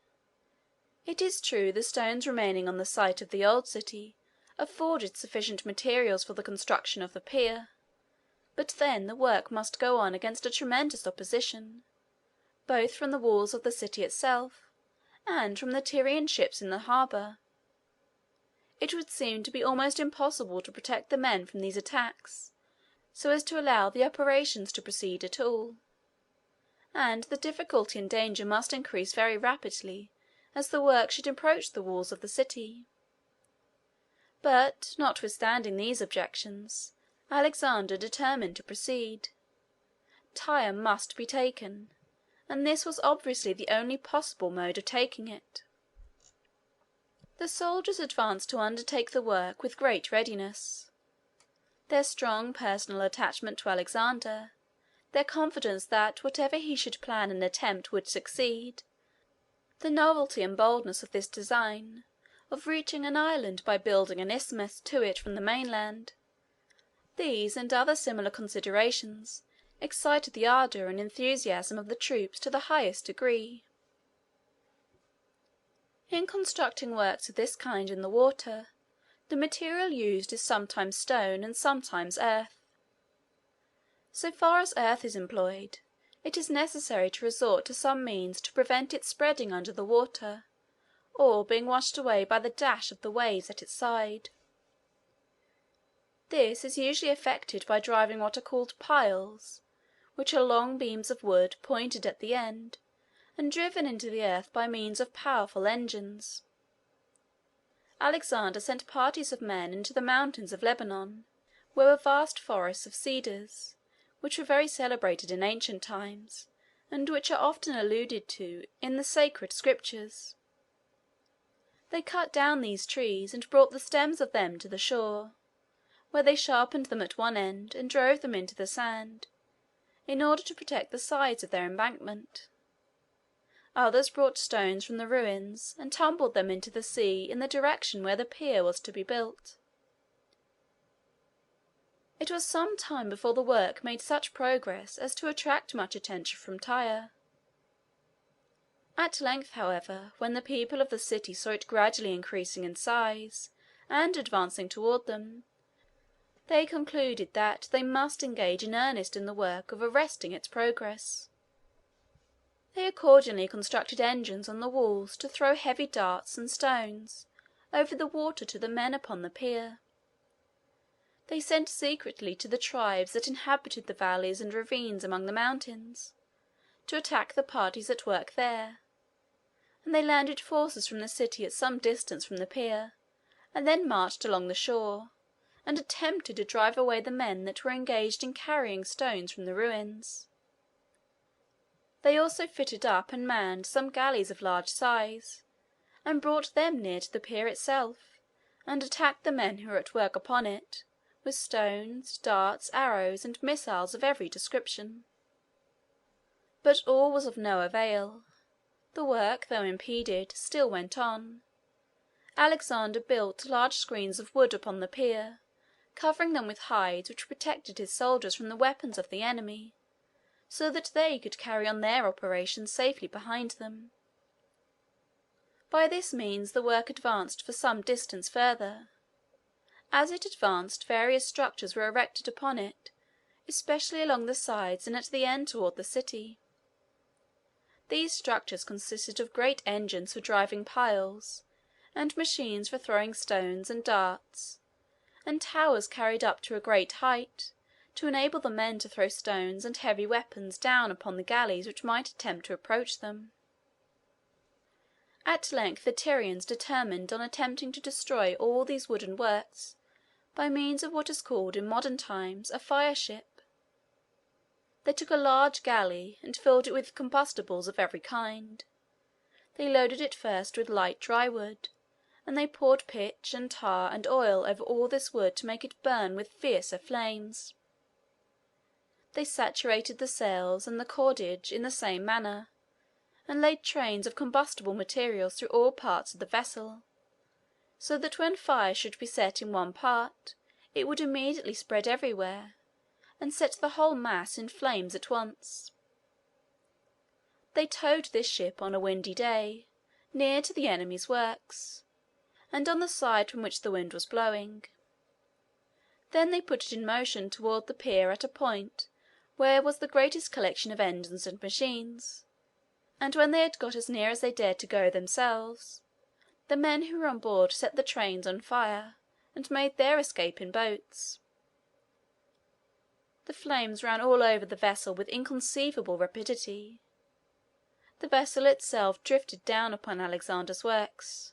It is true the stones remaining on the site of the old city afforded sufficient materials for the construction of the pier, but then the work must go on against a tremendous opposition, both from the walls of the city itself and from the Tyrian ships in the harbour. It would seem to be almost impossible to protect the men from these attacks, so as to allow the operations to proceed at all, and the difficulty and danger must increase very rapidly as the work should approach the walls of the city. But, notwithstanding these objections, Alexander determined to proceed. Tyre must be taken, and this was obviously the only possible mode of taking it. The soldiers advanced to undertake the work with great readiness. Their strong personal attachment to Alexander, their confidence that whatever he should plan and attempt would succeed, the novelty and boldness of this design, of reaching an island by building an isthmus to it from the mainland, these and other similar considerations excited the ardour and enthusiasm of the troops to the highest degree. In constructing works of this kind in the water, the material used is sometimes stone and sometimes earth. So far as earth is employed, it is necessary to resort to some means to prevent its spreading under the water, or being washed away by the dash of the waves at its side. This is usually effected by driving what are called piles, which are long beams of wood pointed at the end, and driven into the earth by means of powerful engines. Alexander sent parties of men into the mountains of Lebanon, where were vast forests of cedars, which were very celebrated in ancient times, and which are often alluded to in the sacred scriptures. They cut down these trees and brought the stems of them to the shore, where they sharpened them at one end and drove them into the sand, in order to protect the sides of their embankment. Others brought stones from the ruins and tumbled them into the sea in the direction where the pier was to be built. It was some time before the work made such progress as to attract much attention from Tyre. At length, however, when the people of the city saw it gradually increasing in size and advancing toward them, they concluded that they must engage in earnest in the work of arresting its progress. They accordingly constructed engines on the walls to throw heavy darts and stones over the water to the men upon the pier. They sent secretly to the tribes that inhabited the valleys and ravines among the mountains, to attack the parties at work there, and they landed forces from the city at some distance from the pier, and then marched along the shore, and attempted to drive away the men that were engaged in carrying stones from the ruins. They also fitted up and manned some galleys of large size, and brought them near to the pier itself, and attacked the men who were at work upon it, with stones, darts, arrows, and missiles of every description. But all was of no avail. The work, though impeded, still went on. Alexander built large screens of wood upon the pier, covering them with hides which protected his soldiers from the weapons of the enemy, so that they could carry on their operations safely behind them. By this means the work advanced for some distance further. As it advanced, various structures were erected upon it, especially along the sides and at the end toward the city. These structures consisted of great engines for driving piles, and machines for throwing stones and darts, and towers carried up to a great height, to enable the men to throw stones and heavy weapons down upon the galleys which might attempt to approach them. At length the Tyrians determined on attempting to destroy all these wooden works by means of what is called in modern times a fire-ship. They took a large galley and filled it with combustibles of every kind. They loaded it first with light dry wood, and they poured pitch and tar and oil over all this wood to make it burn with fiercer flames. They saturated the sails and the cordage in the same manner, and laid trains of combustible materials through all parts of the vessel, so that when fire should be set in one part, it would immediately spread everywhere, and set the whole mass in flames at once. They towed this ship on a windy day, near to the enemy's works, and on the side from which the wind was blowing. Then they put it in motion toward the pier at a point where was the greatest collection of engines and machines, and when they had got as near as they dared to go themselves, the men who were on board set the trains on fire, and made their escape in boats. The flames ran all over the vessel with inconceivable rapidity. The vessel itself drifted down upon Alexander's works,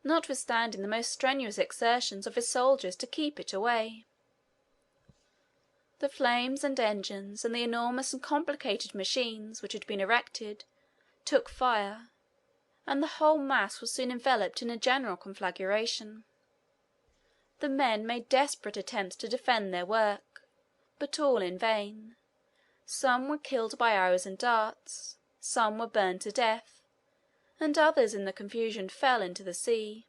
notwithstanding the most strenuous exertions of his soldiers to keep it away. The flames and engines, and the enormous and complicated machines which had been erected, took fire, and the whole mass was soon enveloped in a general conflagration. The men made desperate attempts to defend their work, but all in vain. Some were killed by arrows and darts, some were burned to death, and others in the confusion fell into the sea.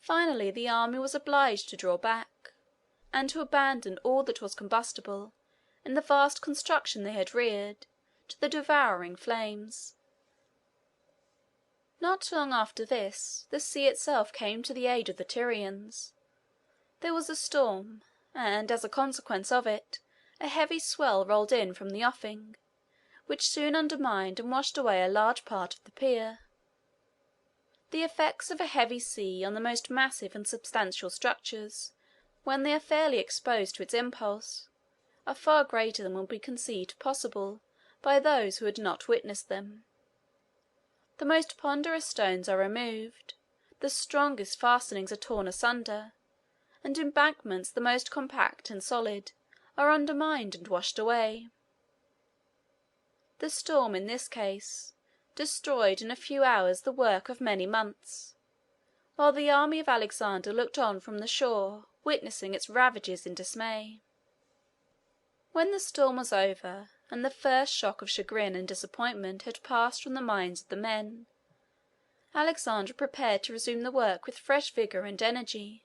Finally the army was obliged to draw back, and to abandon all that was combustible in the vast construction they had reared to the devouring flames. Not long after this, the sea itself came to the aid of the Tyrians. There was a storm, and, as a consequence of it, a heavy swell rolled in from the offing, which soon undermined and washed away a large part of the pier. The effects of a heavy sea on the most massive and substantial structures, when they are fairly exposed to its impulse, are far greater than will be conceived possible by those who had not witnessed them. The most ponderous stones are removed, the strongest fastenings are torn asunder, and embankments the most compact and solid are undermined and washed away. The storm in this case destroyed in a few hours the work of many months, while the army of Alexander looked on from the shore, witnessing its ravages in dismay. When the storm was over, and the first shock of chagrin and disappointment had passed from the minds of the men, Alexander prepared to resume the work with fresh vigor and energy.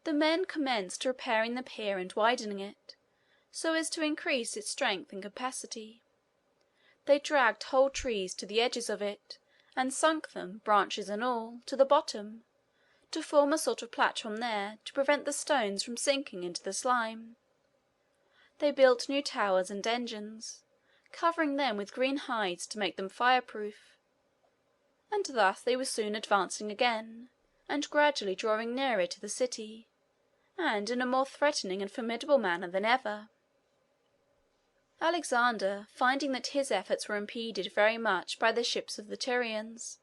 The men commenced repairing the pier and widening it, so as to increase its strength and capacity. They dragged whole trees to the edges of it, and sunk them, branches and all, to the bottom, to form a sort of platform there to prevent the stones from sinking into the slime. They built new towers and engines, covering them with green hides to make them fireproof, and thus they were soon advancing again, and gradually drawing nearer to the city, and in a more threatening and formidable manner than ever. Alexander, finding that his efforts were impeded very much by the ships of the Tyrians,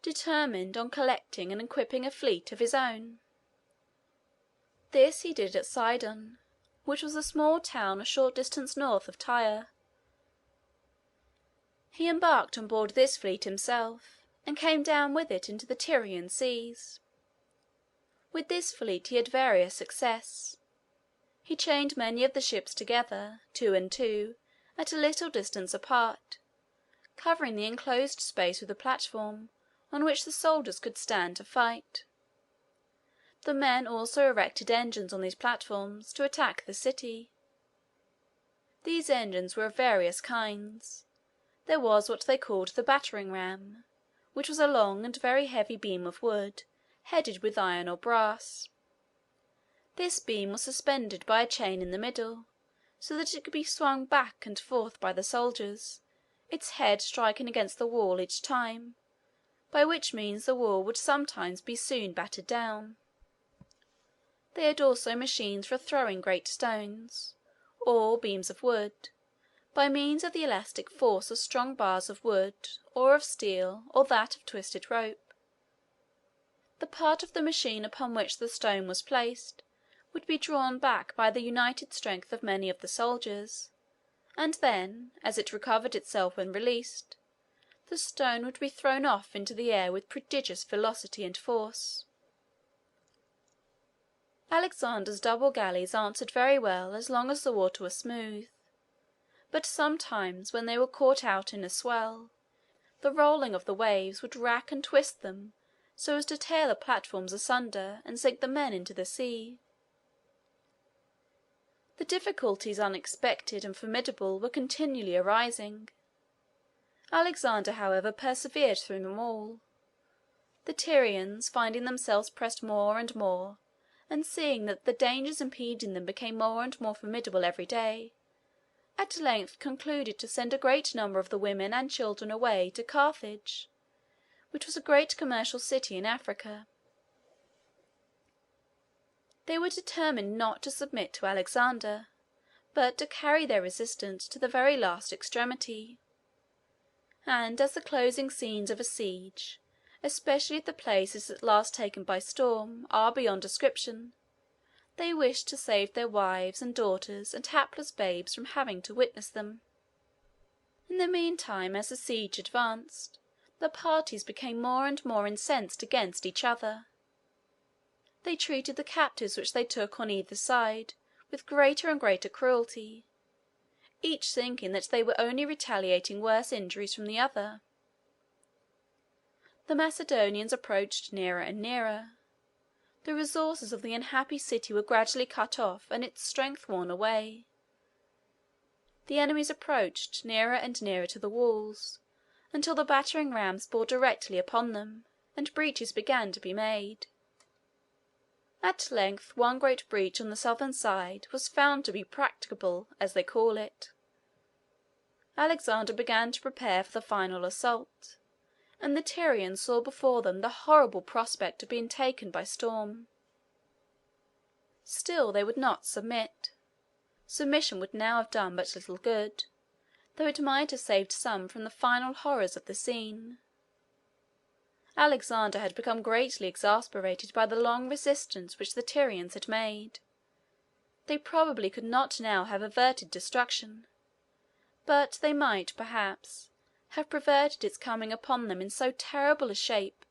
determined on collecting and equipping a fleet of his own. This he did at Sidon, which was a small town a short distance north of Tyre. He embarked on board this fleet himself, and came down with it into the Tyrian seas. With this fleet he had various success. He chained many of the ships together, two and two, at a little distance apart, covering the enclosed space with a platform on which the soldiers could stand to fight. The men also erected engines on these platforms to attack the city. These engines were of various kinds. There was what they called the battering ram, which was a long and very heavy beam of wood, headed with iron or brass. This beam was suspended by a chain in the middle, so that it could be swung back and forth by the soldiers, its head striking against the wall each time, by which means the wall would sometimes be soon battered down. They had also machines for throwing great stones, or beams of wood, by means of the elastic force of strong bars of wood, or of steel, or that of twisted rope. The part of the machine upon which the stone was placed would be drawn back by the united strength of many of the soldiers, and then, as it recovered itself when released, the stone would be thrown off into the air with prodigious velocity and force. Alexander's double galleys answered very well as long as the water was smooth, but sometimes when they were caught out in a swell, the rolling of the waves would rack and twist them so as to tear the platforms asunder and sink the men into the sea. The difficulties, unexpected and formidable, were continually arising. Alexander, however, persevered through them all. The Tyrians, finding themselves pressed more and more, and seeing that the dangers impeding them became more and more formidable every day, at length concluded to send a great number of the women and children away to Carthage, which was a great commercial city in Africa. They were determined not to submit to Alexander, but to carry their resistance to the very last extremity. And as the closing scenes of a siege, especially at the places at last taken by storm, are beyond description, they wished to save their wives and daughters and hapless babes from having to witness them. In the meantime, as the siege advanced, the parties became more and more incensed against each other. They treated the captives which they took on either side with greater and greater cruelty, each thinking that they were only retaliating worse injuries from the other. The Macedonians approached nearer and nearer. The resources of the unhappy city were gradually cut off and its strength worn away. The enemies approached nearer and nearer to the walls, until the battering rams bore directly upon them, and breaches began to be made. At length one great breach on the southern side was found to be practicable, as they call it. Alexander began to prepare for the final assault, and the Tyrians saw before them the horrible prospect of being taken by storm. Still they would not submit. Submission would now have done but little good, though it might have saved some from the final horrors of the scene. Alexander had become greatly exasperated by the long resistance which the Tyrians had made. They probably could not now have averted destruction, but they might, perhaps, have prevented its coming upon them in so terrible a shape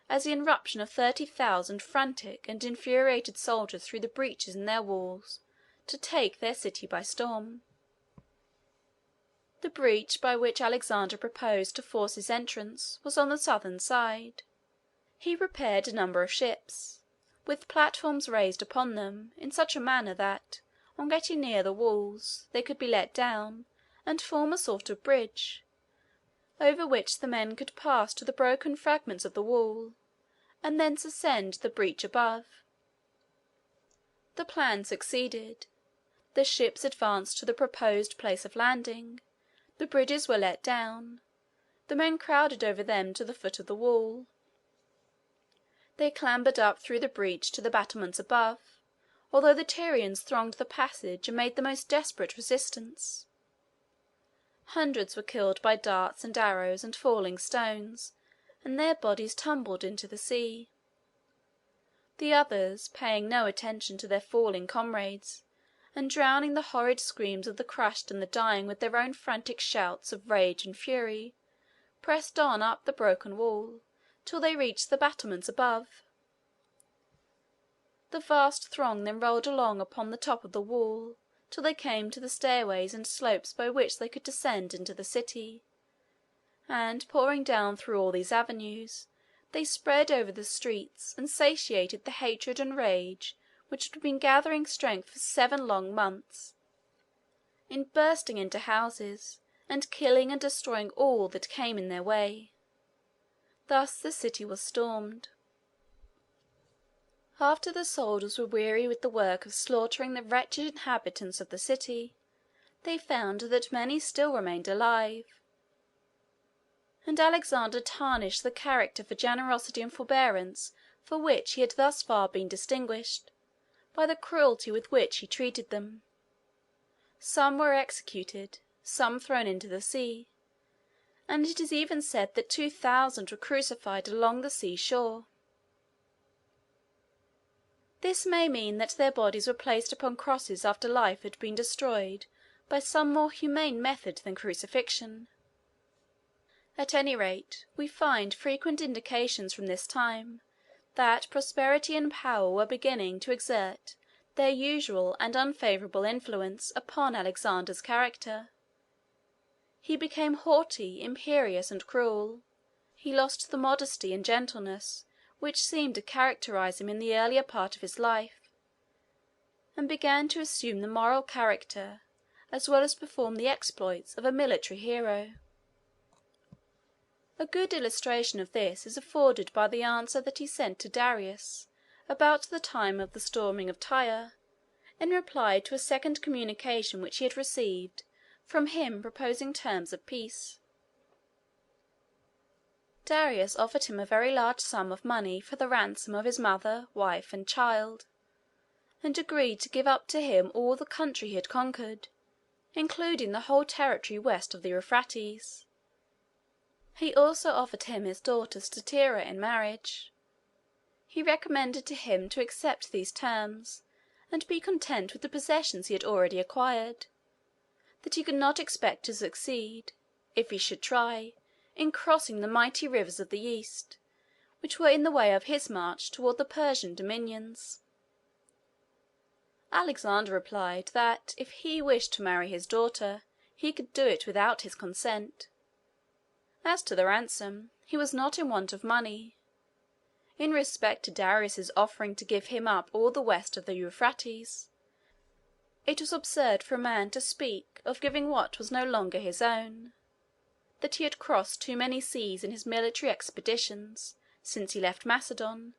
as the irruption of 30,000 frantic and infuriated soldiers through the breaches in their walls to take their city by storm. The breach by which Alexander proposed to force his entrance was on the southern side. He prepared a number of ships, with platforms raised upon them in such a manner that, on getting near the walls, they could be let down and form a sort of bridge, over which the men could pass to the broken fragments of the wall, and thence ascend the breach above. The plan succeeded. The ships advanced to the proposed place of landing. The bridges were let down. The men crowded over them to the foot of the wall. They clambered up through the breach to the battlements above, although the Tyrians thronged the passage and made the most desperate resistance. Hundreds were killed by darts and arrows and falling stones, and their bodies tumbled into the sea. The others, paying no attention to their falling comrades, and drowning the horrid screams of the crushed and the dying with their own frantic shouts of rage and fury, pressed on up the broken wall, till they reached the battlements above. The vast throng then rolled along upon the top of the wall, till they came to the stairways and slopes by which they could descend into the city, and pouring down through all these avenues, they spread over the streets and satiated the hatred and rage which had been gathering strength for 7 long months, in bursting into houses and killing and destroying all that came in their way. Thus the city was stormed. After the soldiers were weary with the work of slaughtering the wretched inhabitants of the city, they found that many still remained alive, and Alexander tarnished the character for generosity and forbearance for which he had thus far been distinguished, by the cruelty with which he treated them. Some were executed, some thrown into the sea, and it is even said that 2,000 were crucified along the sea shore. This may mean that their bodies were placed upon crosses after life had been destroyed by some more humane method than crucifixion. At any rate, we find frequent indications from this time that prosperity and power were beginning to exert their usual and unfavourable influence upon Alexander's character. He became haughty, imperious, and cruel. He lost the modesty and gentleness which seemed to characterize him in the earlier part of his life, and began to assume the moral character as well as perform the exploits of a military hero. A good illustration of this is afforded by the answer that he sent to Darius about the time of the storming of Tyre, in reply to a second communication which he had received from him proposing terms of peace. Darius offered him a very large sum of money for the ransom of his mother, wife, and child, and agreed to give up to him all the country he had conquered, including the whole territory west of the Euphrates. He also offered him his daughter Statira in marriage. He recommended to him to accept these terms and be content with the possessions he had already acquired, that he could not expect to succeed, if he should try, in crossing the mighty rivers of the East, which were in the way of his march toward the Persian dominions. Alexander replied that if he wished to marry his daughter, he could do it without his consent. As to the ransom, he was not in want of money. In respect to Darius's offering to give him up all the west of the Euphrates, it was absurd for a man to speak of giving what was no longer his own. That he had crossed too many seas in his military expeditions, since he left Macedon,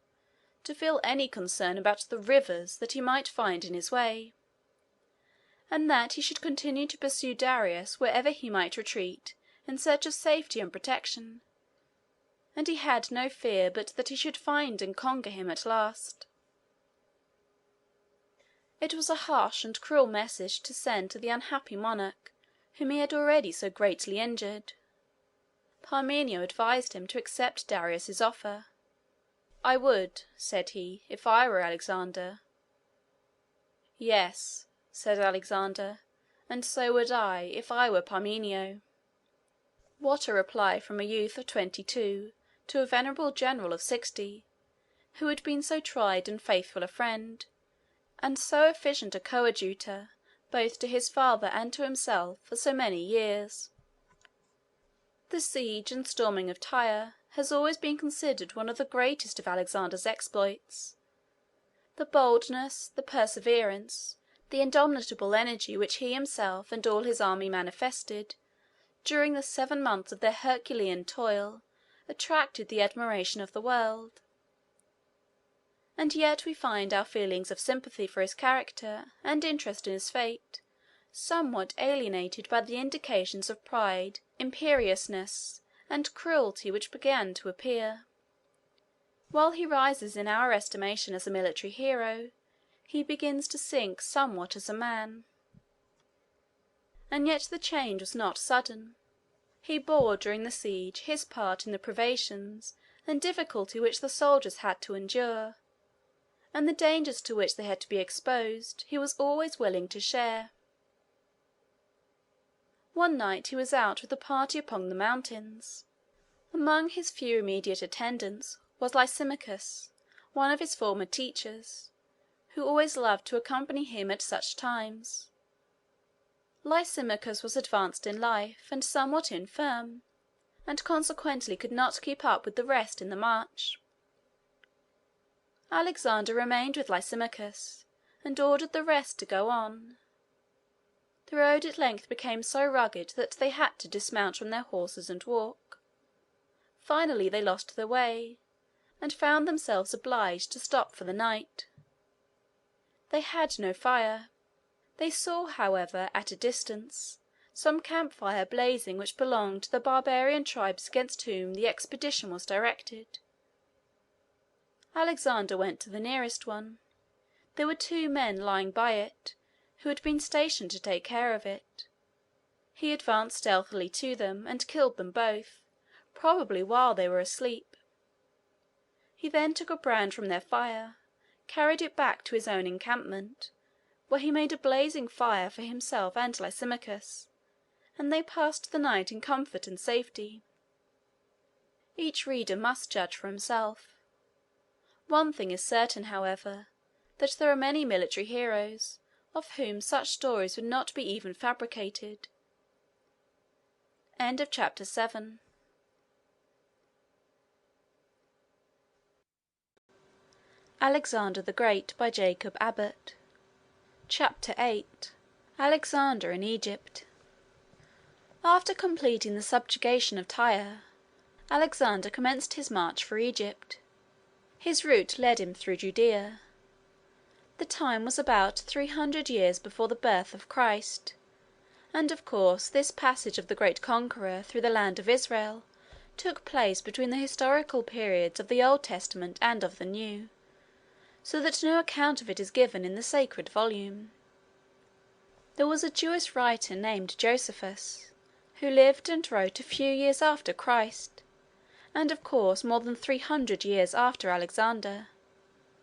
to feel any concern about the rivers that he might find in his way, and that he should continue to pursue Darius wherever he might retreat in search of safety and protection, and he had no fear but that he should find and conquer him at last. It was a harsh and cruel message to send to the unhappy monarch whom he had already so greatly injured. Parmenio advised him to accept Darius's offer. "I would," said he, "if I were Alexander." "Yes," said Alexander, "and so would I, if I were Parmenio." What a reply from a youth of 22 to a venerable general of 60, who had been so tried and faithful a friend, and so efficient a coadjutor both to his father and to himself for so many years! The siege and storming of Tyre has always been considered one of the greatest of Alexander's exploits. The boldness, the perseverance, the indomitable energy which he himself and all his army manifested during the 7 months of their Herculean toil attracted the admiration of the world. And yet we find our feelings of sympathy for his character and interest in his fate somewhat alienated by the indications of pride, imperiousness, and cruelty which began to appear. While he rises in our estimation as a military hero, he begins to sink somewhat as a man. And yet the change was not sudden. He bore during the siege his part in the privations and difficulty which the soldiers had to endure, and the dangers to which they had to be exposed he was always willing to share. One night he was out with a party upon the mountains. Among his few immediate attendants was Lysimachus, one of his former teachers, who always loved to accompany him at such times. Lysimachus was advanced in life and somewhat infirm, and consequently could not keep up with the rest in the march. Alexander remained with Lysimachus, and ordered the rest to go on. The road at length became so rugged that they had to dismount from their horses and walk. Finally they lost their way, and found themselves obliged to stop for the night. They had no fire. They saw, however, at a distance, some campfire blazing which belonged to the barbarian tribes against whom the expedition was directed. Alexander went to the nearest one. There were 2 men lying by it, who had been stationed to take care of it. He advanced stealthily to them and killed them both, probably while they were asleep. He then took a brand from their fire, carried it back to his own encampment, where he made a blazing fire for himself and Lysimachus, and they passed the night in comfort and safety. Each reader must judge for himself. One thing is certain, however, that there are many military heroes of whom such stories would not be even fabricated. Chapter 7. Alexander the Great by Jacob Abbott. Chapter 8. Alexander in Egypt. After completing the subjugation of Tyre, Alexander commenced his march for Egypt. His route led him through Judea. The time was about 300 years before the birth of Christ, and of course this passage of the great conqueror through the land of Israel took place between the historical periods of the Old Testament and of the New, so that no account of it is given in the sacred volume. There was a Jewish writer named Josephus, who lived and wrote a few years after Christ, and of course more than 300 years after Alexander.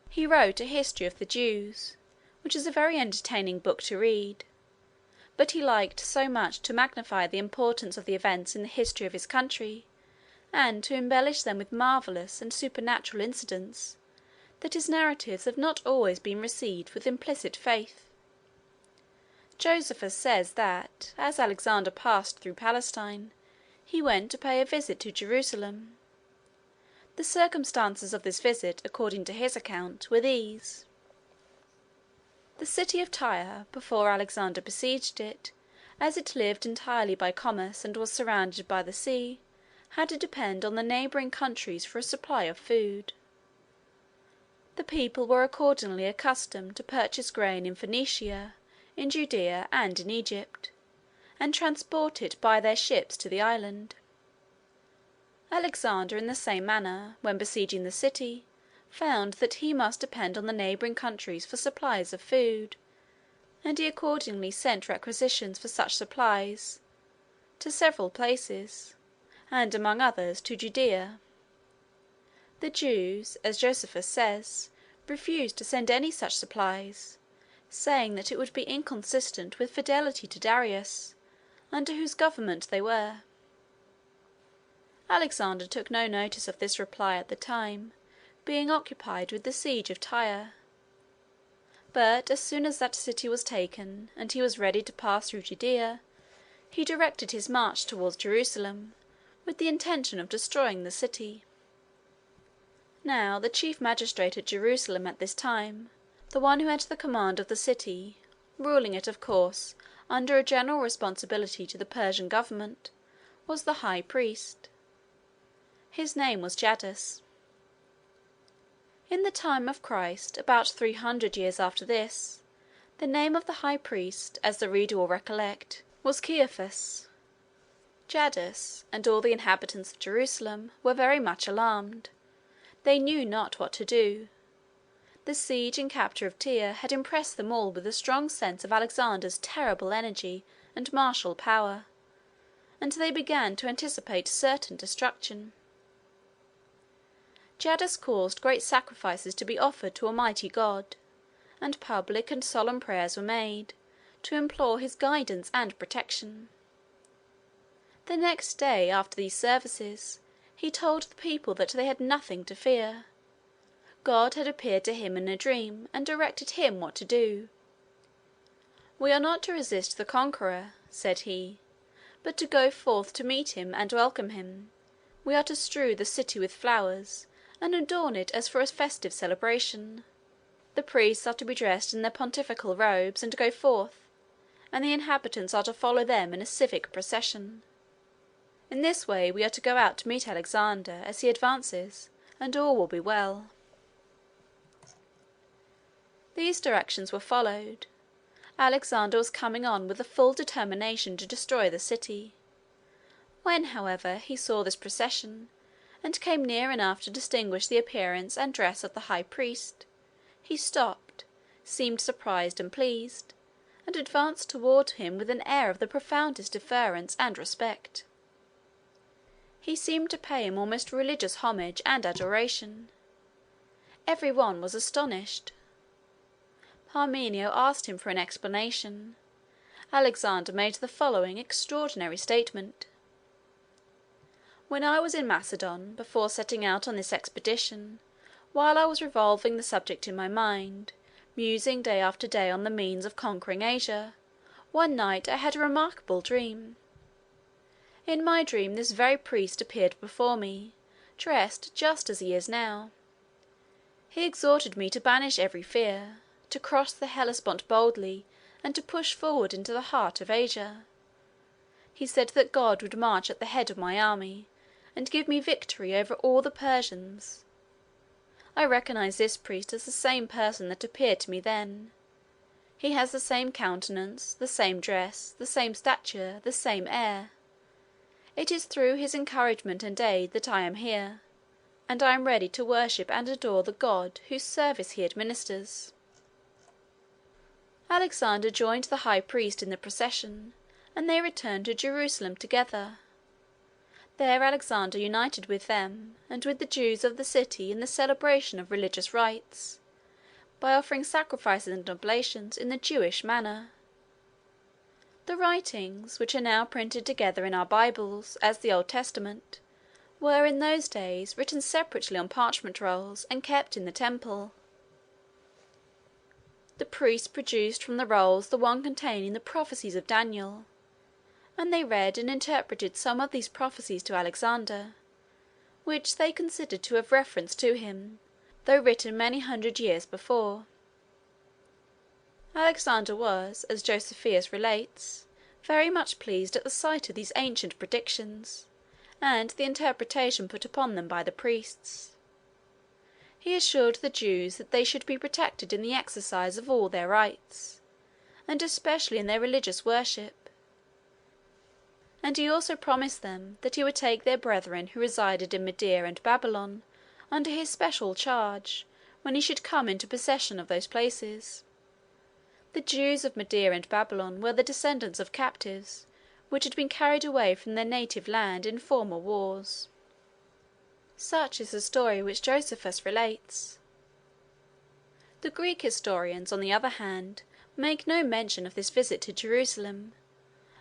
He wrote a history of the Jews, which is a very entertaining book to read, but he liked so much to magnify the importance of the events in the history of his country, and to embellish them with marvellous and supernatural incidents, that his narratives have not always been received with implicit faith. Josephus says that, as Alexander passed through Palestine, he went to pay a visit to Jerusalem. The circumstances of this visit, according to his account, were these. The city of Tyre, before Alexander besieged it, as it lived entirely by commerce and was surrounded by the sea, had to depend on the neighbouring countries for a supply of food. The people were accordingly accustomed to purchase grain in Phoenicia, in Judea, and in Egypt, and transport it by their ships to the island. Alexander, in the same manner, when besieging the city, found that he must depend on the neighbouring countries for supplies of food, and he accordingly sent requisitions for such supplies to several places, and among others to Judea. The Jews, as Josephus says, refused to send any such supplies, saying that it would be inconsistent with fidelity to Darius, under whose government they were. Alexander took no notice of this reply at the time, being occupied with the siege of Tyre. But as soon as that city was taken, and he was ready to pass through Judea, he directed his march towards Jerusalem, with the intention of destroying the city. Now the chief magistrate at Jerusalem at this time, the one who had the command of the city, ruling it, of course, under a general responsibility to the Persian government, was the high priest. His name was Jaddus. In the time of Christ, about 300 years after this, the name of the high priest, as the reader will recollect, was Caiaphas. Jaddus, and all the inhabitants of Jerusalem, were very much alarmed. They knew not what to do. The siege and capture of Tyre had impressed them all with a strong sense of Alexander's terrible energy and martial power, and they began to anticipate certain destruction. Jaddus caused great sacrifices to be offered to Almighty God, and public and solemn prayers were made, to implore his guidance and protection. The next day after these services, he told the people that they had nothing to fear. God had appeared to him in a dream, and directed him what to do. "We are not to resist the conqueror," said he, "but to go forth to meet him and welcome him. We are to strew the city with flowers, and adorn it as for a festive celebration. The priests are to be dressed in their pontifical robes, and go forth, and the inhabitants are to follow them in a civic procession. In this way we are to go out to meet Alexander as he advances, and all will be well." These directions were followed. Alexander was coming on with a full determination to destroy the city. When, however, he saw this procession, and came near enough to distinguish the appearance and dress of the high priest, he stopped, seemed surprised and pleased, and advanced toward him with an air of the profoundest deference and respect. He seemed to pay him almost religious homage and adoration. Every one was astonished. Parmenio asked him for an explanation. Alexander made the following extraordinary statement: When I was in Macedon, before setting out on this expedition, while I was revolving the subject in my mind, musing day after day on the means of conquering Asia, one night I had a remarkable dream. In my dream this very priest appeared before me, dressed just as he is now. He exhorted me to banish every fear, to cross the Hellespont boldly, and to push forward into the heart of Asia. He said that God would march at the head of my army, and give me victory over all the Persians. I recognize this priest as the same person that appeared to me then. He has the same countenance, the same dress, the same stature, the same air. It is through his encouragement and aid that I am here, and I am ready to worship and adore the God whose service he administers." Alexander joined the high priest in the procession, and they returned to Jerusalem together. There Alexander united with them and with the Jews of the city in the celebration of religious rites, by offering sacrifices and oblations in the Jewish manner. The writings, which are now printed together in our Bibles as the Old Testament, were in those days written separately on parchment rolls and kept in the temple. The priests produced from the rolls the one containing the prophecies of Daniel, and they read and interpreted some of these prophecies to Alexander, which they considered to have reference to him, though written many hundred years before. Alexander was, as Josephus relates, very much pleased at the sight of these ancient predictions, and the interpretation put upon them by the priests. He assured the Jews that they should be protected in the exercise of all their rites, and especially in their religious worship, and he also promised them that he would take their brethren who resided in Media and Babylon under his special charge when he should come into possession of those places. The Jews of Media and Babylon were the descendants of captives which had been carried away from their native land in former wars. Such is the story which Josephus relates. The Greek historians, on the other hand, make no mention of this visit to Jerusalem,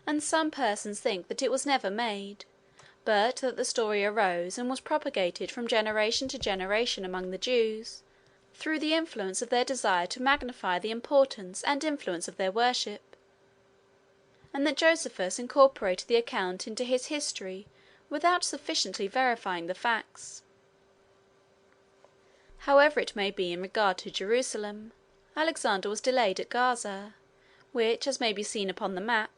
and some persons think that it was never made, but that the story arose and was propagated from generation to generation among the Jews, through the influence of their desire to magnify the importance and influence of their worship, and that Josephus incorporated the account into his history without sufficiently verifying the facts. However it may be in regard to Jerusalem, Alexander was delayed at Gaza, which, as may be seen upon the map,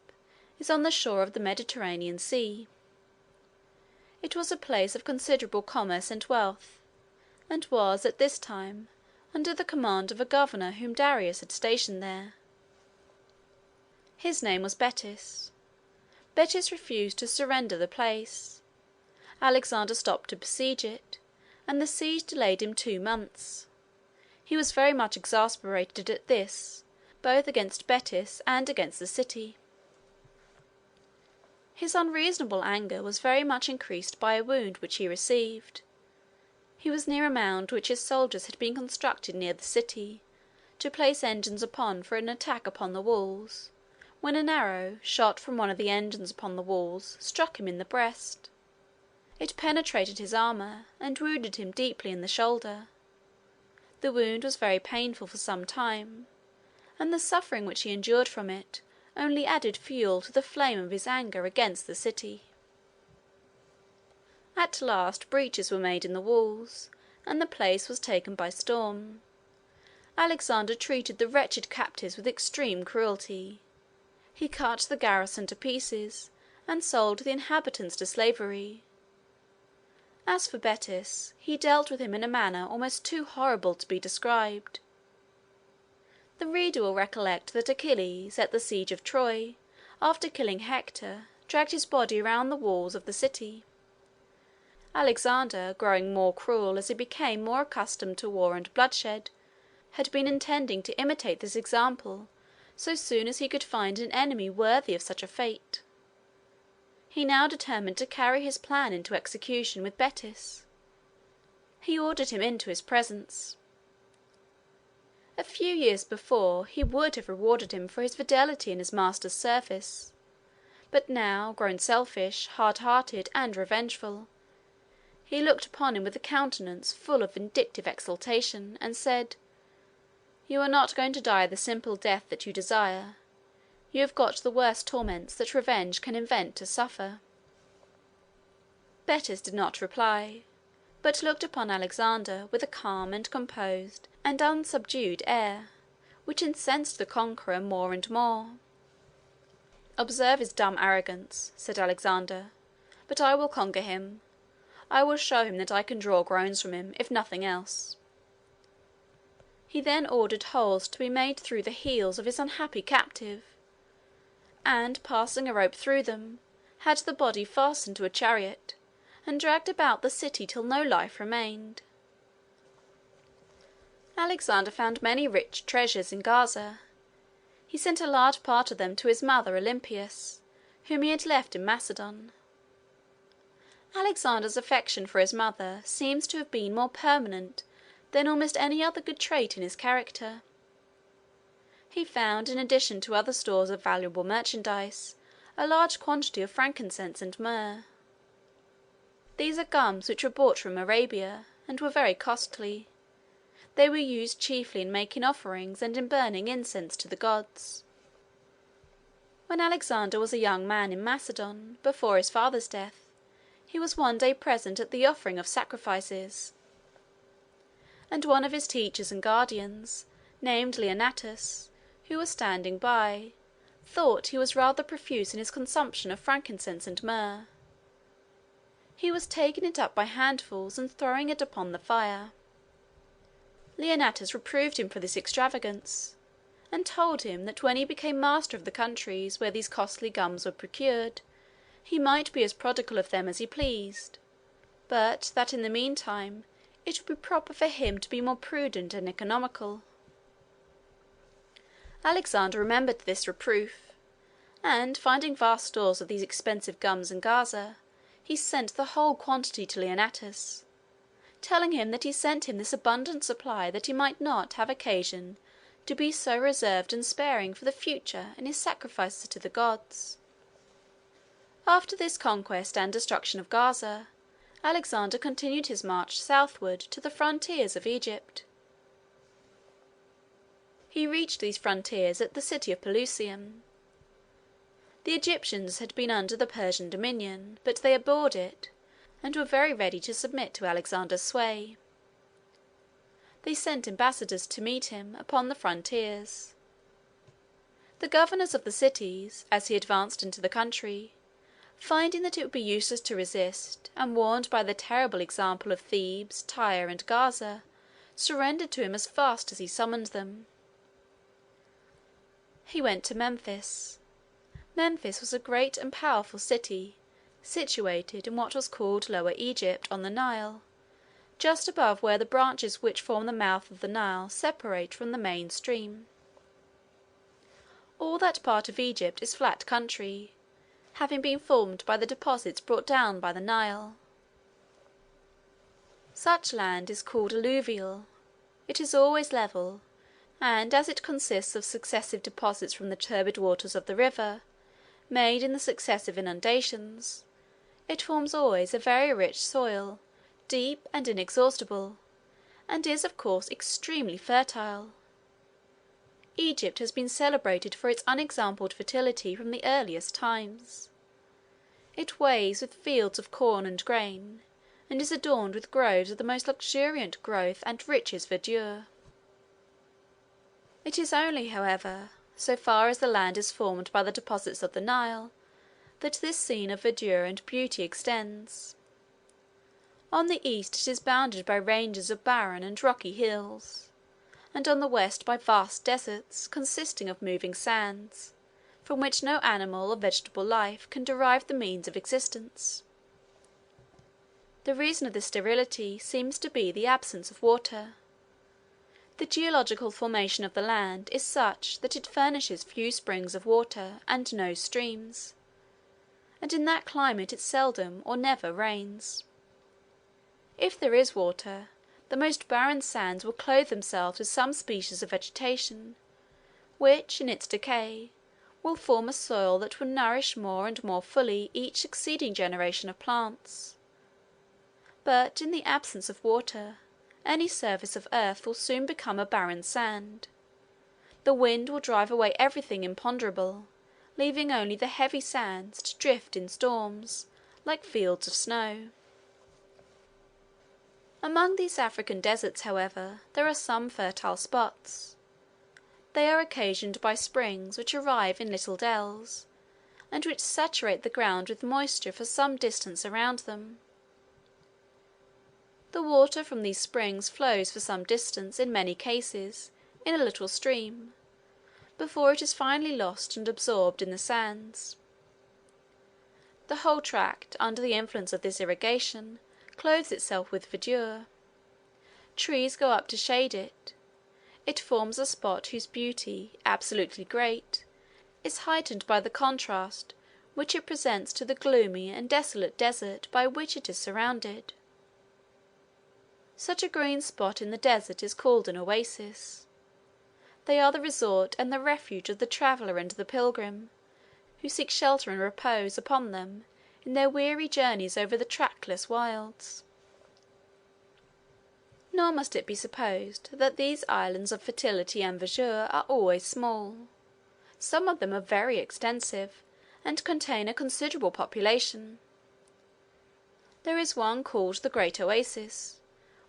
is on the shore of the Mediterranean Sea. It was a place of considerable commerce and wealth, and was at this time under the command of a governor whom Darius had stationed there. His name was Betis. Betis refused to surrender the place. Alexander stopped to besiege it, and the siege delayed him 2 months. He was very much exasperated at this, both against Betis and against the city. His unreasonable anger was very much increased by a wound which he received. He was near a mound which his soldiers had been constructing near the city, to place engines upon for an attack upon the walls, when an arrow, shot from one of the engines upon the walls, struck him in the breast. It penetrated his armour, and wounded him deeply in the shoulder. The wound was very painful for some time, and the suffering which he endured from it only added fuel to the flame of his anger against the city. At last breaches were made in the walls, and the place was taken by storm. Alexander treated the wretched captives with extreme cruelty. He cut the garrison to pieces, and sold the inhabitants to slavery. As for Betis, he dealt with him in a manner almost too horrible to be described. The reader will recollect that Achilles, at the siege of Troy, after killing Hector, dragged his body around the walls of the city. Alexander, growing more cruel as he became more accustomed to war and bloodshed, had been intending to imitate this example so soon as he could find an enemy worthy of such a fate. He now determined to carry his plan into execution with Betis. He ordered him into his presence. A few years before he would have rewarded him for his fidelity in his master's service, but now, grown selfish, hard-hearted, and revengeful, He looked upon him with a countenance full of vindictive exultation, and said, "You are not going to die the simple death that you desire. You have got the worst torments that revenge can invent to suffer." Betis did not reply, but looked upon Alexander with a calm and composed and unsubdued air, which incensed the conqueror more and more. "Observe his dumb arrogance," said Alexander, "but I will conquer him. I will show him that I can draw groans from him, if nothing else." He then ordered holes to be made through the heels of his unhappy captive, and passing a rope through them, had the body fastened to a chariot, and dragged about the city till no life remained. Alexander found many rich treasures in Gaza. He sent a large part of them to his mother Olympias, whom he had left in Macedon. Alexander's affection for his mother seems to have been more permanent than almost any other good trait in his character. He found, in addition to other stores of valuable merchandise, a large quantity of frankincense and myrrh. These are gums which were brought from Arabia, and were very costly. They were used chiefly in making offerings and in burning incense to the gods. When Alexander was a young man in Macedon, before his father's death, he was one day present at the offering of sacrifices, and one of his teachers and guardians, named Leonatus, who was standing by, thought he was rather profuse in his consumption of frankincense and myrrh. He was taking it up by handfuls and throwing it upon the fire. Leonatus reproved him for this extravagance, and told him that when he became master of the countries where these costly gums were procured, he might be as prodigal of them as he pleased, but that in the meantime it would be proper for him to be more prudent and economical. Alexander remembered this reproof, and finding vast stores of these expensive gums in Gaza, he sent the whole quantity to Leonatus, telling him that he sent him this abundant supply that he might not have occasion to be so reserved and sparing for the future in his sacrifices to the gods. After this conquest and destruction of Gaza, Alexander continued his march southward to the frontiers of Egypt. He reached these frontiers at the city of Pelusium. The Egyptians had been under the Persian dominion, but they abhorred it, and were very ready to submit to Alexander's sway. They sent ambassadors to meet him upon the frontiers. The governors of the cities, as he advanced into the country, finding that it would be useless to resist, and warned by the terrible example of Thebes, Tyre, and Gaza, surrendered to him as fast as he summoned them. He went to Memphis. Memphis was a great and powerful city, situated in what was called Lower Egypt on the Nile, just above where the branches which form the mouth of the Nile separate from the main stream. All that part of Egypt is flat country, having been formed by the deposits brought down by the Nile. Such land is called alluvial. It is always level, and as it consists of successive deposits from the turbid waters of the river, made in the successive inundations, it forms always a very rich soil, deep and inexhaustible, and is of course extremely fertile. Egypt has been celebrated for its unexampled fertility from the earliest times. It waves with fields of corn and grain, and is adorned with groves of the most luxuriant growth and richest verdure. It is only, however, so far as the land is formed by the deposits of the Nile, that this scene of verdure and beauty extends. On the east it is bounded by ranges of barren and rocky hills, and on the west by vast deserts, consisting of moving sands, from which no animal or vegetable life can derive the means of existence. The reason of this sterility seems to be the absence of water. The geological formation of the land is such that it furnishes few springs of water and no streams, and in that climate it seldom or never rains. If there is water, the most barren sands will clothe themselves with some species of vegetation, which, in its decay, will form a soil that will nourish more and more fully each succeeding generation of plants. But in the absence of water, any surface of earth will soon become a barren sand. The wind will drive away everything imponderable, leaving only the heavy sands to drift in storms, like fields of snow. Among these African deserts, however, there are some fertile spots. They are occasioned by springs which arrive in little dells, and which saturate the ground with moisture for some distance around them. The water from these springs flows for some distance, in many cases, in a little stream, before it is finally lost and absorbed in the sands. The whole tract, under the influence of this irrigation, clothes itself with verdure. Trees go up to shade it. It forms a spot whose beauty, absolutely great, is heightened by the contrast which it presents to the gloomy and desolate desert by which it is surrounded. Such a green spot in the desert is called an oasis. They are the resort and the refuge of the traveller and the pilgrim, who seek shelter and repose upon them in their weary journeys over the trackless wilds. Nor must it be supposed that these islands of fertility and verdure are always small. Some of them are very extensive, and contain a considerable population. There is one called the Great Oasis,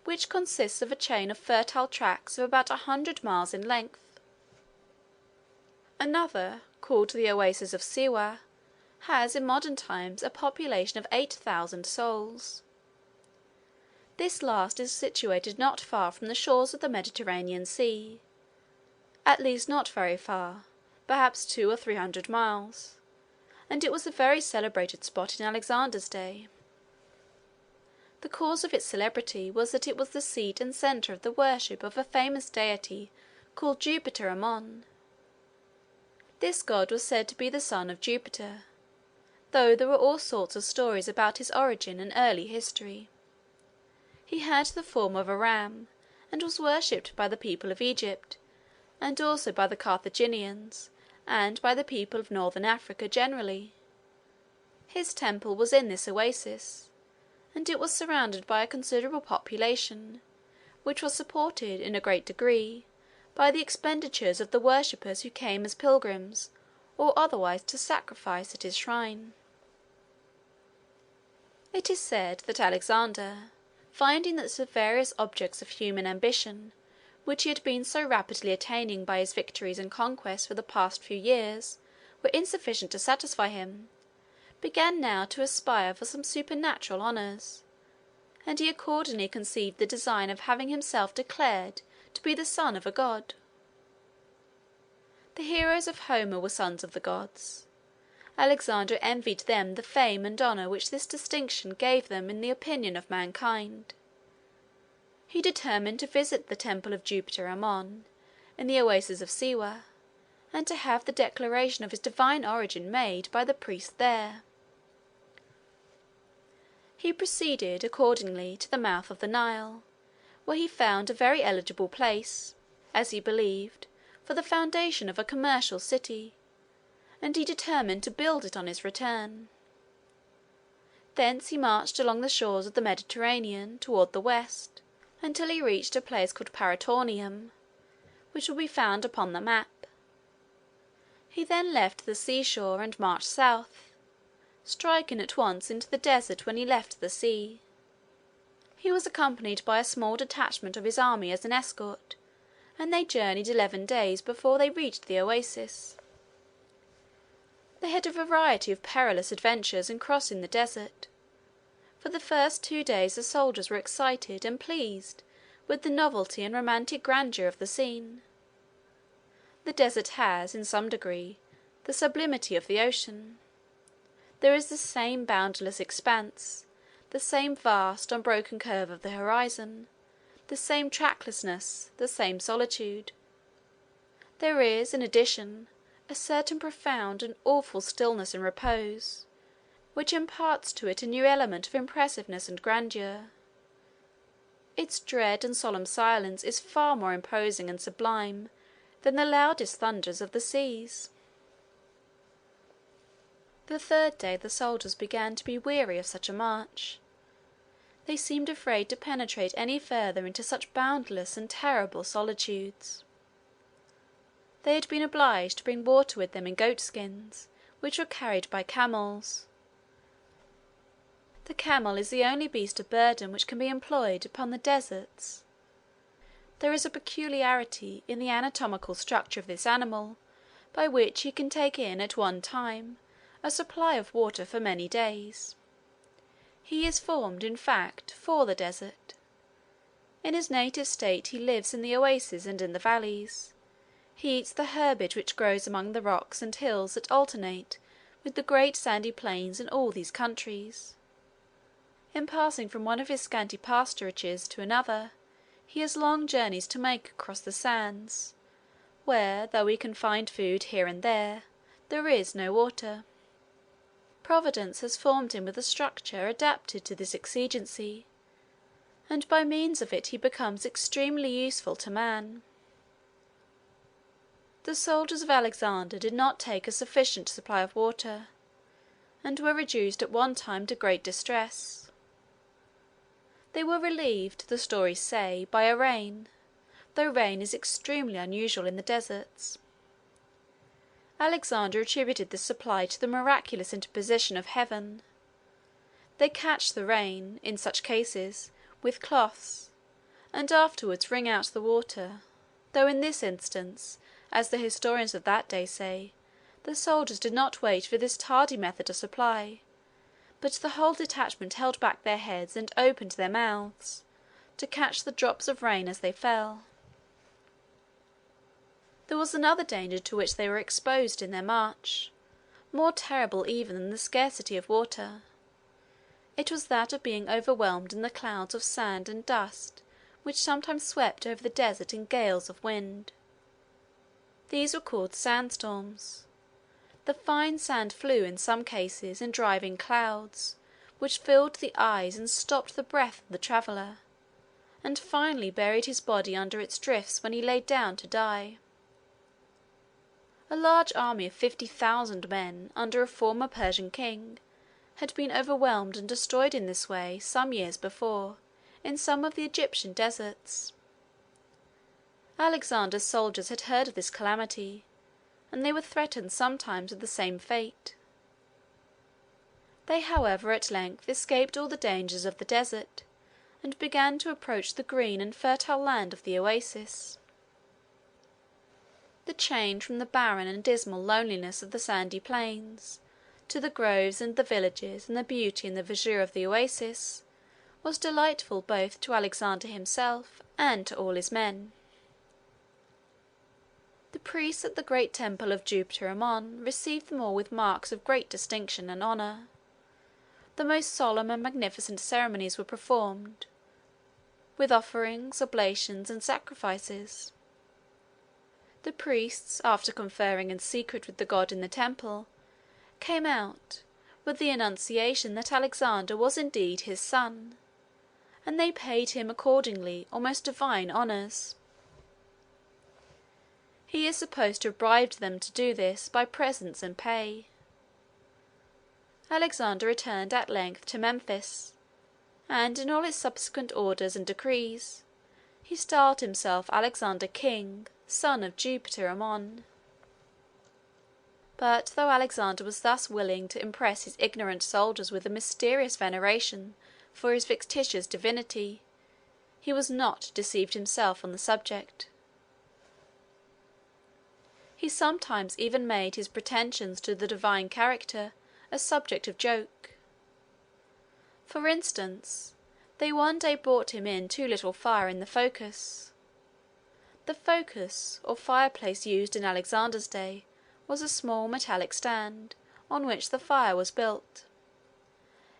which consists of a chain of fertile tracts of about 100 miles in length. Another, called the Oasis of Siwa, has in modern times a population of 8,000 souls. This last is situated not far from the shores of the Mediterranean Sea, at least not very far, perhaps 200 or 300 miles, and it was a very celebrated spot in Alexander's day. The cause of its celebrity was that it was the seat and centre of the worship of a famous deity called Jupiter Ammon. This god was said to be the son of Jupiter, though there were all sorts of stories about his origin and early history. He had the form of a ram, and was worshipped by the people of Egypt, and also by the Carthaginians, and by the people of northern Africa generally. His temple was in this oasis, and it was surrounded by a considerable population, which was supported, in a great degree, by the expenditures of the worshippers who came as pilgrims or otherwise to sacrifice at his shrine. It is said that Alexander, finding that the various objects of human ambition, which he had been so rapidly attaining by his victories and conquests for the past few years, were insufficient to satisfy him, began now to aspire for some supernatural honours, and he accordingly conceived the design of having himself declared to be the son of a god. The heroes of Homer were sons of the gods. Alexander envied them the fame and honour which this distinction gave them in the opinion of mankind. He determined to visit the temple of Jupiter Ammon, in the oasis of Siwa, and to have the declaration of his divine origin made by the priest there. He proceeded, accordingly, to the mouth of the Nile, where he found a very eligible place, as he believed, for the foundation of a commercial city, and he determined to build it on his return. Thence he marched along the shores of the Mediterranean toward the west, until he reached a place called Paraetonium, which will be found upon the map. He then left the seashore and marched south, striking at once into the desert when he left the sea. He was accompanied by a small detachment of his army as an escort, and they journeyed 11 days before they reached the oasis. They had a variety of perilous adventures in crossing the desert. For the first 2 days the soldiers were excited and pleased with the novelty and romantic grandeur of the scene. The desert has, in some degree, the sublimity of the ocean. There is the same boundless expanse, the same vast unbroken curve of the horizon, the same tracklessness, the same solitude. There is, in addition, a certain profound and awful stillness and repose, which imparts to it a new element of impressiveness and grandeur. Its dread and solemn silence is far more imposing and sublime than the loudest thunders of the seas. The 3rd day the soldiers began to be weary of such a march. They seemed afraid to penetrate any further into such boundless and terrible solitudes. They had been obliged to bring water with them in goatskins, which were carried by camels. The camel is the only beast of burden which can be employed upon the deserts. There is a peculiarity in the anatomical structure of this animal, by which he can take in at one time a supply of water for many days. He is formed, in fact, for the desert. In his native state he lives in the oases and in the valleys. He eats the herbage which grows among the rocks and hills that alternate with the great sandy plains in all these countries. In passing from one of his scanty pasturages to another, he has long journeys to make across the sands, where, though he can find food here and there is no water. Providence has formed him with a structure adapted to this exigency, and by means of it he becomes extremely useful to man. The soldiers of Alexander did not take a sufficient supply of water, and were reduced at one time to great distress. They were relieved, the stories say, by a rain, though rain is extremely unusual in the deserts. Alexander attributed this supply to the miraculous interposition of heaven. They catch the rain, in such cases, with cloths, and afterwards wring out the water, though in this instance, as the historians of that day say, the soldiers did not wait for this tardy method of supply, but the whole detachment held back their heads and opened their mouths, to catch the drops of rain as they fell. There was another danger to which they were exposed in their march, more terrible even than the scarcity of water. It was that of being overwhelmed in the clouds of sand and dust which sometimes swept over the desert in gales of wind. These were called sandstorms. The fine sand flew in some cases in driving clouds, which filled the eyes and stopped the breath of the traveller, and finally buried his body under its drifts when he lay down to die. A large army of 50,000 men, under a former Persian king, had been overwhelmed and destroyed in this way some years before, in some of the Egyptian deserts. Alexander's soldiers had heard of this calamity, and they were threatened sometimes with the same fate. They, however, at length escaped all the dangers of the desert, and began to approach the green and fertile land of the oasis. The change from the barren and dismal loneliness of the sandy plains to the groves and the villages and the beauty and the verdure of the oasis was delightful both to Alexander himself and to all his men. The priests at the great temple of Jupiter Ammon received them all with marks of great distinction and honour. The most solemn and magnificent ceremonies were performed, with offerings, oblations, and sacrifices. The priests, after conferring in secret with the god in the temple, came out, with the annunciation that Alexander was indeed his son, and they paid him accordingly almost divine honours. He is supposed to have bribed them to do this by presents and pay. Alexander returned at length to Memphis, and in all his subsequent orders and decrees, he styled himself Alexander King, son of Jupiter Ammon. But though Alexander was thus willing to impress his ignorant soldiers with a mysterious veneration for his fictitious divinity, he was not deceived himself on the subject. He sometimes even made his pretensions to the divine character a subject of joke. For instance, they one day brought him in too little fire in the focus. The focus, or fireplace used in Alexander's day, was a small metallic stand, on which the fire was built.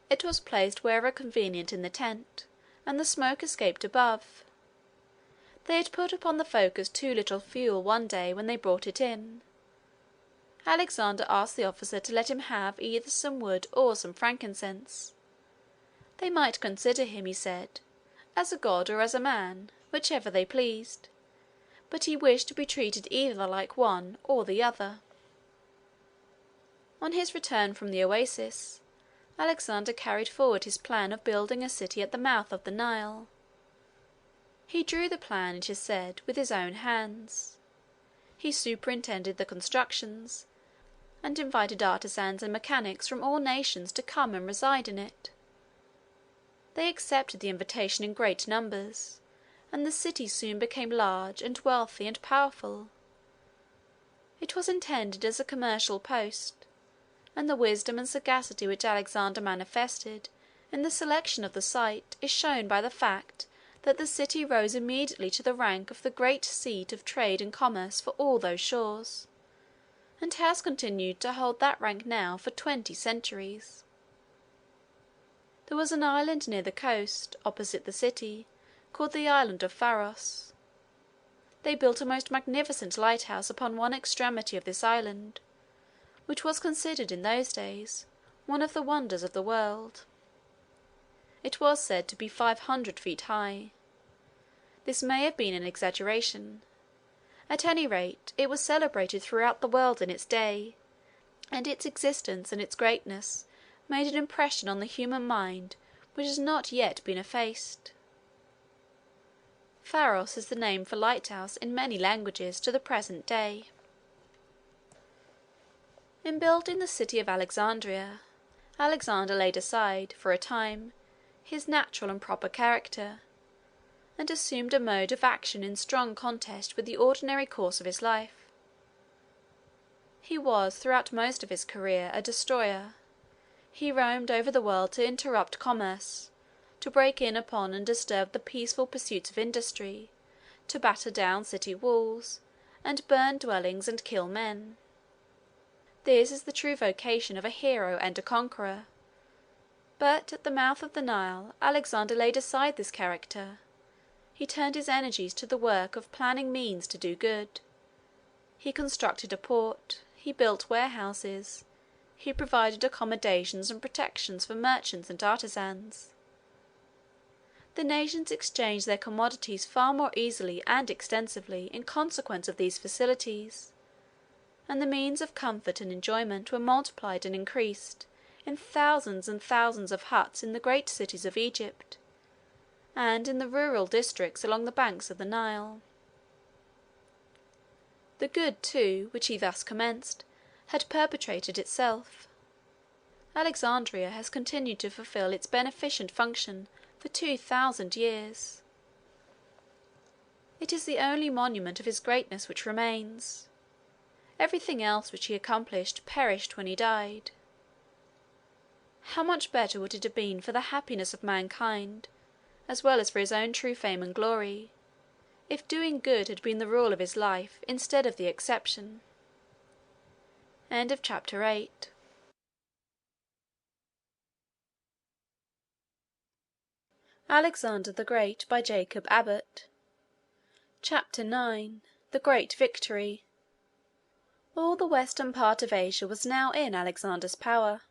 It was placed wherever convenient in the tent, and the smoke escaped above. They had put upon the focus too little fuel one day when they brought it in. Alexander asked the officer to let him have either some wood or some frankincense. They might consider him, he said, as a god or as a man, whichever they pleased, but he wished to be treated either like one or the other. On his return from the oasis, Alexander carried forward his plan of building a city at the mouth of the Nile. He drew the plan, it is said, with his own hands. He superintended the constructions, and invited artisans and mechanics from all nations to come and reside in it. They accepted the invitation in great numbers, and the city soon became large and wealthy and powerful. It was intended as a commercial post, and the wisdom and sagacity which Alexander manifested in the selection of the site is shown by the fact that the city rose immediately to the rank of the great seat of trade and commerce for all those shores, and has continued to hold that rank now for 20 centuries. There was an island near the coast, opposite the city, called the island of Pharos. They built a most magnificent lighthouse upon one extremity of this island, which was considered in those days one of the wonders of the world. It was said to be 500 feet high. This may have been an exaggeration. At any rate, it was celebrated throughout the world in its day, and its existence and its greatness made an impression on the human mind which has not yet been effaced. Pharos is the name for lighthouse in many languages to the present day. In building the city of Alexandria, Alexander laid aside, for a time, his natural and proper character, and assumed a mode of action in strong contest with the ordinary course of his life. He was throughout most of his career a destroyer. He roamed over the world to interrupt commerce, to break in upon and disturb the peaceful pursuits of industry, to batter down city walls, and burn dwellings and kill men. This is the true vocation of a hero and a conqueror. But at the mouth of the Nile, Alexander laid aside this character. He turned his energies to the work of planning means to do good. He constructed a port, he built warehouses, he provided accommodations and protections for merchants and artisans. The nations exchanged their commodities far more easily and extensively in consequence of these facilities, and the means of comfort and enjoyment were multiplied and increased in thousands and thousands of huts in the great cities of Egypt, and in the rural districts along the banks of the Nile. The good, too, which he thus commenced, had perpetuated itself. Alexandria has continued to fulfil its beneficent function for 2,000 years. It is the only monument of his greatness which remains. Everything else which he accomplished perished when he died. How much better would it have been for the happiness of mankind, as well as for his own true fame and glory, if doing good had been the rule of his life instead of the exception. End of chapter 8. Alexander the Great by Jacob Abbott. Chapter 9. The Great Victory. All the western part of Asia was now in Alexander's power.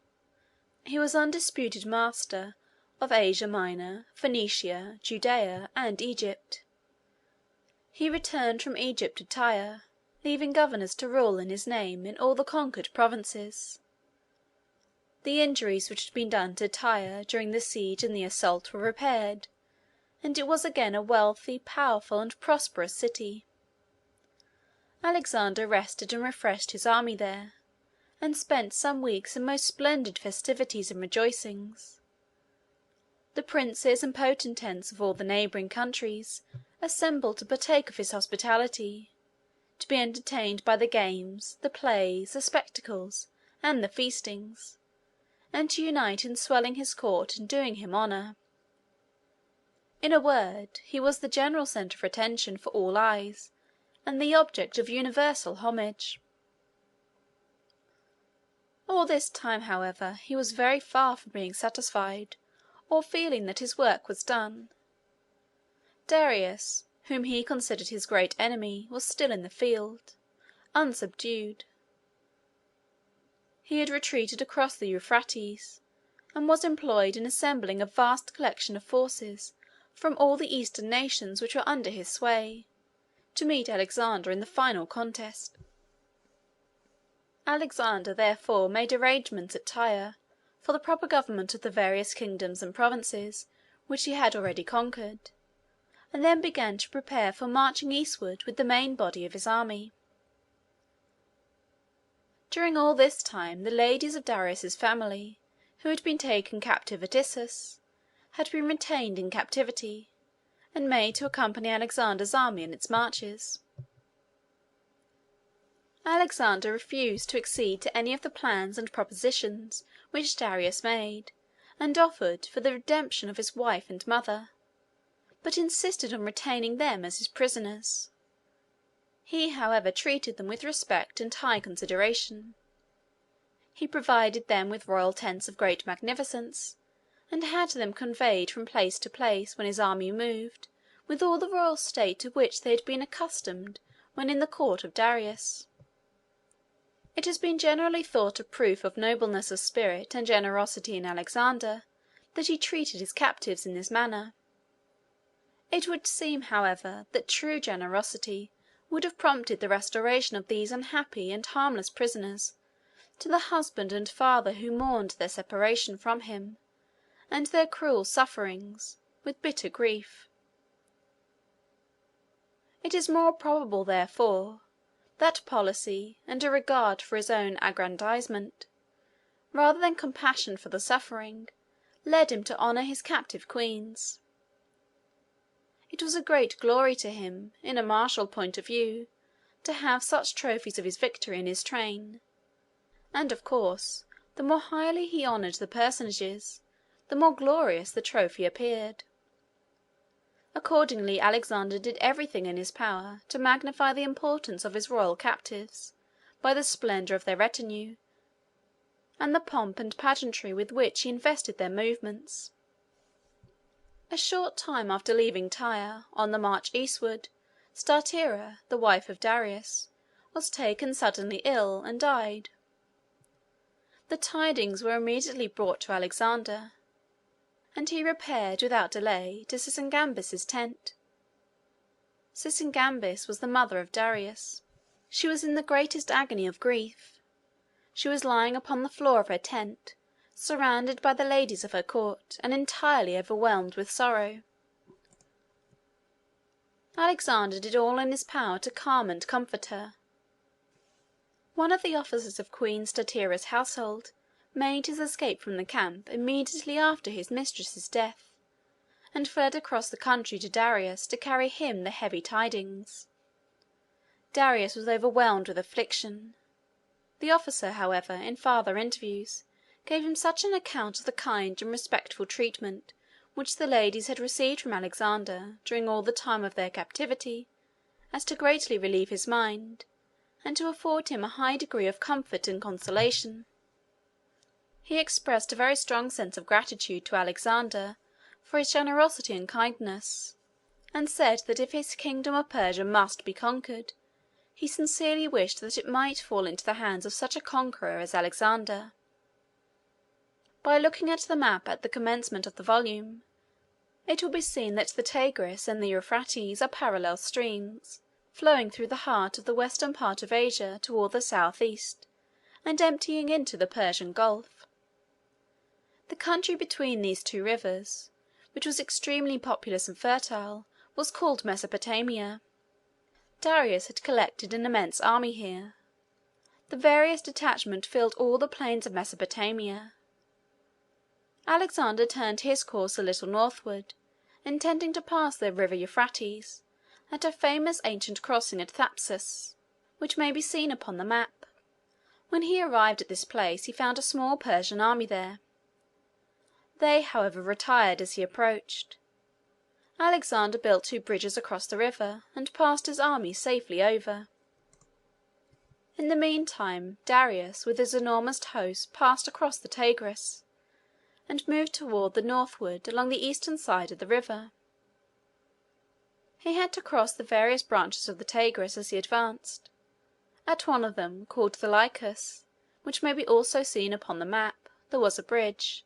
He was undisputed master of Asia Minor, Phoenicia, Judea, and Egypt. He returned from Egypt to Tyre, leaving governors to rule in his name in all the conquered provinces. The injuries which had been done to Tyre during the siege and the assault were repaired, and it was again a wealthy, powerful, and prosperous city. Alexander rested and refreshed his army there, and spent some weeks in most splendid festivities and rejoicings. The princes and potentates of all the neighbouring countries assembled to partake of his hospitality, to be entertained by the games, the plays, the spectacles, and the feastings, and to unite in swelling his court and doing him honour. In a word, he was the general centre of attention for all eyes, and the object of universal homage. All this time, however, he was very far from being satisfied, or feeling that his work was done. Darius, whom he considered his great enemy, was still in the field, unsubdued. He had retreated across the Euphrates, and was employed in assembling a vast collection of forces from all the eastern nations which were under his sway, to meet Alexander in the final contest. Alexander therefore made arrangements at Tyre for the proper government of the various kingdoms and provinces which he had already conquered, and then began to prepare for marching eastward with the main body of his army. During all this time the ladies of Darius's family, who had been taken captive at Issus, had been retained in captivity, and made to accompany Alexander's army in its marches. Alexander refused to accede to any of the plans and propositions which Darius made, and offered for the redemption of his wife and mother, but insisted on retaining them as his prisoners. He, however, treated them with respect and high consideration. He provided them with royal tents of great magnificence, and had them conveyed from place to place when his army moved, with all the royal state to which they had been accustomed when in the court of Darius. It has been generally thought a proof of nobleness of spirit and generosity in Alexander that he treated his captives in this manner. It would seem, however, that true generosity would have prompted the restoration of these unhappy and harmless prisoners to the husband and father who mourned their separation from him, and their cruel sufferings, with bitter grief. It is more probable, therefore, that policy, and a regard for his own aggrandizement, rather than compassion for the suffering, led him to honor his captive queens. It was a great glory to him, in a martial point of view, to have such trophies of his victory in his train, and, of course, the more highly he honored the personages, the more glorious the trophy appeared. Accordingly Alexander did everything in his power to magnify the importance of his royal captives by the splendor of their retinue, and the pomp and pageantry with which he invested their movements. A short time after leaving Tyre, on the march eastward, Statira, the wife of Darius, was taken suddenly ill, and died. The tidings were immediately brought to Alexander, and he repaired without delay to Sisygambis's tent. Sisygambis was the mother of Darius. She was in the greatest agony of grief. She was lying upon the floor of her tent, surrounded by the ladies of her court, and entirely overwhelmed with sorrow. Alexander did all in his power to calm and comfort her. One of the officers of Queen Statira's household made his escape from the camp immediately after his mistress's death, and fled across the country to Darius to carry him the heavy tidings. Darius was overwhelmed with affliction. The officer, however, in farther interviews, gave him such an account of the kind and respectful treatment which the ladies had received from Alexander during all the time of their captivity, as to greatly relieve his mind, and to afford him a high degree of comfort and consolation. He expressed a very strong sense of gratitude to Alexander for his generosity and kindness, and said that if his kingdom of Persia must be conquered, he sincerely wished that it might fall into the hands of such a conqueror as Alexander. By looking at the map at the commencement of the volume, it will be seen that the Tigris and the Euphrates are parallel streams, flowing through the heart of the western part of Asia toward the southeast, and emptying into the Persian Gulf. The country between these two rivers, which was extremely populous and fertile, was called Mesopotamia. Darius had collected an immense army here. The various detachments filled all the plains of Mesopotamia. Alexander turned his course a little northward, intending to pass the river Euphrates, at a famous ancient crossing at Thapsus, which may be seen upon the map. When he arrived at this place he found a small Persian army there. They, however, retired as he approached. Alexander built 2 bridges across the river, and passed his army safely over. In the meantime, Darius with his enormous host passed across the Tigris, and moved toward the northward along the eastern side of the river. He had to cross the various branches of the Tigris as he advanced. At one of them, called the Lycus, which may be also seen upon the map, there was a bridge.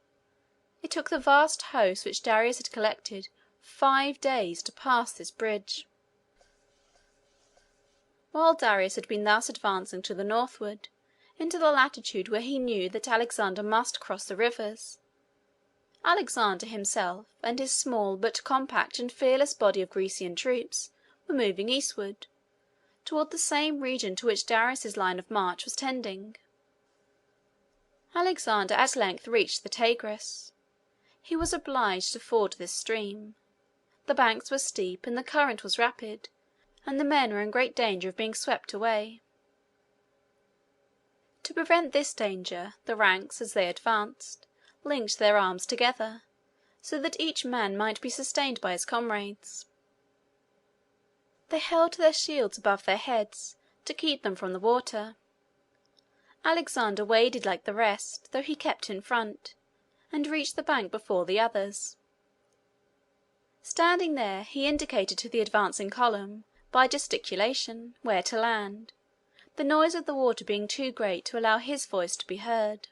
It took the vast host which Darius had collected 5 days to pass this bridge. While Darius had been thus advancing to the northward, into the latitude where he knew that Alexander must cross the rivers. Alexander himself and his small but compact and fearless body of Grecian troops were moving eastward, toward the same region to which Darius's line of march was tending. Alexander at length reached the Tigris. He was obliged to ford this stream. The banks were steep and the current was rapid, and the men were in great danger of being swept away. To prevent this danger, the ranks, as they advanced, linked their arms together, so that each man might be sustained by his comrades. They held their shields above their heads to keep them from the water. Alexander waded like the rest, though he kept in front, and reached the bank before the others. Standing there, he indicated to the advancing column, by gesticulation, where to land, the noise of the water being too great to allow his voice to be heard.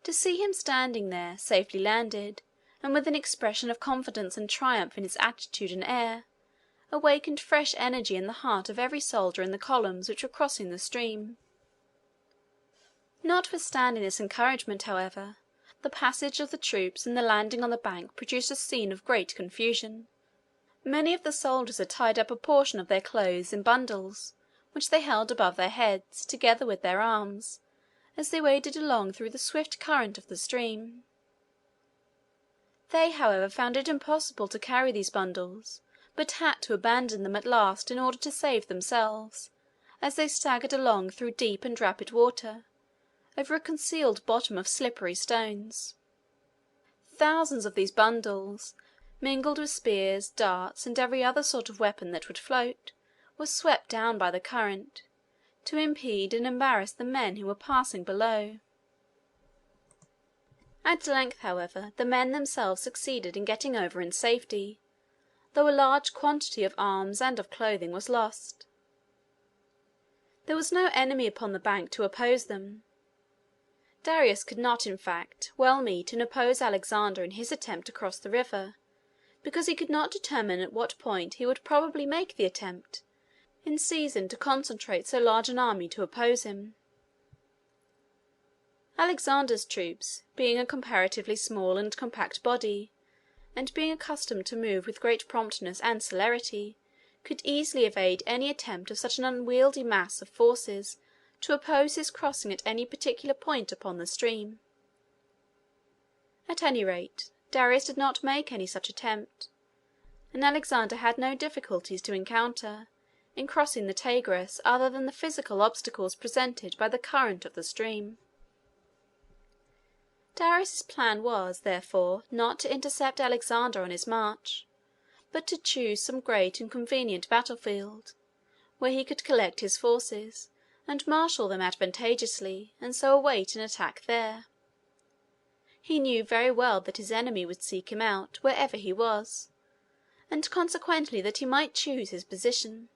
To see him standing there, safely landed, and with an expression of confidence and triumph in his attitude and air, awakened fresh energy in the heart of every soldier in the columns which were crossing the stream. Notwithstanding this encouragement, however, the passage of the troops and the landing on the bank produced a scene of great confusion. Many of the soldiers had tied up a portion of their clothes in bundles, which they held above their heads, together with their arms, as they waded along through the swift current of the stream. They, however, found it impossible to carry these bundles, but had to abandon them at last in order to save themselves, as they staggered along through deep and rapid water, over a concealed bottom of slippery stones. Thousands of these bundles, mingled with spears, darts, and every other sort of weapon that would float, were swept down by the current, to impede and embarrass the men who were passing below. At length, however, the men themselves succeeded in getting over in safety, though a large quantity of arms and of clothing was lost. There was no enemy upon the bank to oppose them. Darius could not, in fact, well meet and oppose Alexander in his attempt to cross the river, because he could not determine at what point he would probably make the attempt, in season to concentrate so large an army to oppose him. Alexander's troops, being a comparatively small and compact body, and being accustomed to move with great promptness and celerity, could easily evade any attempt of such an unwieldy mass of forces to oppose his crossing at any particular point upon the stream. At any rate, Darius did not make any such attempt, and Alexander had no difficulties to encounter in crossing the Tigris other than the physical obstacles presented by the current of the stream. Darius's plan was, therefore, not to intercept Alexander on his march, but to choose some great and convenient battlefield, where he could collect his forces and marshal them advantageously, and so await an attack there. He knew very well that his enemy would seek him out wherever he was, and consequently that he might choose his position.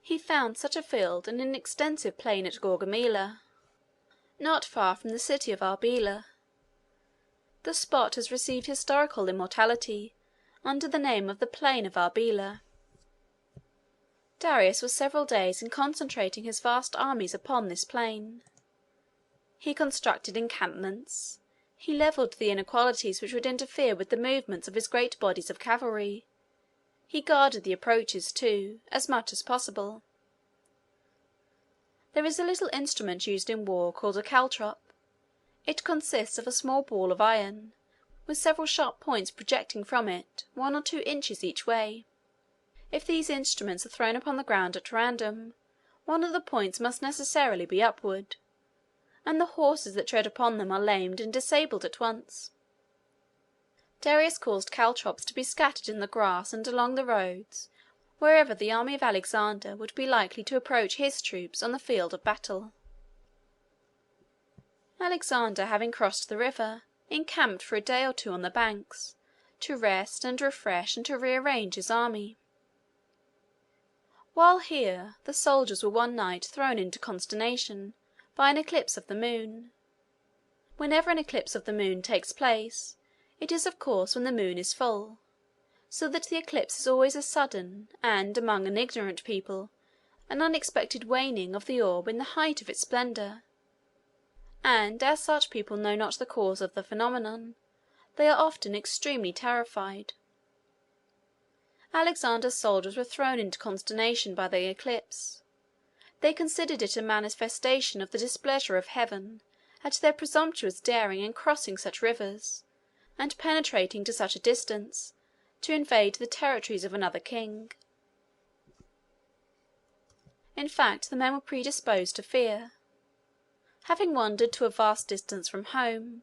He found such a field in an extensive plain at Gaugamela, not far from the city of Arbela. The spot has received historical immortality under the name of the Plain of Arbela. Darius was several days in concentrating his vast armies upon this plain. He constructed encampments. He levelled the inequalities which would interfere with the movements of his great bodies of cavalry. He guarded the approaches, too, as much as possible. There is a little instrument used in war called a caltrop. It consists of a small ball of iron, with several sharp points projecting from it 1 or 2 inches each way. If these instruments are thrown upon the ground at random, one of the points must necessarily be upward, and the horses that tread upon them are lamed and disabled at once. Darius caused caltrops to be scattered in the grass and along the roads wherever the army of Alexander would be likely to approach his troops on the field of battle. Alexander, having crossed the river, encamped for a day or 2 on the banks, to rest and refresh and to rearrange his army. While here, the soldiers were one night thrown into consternation by an eclipse of the moon. Whenever an eclipse of the moon takes place, it is of course when the moon is full, so that the eclipse is always a sudden, and, among an ignorant people, an unexpected waning of the orb in the height of its splendor, and as such people know not the cause of the phenomenon, they are often extremely terrified. Alexander's soldiers were thrown into consternation by the eclipse. They considered it a manifestation of the displeasure of heaven at their presumptuous daring in crossing such rivers, and penetrating to such a distance, to invade the territories of another king. In fact, the men were predisposed to fear. Having wandered to a vast distance from home,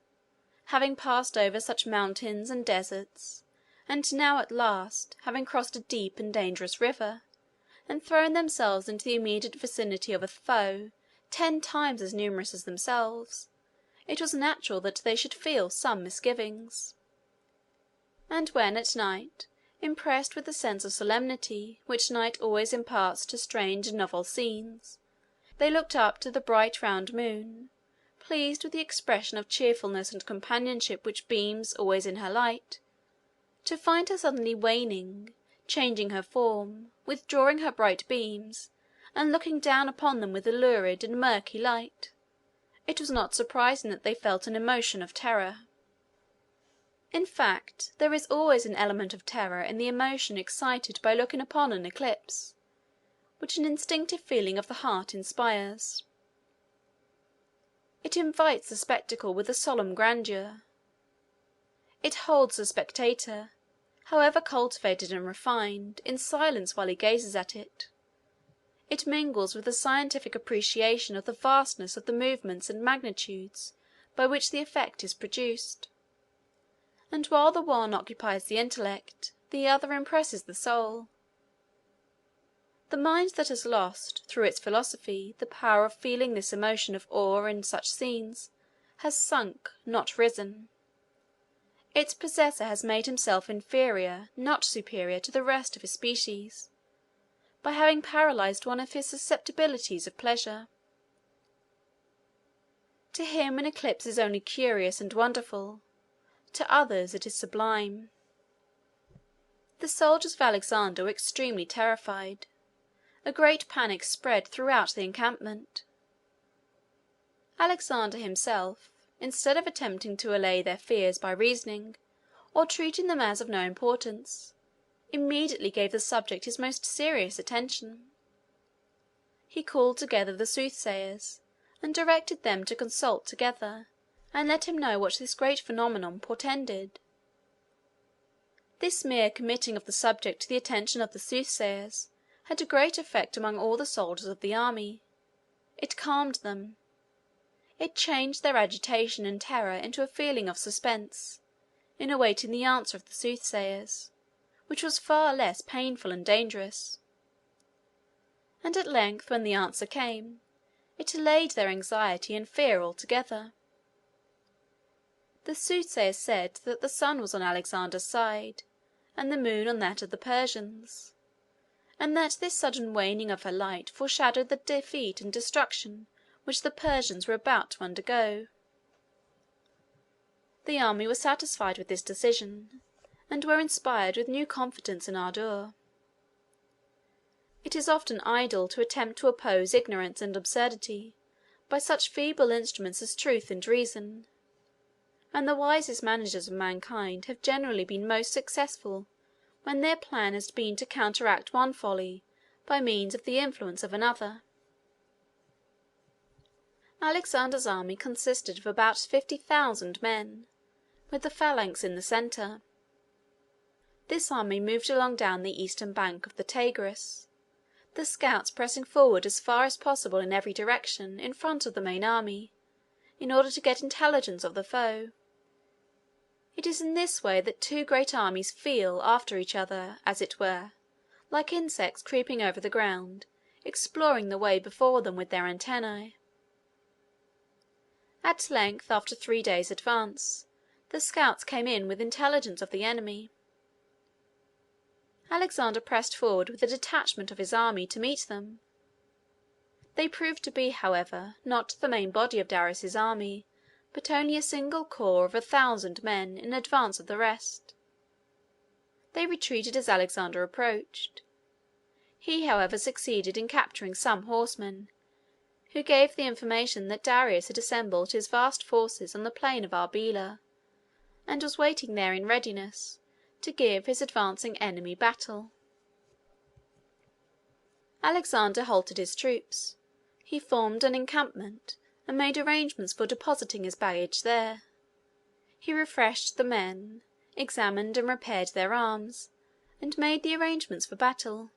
having passed over such mountains and deserts, and now at last, having crossed a deep and dangerous river, and thrown themselves into the immediate vicinity of a foe 10 times as numerous as themselves, it was natural that they should feel some misgivings. And when at night, impressed with the sense of solemnity which night always imparts to strange and novel scenes, they looked up to the bright round moon, pleased with the expression of cheerfulness and companionship which beams always in her light, to find her suddenly waning, changing her form, withdrawing her bright beams, and looking down upon them with a lurid and murky light, it was not surprising that they felt an emotion of terror. In fact, there is always an element of terror in the emotion excited by looking upon an eclipse, which an instinctive feeling of the heart inspires. It invites the spectacle with a solemn grandeur. It holds the spectator, however cultivated and refined, in silence while he gazes at it. It mingles with a scientific appreciation of the vastness of the movements and magnitudes by which the effect is produced. And while the one occupies the intellect, the other impresses the soul. The mind that has lost, through its philosophy, the power of feeling this emotion of awe in such scenes, has sunk, not risen. Its possessor has made himself inferior, not superior, to the rest of his species, by having paralyzed one of his susceptibilities of pleasure. To him an eclipse is only curious and wonderful, to others it is sublime. The soldiers of Alexander were extremely terrified. A great panic spread throughout the encampment. Alexander himself, instead of attempting to allay their fears by reasoning, or treating them as of no importance, immediately gave the subject his most serious attention. He called together the soothsayers, and directed them to consult together, and let him know what this great phenomenon portended. This mere committing of the subject to the attention of the soothsayers had a great effect among all the soldiers of the army. It calmed them. It changed their agitation and terror into a feeling of suspense, in awaiting the answer of the soothsayers, which was far less painful and dangerous. And at length, when the answer came, it allayed their anxiety and fear altogether. The soothsayers said that the sun was on Alexander's side, and the moon on that of the Persians, and that this sudden waning of her light foreshadowed the defeat and destruction which the Persians were about to undergo. The army were satisfied with this decision, and were inspired with new confidence and ardour. It is often idle to attempt to oppose ignorance and absurdity by such feeble instruments as truth and reason, and the wisest managers of mankind have generally been most successful when their plan has been to counteract one folly by means of the influence of another. Alexander's army consisted of about 50,000 men, with the phalanx in the centre. This army moved along down the eastern bank of the Tigris, the scouts pressing forward as far as possible in every direction in front of the main army, in order to get intelligence of the foe. It is in this way that two great armies feel after each other, as it were, like insects creeping over the ground, exploring the way before them with their antennae. At length, after 3 days' advance, the scouts came in with intelligence of the enemy. Alexander pressed forward with a detachment of his army to meet them. They proved to be, however, not the main body of Darius's army, but only a single corps of 1,000 men in advance of the rest. They retreated as Alexander approached. He, however, succeeded in capturing some horsemen, who gave the information that Darius had assembled his vast forces on the plain of Arbela, and was waiting there in readiness to give his advancing enemy battle. Alexander halted his troops. He formed an encampment, and made arrangements for depositing his baggage there. He refreshed the men, examined and repaired their arms, and made the arrangements for battle.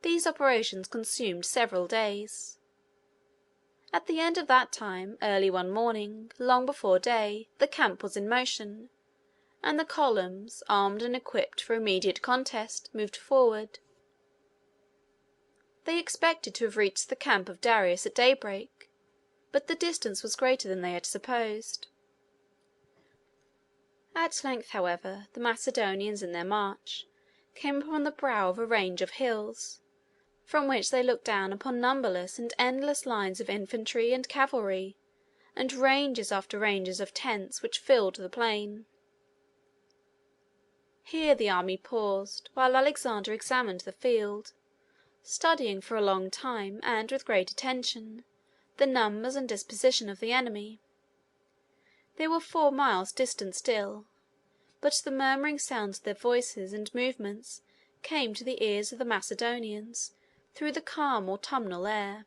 These operations consumed several days. At the end of that time, early one morning, long before day, the camp was in motion, and the columns, armed and equipped for immediate contest, moved forward. They expected to have reached the camp of Darius at daybreak, but the distance was greater than they had supposed. At length, however, the Macedonians in their march came upon the brow of a range of hills, from which they looked down upon numberless and endless lines of infantry and cavalry, and ranges after ranges of tents which filled the plain. Here the army paused, while Alexander examined the field, studying for a long time, and with great attention, the numbers and disposition of the enemy. They were 4 miles distant still, but the murmuring sounds of their voices and movements came to the ears of the Macedonians through the calm autumnal air.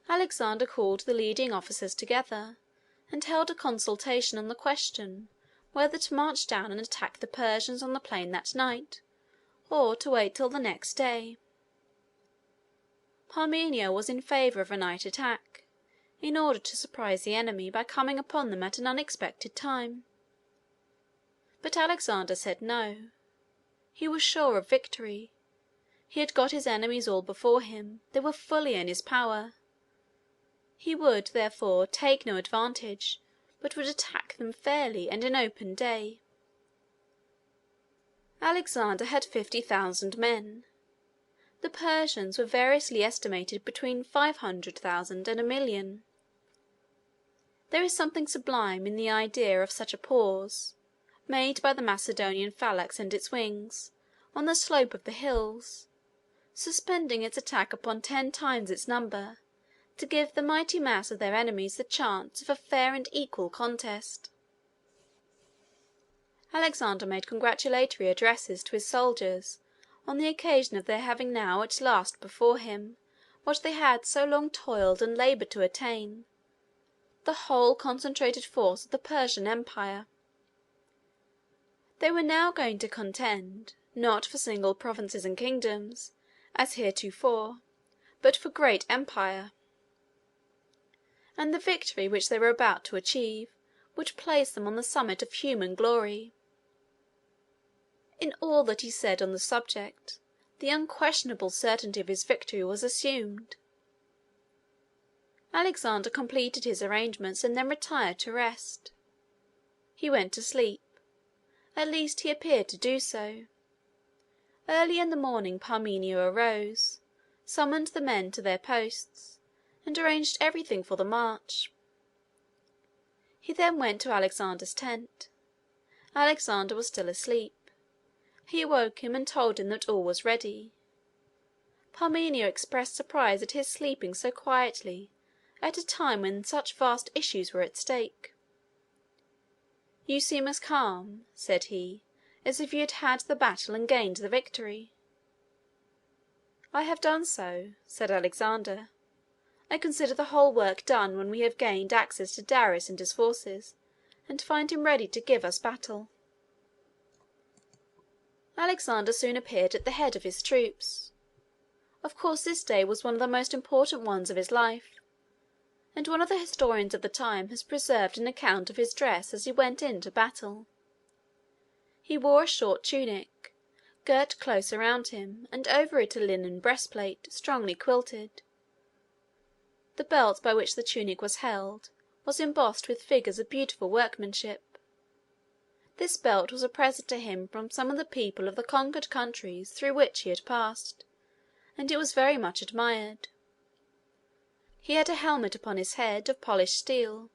Alexander called the leading officers together, and held a consultation on the question whether to march down and attack the Persians on the plain that night, or to wait till the next day. Parmenio was in favor of a night attack, in order to surprise the enemy by coming upon them at an unexpected time. But Alexander said no. He was sure of victory. He had got his enemies all before him. They were fully in his power. He would, therefore, take no advantage, but would attack them fairly and in open day. Alexander had 50,000 men. The Persians were variously estimated between 500,000 and 1,000,000. There is something sublime in the idea of such a pause, made by the Macedonian phalanx and its wings, on the slope of the hills, suspending its attack upon 10 times its number, to give the mighty mass of their enemies the chance of a fair and equal contest. Alexander made congratulatory addresses to his soldiers on the occasion of their having now at last before him what they had so long toiled and labored to attain, the whole concentrated force of the Persian Empire. They were now going to contend, not for single provinces and kingdoms, as heretofore, but for great empire. And the victory which they were about to achieve would place them on the summit of human glory. In all that he said on the subject, the unquestionable certainty of his victory was assumed. Alexander completed his arrangements and then retired to rest. He went to sleep. At least he appeared to do so. Early in the morning Parmenio arose, summoned the men to their posts, and arranged everything for the march. He then went to Alexander's tent. Alexander was still asleep. He awoke him and told him that all was ready. Parmenio expressed surprise at his sleeping so quietly at a time when such vast issues were at stake. "You seem as calm," said he, "as if you had had the battle and gained the victory." "I have done so," said Alexander. "I consider the whole work done when we have gained access to Darius and his forces, and find him ready to give us battle." Alexander soon appeared at the head of his troops. Of course this day was one of the most important ones of his life, and one of the historians of the time has preserved an account of his dress as he went into battle. He wore a short tunic, girt close around him, and over it a linen breastplate, strongly quilted. The belt by which the tunic was held was embossed with figures of beautiful workmanship. This belt was a present to him from some of the people of the conquered countries through which he had passed, and it was very much admired. He had a helmet upon his head of polished steel,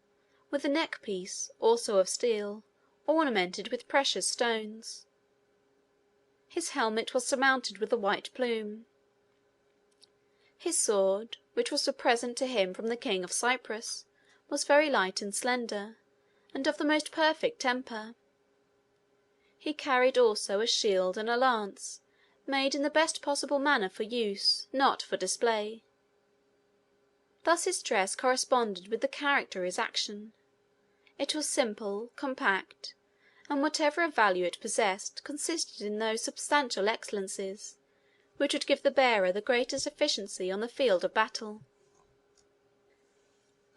with a neck-piece, also of steel, ornamented with precious stones. His helmet was surmounted with a white plume. His sword, which was a present to him from the king of Cyprus, was very light and slender, and of the most perfect temper. He carried also a shield and a lance, made in the best possible manner for use, not for display. Thus his dress corresponded with the character of his action. It was simple, compact, and whatever of value it possessed consisted in those substantial excellences which would give the bearer the greatest efficiency on the field of battle.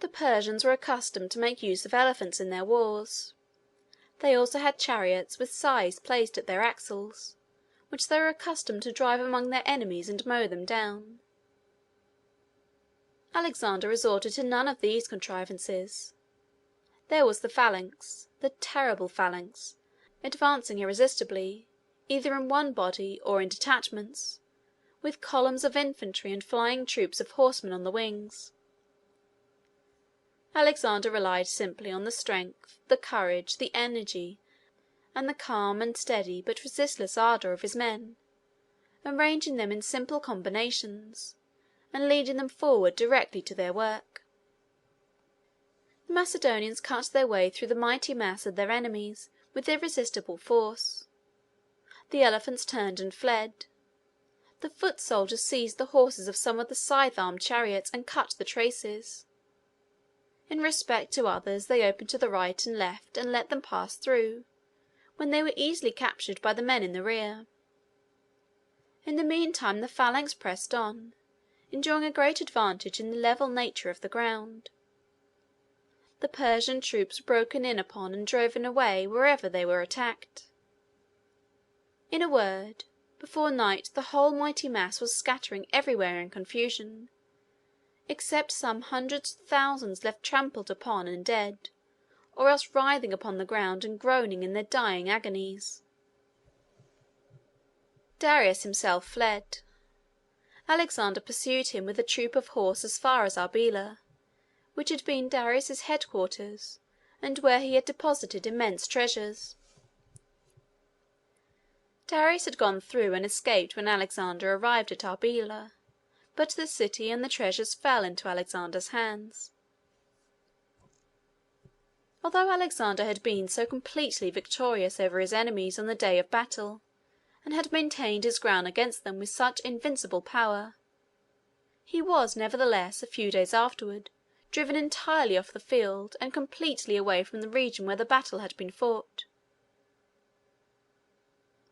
The Persians were accustomed to make use of elephants in their wars. They also had chariots with scythes placed at their axles, which they were accustomed to drive among their enemies and mow them down. Alexander resorted to none of these contrivances. There was the phalanx, the terrible phalanx, advancing irresistibly, either in one body or in detachments, with columns of infantry and flying troops of horsemen on the wings. Alexander relied simply on the strength, the courage, the energy, and the calm and steady but resistless ardor of his men, arranging them in simple combinations, and leading them forward directly to their work. The Macedonians cut their way through the mighty mass of their enemies with irresistible force. The elephants turned and fled. The foot soldiers seized the horses of some of the scythe-armed chariots and cut the traces. In respect to others they opened to the right and left and let them pass through, when they were easily captured by the men in the rear. In the meantime the phalanx pressed on, enjoying a great advantage in the level nature of the ground. The Persian troops were broken in upon and driven away wherever they were attacked. In a word, before night the whole mighty mass was scattering everywhere in confusion, except some hundreds of thousands left trampled upon and dead, or else writhing upon the ground and groaning in their dying agonies. Darius himself fled. Alexander pursued him with a troop of horse as far as Arbela, which had been Darius's headquarters, and where he had deposited immense treasures. Darius had gone through and escaped when Alexander arrived at Arbela, but the city and the treasures fell into Alexander's hands. Although Alexander had been so completely victorious over his enemies on the day of battle, and had maintained his ground against them with such invincible power, he was nevertheless, a few days afterward, driven entirely off the field and completely away from the region where the battle had been fought.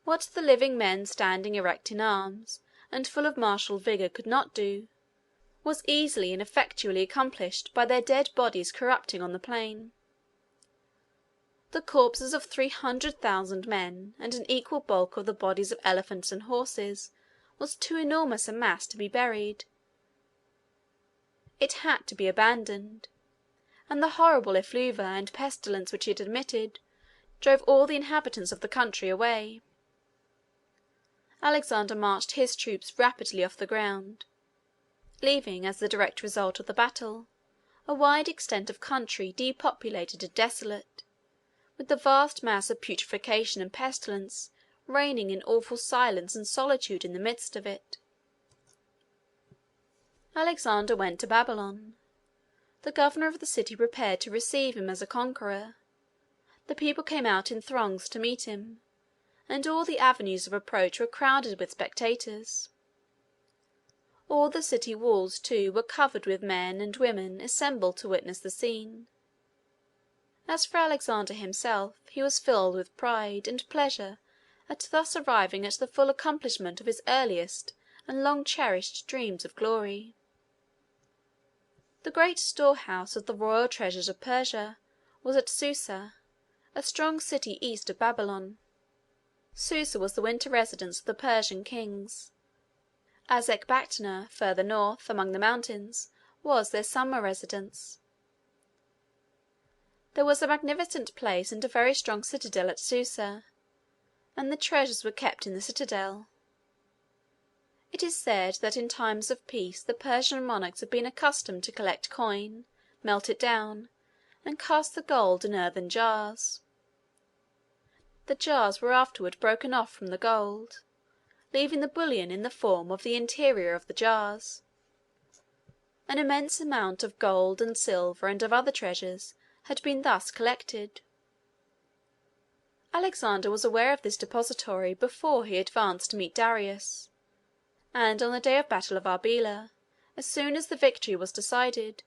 What the living men standing erect in arms, and full of martial vigour could not do, was easily and effectually accomplished by their dead bodies corrupting on the plain. The corpses of 300,000 men, and an equal bulk of the bodies of elephants and horses, was too enormous a mass to be buried. It had to be abandoned, and the horrible effluvia and pestilence which it emitted drove all the inhabitants of the country away. Alexander marched his troops rapidly off the ground, leaving, as the direct result of the battle, a wide extent of country depopulated and desolate, with the vast mass of putrefaction and pestilence reigning in awful silence and solitude in the midst of it. Alexander went to Babylon. The governor of the city prepared to receive him as a conqueror. The people came out in throngs to meet him, and all the avenues of approach were crowded with spectators. All the city walls, too, were covered with men and women assembled to witness the scene. As for Alexander himself, he was filled with pride and pleasure at thus arriving at the full accomplishment of his earliest and long-cherished dreams of glory. The great storehouse of the royal treasures of Persia was at Susa, a strong city east of Babylon. Susa was the winter residence of the Persian kings. Ecbatana, further north, among the mountains, was their summer residence. There was a magnificent place and a very strong citadel at Susa, and the treasures were kept in the citadel. It is said that in times of peace the Persian monarchs had been accustomed to collect coin, melt it down, and cast the gold in earthen jars. The jars were afterward broken off from the gold, leaving the bullion in the form of the interior of the jars. An immense amount of gold and silver and of other treasures had been thus collected. Alexander was aware of this depository before he advanced to meet Darius, and on the day of battle of Arbela, as soon as the victory was decided,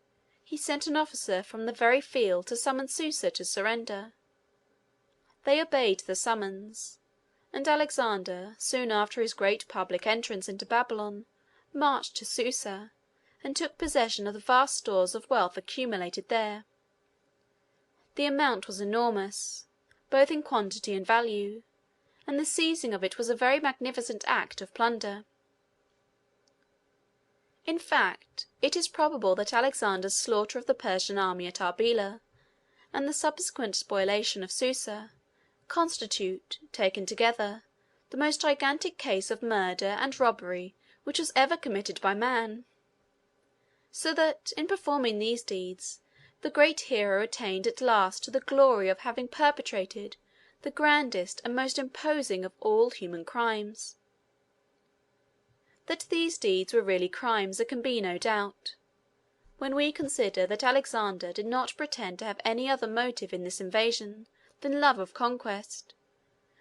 he sent an officer from the very field to summon Susa to surrender. They obeyed the summons, and Alexander, soon after his great public entrance into Babylon, marched to Susa, and took possession of the vast stores of wealth accumulated there. The amount was enormous, both in quantity and value, and the seizing of it was a very magnificent act of plunder. In fact, it is probable that Alexander's slaughter of the Persian army at Arbela, and the subsequent spoliation of Susa, constitute, taken together, the most gigantic case of murder and robbery which was ever committed by man; so that, in performing these deeds, the great hero attained at last to the glory of having perpetrated the grandest and most imposing of all human crimes. That these deeds were really crimes there can be no doubt, when we consider that Alexander did not pretend to have any other motive in this invasion than love of conquest,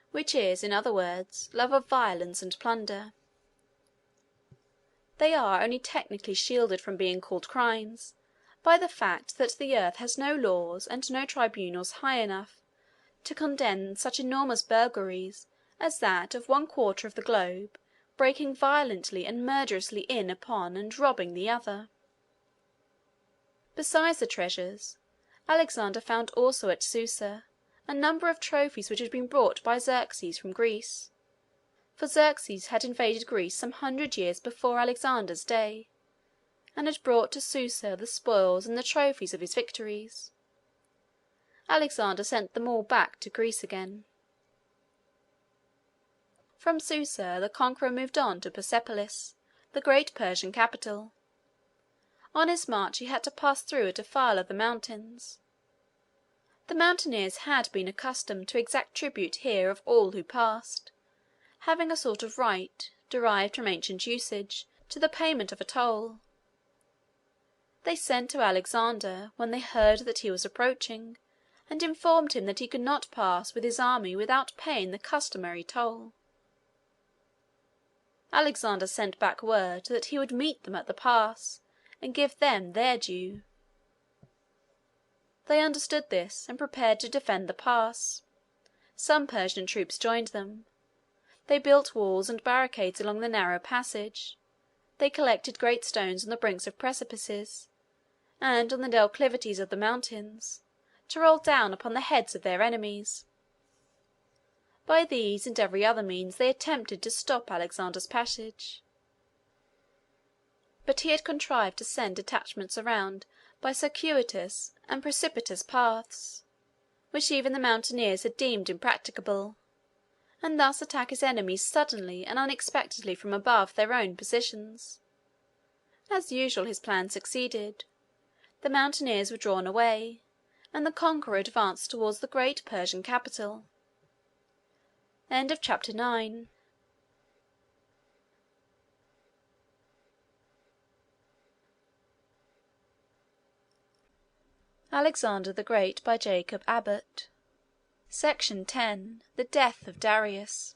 which is, in other words, love of violence and plunder. They are only technically shielded from being called crimes by the fact that the earth has no laws and no tribunals high enough to condemn such enormous burglaries as that of 1/4 of the globe breaking violently and murderously in upon and robbing the other. Besides the treasures, Alexander found also at Susa a number of trophies which had been brought by Xerxes from Greece, for Xerxes had invaded Greece some 100 years before Alexander's day, and had brought to Susa the spoils and the trophies of his victories. Alexander sent them all back to Greece again. From Susa the conqueror moved on to Persepolis, the great Persian capital. On his march he had to pass through a defile of the mountains. The mountaineers had been accustomed to exact tribute here of all who passed, having a sort of right, derived from ancient usage, to the payment of a toll. They sent to Alexander, when they heard that he was approaching, and informed him that he could not pass with his army without paying the customary toll. Alexander sent back word that he would meet them at the pass, and give them their due. They understood this, and prepared to defend the pass. Some Persian troops joined them. They built walls and barricades along the narrow passage. They collected great stones on the brinks of precipices, and on the declivities of the mountains, to roll down upon the heads of their enemies. By these and every other means they attempted to stop Alexander's passage. But he had contrived to send detachments around by circuitous and precipitous paths, which even the mountaineers had deemed impracticable, and thus attack his enemies suddenly and unexpectedly from above their own positions. As usual his plan succeeded. The mountaineers were drawn away, and the conqueror advanced towards the great Persian capital. Chapter 10. Alexander the Great by Jacob Abbott. Section 10. The Death of Darius.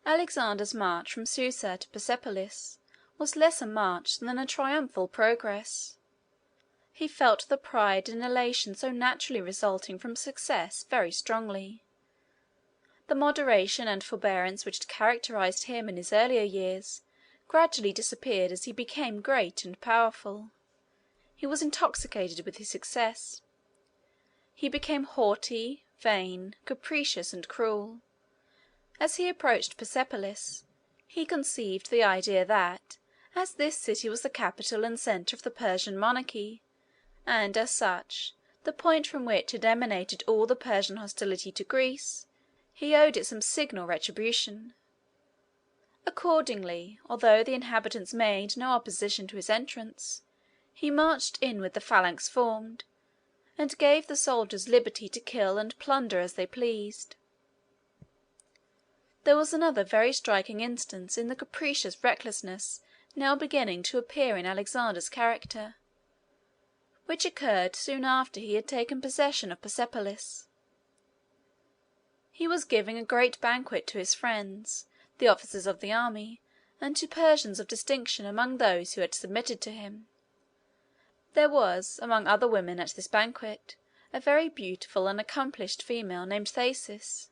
Alexander's march from Susa to Persepolis was less a march than a triumphal progress. He felt the pride and elation so naturally resulting from success very strongly. The moderation and forbearance which had characterized him in his earlier years gradually disappeared as he became great and powerful. He was intoxicated with his success. He became haughty, vain, capricious, and cruel. As he approached Persepolis, he conceived the idea that, as this city was the capital and center of the Persian monarchy, and as such, the point from which had emanated all the Persian hostility to Greece, he owed it some signal retribution. Accordingly, although the inhabitants made no opposition to his entrance, he marched in with the phalanx formed, and gave the soldiers liberty to kill and plunder as they pleased. There was another very striking instance in the capricious recklessness now beginning to appear in Alexander's character, which occurred soon after he had taken possession of Persepolis. He was giving a great banquet to his friends, the officers of the army, and to Persians of distinction among those who had submitted to him. There was, among other women at this banquet, a very beautiful and accomplished female named Thasus.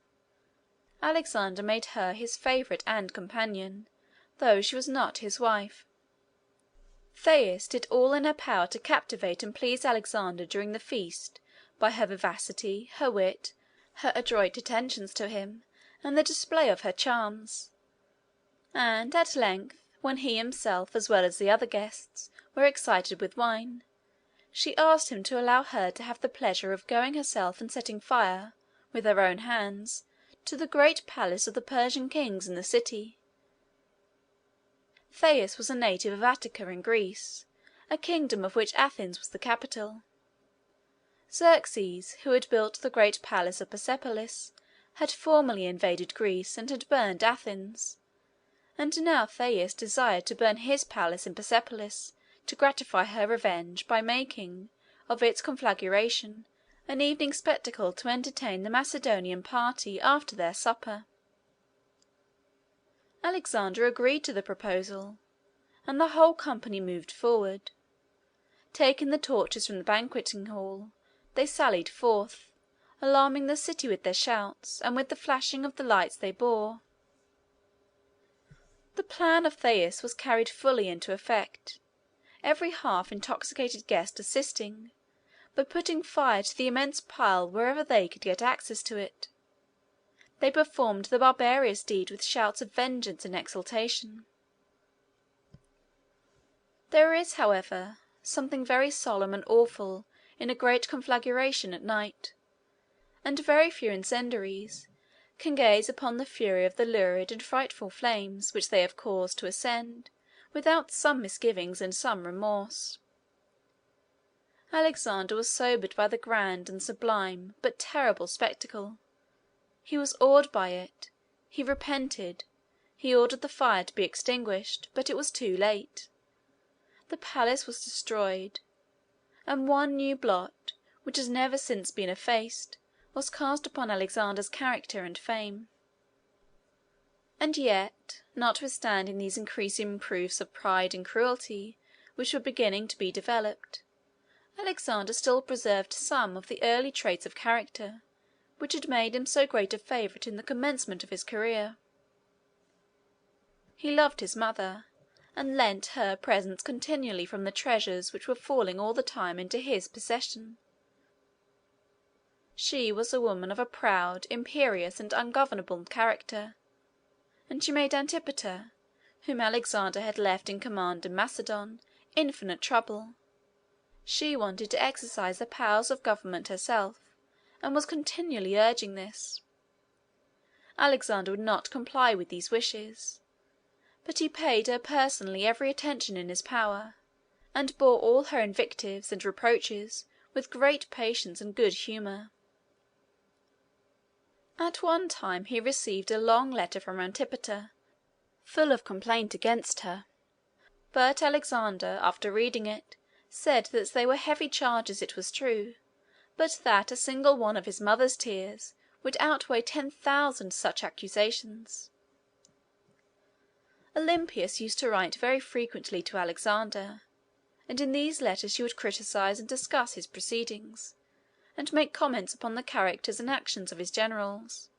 Alexander made her his favourite and companion, though she was not his wife. Thais did all in her power to captivate and please Alexander during the feast by her vivacity, her wit, her adroit attentions to him, and the display of her charms; and at length, when he himself, as well as the other guests, were excited with wine, she asked him to allow her to have the pleasure of going herself and setting fire, with her own hands, to the great palace of the Persian kings in the city. Thais was a native of Attica in Greece, a kingdom of which Athens was the capital. Xerxes, who had built the great palace of Persepolis, had formerly invaded Greece and had burned Athens, and now Thais desired to burn his palace in Persepolis to gratify her revenge by making, of its conflagration, an evening spectacle to entertain the Macedonian party after their supper. Alexander agreed to the proposal, and the whole company moved forward. Taking the torches from the banqueting hall, they sallied forth, alarming the city with their shouts, and with the flashing of the lights they bore. The plan of Thais was carried fully into effect, every half-intoxicated guest assisting, by putting fire to the immense pile wherever they could get access to it. They performed the barbarous deed with shouts of vengeance and exultation. There is, however, something very solemn and awful in a great conflagration at night, and very few incendiaries can gaze upon the fury of the lurid and frightful flames which they have caused to ascend without some misgivings and some remorse. Alexander was sobered by the grand and sublime but terrible spectacle. He was awed by it. He repented. He ordered the fire to be extinguished, but it was too late. The palace was destroyed, and one new blot, which has never since been effaced, was cast upon Alexander's character and fame. And yet, notwithstanding these increasing proofs of pride and cruelty which were beginning to be developed, Alexander still preserved some of the early traits of character which had made him so great a favourite in the commencement of his career. He loved his mother, and lent her presents continually from the treasures which were falling all the time into his possession. She was a woman of a proud, imperious, and ungovernable character, and she made Antipater, whom Alexander had left in command in Macedon, infinite trouble. She wanted to exercise the powers of government herself, and was continually urging this. Alexander would not comply with these wishes, but he paid her personally every attention in his power, and bore all her invectives and reproaches with great patience and good humour. At one time he received a long letter from Antipater, full of complaint against her, but Alexander, after reading it, said that they were heavy charges, it was true, but that a single one of his mother's tears would outweigh 10,000 such accusations. Olympias used to write very frequently to Alexander, and in these letters she would criticize and discuss his proceedings, and make comments upon the characters and actions of his generals.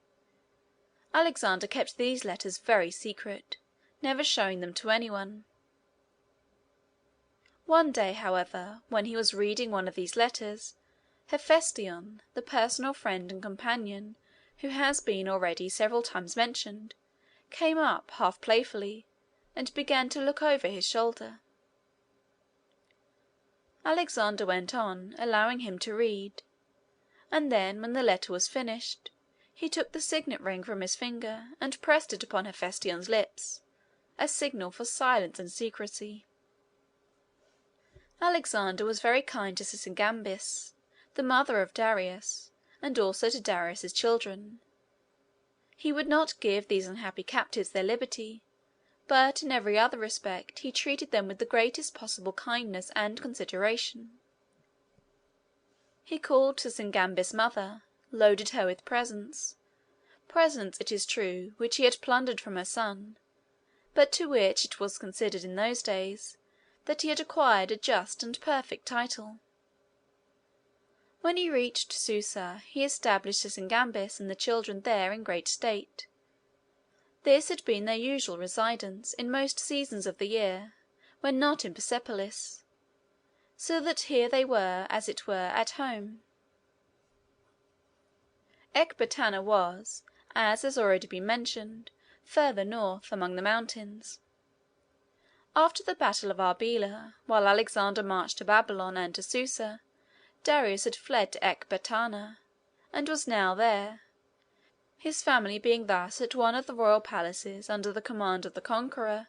Alexander kept these letters very secret, never showing them to anyone. One day, however, when he was reading one of these letters, Hephaestion, the personal friend and companion who has been already several times mentioned, came up half playfully, and began to look over his shoulder. Alexander went on, allowing him to read, and then, when the letter was finished, he took the signet ring from his finger and pressed it upon Hephaestion's lips, a signal for silence and secrecy. Alexander was very kind to Sysigambis, the mother of Darius, and also to Darius's children. He would not give these unhappy captives their liberty, but in every other respect he treated them with the greatest possible kindness and consideration. He called to Singambi's mother, loaded her with presents, it is true, which he had plundered from her son, but to which it was considered in those days that he had acquired a just and perfect title. When he reached Susa he established Singambis and the children there in great state. This had been their usual residence in most seasons of the year, when not in Persepolis, so that here they were, as it were, at home. Ecbatana was, as has already been mentioned, further north, among the mountains. After the battle of Arbela, while Alexander marched to Babylon and to Susa, Darius had fled to Ecbatana, and was now there, his family being thus at one of the royal palaces under the command of the conqueror,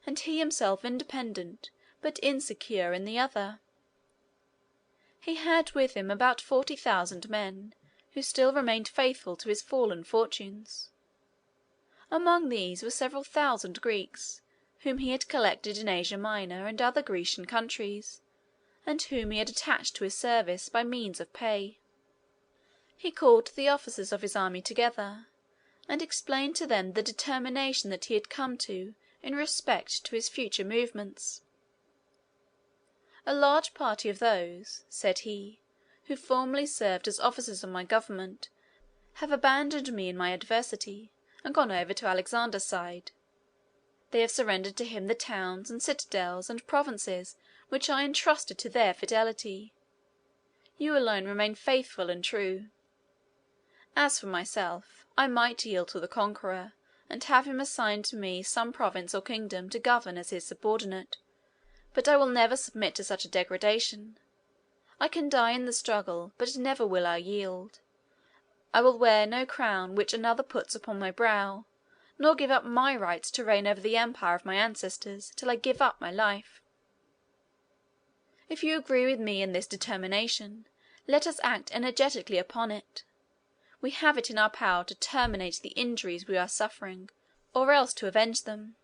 and he himself independent but insecure in the other. He had with him about 40,000 men, who still remained faithful to his fallen fortunes. Among these were several thousand Greeks, whom he had collected in Asia Minor and other Grecian countries, and whom he had attached to his service by means of pay. He called the officers of his army together, and explained to them the determination that he had come to in respect to his future movements. "A large party of those," said he, "who formerly served as officers of my government, have abandoned me in my adversity, and gone over to Alexander's side. They have surrendered to him the towns, and citadels, and provinces which I entrusted to their fidelity. You alone remain faithful and true. As for myself, I might yield to the conqueror, and have him assign to me some province or kingdom to govern as his subordinate, but I will never submit to such a degradation. I can die in the struggle, but never will I yield. I will wear no crown which another puts upon my brow, nor give up my rights to reign over the empire of my ancestors till I give up my life. If you agree with me in this determination, let us act energetically upon it. We have it in our power to terminate the injuries we are suffering, or else to avenge them."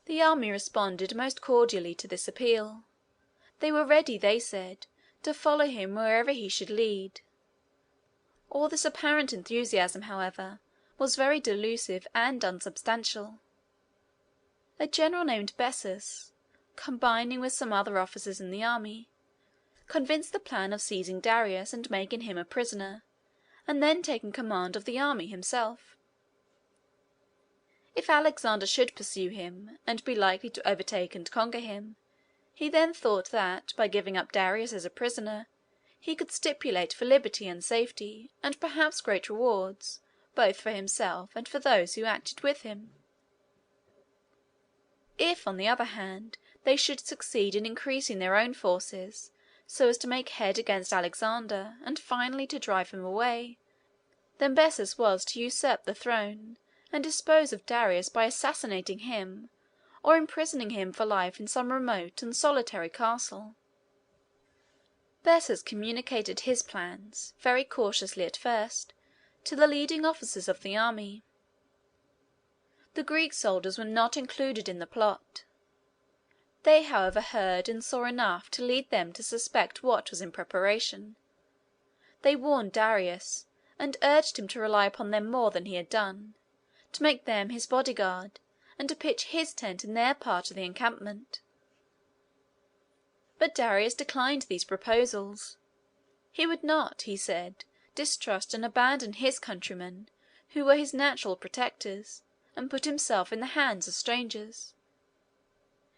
The army responded most cordially to this appeal. They were ready, they said, to follow him wherever he should lead. All this apparent enthusiasm, however, was very delusive and unsubstantial. A general named Bessus, combining with some other officers in the army, conceived the plan of seizing Darius and making him a prisoner, and then taking command of the army himself. If Alexander should pursue him, and be likely to overtake and conquer him, he then thought that, by giving up Darius as a prisoner, he could stipulate for liberty and safety, and perhaps great rewards, both for himself and for those who acted with him. If, on the other hand, they should succeed in increasing their own forces, so as to make head against Alexander, and finally to drive him away, then Bessus was to usurp the throne, and dispose of Darius by assassinating him, or imprisoning him for life in some remote and solitary castle. Bessus communicated his plans, very cautiously at first, to the leading officers of the army. The Greek soldiers were not included in the plot. They, however, heard and saw enough to lead them to suspect what was in preparation. They warned Darius, and urged him to rely upon them more than he had done, to make them his bodyguard, and to pitch his tent in their part of the encampment. But Darius declined these proposals. He would not, he said, distrust and abandon his countrymen, who were his natural protectors, and put himself in the hands of strangers.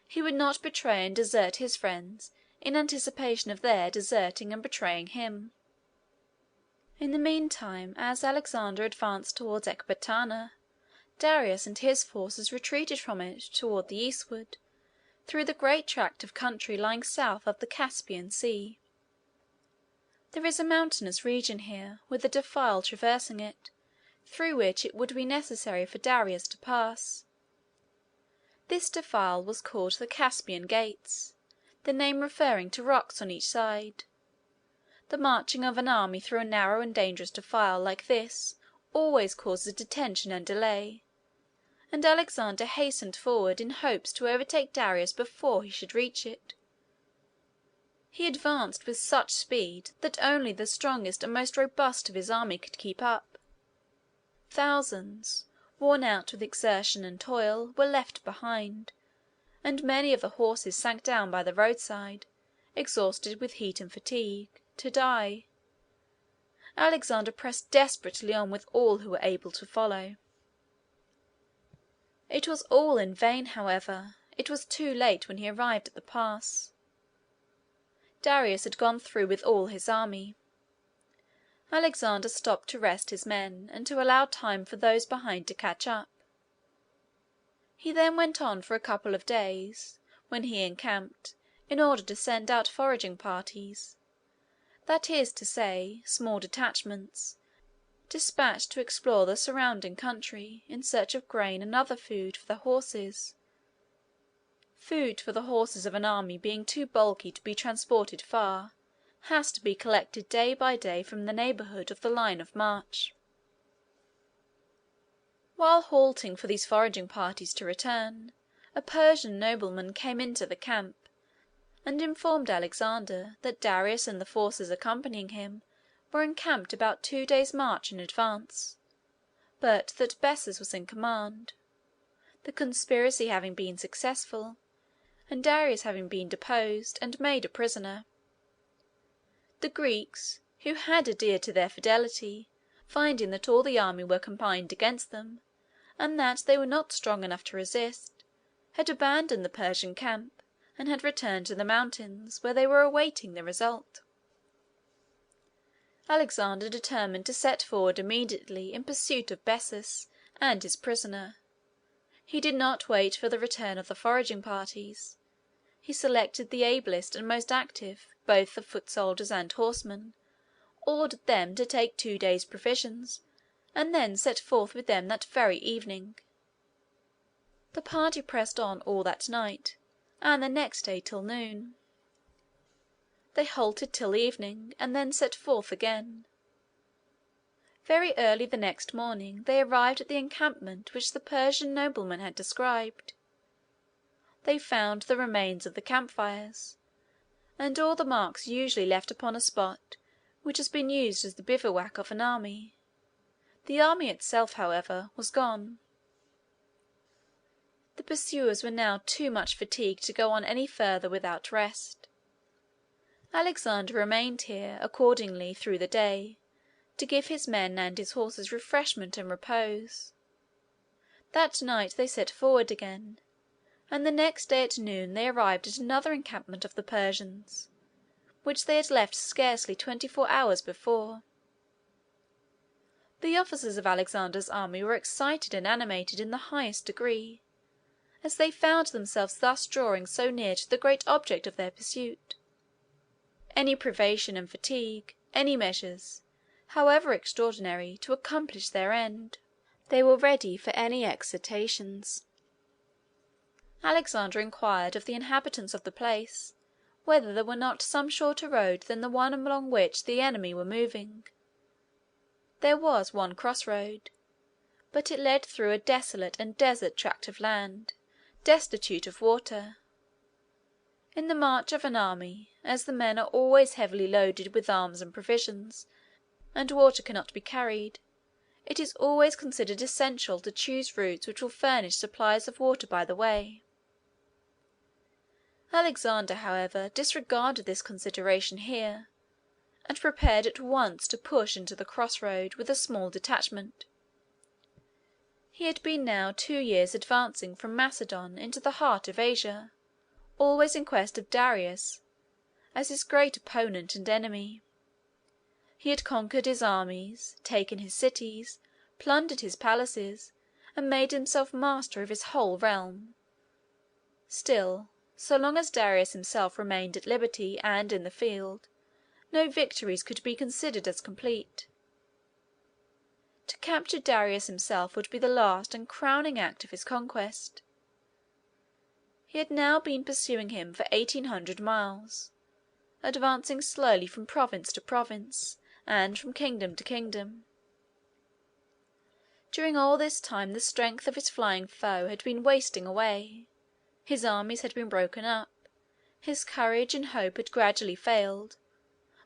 He would not betray and desert his friends in anticipation of their deserting and betraying him. In the meantime, as Alexander advanced towards Ecbatana, Darius and his forces retreated from it toward the eastward, through the great tract of country lying south of the Caspian Sea. There is a mountainous region here, with a defile traversing it, through which it would be necessary for Darius to pass. This defile was called the Caspian Gates, the name referring to rocks on each side. The marching of an army through a narrow and dangerous defile like this always causes detention and delay, and Alexander hastened forward in hopes to overtake Darius before he should reach it. He advanced with such speed that only the strongest and most robust of his army could keep up. Thousands, worn out with exertion and toil, were left behind, and many of the horses sank down by the roadside, exhausted with heat and fatigue, to die. Alexander pressed desperately on with all who were able to follow. It was all in vain, however. It was too late when he arrived at the pass. Darius had gone through with all his army. Alexander stopped to rest his men, and to allow time for those behind to catch up. He then went on for a couple of days, when he encamped, in order to send out foraging parties, that is to say, small detachments, dispatched to explore the surrounding country, in search of grain and other food for the horses. Food for the horses of an army being too bulky to be transported far, has to be collected day by day from the neighborhood of the line of march. While halting for these foraging parties to return, a Persian nobleman came into the camp, and informed Alexander that Darius and the forces accompanying him were encamped about 2 days' march in advance, but that Bessus was in command, the conspiracy having been successful, and Darius having been deposed and made a prisoner. The Greeks, who had adhered to their fidelity, finding that all the army were combined against them, and that they were not strong enough to resist, had abandoned the Persian camp, and had returned to the mountains, where they were awaiting the result. Alexander determined to set forward immediately in pursuit of Bessus and his prisoner. He did not wait for the return of the foraging parties. He selected the ablest and most active, both of foot soldiers and horsemen, ordered them to take 2 days' provisions, and then set forth with them that very evening. The party pressed on all that night, and the next day till noon. They halted till evening, and then set forth again. Very early the next morning they arrived at the encampment which the Persian nobleman had described. They found the remains of the campfires, and all the marks usually left upon a spot which has been used as the bivouac of an army. The army itself, however, was gone. The pursuers were now too much fatigued to go on any further without rest. Alexander remained here, accordingly, through the day, to give his men and his horses refreshment and repose. That night they set forward again, and the next day at noon they arrived at another encampment of the Persians, which they had left scarcely 24 hours before. The officers of Alexander's army were excited and animated in the highest degree, as they found themselves thus drawing so near to the great object of their pursuit. Any privation and fatigue, any measures, however extraordinary, to accomplish their end. They were ready for any exertions. Alexander inquired of the inhabitants of the place whether there were not some shorter road than the one along which the enemy were moving. There was one cross-road, but it led through a desolate and desert tract of land, destitute of water. In the march of an army, as the men are always heavily loaded with arms and provisions, and water cannot be carried, it is always considered essential to choose routes which will furnish supplies of water by the way. Alexander, however, disregarded this consideration here, and prepared at once to push into the cross-road with a small detachment. He had been now 2 years advancing from Macedon into the heart of Asia, always in quest of Darius, as his great opponent and enemy. He had conquered his armies, taken his cities, plundered his palaces, and made himself master of his whole realm. Still, so long as Darius himself remained at liberty and in the field, no victories could be considered as complete. To capture Darius himself would be the last and crowning act of his conquest. He had now been pursuing him for 1800 miles, advancing slowly from province to province, and from kingdom to kingdom. During all this time the strength of his flying foe had been wasting away, his armies had been broken up, his courage and hope had gradually failed,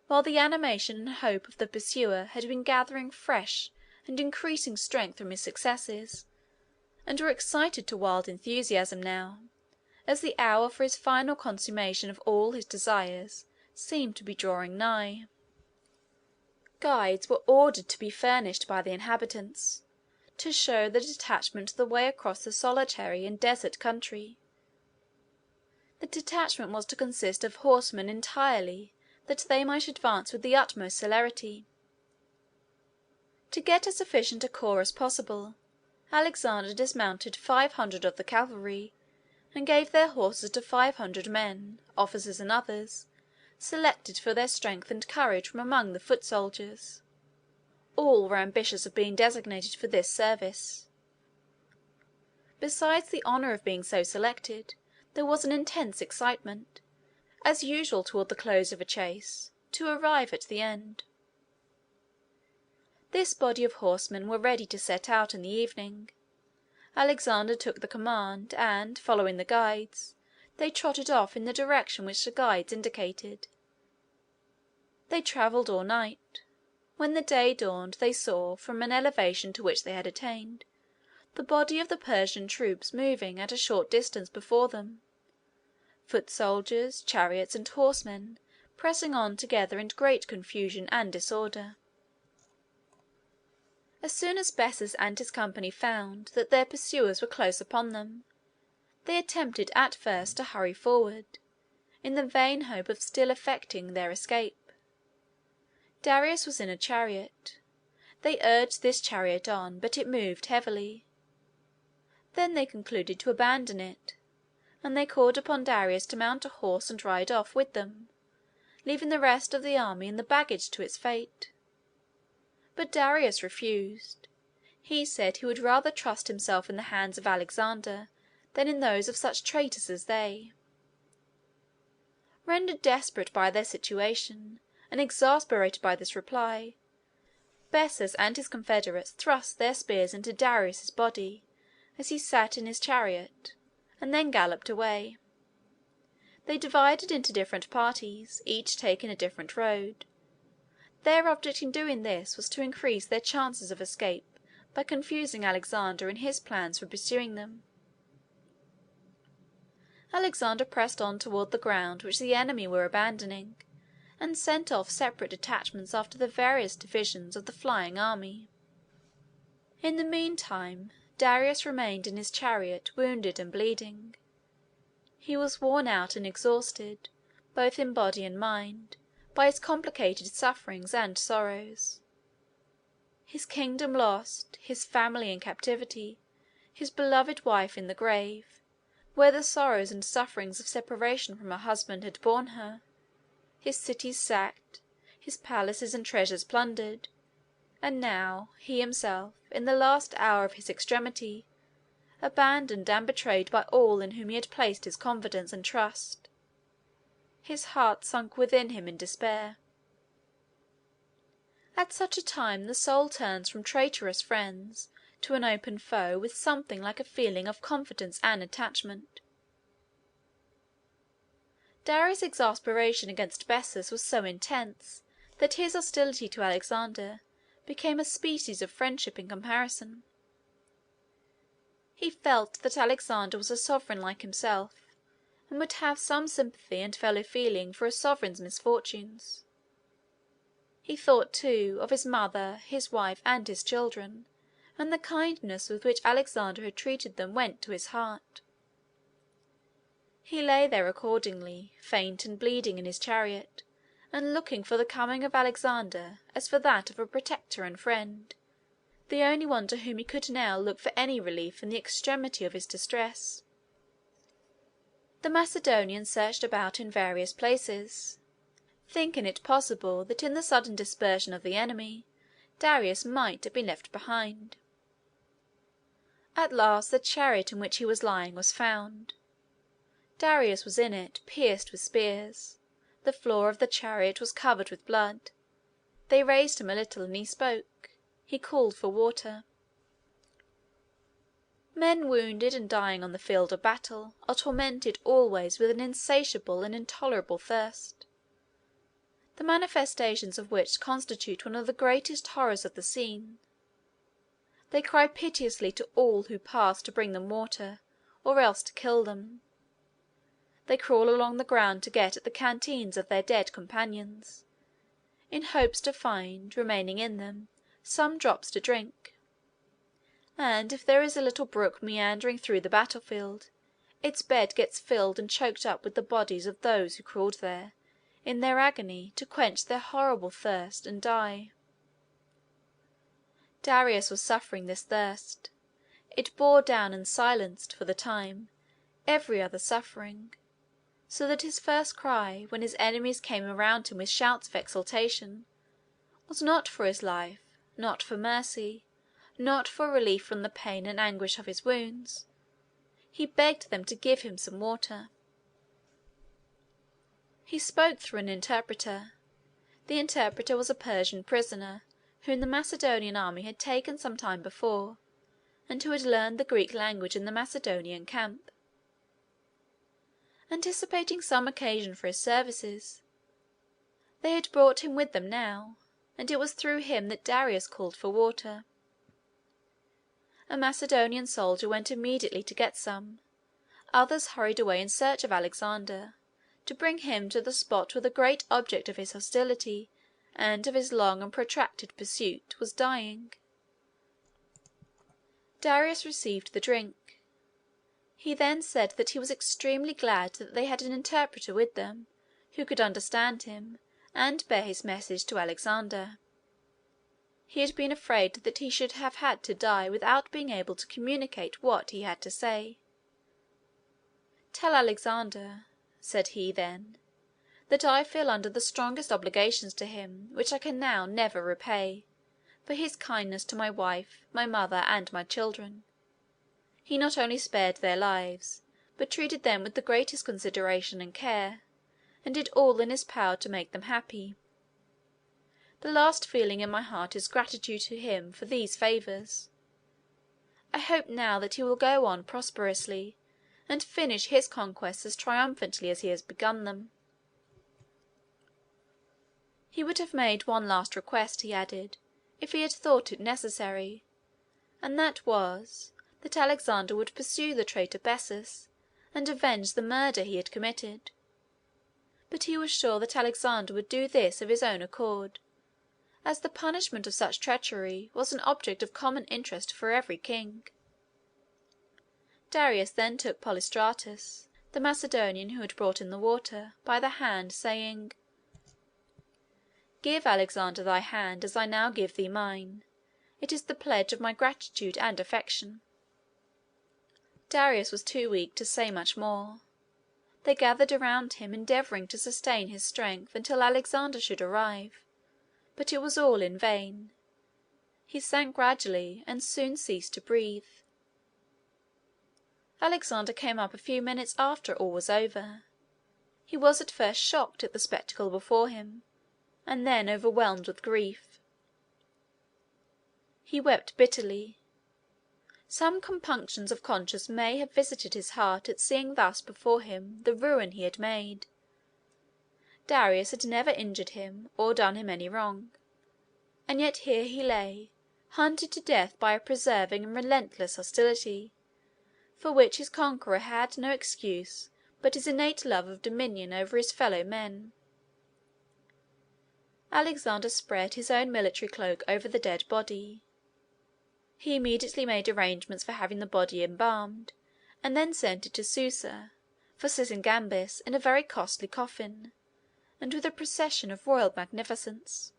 while the animation and hope of the pursuer had been gathering fresh and increasing strength from his successes, and were excited to wild enthusiasm now, as the hour for his final consummation of all his desires seemed to be drawing nigh. Guides were ordered to be furnished by the inhabitants, to show the detachment the way across the solitary and desert country. The detachment was to consist of horsemen entirely, that they might advance with the utmost celerity. To get as sufficient a corps as possible, Alexander dismounted 500 of the cavalry, and gave their horses to 500 men, officers and others, selected for their strength and courage from among the foot soldiers. All were ambitious of being designated for this service. Besides the honor of being so selected, there was an intense excitement, as usual toward the close of a chase, to arrive at the end. This body of horsemen were ready to set out in the evening. Alexander took the command, and, following the guides, they trotted off in the direction which the guides indicated. They travelled all night. When the day dawned they saw, from an elevation to which they had attained, the body of the Persian troops moving at a short distance before them, foot soldiers, chariots, and horsemen pressing on together in great confusion and disorder. As soon as Bessus and his company found that their pursuers were close upon them, they attempted at first to hurry forward, in the vain hope of still effecting their escape. Darius was in a chariot. They urged this chariot on, but it moved heavily. Then they concluded to abandon it, and they called upon Darius to mount a horse and ride off with them, leaving the rest of the army and the baggage to its fate. But Darius refused. He said he would rather trust himself in the hands of Alexander than in those of such traitors as they. Rendered desperate by their situation, and exasperated by this reply, Bessus and his confederates thrust their spears into Darius's body as he sat in his chariot, and then galloped away. They divided into different parties, each taking a different road. Their object in doing this was to increase their chances of escape by confusing Alexander in his plans for pursuing them. Alexander pressed on toward the ground which the enemy were abandoning, and sent off separate detachments after the various divisions of the flying army. In the meantime, Darius remained in his chariot wounded and bleeding. He was worn out and exhausted, both in body and mind, by his complicated sufferings and sorrows. His kingdom lost, his family in captivity, his beloved wife in the grave, where the sorrows and sufferings of separation from her husband had borne her, his cities sacked, his palaces and treasures plundered, and now he himself, in the last hour of his extremity, abandoned and betrayed by all in whom he had placed his confidence and trust. His heart sunk within him in despair. At such a time the soul turns from traitorous friends to an open foe with something like a feeling of confidence and attachment. Darius' exasperation against Bessus was so intense that his hostility to Alexander became a species of friendship in comparison. He felt that Alexander was a sovereign like himself, and would have some sympathy and fellow feeling for a sovereign's misfortunes. He thought, too, of his mother, his wife, and his children, and the kindness with which Alexander had treated them went to his heart. He lay there accordingly, faint and bleeding in his chariot, and looking for the coming of Alexander as for that of a protector and friend, the only one to whom he could now look for any relief in the extremity of his distress. The Macedonians searched about in various places, thinking it possible that in the sudden dispersion of the enemy, Darius might have been left behind. At last the chariot in which he was lying was found. Darius was in it, pierced with spears, The floor of the chariot was covered with blood. They raised him a little, and he spoke. He called for water. Men wounded and dying on the field of battle are tormented always with an insatiable and intolerable thirst, the manifestations of which constitute one of the greatest horrors of the scene. They cry piteously to all who pass to bring them water, or else to kill them. They crawl along the ground to get at the canteens of their dead companions, in hopes to find, remaining in them, some drops to drink. And if there is a little brook meandering through the battlefield, its bed gets filled and choked up with the bodies of those who crawled there, in their agony, to quench their horrible thirst and die. Darius was suffering this thirst. It bore down and silenced, for the time, every other suffering, so that his first cry, when his enemies came around him with shouts of exultation, was not for his life, not for mercy, not for relief from the pain and anguish of his wounds. He begged them to give him some water. He spoke through an interpreter. The interpreter was a Persian prisoner whom the Macedonian army had taken some time before, and who had learned the Greek language in the Macedonian camp. Anticipating some occasion for his services, they had brought him with them now, and it was through him that Darius called for water. A Macedonian soldier went immediately to get some. Others hurried away in search of Alexander, to bring him to the spot where the great object of his hostility and of his long and protracted pursuit was dying. Darius received the drink. He then said that he was extremely glad that they had an interpreter with them, who could understand him, and bear his message to Alexander. He had been afraid that he should have had to die without being able to communicate what he had to say. "Tell Alexander," said he then, "that I feel under the strongest obligations to him, which I can now never repay, for his kindness to my wife, my mother, and my children. He not only spared their lives, but treated them with the greatest consideration and care, and did all in his power to make them happy. The last feeling in my heart is gratitude to him for these favours. I hope now that he will go on prosperously, and finish his conquests as triumphantly as he has begun them." He would have made one last request, he added, if he had thought it necessary, and that was, that Alexander would pursue the traitor Bessus, and avenge the murder he had committed. But he was sure that Alexander would do this of his own accord, as the punishment of such treachery was an object of common interest for every king. Darius then took Polystratus, the Macedonian who had brought in the water, by the hand, saying, "Give Alexander thy hand, as I now give thee mine. It is the pledge of my gratitude and affection." Darius was too weak to say much more. They gathered around him, endeavouring to sustain his strength until Alexander should arrive, but it was all in vain. He sank gradually, and soon ceased to breathe. Alexander came up a few minutes after all was over. He was at first shocked at the spectacle before him, and then overwhelmed with grief. He wept bitterly. Some compunctions of conscience may have visited his heart at seeing thus before him the ruin he had made. Darius had never injured him or done him any wrong, and yet here he lay, hunted to death by a persevering and relentless hostility, for which his conqueror had no excuse but his innate love of dominion over his fellow men. Alexander spread his own military cloak over the dead body. He immediately made arrangements for having the body embalmed, and then sent it to Susa, for Sysigambis, in a very costly coffin, and with a procession of royal magnificence.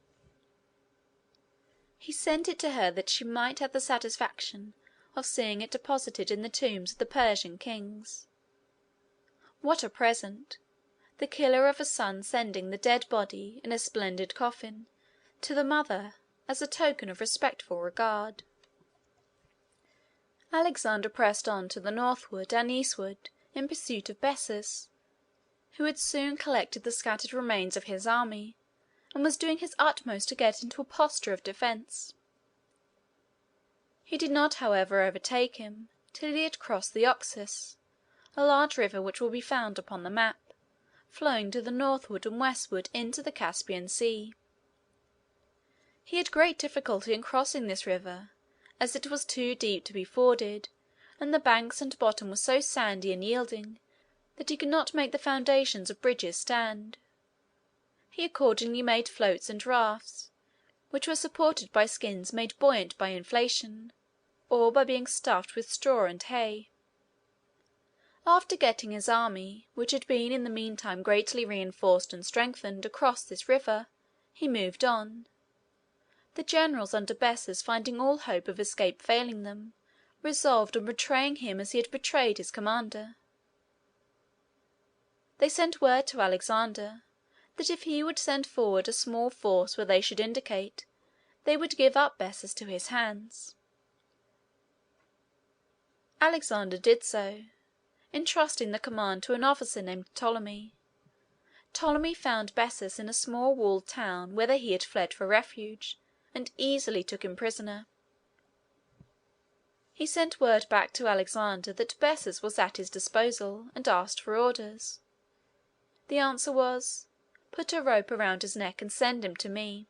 He sent it to her that she might have the satisfaction of seeing it deposited in the tombs of the Persian kings. What a present! The killer of a son sending the dead body, in a splendid coffin, to the mother, as a token of respectful regard. Alexander pressed on to the northward and eastward in pursuit of Bessus. who had soon collected the scattered remains of his army, and was doing his utmost to get into a posture of defence. He did not, however, overtake him till he had crossed the Oxus, a large river which will be found upon the map, flowing to the northward and westward into the Caspian Sea. He had great difficulty in crossing this river, as it was too deep to be forded, and the banks and bottom were so sandy and yielding that he could not make the foundations of bridges stand. He accordingly made floats and rafts, which were supported by skins made buoyant by inflation, or by being stuffed with straw and hay. After getting his army, which had been in the meantime greatly reinforced and strengthened, across this river, he moved on. The generals under Bessus, finding all hope of escape failing them, resolved on betraying him as he had betrayed his commander. They sent word to Alexander that if he would send forward a small force where they should indicate, they would give up Bessus to his hands. Alexander did so, entrusting the command to an officer named Ptolemy. Ptolemy found Bessus in a small walled town whither he had fled for refuge, and easily took him prisoner. He sent word back to Alexander that Bessus was at his disposal, and asked for orders. The answer was, "Put a rope around his neck and send him to me."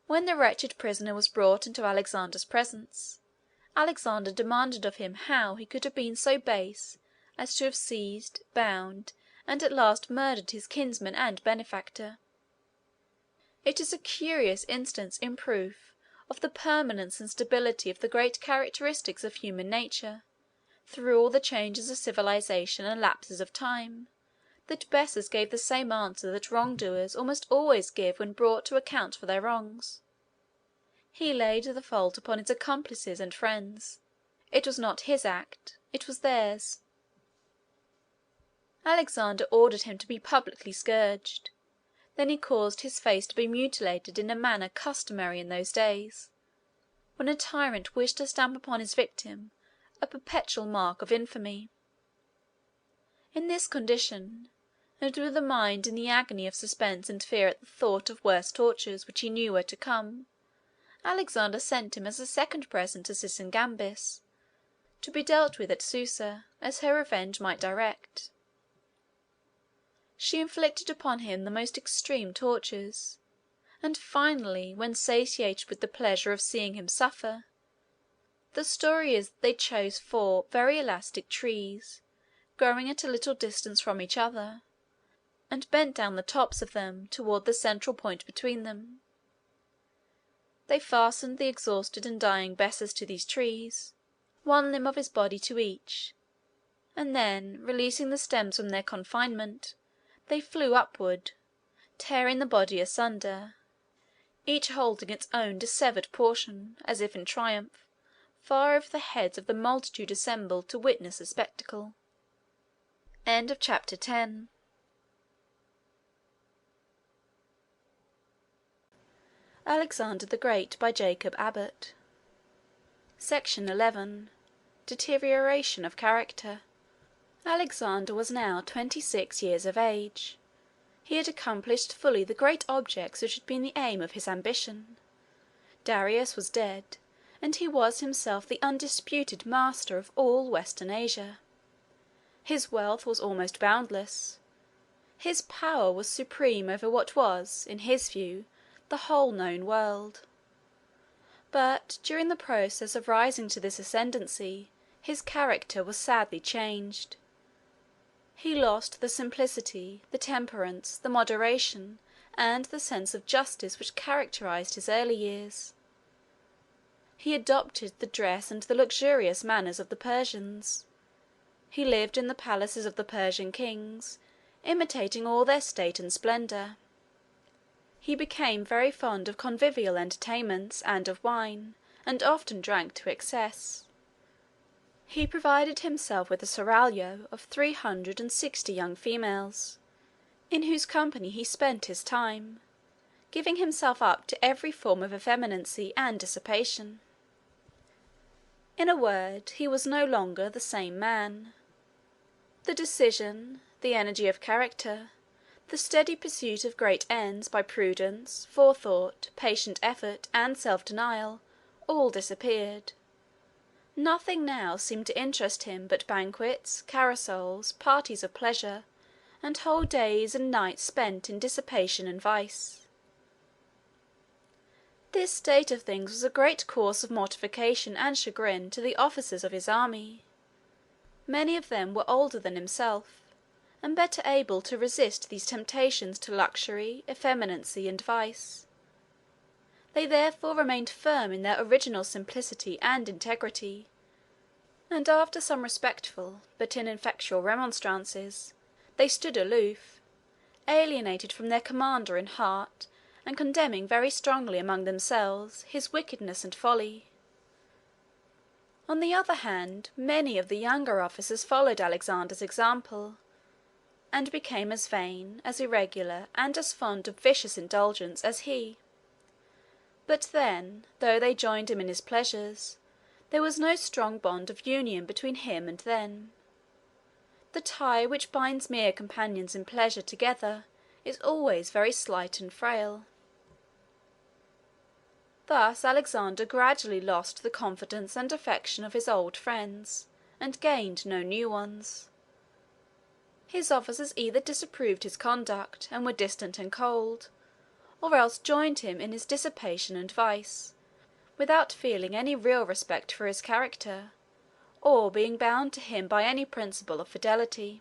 When the wretched prisoner was brought into Alexander's presence, Alexander demanded of him how he could have been so base as to have seized, bound, and at last murdered his kinsman and benefactor. It is a curious instance in proof of the permanence and stability of the great characteristics of human nature, through all the changes of civilization and lapses of time, that Bessus gave the same answer that wrongdoers almost always give when brought to account for their wrongs. He laid the fault upon his accomplices and friends. It was not his act, it was theirs. Alexander ordered him to be publicly scourged. Then he caused his face to be mutilated in a manner customary in those days, when a tyrant wished to stamp upon his victim a perpetual mark of infamy. In this condition, and with a mind in the agony of suspense and fear at the thought of worse tortures which he knew were to come, Alexander sent him as a second present to Sysigambis, to be dealt with at Susa, as her revenge might direct. She inflicted upon him the most extreme tortures, and finally, when satiated with the pleasure of seeing him suffer, the story is that they chose 4 very elastic trees, growing at a little distance from each other, and bent down the tops of them toward the central point between them. They fastened the exhausted and dying Bessus to these trees, one limb of his body to each, and then, releasing the stems from their confinement, they flew upward, tearing the body asunder, each holding its own dissevered portion, as if in triumph, far over the heads of the multitude assembled to witness the spectacle. Chapter 10. Alexander the Great by Jacob Abbott. Section 11. Deterioration of Character. Alexander was now 26 years of age. He had accomplished fully the great objects which had been the aim of his ambition. Darius was dead, and he was himself the undisputed master of all Western Asia. His wealth was almost boundless. His power was supreme over what was, in his view, the whole known world. But during the process of rising to this ascendancy, his character was sadly changed. He lost the simplicity, the temperance, the moderation, and the sense of justice which characterized his early years. He adopted the dress and the luxurious manners of the Persians. He lived in the palaces of the Persian kings, imitating all their state and splendor. He became very fond of convivial entertainments and of wine, and often drank to excess. He provided himself with a seraglio of 360 young females, in whose company he spent his time, giving himself up to every form of effeminacy and dissipation. In a word, he was no longer the same man. The decision, the energy of character, the steady pursuit of great ends by prudence, forethought, patient effort, and self-denial, all disappeared. Nothing now seemed to interest him but banquets, carousals, parties of pleasure, and whole days and nights spent in dissipation and vice. This state of things was a great cause of mortification and chagrin to the officers of his army. Many of them were older than himself, and better able to resist these temptations to luxury, effeminacy, and vice. They therefore remained firm in their original simplicity and integrity, and after some respectful but ineffectual remonstrances, they stood aloof, alienated from their commander in heart, and condemning very strongly among themselves his wickedness and folly. On the other hand, many of the younger officers followed Alexander's example, and became as vain, as irregular, and as fond of vicious indulgence as he. But then, though they joined him in his pleasures, there was no strong bond of union between him and them. The tie which binds mere companions in pleasure together is always very slight and frail. Thus Alexander gradually lost the confidence and affection of his old friends, and gained no new ones. His officers either disapproved his conduct, and were distant and cold, or else joined him in his dissipation and vice, without feeling any real respect for his character, or being bound to him by any principle of fidelity.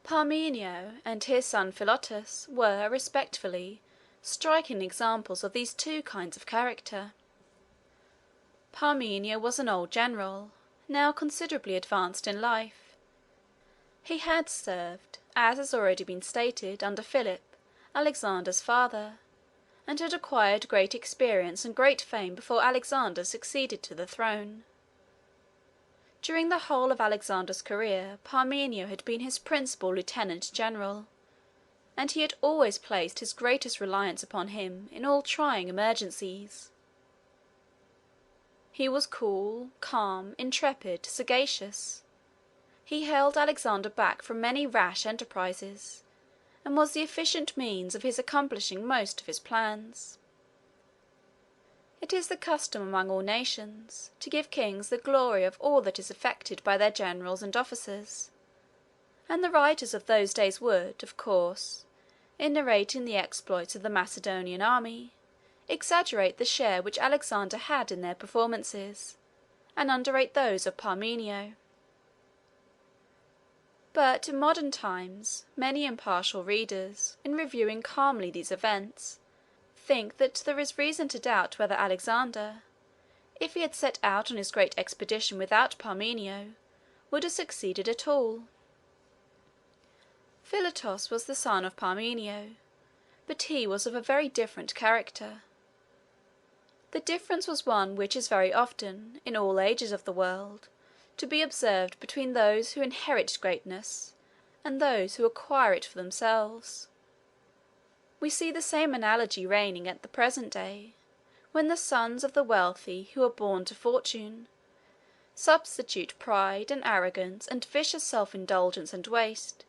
Parmenio and his son Philotas were, respectively, striking examples of these two kinds of character. Parmenio was an old general, now considerably advanced in life. He had served, as has already been stated, under Philip, Alexander's father, and had acquired great experience and great fame before Alexander succeeded to the throne. During the whole of Alexander's career, Parmenio had been his principal lieutenant general, and he had always placed his greatest reliance upon him in all trying emergencies. He was cool, calm, intrepid, sagacious. He held Alexander back from many rash enterprises, and was the efficient means of his accomplishing most of his plans. It is the custom among all nations to give kings the glory of all that is effected by their generals and officers, and the writers of those days would, of course, in narrating the exploits of the Macedonian army, exaggerate the share which Alexander had in their performances, and underrate those of Parmenio. But in modern times, many impartial readers, in reviewing calmly these events, think that there is reason to doubt whether Alexander, if he had set out on his great expedition without Parmenio, would have succeeded at all. Philotas was the son of Parmenio, but he was of a very different character. The difference was one which is very often, in all ages of the world, to be observed between those who inherit greatness and those who acquire it for themselves. We see the same analogy reigning at the present day, when the sons of the wealthy who are born to fortune substitute pride and arrogance and vicious self-indulgence and waste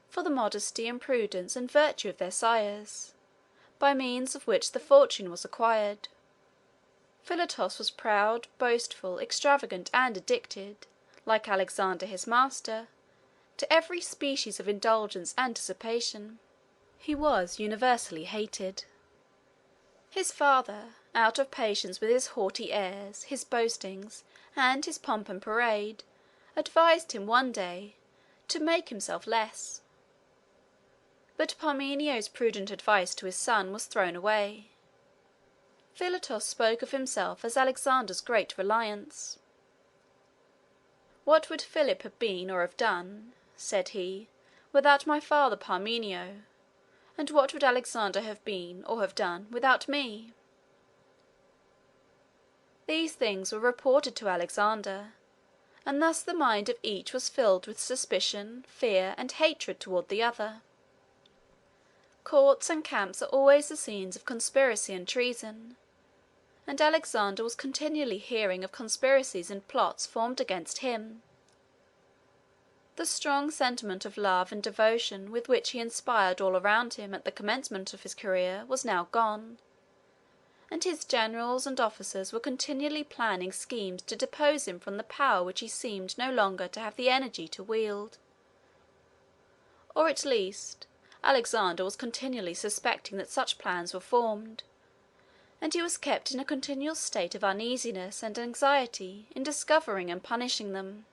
for the modesty and prudence and virtue of their sires, by means of which the fortune was acquired. Philotas was proud, boastful, extravagant, and addicted, like Alexander his master, to every species of indulgence and dissipation. He was universally hated. His father, out of patience with his haughty airs, his boastings, and his pomp and parade, advised him one day to make himself less. But Parmenio's prudent advice to his son was thrown away. Philotas spoke of himself as Alexander's great reliance. "What would Philip have been or have done," said he, "without my father Parmenio? And what would Alexander have been or have done without me?" These things were reported to Alexander, and thus the mind of each was filled with suspicion, fear, and hatred toward the other. Courts and camps are always the scenes of conspiracy and treason, and Alexander was continually hearing of conspiracies and plots formed against him. The strong sentiment of love and devotion with which he inspired all around him at the commencement of his career was now gone, and his generals and officers were continually planning schemes to depose him from the power which he seemed no longer to have the energy to wield. Or at least, Alexander was continually suspecting that such plans were formed, and he was kept in a continual state of uneasiness and anxiety in discovering and punishing them.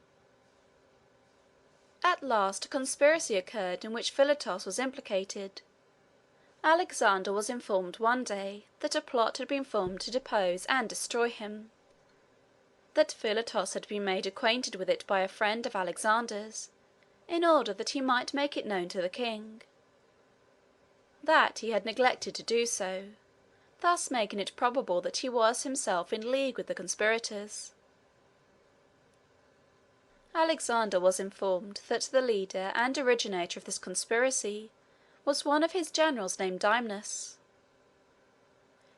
At last a conspiracy occurred in which Philotas was implicated. Alexander was informed one day that a plot had been formed to depose and destroy him, that Philotas had been made acquainted with it by a friend of Alexander's, in order that he might make it known to the king, that he had neglected to do so, thus making it probable that he was himself in league with the conspirators. Alexander was informed that the leader and originator of this conspiracy was one of his generals named Dymnus.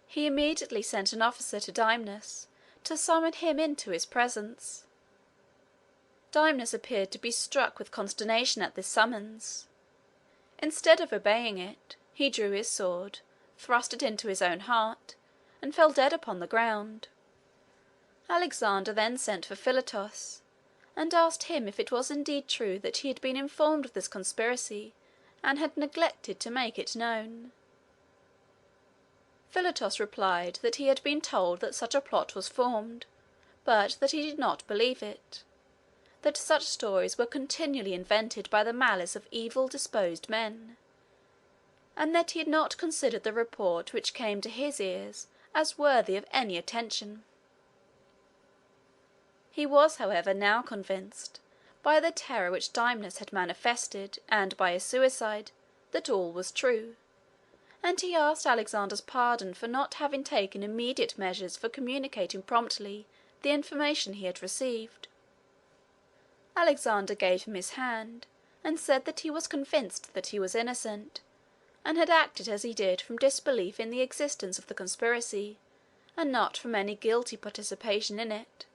He immediately sent an officer to Dymnus to summon him into his presence. Dymnus appeared to be struck with consternation at this summons. Instead of obeying it, he drew his sword, thrust it into his own heart, and fell dead upon the ground. Alexander then sent for Philotas, and asked him if it was indeed true that he had been informed of this conspiracy and had neglected to make it known. Philotas replied that he had been told that such a plot was formed, but that he did not believe it, that such stories were continually invented by the malice of evil-disposed men, and that he had not considered the report which came to his ears as worthy of any attention. He was, however, now convinced, by the terror which Dymnus had manifested, and by his suicide, that all was true, and he asked Alexander's pardon for not having taken immediate measures for communicating promptly the information he had received. Alexander gave him his hand, and said that he was convinced that he was innocent, and had acted as he did from disbelief in the existence of the conspiracy, and not from any guilty participation in it.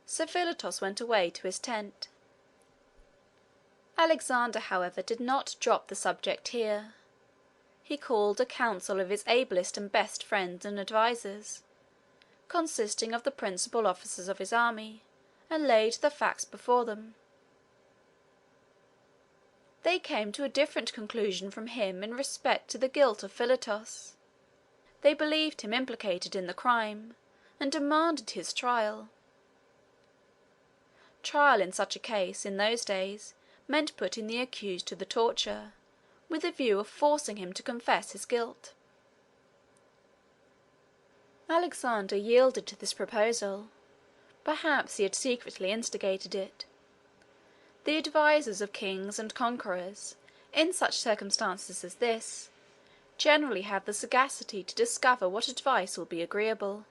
So Philotas went away to his tent. Alexander, however, did not drop the subject here. He called a council of his ablest and best friends and advisers, consisting of the principal officers of his army, and laid the facts before them. They came to a different conclusion from him in respect to the guilt of Philotas. They believed him implicated in the crime, and demanded his trial. Trial in such a case, in those days, meant putting the accused to the torture, with a view of forcing him to confess his guilt. Alexander yielded to this proposal. Perhaps he had secretly instigated it. The advisers of kings and conquerors, in such circumstances as this, generally have the sagacity to discover what advice will be agreeable.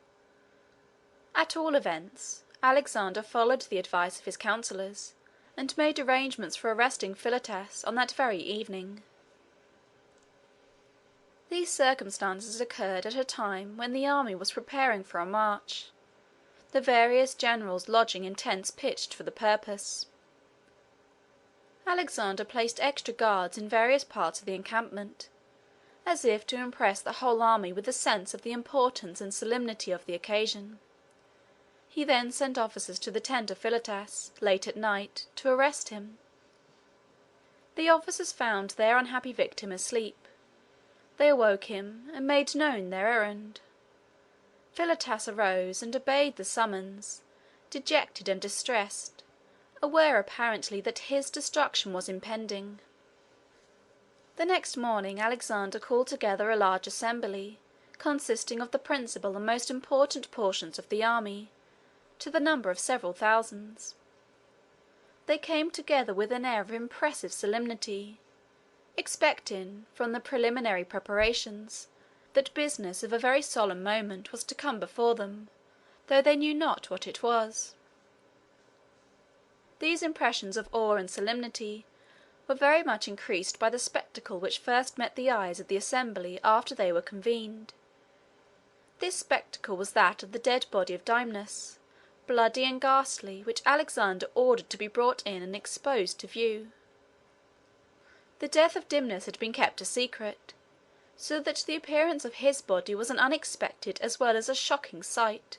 At all events, Alexander followed the advice of his counsellors, and made arrangements for arresting Philotas on that very evening. These circumstances occurred at a time when the army was preparing for a march, the various generals lodging in tents pitched for the purpose. Alexander placed extra guards in various parts of the encampment, as if to impress the whole army with a sense of the importance and solemnity of the occasion. He then sent officers to the tent of Philotas, late at night, to arrest him. The officers found their unhappy victim asleep. They awoke him, and made known their errand. Philotas arose and obeyed the summons, dejected and distressed, aware apparently that his destruction was impending. The next morning Alexander called together a large assembly, consisting of the principal and most important portions of the army, to the number of several thousands. They came together with an air of impressive solemnity, expecting, from the preliminary preparations, that business of a very solemn moment was to come before them, though they knew not what it was. These impressions of awe and solemnity were very much increased by the spectacle which first met the eyes of the assembly after they were convened. This spectacle was that of the dead body of Dymnus, bloody and ghastly, which Alexander ordered to be brought in and exposed to view. The death of Dymnus had been kept a secret, so that the appearance of his body was an unexpected as well as a shocking sight.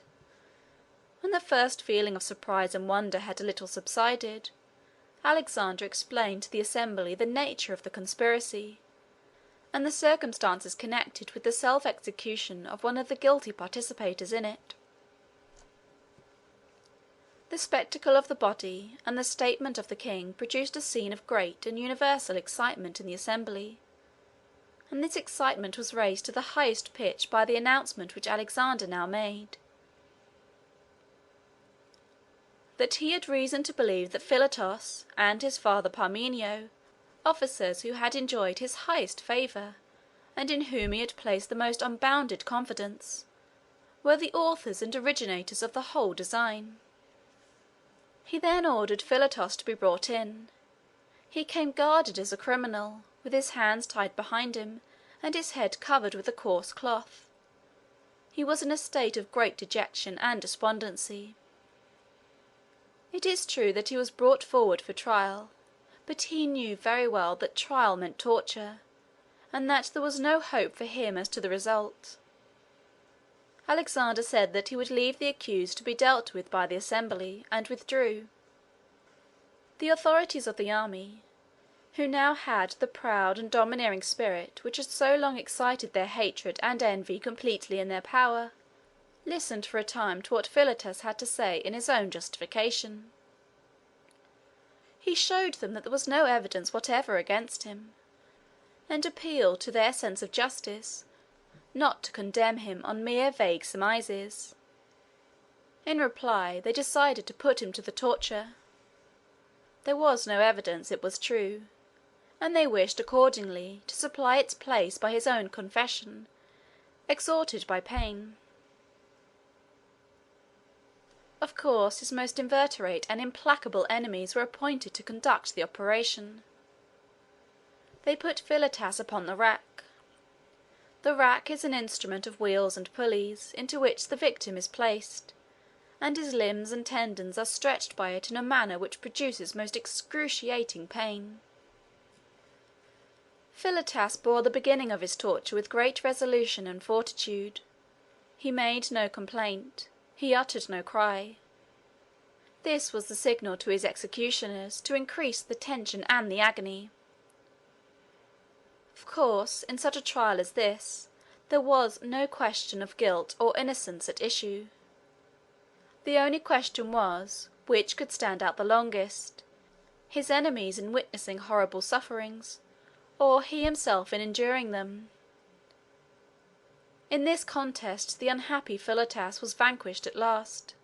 When the first feeling of surprise and wonder had a little subsided, Alexander explained to the assembly the nature of the conspiracy, and the circumstances connected with the self-execution of one of the guilty participators in it. The spectacle of the body and the statement of the king produced a scene of great and universal excitement in the assembly, and this excitement was raised to the highest pitch by the announcement which Alexander now made, that he had reason to believe that Philotas and his father Parmenio, officers who had enjoyed his highest favour, and in whom he had placed the most unbounded confidence, were the authors and originators of the whole design. He then ordered Philotas to be brought in. He came guarded as a criminal, with his hands tied behind him, and his head covered with a coarse cloth. He was in a state of great dejection and despondency. It is true that he was brought forward for trial, but he knew very well that trial meant torture, and that there was no hope for him as to the result. Alexander said that he would leave the accused to be dealt with by the assembly, and withdrew. The authorities of the army, who now had the proud and domineering spirit which had so long excited their hatred and envy completely in their power, listened for a time to what Philotas had to say in his own justification. He showed them that there was no evidence whatever against him, and appealed to their sense of justice not to condemn him on mere vague surmises. In reply, they decided to put him to the torture. There was no evidence, it was true, and they wished accordingly to supply its place by his own confession, extorted by pain. Of course, his most inveterate and implacable enemies were appointed to conduct the operation. They put Philotas upon the rack. The rack is an instrument of wheels and pulleys, into which the victim is placed, and his limbs and tendons are stretched by it in a manner which produces most excruciating pain. Philotas bore the beginning of his torture with great resolution and fortitude. He made no complaint. He uttered no cry. This was the signal to his executioners to increase the tension and the agony. Of course, in such a trial as this, there was no question of guilt or innocence at issue. The only question was, which could stand out the longest, his enemies in witnessing horrible sufferings, or he himself in enduring them. In this contest the unhappy Philotas was vanquished at last.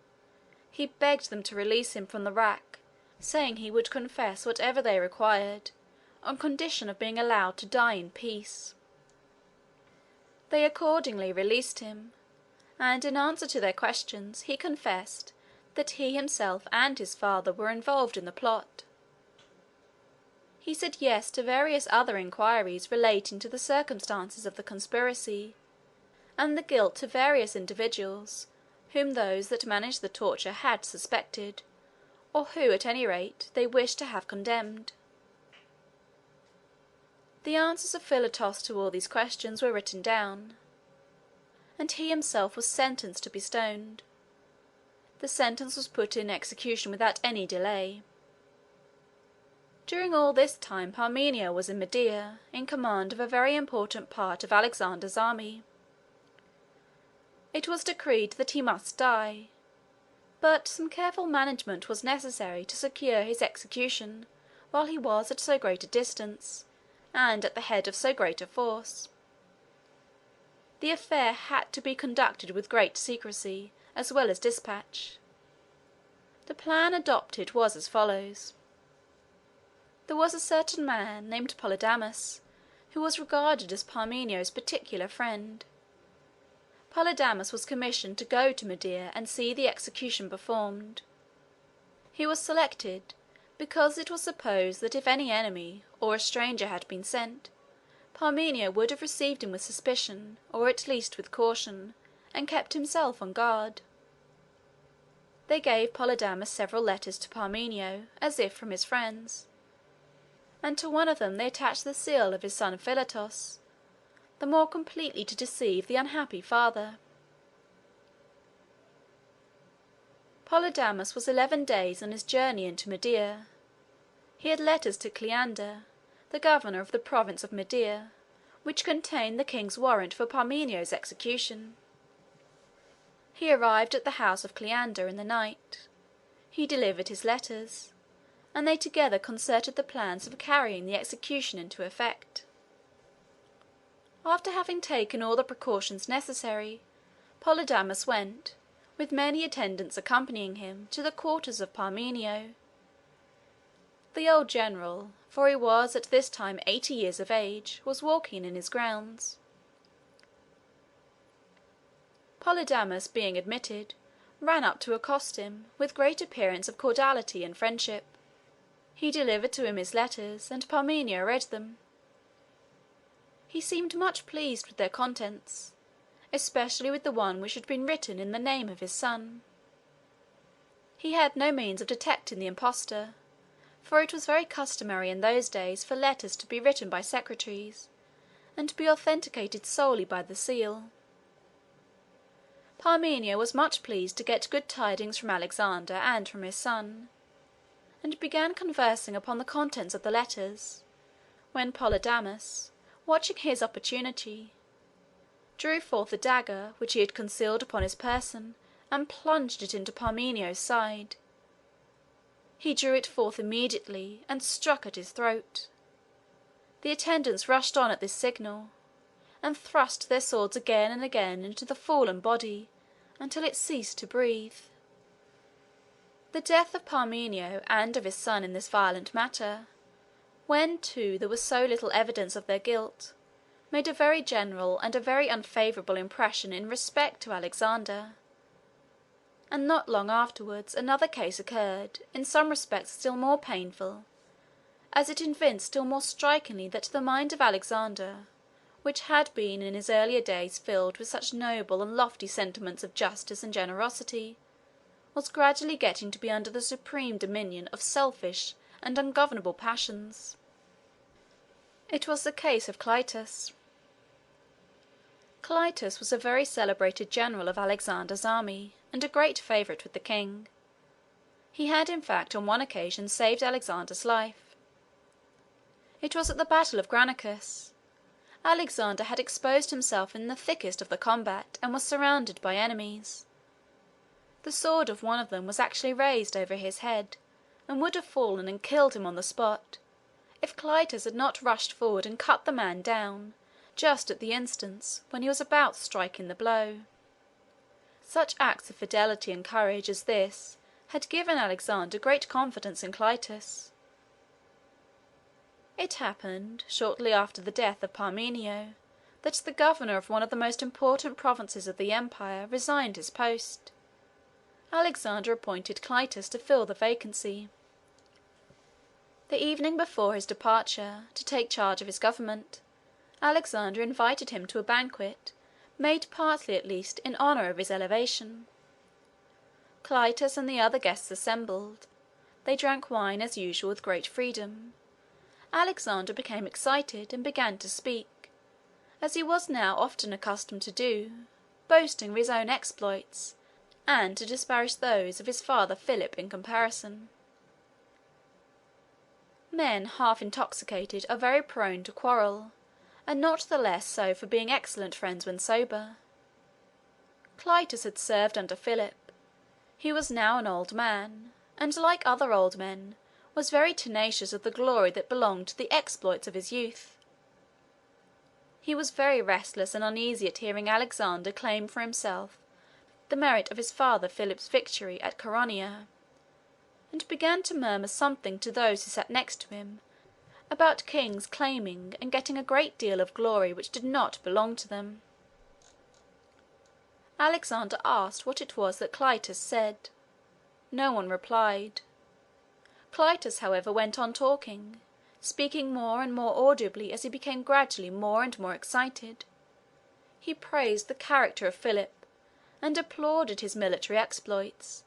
He begged them to release him from the rack, saying he would confess whatever they required, on condition of being allowed to die in peace. They accordingly released him, and in answer to their questions he confessed that he himself and his father were involved in the plot. He said yes to various other inquiries relating to the circumstances of the conspiracy, and the guilt of various individuals whom those that managed the torture had suspected, or who, at any rate, they wished to have condemned. The answers of Philotas to all these questions were written down, and he himself was sentenced to be stoned. The sentence was put in execution without any delay. During all this time Parmenio was in Media, in command of a very important part of Alexander's army. It was decreed that he must die, but some careful management was necessary to secure his execution while he was at so great a distance, and at the head of so great a force. The affair had to be conducted with great secrecy, as well as dispatch. The plan adopted was as follows. There was a certain man named Polydamas, who was regarded as Parmenio's particular friend. Polydamas was commissioned to go to Media and see the execution performed. He was selected because it was supposed that if any enemy or a stranger had been sent, Parmenio would have received him with suspicion, or at least with caution, and kept himself on guard. they gave Polydamas several letters to Parmenio, as if from his friends, and to one of them they attached the seal of his son Philotas, the more completely to deceive the unhappy father. Polydamas was 11 days on his journey into Media. He had letters to Cleander, the governor of the province of Media, which contained the king's warrant for Parmenio's execution. He arrived at the house of Cleander in the night. He delivered his letters, and they together concerted the plans of carrying the execution into effect. After having taken all the precautions necessary, Polydamas went, with many attendants accompanying him, to the quarters of Parmenio. The old general, for he was at this time 80 years of age, was walking in his grounds. Polydamas, being admitted, ran up to accost him, with great appearance of cordiality and friendship. He delivered to him his letters, and Parmenio read them. He seemed much pleased with their contents, especially with the one which had been written in the name of his son. He had no means of detecting the impostor, for it was very customary in those days for letters to be written by secretaries, and to be authenticated solely by the seal. Parmenio was much pleased to get good tidings from Alexander and from his son, and began conversing upon the contents of the letters, when Polydamas, watching his opportunity, drew forth a dagger which he had concealed upon his person and plunged it into Parmenio's side. He drew it forth immediately and struck at his throat. The attendants rushed on at this signal, and thrust their swords again and again into the fallen body until it ceased to breathe. The death of Parmenio and of his son in this violent manner, when too there was so little evidence of their guilt, made a very general and a very unfavourable impression in respect to Alexander. And not long afterwards another case occurred, in some respects still more painful, as it evinced still more strikingly that the mind of Alexander, which had been in his earlier days filled with such noble and lofty sentiments of justice and generosity, was gradually getting to be under the supreme dominion of selfish and ungovernable passions. It was the case of Clitus. Clitus was a very celebrated general of Alexander's army, and a great favourite with the king. He had, in fact, on one occasion saved Alexander's life. It was at the battle of Granicus. Alexander had exposed himself in the thickest of the combat, and was surrounded by enemies. The sword of one of them was actually raised over his head, and would have fallen and killed him on the spot, if Clitus had not rushed forward and cut the man down, just at the instant when he was about striking the blow. Such acts of fidelity and courage as this had given Alexander great confidence in Clitus. It happened, shortly after the death of Parmenio, that the governor of one of the most important provinces of the empire resigned his post. Alexander appointed Clitus to fill the vacancy. The evening before his departure to take charge of his government, Alexander invited him to a banquet, made partly at least in honour of his elevation. Clitus and the other guests assembled. They drank wine as usual with great freedom. Alexander became excited and began to speak, as he was now often accustomed to do, boasting of his own exploits, and to disparage those of his father Philip in comparison. Men half intoxicated are very prone to quarrel, and not the less so for being excellent friends when sober. Clitus had served under Philip. He was now an old man, and like other old men, was very tenacious of the glory that belonged to the exploits of his youth. He was very restless and uneasy at hearing Alexander claim for himself the merit of his father Philip's victory at Chaeronea, and began to murmur something to those who sat next to him about kings claiming and getting a great deal of glory which did not belong to them. Alexander asked what it was that Clitus said. No one replied. Clitus, however, went on talking, speaking more and more audibly as he became gradually more and more excited. He praised the character of Philip, and applauded his military exploits,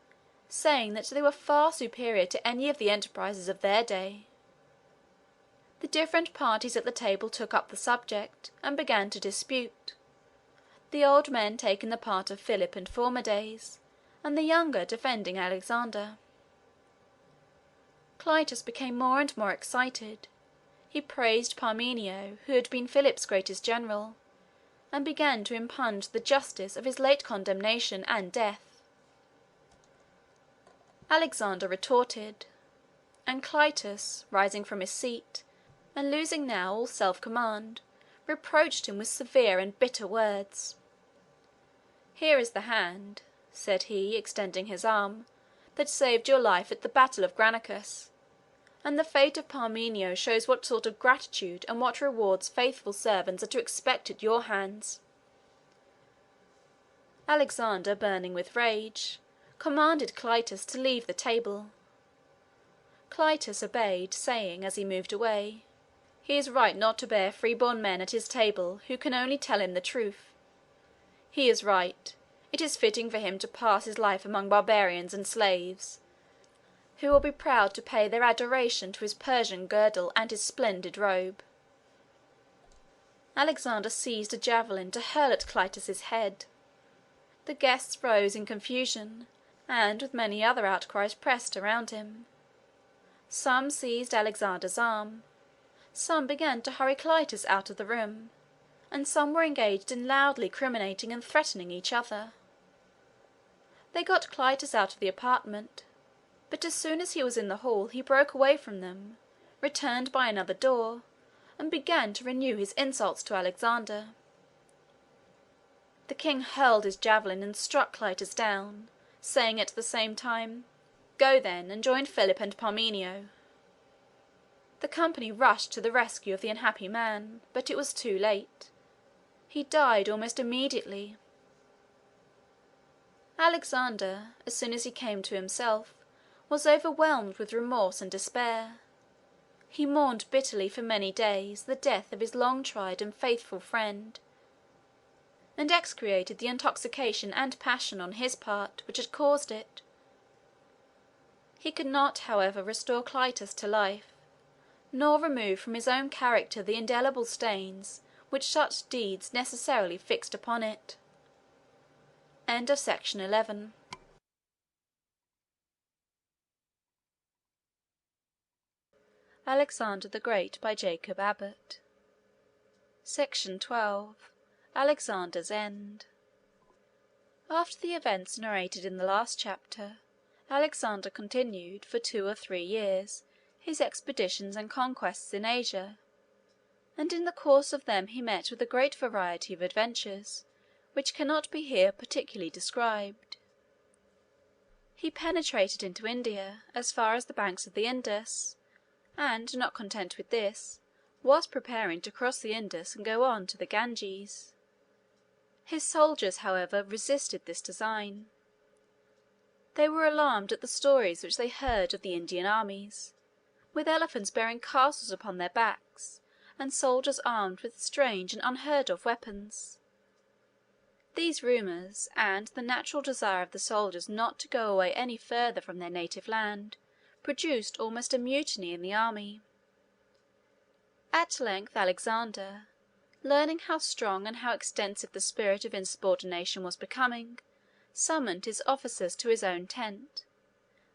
saying that they were far superior to any of the enterprises of their day. The different parties at the table took up the subject, and began to dispute, the old men taking the part of Philip in former days, and the younger defending Alexander. Clitus became more and more excited. He praised Parmenio, who had been Philip's greatest general, and began to impugn the justice of his late condemnation and death. Alexander retorted, and Clitus, rising from his seat, and losing now all self-command, reproached him with severe and bitter words. "Here is the hand," said he, extending his arm, "that saved your life at the battle of Granicus, and the fate of Parmenio shows what sort of gratitude and what rewards faithful servants are to expect at your hands." Alexander, burning with rage, commanded Clitus to leave the table. Clitus obeyed, saying, as he moved away, "He is right not to bear free-born men at his table who can only tell him the truth. He is right. It is fitting for him to pass his life among barbarians and slaves, who will be proud to pay their adoration to his Persian girdle and his splendid robe." Alexander seized a javelin to hurl at Clitus's head. The guests rose in confusion, and with many other outcries pressed around him. Some seized Alexander's arm, some began to hurry Clitus out of the room, and some were engaged in loudly criminating and threatening each other. They got Clitus out of the apartment, but as soon as he was in the hall he broke away from them, returned by another door, and began to renew his insults to Alexander. The king hurled his javelin and struck Clitus down, saying at the same time, "Go then, and join Philip and Parmenio." The company rushed to the rescue of the unhappy man, but it was too late. He died almost immediately. Alexander, as soon as he came to himself, was overwhelmed with remorse and despair. He mourned bitterly for many days the death of his long-tried and faithful friend, and execrated the intoxication and passion on his part which had caused it. He could not, however, restore Clitus to life, nor remove from his own character the indelible stains which such deeds necessarily fixed upon it. End of section 11. Alexander the Great by Jacob Abbott. Section 12. Alexander's End. After the events narrated in the last chapter, Alexander continued, for 2 or 3 years, his expeditions and conquests in Asia, and in the course of them he met with a great variety of adventures, which cannot be here particularly described. He penetrated into India, as far as the banks of the Indus, and, not content with this, was preparing to cross the Indus and go on to the Ganges. His soldiers, however, resisted this design. They were alarmed at the stories which they heard of the Indian armies, with elephants bearing castles upon their backs, and soldiers armed with strange and unheard-of weapons. These rumours, and the natural desire of the soldiers not to go away any further from their native land, produced almost a mutiny in the army. At length Alexander, learning how strong and how extensive the spirit of insubordination was becoming, summoned his officers to his own tent,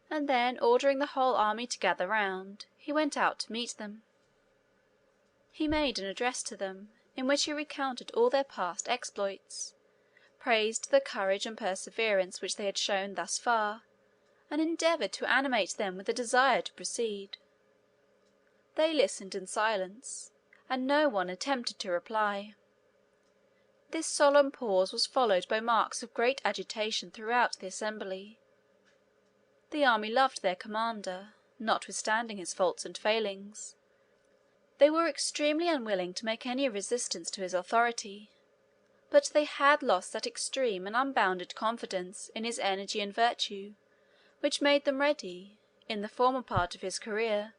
and then ordering the whole army to gather round, he went out to meet them. He made an address to them, in which he recounted all their past exploits, praised the courage and perseverance which they had shown thus far, and endeavoured to animate them with a desire to proceed. They listened in silence, and no one attempted to reply. This solemn pause was followed by marks of great agitation throughout the assembly. The army loved their commander, notwithstanding his faults and failings. They were extremely unwilling to make any resistance to his authority, but they had lost that extreme and unbounded confidence in his energy and virtue which made them ready, in the former part of his career,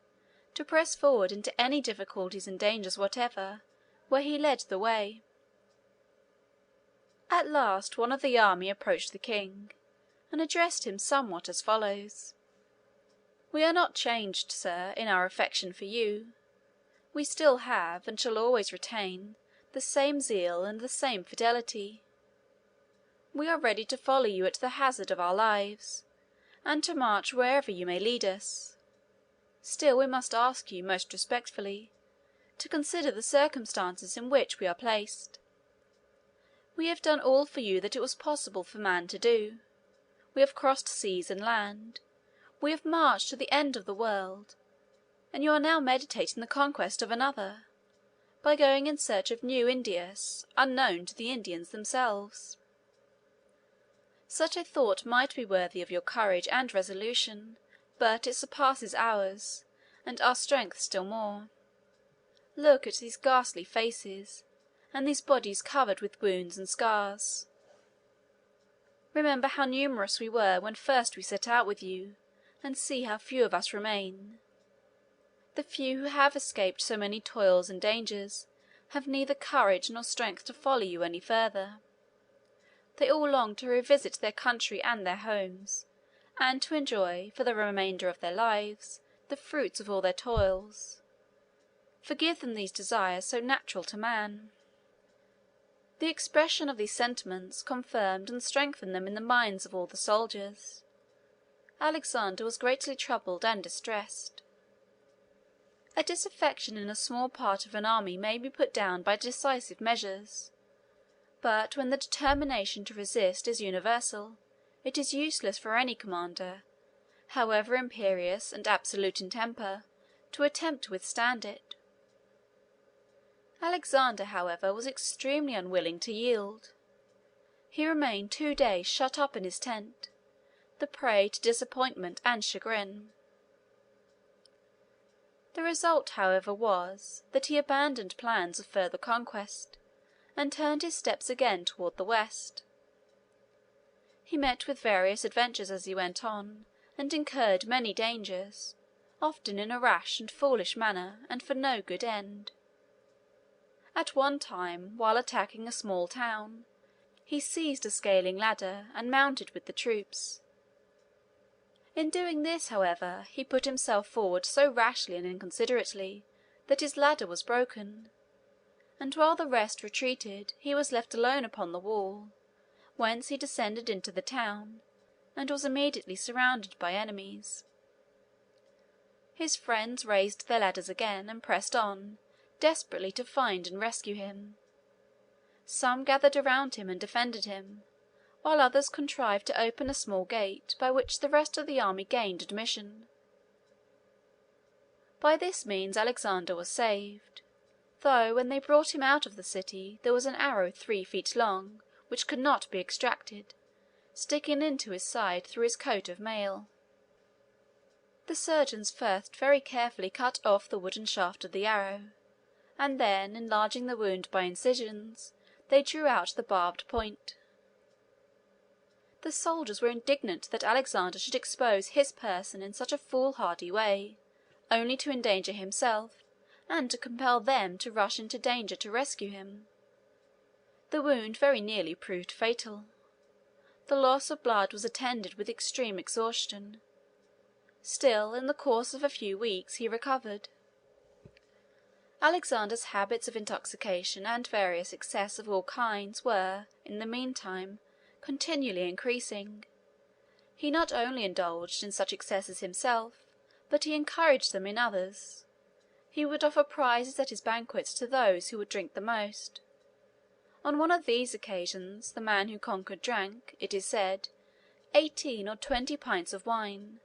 to press forward into any difficulties and dangers whatever, where he led the way. At last one of the army approached the king, and addressed him somewhat as follows: "We are not changed, sir, in our affection for you. We still have, and shall always retain, the same zeal and the same fidelity. We are ready to follow you at the hazard of our lives, and to march wherever you may lead us. Still we must ask you, most respectfully, to consider the circumstances in which we are placed. We have done all for you that it was possible for man to do. We have crossed seas and land. We have marched to the end of the world, and you are now meditating the conquest of another, by going in search of new Indias, unknown to the Indians themselves. Such a thought might be worthy of your courage and resolution, but it surpasses ours, and our strength still more. Look at these ghastly faces, and these bodies covered with wounds and scars. Remember how numerous we were when first we set out with you, and see how few of us remain. The few who have escaped so many toils and dangers have neither courage nor strength to follow you any further. They all long to revisit their country and their homes, and to enjoy, for the remainder of their lives, the fruits of all their toils. Forgive them these desires so natural to man." The expression of these sentiments confirmed and strengthened them in the minds of all the soldiers. Alexander was greatly troubled and distressed. A disaffection in a small part of an army may be put down by decisive measures, but when the determination to resist is universal, it is useless for any commander, however imperious and absolute in temper, to attempt to withstand it. Alexander, however, was extremely unwilling to yield. He remained 2 days shut up in his tent, the prey to disappointment and chagrin. The result, however, was that he abandoned plans of further conquest, and turned his steps again toward the west. He met with various adventures as he went on, and incurred many dangers, often in a rash and foolish manner, and for no good end. At one time, while attacking a small town, he seized a scaling ladder and mounted with the troops. In doing this, however, he put himself forward so rashly and inconsiderately that his ladder was broken, and while the rest retreated he was left alone upon the wall, whence he descended into the town, and was immediately surrounded by enemies. His friends raised their ladders again and pressed on, desperately to find and rescue him. Some gathered around him and defended him, while others contrived to open a small gate by which the rest of the army gained admission. By this means Alexander was saved, though when they brought him out of the city there was an arrow 3 feet long, which could not be extracted, sticking into his side through his coat of mail. The surgeons first very carefully cut off the wooden shaft of the arrow, and then, enlarging the wound by incisions, they drew out the barbed point. The soldiers were indignant that Alexander should expose his person in such a foolhardy way, only to endanger himself, and to compel them to rush into danger to rescue him. The wound very nearly proved fatal. The loss of blood was attended with extreme exhaustion. Still, in the course of a few weeks, he recovered. Alexander's habits of intoxication and various excess of all kinds were, in the meantime, continually increasing. He not only indulged in such excesses himself, but he encouraged them in others. He would offer prizes at his banquets to those who would drink the most. On one of these occasions, the man who conquered drank, it is said, 18 or 20 pints of wine,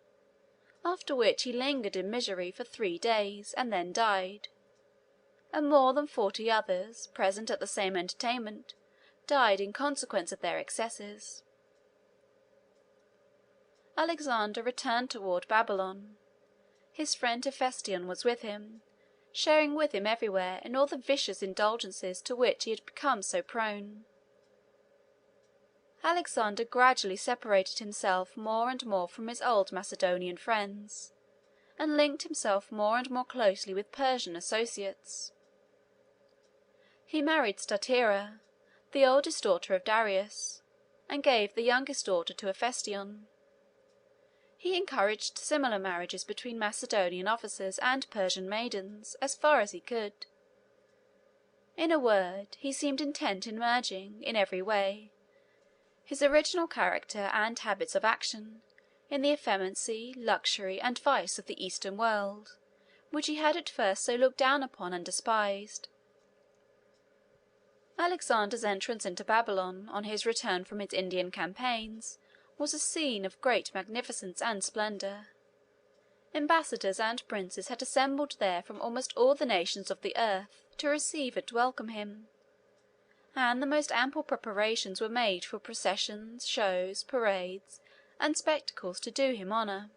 after which he lingered in misery for 3 days, and then died. And more than 40 others, present at the same entertainment, died in consequence of their excesses. Alexander returned toward Babylon. His friend Hephaestion was with him, sharing with him everywhere in all the vicious indulgences to which he had become so prone. Alexander gradually separated himself more and more from his old Macedonian friends, and linked himself more and more closely with Persian associates. He married Statira, the oldest daughter of Darius, and gave the youngest daughter to Hephaestion. He encouraged similar marriages between Macedonian officers and Persian maidens, as far as he could. In a word, he seemed intent in merging, in every way, his original character and habits of action in the effeminacy, luxury, and vice of the Eastern world, which he had at first so looked down upon and despised. Alexander's entrance into Babylon, on his return from his Indian campaigns, was a scene of great magnificence and splendor. Ambassadors and princes had assembled there from almost all the nations of the earth to receive and welcome him, and the most ample preparations were made for processions, shows, parades, and spectacles to do him honor.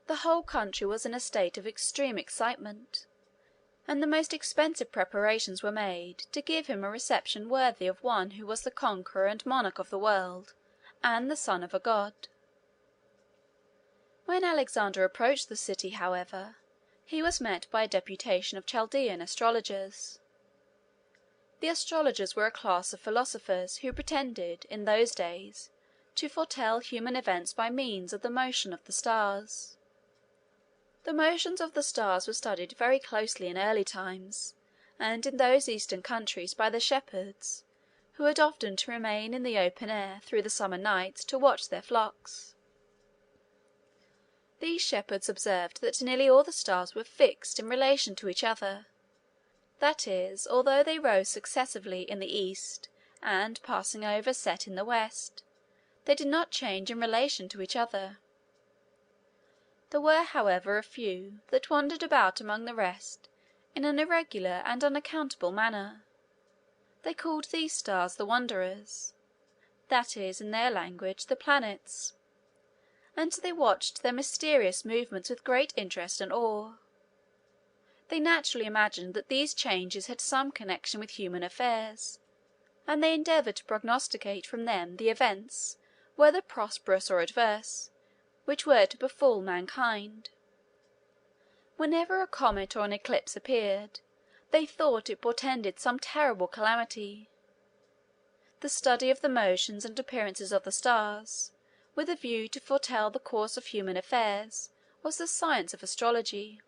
The whole country was in a state of extreme excitement, and the most expensive preparations were made to give him a reception worthy of one who was the conqueror and monarch of the world, and the son of a god. When Alexander approached the city, however, he was met by a deputation of Chaldean astrologers. The astrologers were a class of philosophers who pretended, in those days, to foretell human events by means of the motion of the stars. The motions of the stars were studied very closely in early times, and in those eastern countries by the shepherds, who had often to remain in the open air through the summer nights to watch their flocks. These shepherds observed that nearly all the stars were fixed in relation to each other; that is, although they rose successively in the east, and, passing over, set in the west, they did not change in relation to each other. There were, however, a few that wandered about among the rest in an irregular and unaccountable manner. They called these stars the wanderers, that is, in their language, the planets, and they watched their mysterious movements with great interest and awe. They naturally imagined that these changes had some connection with human affairs, and they endeavored to prognosticate from them the events, whether prosperous or adverse, which were to befall mankind. Whenever a comet or an eclipse appeared, they thought it portended some terrible calamity. The study of the motions and appearances of the stars, with a view to foretell the course of human affairs, was the science of astrology.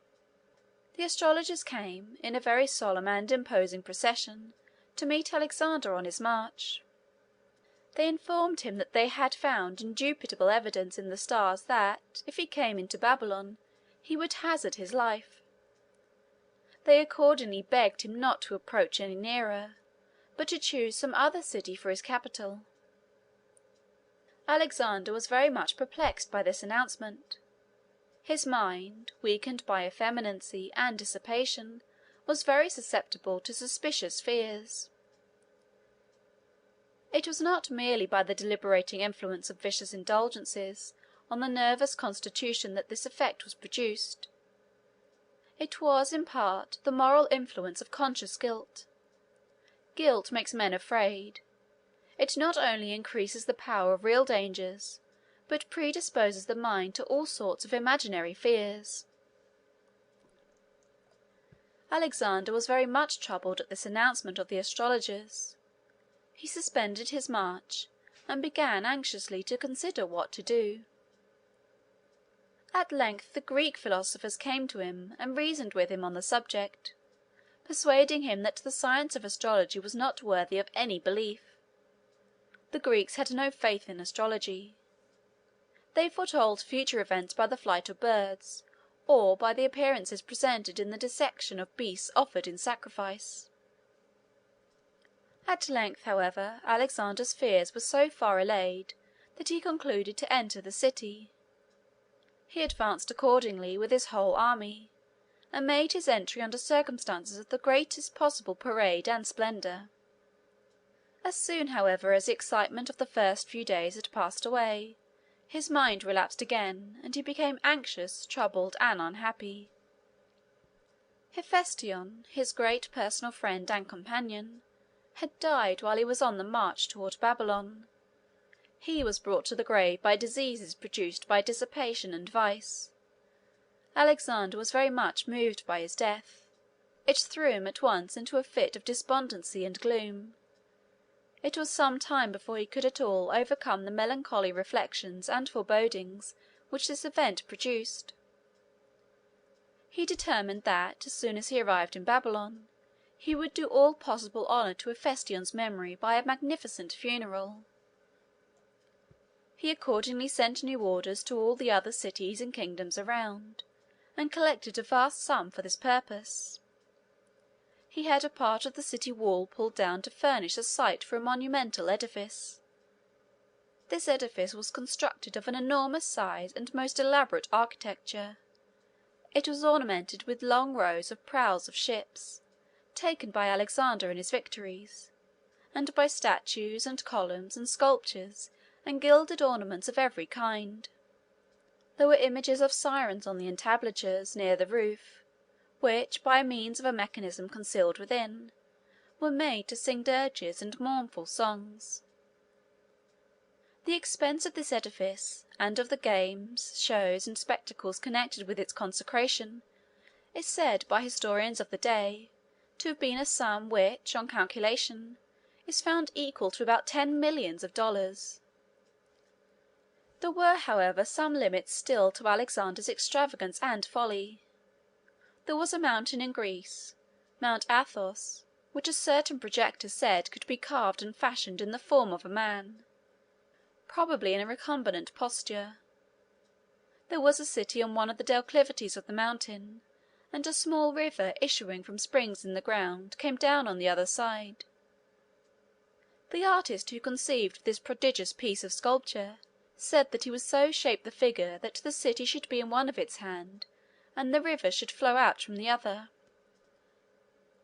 The astrologers came, in a very solemn and imposing procession, to meet Alexander on his march. They informed him that they had found indubitable evidence in the stars that, if he came into Babylon, he would hazard his life. They accordingly begged him not to approach any nearer, but to choose some other city for his capital. Alexander was very much perplexed by this announcement. His mind, weakened by effeminacy and dissipation, was very susceptible to suspicious fears. It was not merely by the deliberating influence of vicious indulgences on the nervous constitution that this effect was produced. It was, in part, the moral influence of conscious guilt. Guilt makes men afraid. It not only increases the power of real dangers, but predisposes the mind to all sorts of imaginary fears. Alexander was very much troubled at this announcement of the astrologers. He suspended his march, and began anxiously to consider what to do. At length the Greek philosophers came to him and reasoned with him on the subject, persuading him that the science of astrology was not worthy of any belief. The Greeks had no faith in astrology. They foretold future events by the flight of birds, or by the appearances presented in the dissection of beasts offered in sacrifice. At length, however, Alexander's fears were so far allayed that he concluded to enter the city. He advanced accordingly with his whole army, and made his entry under circumstances of the greatest possible parade and splendor. As soon, however, as the excitement of the first few days had passed away, his mind relapsed again, and he became anxious, troubled, and unhappy. Hephaestion, his great personal friend and companion, had died while he was on the march toward Babylon. He was brought to the grave by diseases produced by dissipation and vice. Alexander was very much moved by his death. It threw him at once into a fit of despondency and gloom. It was some time before he could at all overcome the melancholy reflections and forebodings which this event produced. He determined that, as soon as he arrived in Babylon, he would do all possible honour to Hephaestion's memory by a magnificent funeral. He accordingly sent new orders to all the other cities and kingdoms around, and collected a vast sum for this purpose. He had a part of the city wall pulled down to furnish a site for a monumental edifice. This edifice was constructed of an enormous size and most elaborate architecture. It was ornamented with long rows of prows of ships, taken by Alexander in his victories, and by statues and columns and sculptures and gilded ornaments of every kind. There were images of sirens on the entablatures near the roof, which, by means of a mechanism concealed within, were made to sing dirges and mournful songs. The expense of this edifice, and of the games, shows, and spectacles connected with its consecration, is said by historians of the day to have been a sum which, on calculation, is found equal to about $10 millions. There were, however, some limits still to Alexander's extravagance and folly. There was a mountain in Greece, Mount Athos, which a certain projector said could be carved and fashioned in the form of a man, probably in a recumbent posture. There was a city on one of the declivities of the mountain, and a small river issuing from springs in the ground came down on the other side. The artist who conceived this prodigious piece of sculpture said that he would so shape the figure that the city should be in one of its hands, and the river should flow out from the other.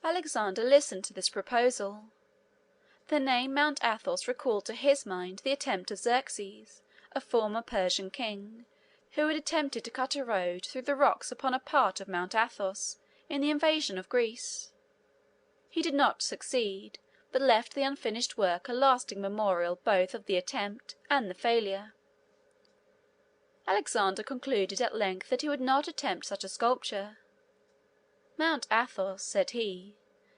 Alexander listened to this proposal. The name Mount Athos recalled to his mind the attempt of Xerxes, a former Persian king, who had attempted to cut a road through the rocks upon a part of Mount Athos in the invasion of Greece. He did not succeed, but left the unfinished work a lasting memorial both of the attempt and the failure. Alexander concluded at length that he would not attempt such a sculpture. "Mount Athos," said he,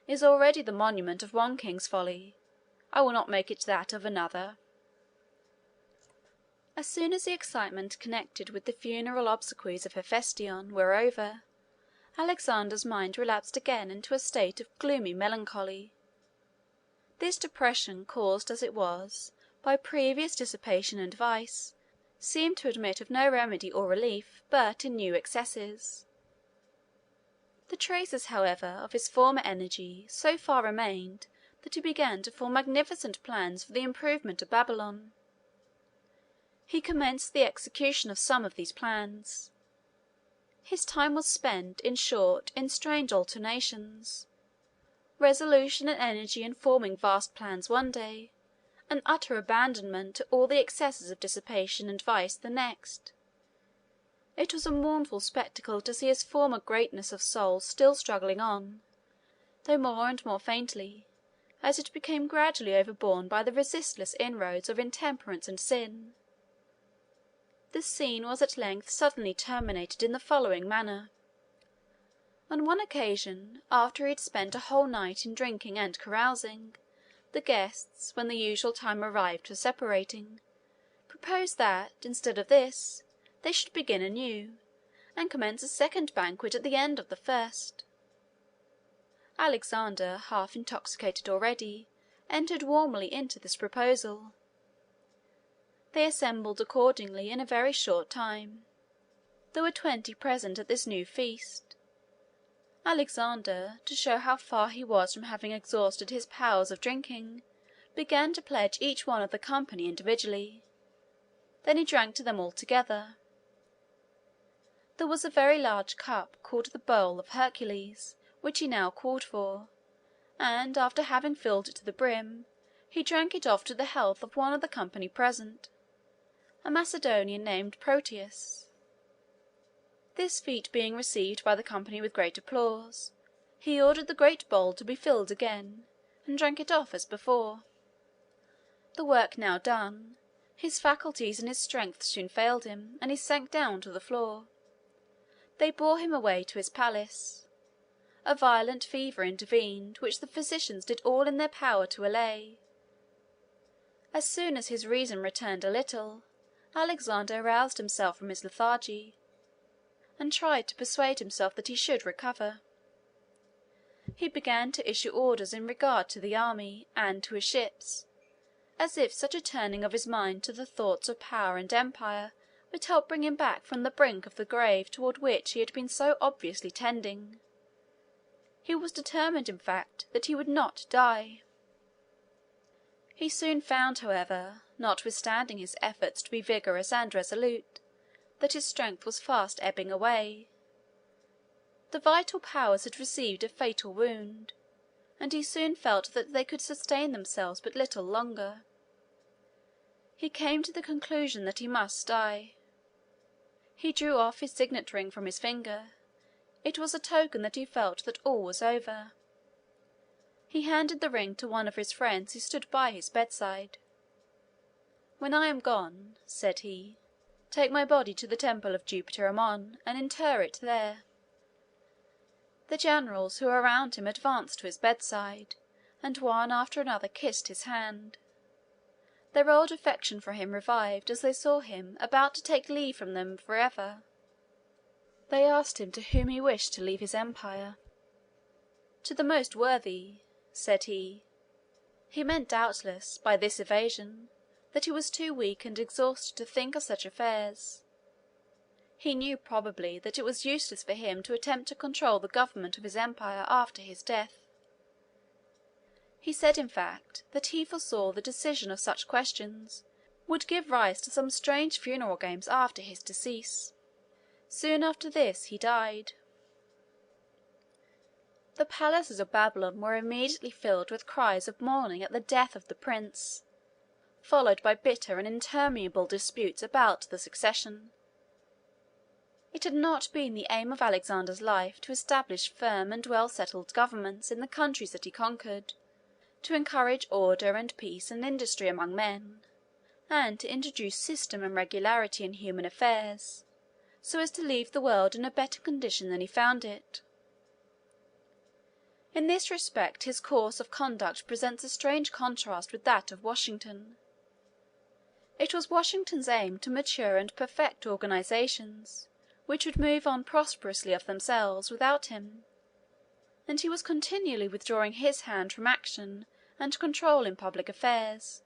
"is already the monument of one king's folly. I will not make it that of another." As soon as the excitement connected with the funeral obsequies of Hephaestion were over, Alexander's mind relapsed again into a state of gloomy melancholy. This depression, caused as it was by previous dissipation and vice, seemed to admit of no remedy or relief but in new excesses. The traces, however, of his former energy so far remained that he began to form magnificent plans for the improvement of Babylon. He commenced the execution of some of these plans. His time was spent, in short, in strange alternations: resolution and energy in forming vast plans one day, and utter abandonment to all the excesses of dissipation and vice the next. It was a mournful spectacle to see his former greatness of soul still struggling on, though more and more faintly, as it became gradually overborne by the resistless inroads of intemperance and sin. This scene was at length suddenly terminated in the following manner. On one occasion, after he had spent a whole night in drinking and carousing, the guests, when the usual time arrived for separating, proposed that, instead of this, they should begin anew, and commence a second banquet at the end of the first. Alexander, half intoxicated already, entered warmly into this proposal. They assembled accordingly in a very short time. There were 20 present at this new feast. Alexander, to show how far he was from having exhausted his powers of drinking, began to pledge each one of the company individually. Then he drank to them all together. There was a very large cup called the Bowl of Hercules, which he now called for, and after having filled it to the brim, he drank it off to the health of one of the company present, a Macedonian named Proteus. This feat being received by the company with great applause, he ordered the great bowl to be filled again, and drank it off as before. The work now done, his faculties and his strength soon failed him, and he sank down to the floor. They bore him away to his palace. A violent fever intervened, which the physicians did all in their power to allay. As soon as his reason returned a little, Alexander aroused himself from his lethargy, and tried to persuade himself that he should recover. He began to issue orders in regard to the army and to his ships, as if such a turning of his mind to the thoughts of power and empire would help bring him back from the brink of the grave toward which he had been so obviously tending. He was determined, in fact, that he would not die. He soon found, however, notwithstanding his efforts to be vigorous and resolute, that his strength was fast ebbing away. The vital powers had received a fatal wound, and he soon felt that they could sustain themselves but little longer. He came to the conclusion that he must die. He drew off his signet ring from his finger. It was a token that he felt that all was over. He handed the ring to one of his friends who stood by his bedside. "When I am gone," said he, "take my body to the temple of Jupiter Ammon, and inter it there." The generals who were around him advanced to his bedside, and one after another kissed his hand. Their old affection for him revived as they saw him about to take leave from them for ever. They asked him to whom he wished to leave his empire. "To the most worthy," said he. He meant doubtless, by this evasion, that he was too weak and exhausted to think of such affairs. He knew probably that it was useless for him to attempt to control the government of his empire after his death. He said, in fact, that he foresaw the decision of such questions would give rise to some strange funeral games after his decease. Soon after this he died. The palaces of Babylon were immediately filled with cries of mourning at the death of the prince, followed by bitter and interminable disputes about the succession. It had not been the aim of Alexander's life to establish firm and well-settled governments in the countries that he conquered, to encourage order and peace and industry among men, and to introduce system and regularity in human affairs, so as to leave the world in a better condition than he found it. In this respect his course of conduct presents a strange contrast with that of Washington. It was Washington's aim to mature and perfect organizations which would move on prosperously of themselves without him, and he was continually withdrawing his hand from action and control in public affairs,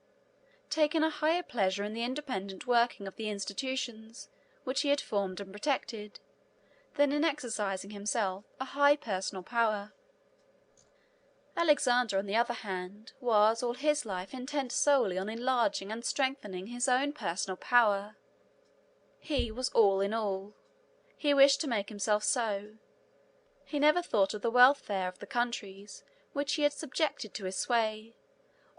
taking a higher pleasure in the independent working of the institutions which he had formed and protected, than in exercising himself a high personal power. Alexander, on the other hand, was all his life intent solely on enlarging and strengthening his own personal power. He was all in all. He wished to make himself so. He never thought of the welfare of the countries which he had subjected to his sway,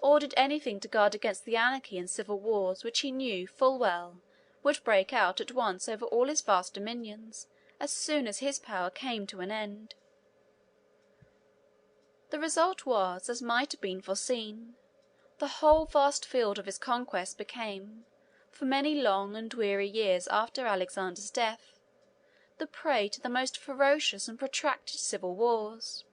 or did anything to guard against the anarchy and civil wars which he knew full well would break out at once over all his vast dominions as soon as his power came to an end. The result was, as might have been foreseen, the whole vast field of his conquest became, for many long and weary years after Alexander's death, the prey to the most ferocious and protracted civil wars.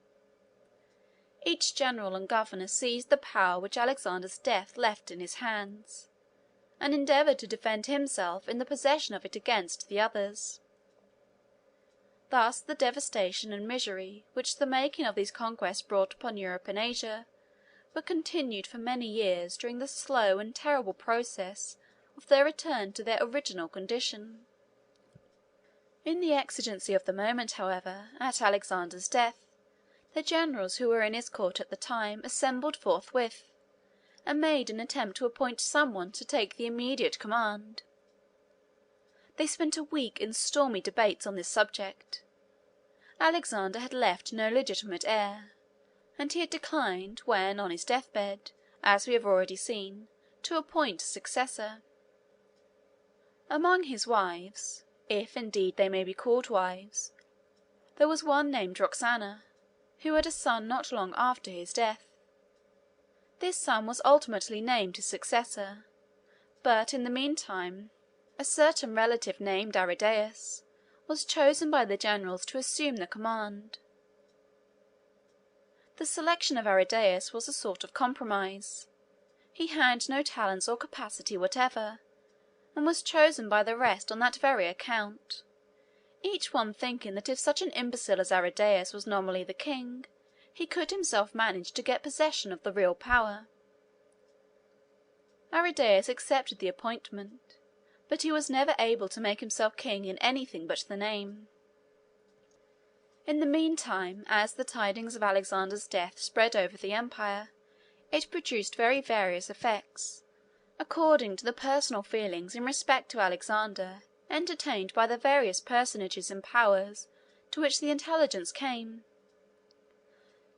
Each general and governor seized the power which Alexander's death left in his hands, and endeavored to defend himself in the possession of it against the others. Thus the devastation and misery which the making of these conquests brought upon Europe and Asia were continued for many years during the slow and terrible process of their return to their original condition. In the exigency of the moment, however, at Alexander's death, the generals who were in his court at the time assembled forthwith, and made an attempt to appoint someone to take the immediate command. They spent a week in stormy debates on this subject. Alexander had left no legitimate heir, and he had declined, when on his deathbed, as we have already seen, to appoint a successor. Among his wives, if indeed they may be called wives, there was one named Roxana, who had a son not long after his death. This son was ultimately named his successor, but in the meantime a certain relative named Aridaeus was chosen by the generals to assume the command. The selection of Aridaeus was a sort of compromise. He had no talents or capacity whatever, and was chosen by the rest on that very account, each one thinking that if such an imbecile as Aridaeus was nominally the king, he could himself manage to get possession of the real power. Aridaeus accepted the appointment, but he was never able to make himself king in anything but the name. In the meantime, as the tidings of Alexander's death spread over the empire, it produced very various effects, according to the personal feelings in respect to Alexander entertained by the various personages and powers to which the intelligence came.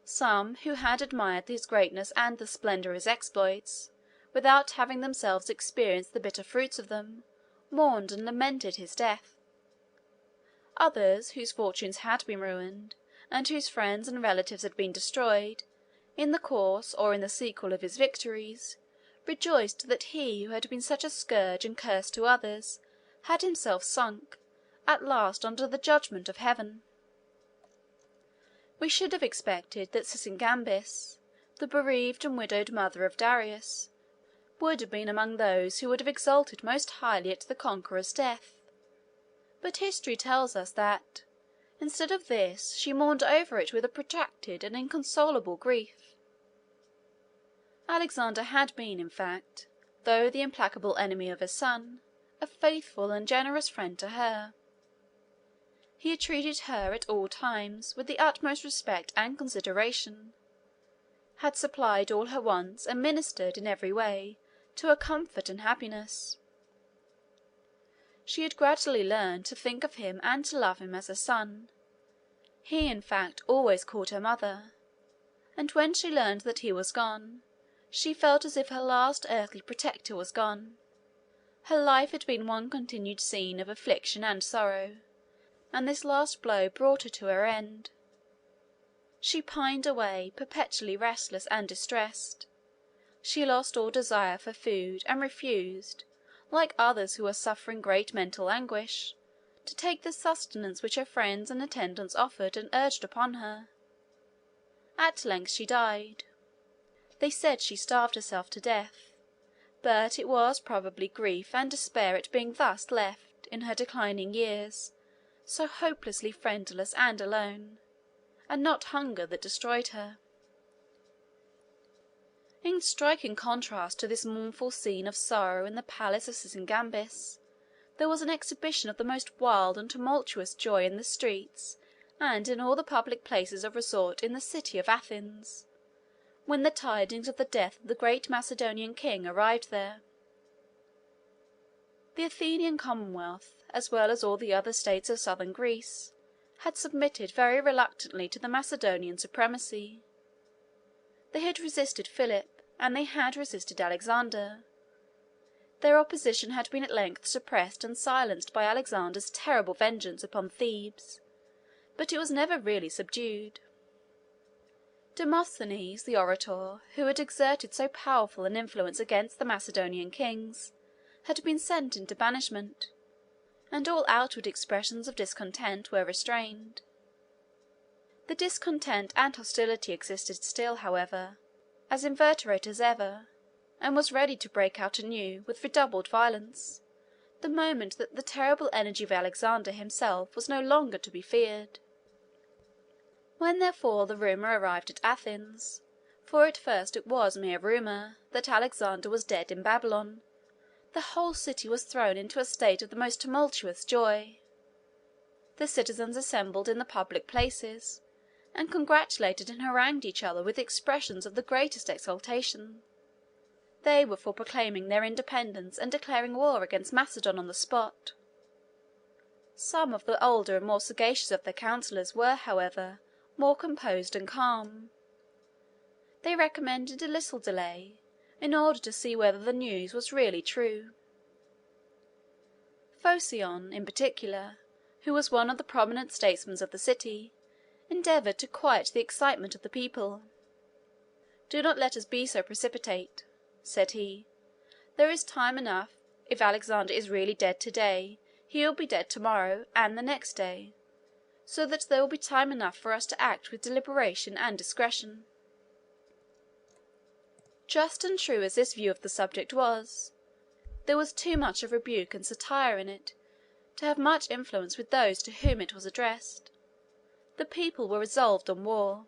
Some who had admired his greatness and the splendor of his exploits, without having themselves experienced the bitter fruits of them, mourned and lamented his death. Others, whose fortunes had been ruined, and whose friends and relatives had been destroyed, in the course or in the sequel of his victories, rejoiced that he who had been such a scourge and curse to others had himself sunk, at last, under the judgment of heaven. We should have expected that Sisygambis, the bereaved and widowed mother of Darius, would have been among those who would have exulted most highly at the conqueror's death. But history tells us that, instead of this, she mourned over it with a protracted and inconsolable grief. Alexander had been, in fact, though the implacable enemy of her son, a faithful and generous friend to her. He had treated her at all times with the utmost respect and consideration, had supplied all her wants and ministered in every way to her comfort and happiness. She had gradually learned to think of him and to love him as a son. He, in fact, always called her mother, and when she learned that he was gone, she felt as if her last earthly protector was gone. Her life had been one continued scene of affliction and sorrow, and this last blow brought her to her end. She pined away, perpetually restless and distressed. She lost all desire for food, and refused, like others who were suffering great mental anguish, to take the sustenance which her friends and attendants offered and urged upon her. At length she died. They said she starved herself to death, but it was probably grief and despair at being thus left, in her declining years, so hopelessly friendless and alone, and not hunger that destroyed her. In striking contrast to this mournful scene of sorrow in the palace of Sisygambis, there was an exhibition of the most wild and tumultuous joy in the streets and in all the public places of resort in the city of Athens, when the tidings of the death of the great Macedonian king arrived there. The Athenian Commonwealth, as well as all the other states of southern Greece, had submitted very reluctantly to the Macedonian supremacy. They had resisted Philip, and they had resisted Alexander. Their opposition had been at length suppressed and silenced by Alexander's terrible vengeance upon Thebes, but it was never really subdued. Demosthenes, the orator, who had exerted so powerful an influence against the Macedonian kings, had been sent into banishment, and all outward expressions of discontent were restrained. The discontent and hostility existed still, however, as inveterate as ever, and was ready to break out anew with redoubled violence, the moment that the terrible energy of Alexander himself was no longer to be feared. When therefore the rumour arrived at Athens, for at first it was mere rumour, that Alexander was dead in Babylon, the whole city was thrown into a state of the most tumultuous joy. The citizens assembled in the public places, and congratulated and harangued each other with expressions of the greatest exultation. They were for proclaiming their independence and declaring war against Macedon on the spot. Some of the older and more sagacious of their councillors were, however, more composed and calm. They recommended a little delay, in order to see whether the news was really true. Phocion, in particular, who was one of the prominent statesmen of the city, endeavoured to quiet the excitement of the people. "Do not let us be so precipitate," said he. "There is time enough. If Alexander is really dead today, he will be dead tomorrow and the next day, so that there will be time enough for us to act with deliberation and discretion." Just and true as this view of the subject was, there was too much of rebuke and satire in it to have much influence with those to whom it was addressed. The people were resolved on war.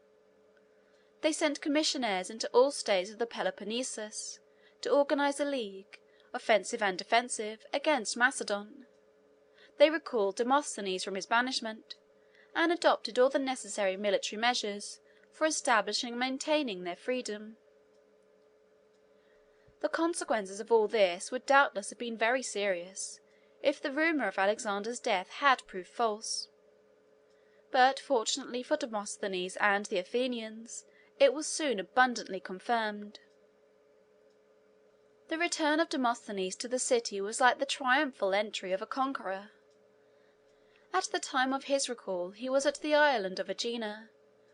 They sent commissioners into all states of the Peloponnesus to organize a league, offensive and defensive, against Macedon. They recalled Demosthenes from his banishment, and adopted all the necessary military measures for establishing and maintaining their freedom. The consequences of all this would doubtless have been very serious if the rumor of Alexander's death had proved false. But fortunately for Demosthenes and the Athenians, it was soon abundantly confirmed. The return of Demosthenes to the city was like the triumphal entry of a conqueror. At the time of his recall he was at the island of Aegina,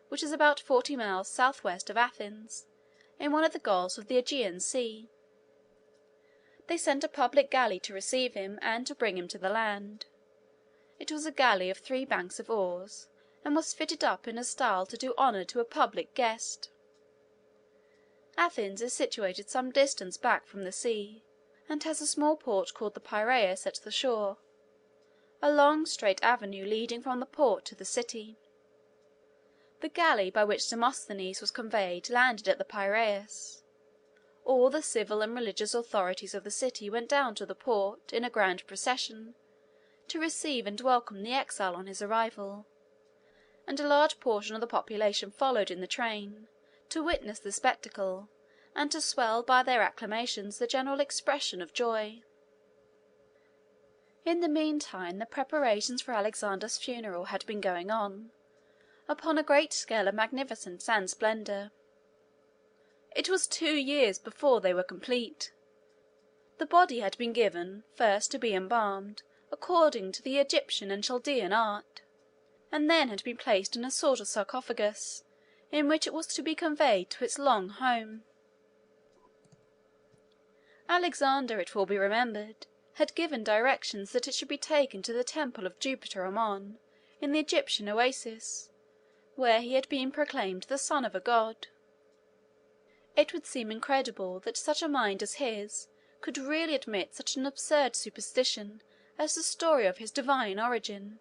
which is about 40 miles southwest of Athens, in one of the gulfs of the Aegean Sea. They sent a public galley to receive him and to bring him to the land. It was a galley of 3 banks of oars, and was fitted up in a style to do honour to a public guest. Athens is situated some distance back from the sea, and has a small port called the Piraeus at the shore, a long straight avenue leading from the port to the city. The galley by which Demosthenes was conveyed landed at the Piraeus. All the civil and religious authorities of the city went down to the port, in a grand procession, to receive and welcome the exile on his arrival, and a large portion of the population followed in the train, to witness the spectacle, and to swell by their acclamations the general expression of joy. In the meantime the preparations for Alexander's funeral had been going on, upon a great scale of magnificence and splendour. It was 2 years before they were complete. The body had been given, first to be embalmed, according to the Egyptian and Chaldean art, and then had been placed in a sort of sarcophagus, in which it was to be conveyed to its long home. Alexander, it will be remembered, had given directions that it should be taken to the temple of Jupiter Ammon, in the Egyptian Oasis, where he had been proclaimed the son of a god. It would seem incredible that such a mind as his could really admit such an absurd superstition as the story of his divine origin,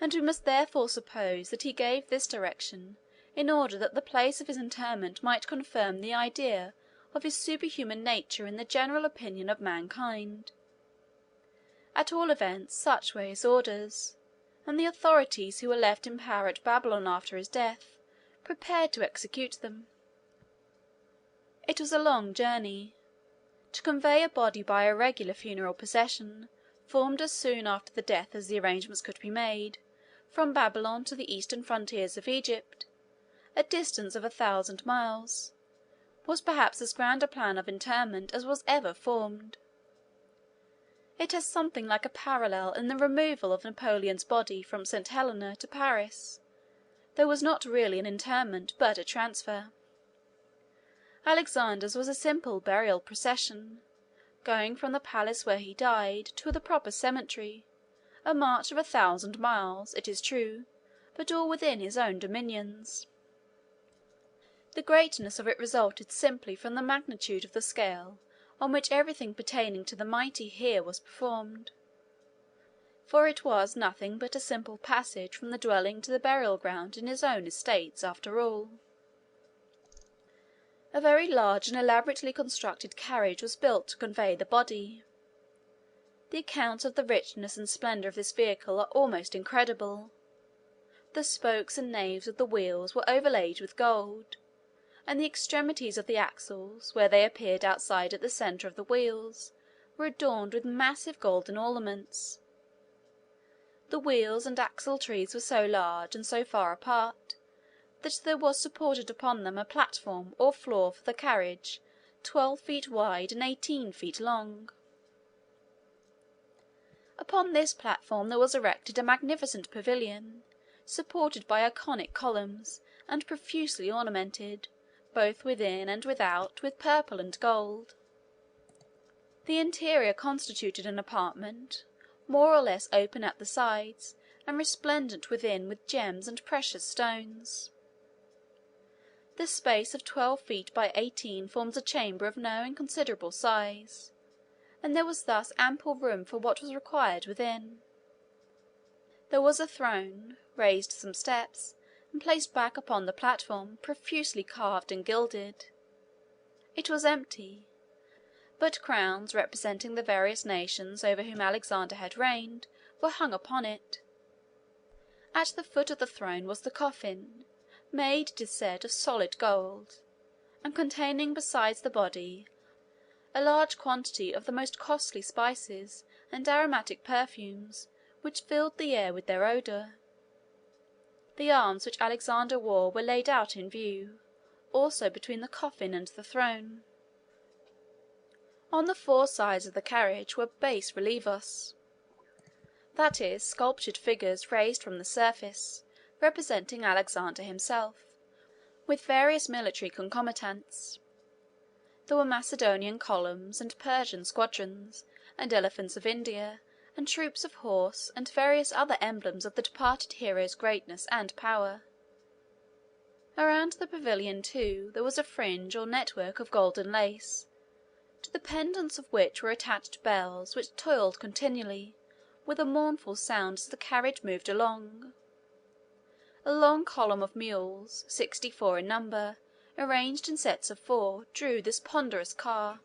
and we must therefore suppose that he gave this direction in order that the place of his interment might confirm the idea of his superhuman nature in the general opinion of mankind. At all events, such were his orders, and the authorities who were left in power at Babylon after his death prepared to execute them. It was a long journey. To convey a body by a regular funeral procession, formed as soon after the death as the arrangements could be made, from Babylon to the eastern frontiers of Egypt, a distance of 1,000 miles, was perhaps as grand a plan of interment as was ever formed. It has something like a parallel in the removal of Napoleon's body from St. Helena to Paris. There was not really an interment, but a transfer. Alexander's was a simple burial procession, going from the palace where he died to the proper cemetery, a march of 1,000 miles, it is true, but all within his own dominions. The greatness of it resulted simply from the magnitude of the scale on which everything pertaining to the mighty here was performed, for it was nothing but a simple passage from the dwelling to the burial ground in his own estates, after all. A very large and elaborately constructed carriage was built to convey the body. The accounts of the richness and splendour of this vehicle are almost incredible. The spokes and naves of the wheels were overlaid with gold, and the extremities of the axles, where they appeared outside at the centre of the wheels, were adorned with massive golden ornaments. The wheels and axle trees were so large and so far apart, that there was supported upon them a platform or floor for the carriage 12 feet wide and 18 feet long. Upon this platform there was erected a magnificent pavilion, supported by Ionic columns, and profusely ornamented, both within and without, with purple and gold. The interior constituted an apartment, more or less open at the sides, and resplendent within with gems and precious stones. The space of 12 feet by 18 forms a chamber of no inconsiderable size, and there was thus ample room for what was required within. There was a throne, raised some steps, and placed back upon the platform, profusely carved and gilded. It was empty, but crowns representing the various nations over whom Alexander had reigned were hung upon it. At the foot of the throne was the coffin, made, it is said, of solid gold, and containing besides the body a large quantity of the most costly spices and aromatic perfumes, which filled the air with their odour. The arms which Alexander wore were laid out in view, also between the coffin and the throne. On the four sides of the carriage were bas relievos, that is, sculptured figures raised from the surface, representing Alexander himself, with various military concomitants. There were Macedonian columns, and Persian squadrons, and elephants of India, and troops of horse, and various other emblems of the departed hero's greatness and power. Around the pavilion, too, there was a fringe or network of golden lace, to the pendants of which were attached bells which tolled continually, with a mournful sound as the carriage moved along. A long column of mules, 64 in number, arranged in sets of 4, drew this ponderous car.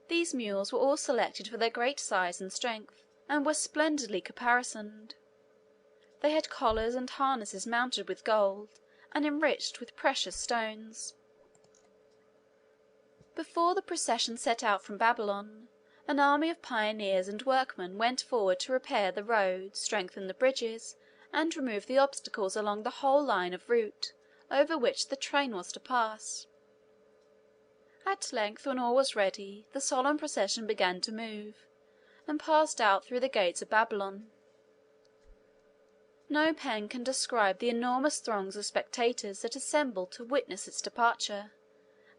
These mules were all selected for their great size and strength, and were splendidly caparisoned. They had collars and harnesses mounted with gold, and enriched with precious stones. Before the procession set out from Babylon, an army of pioneers and workmen went forward to repair the roads, strengthen the bridges, and remove the obstacles along the whole line of route over which the train was to pass. At length, when all was ready, the solemn procession began to move, and passed out through the gates of Babylon. No pen can describe the enormous throngs of spectators that assembled to witness its departure,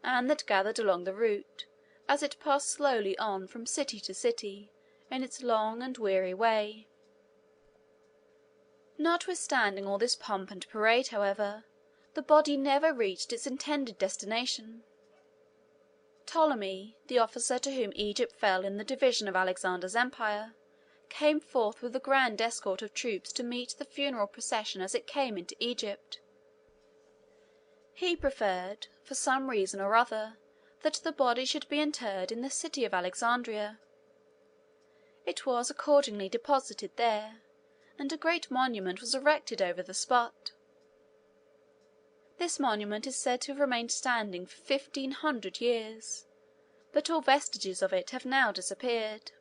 and that gathered along the route, as it passed slowly on from city to city, in its long and weary way. Notwithstanding all this pomp and parade, however, the body never reached its intended destination. Ptolemy, the officer to whom Egypt fell in the division of Alexander's empire, came forth with a grand escort of troops to meet the funeral procession as it came into Egypt. He preferred, for some reason or other, that the body should be interred in the city of Alexandria. It was accordingly deposited there, and a great monument was erected over the spot. This monument is said to have remained standing for 1500 years, but all vestiges of it have now disappeared.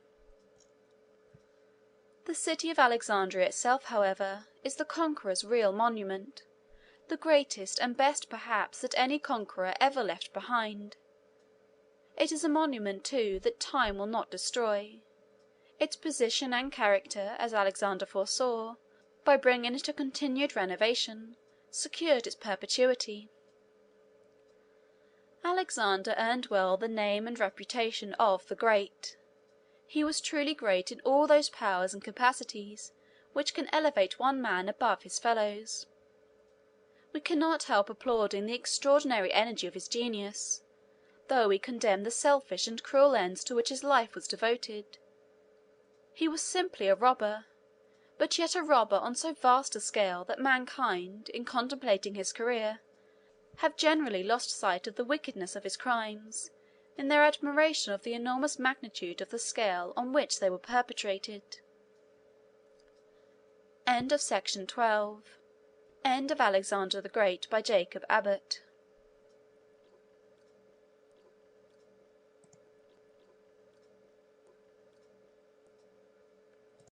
The city of Alexandria itself, however, is the conqueror's real monument, the greatest and best perhaps that any conqueror ever left behind. It is a monument, too, that time will not destroy. Its position and character, as Alexander foresaw, by bringing it a continued renovation, secured its perpetuity. Alexander earned well the name and reputation of the Great. He was truly great in all those powers and capacities which can elevate one man above his fellows. We cannot help applauding the extraordinary energy of his genius, though we condemn the selfish and cruel ends to which his life was devoted. He was simply a robber, but yet a robber on so vast a scale that mankind, in contemplating his career, have generally lost sight of the wickedness of his crimes, in their admiration of the enormous magnitude of the scale on which they were perpetrated. End of Section 12. End of Alexander the Great by Jacob Abbott.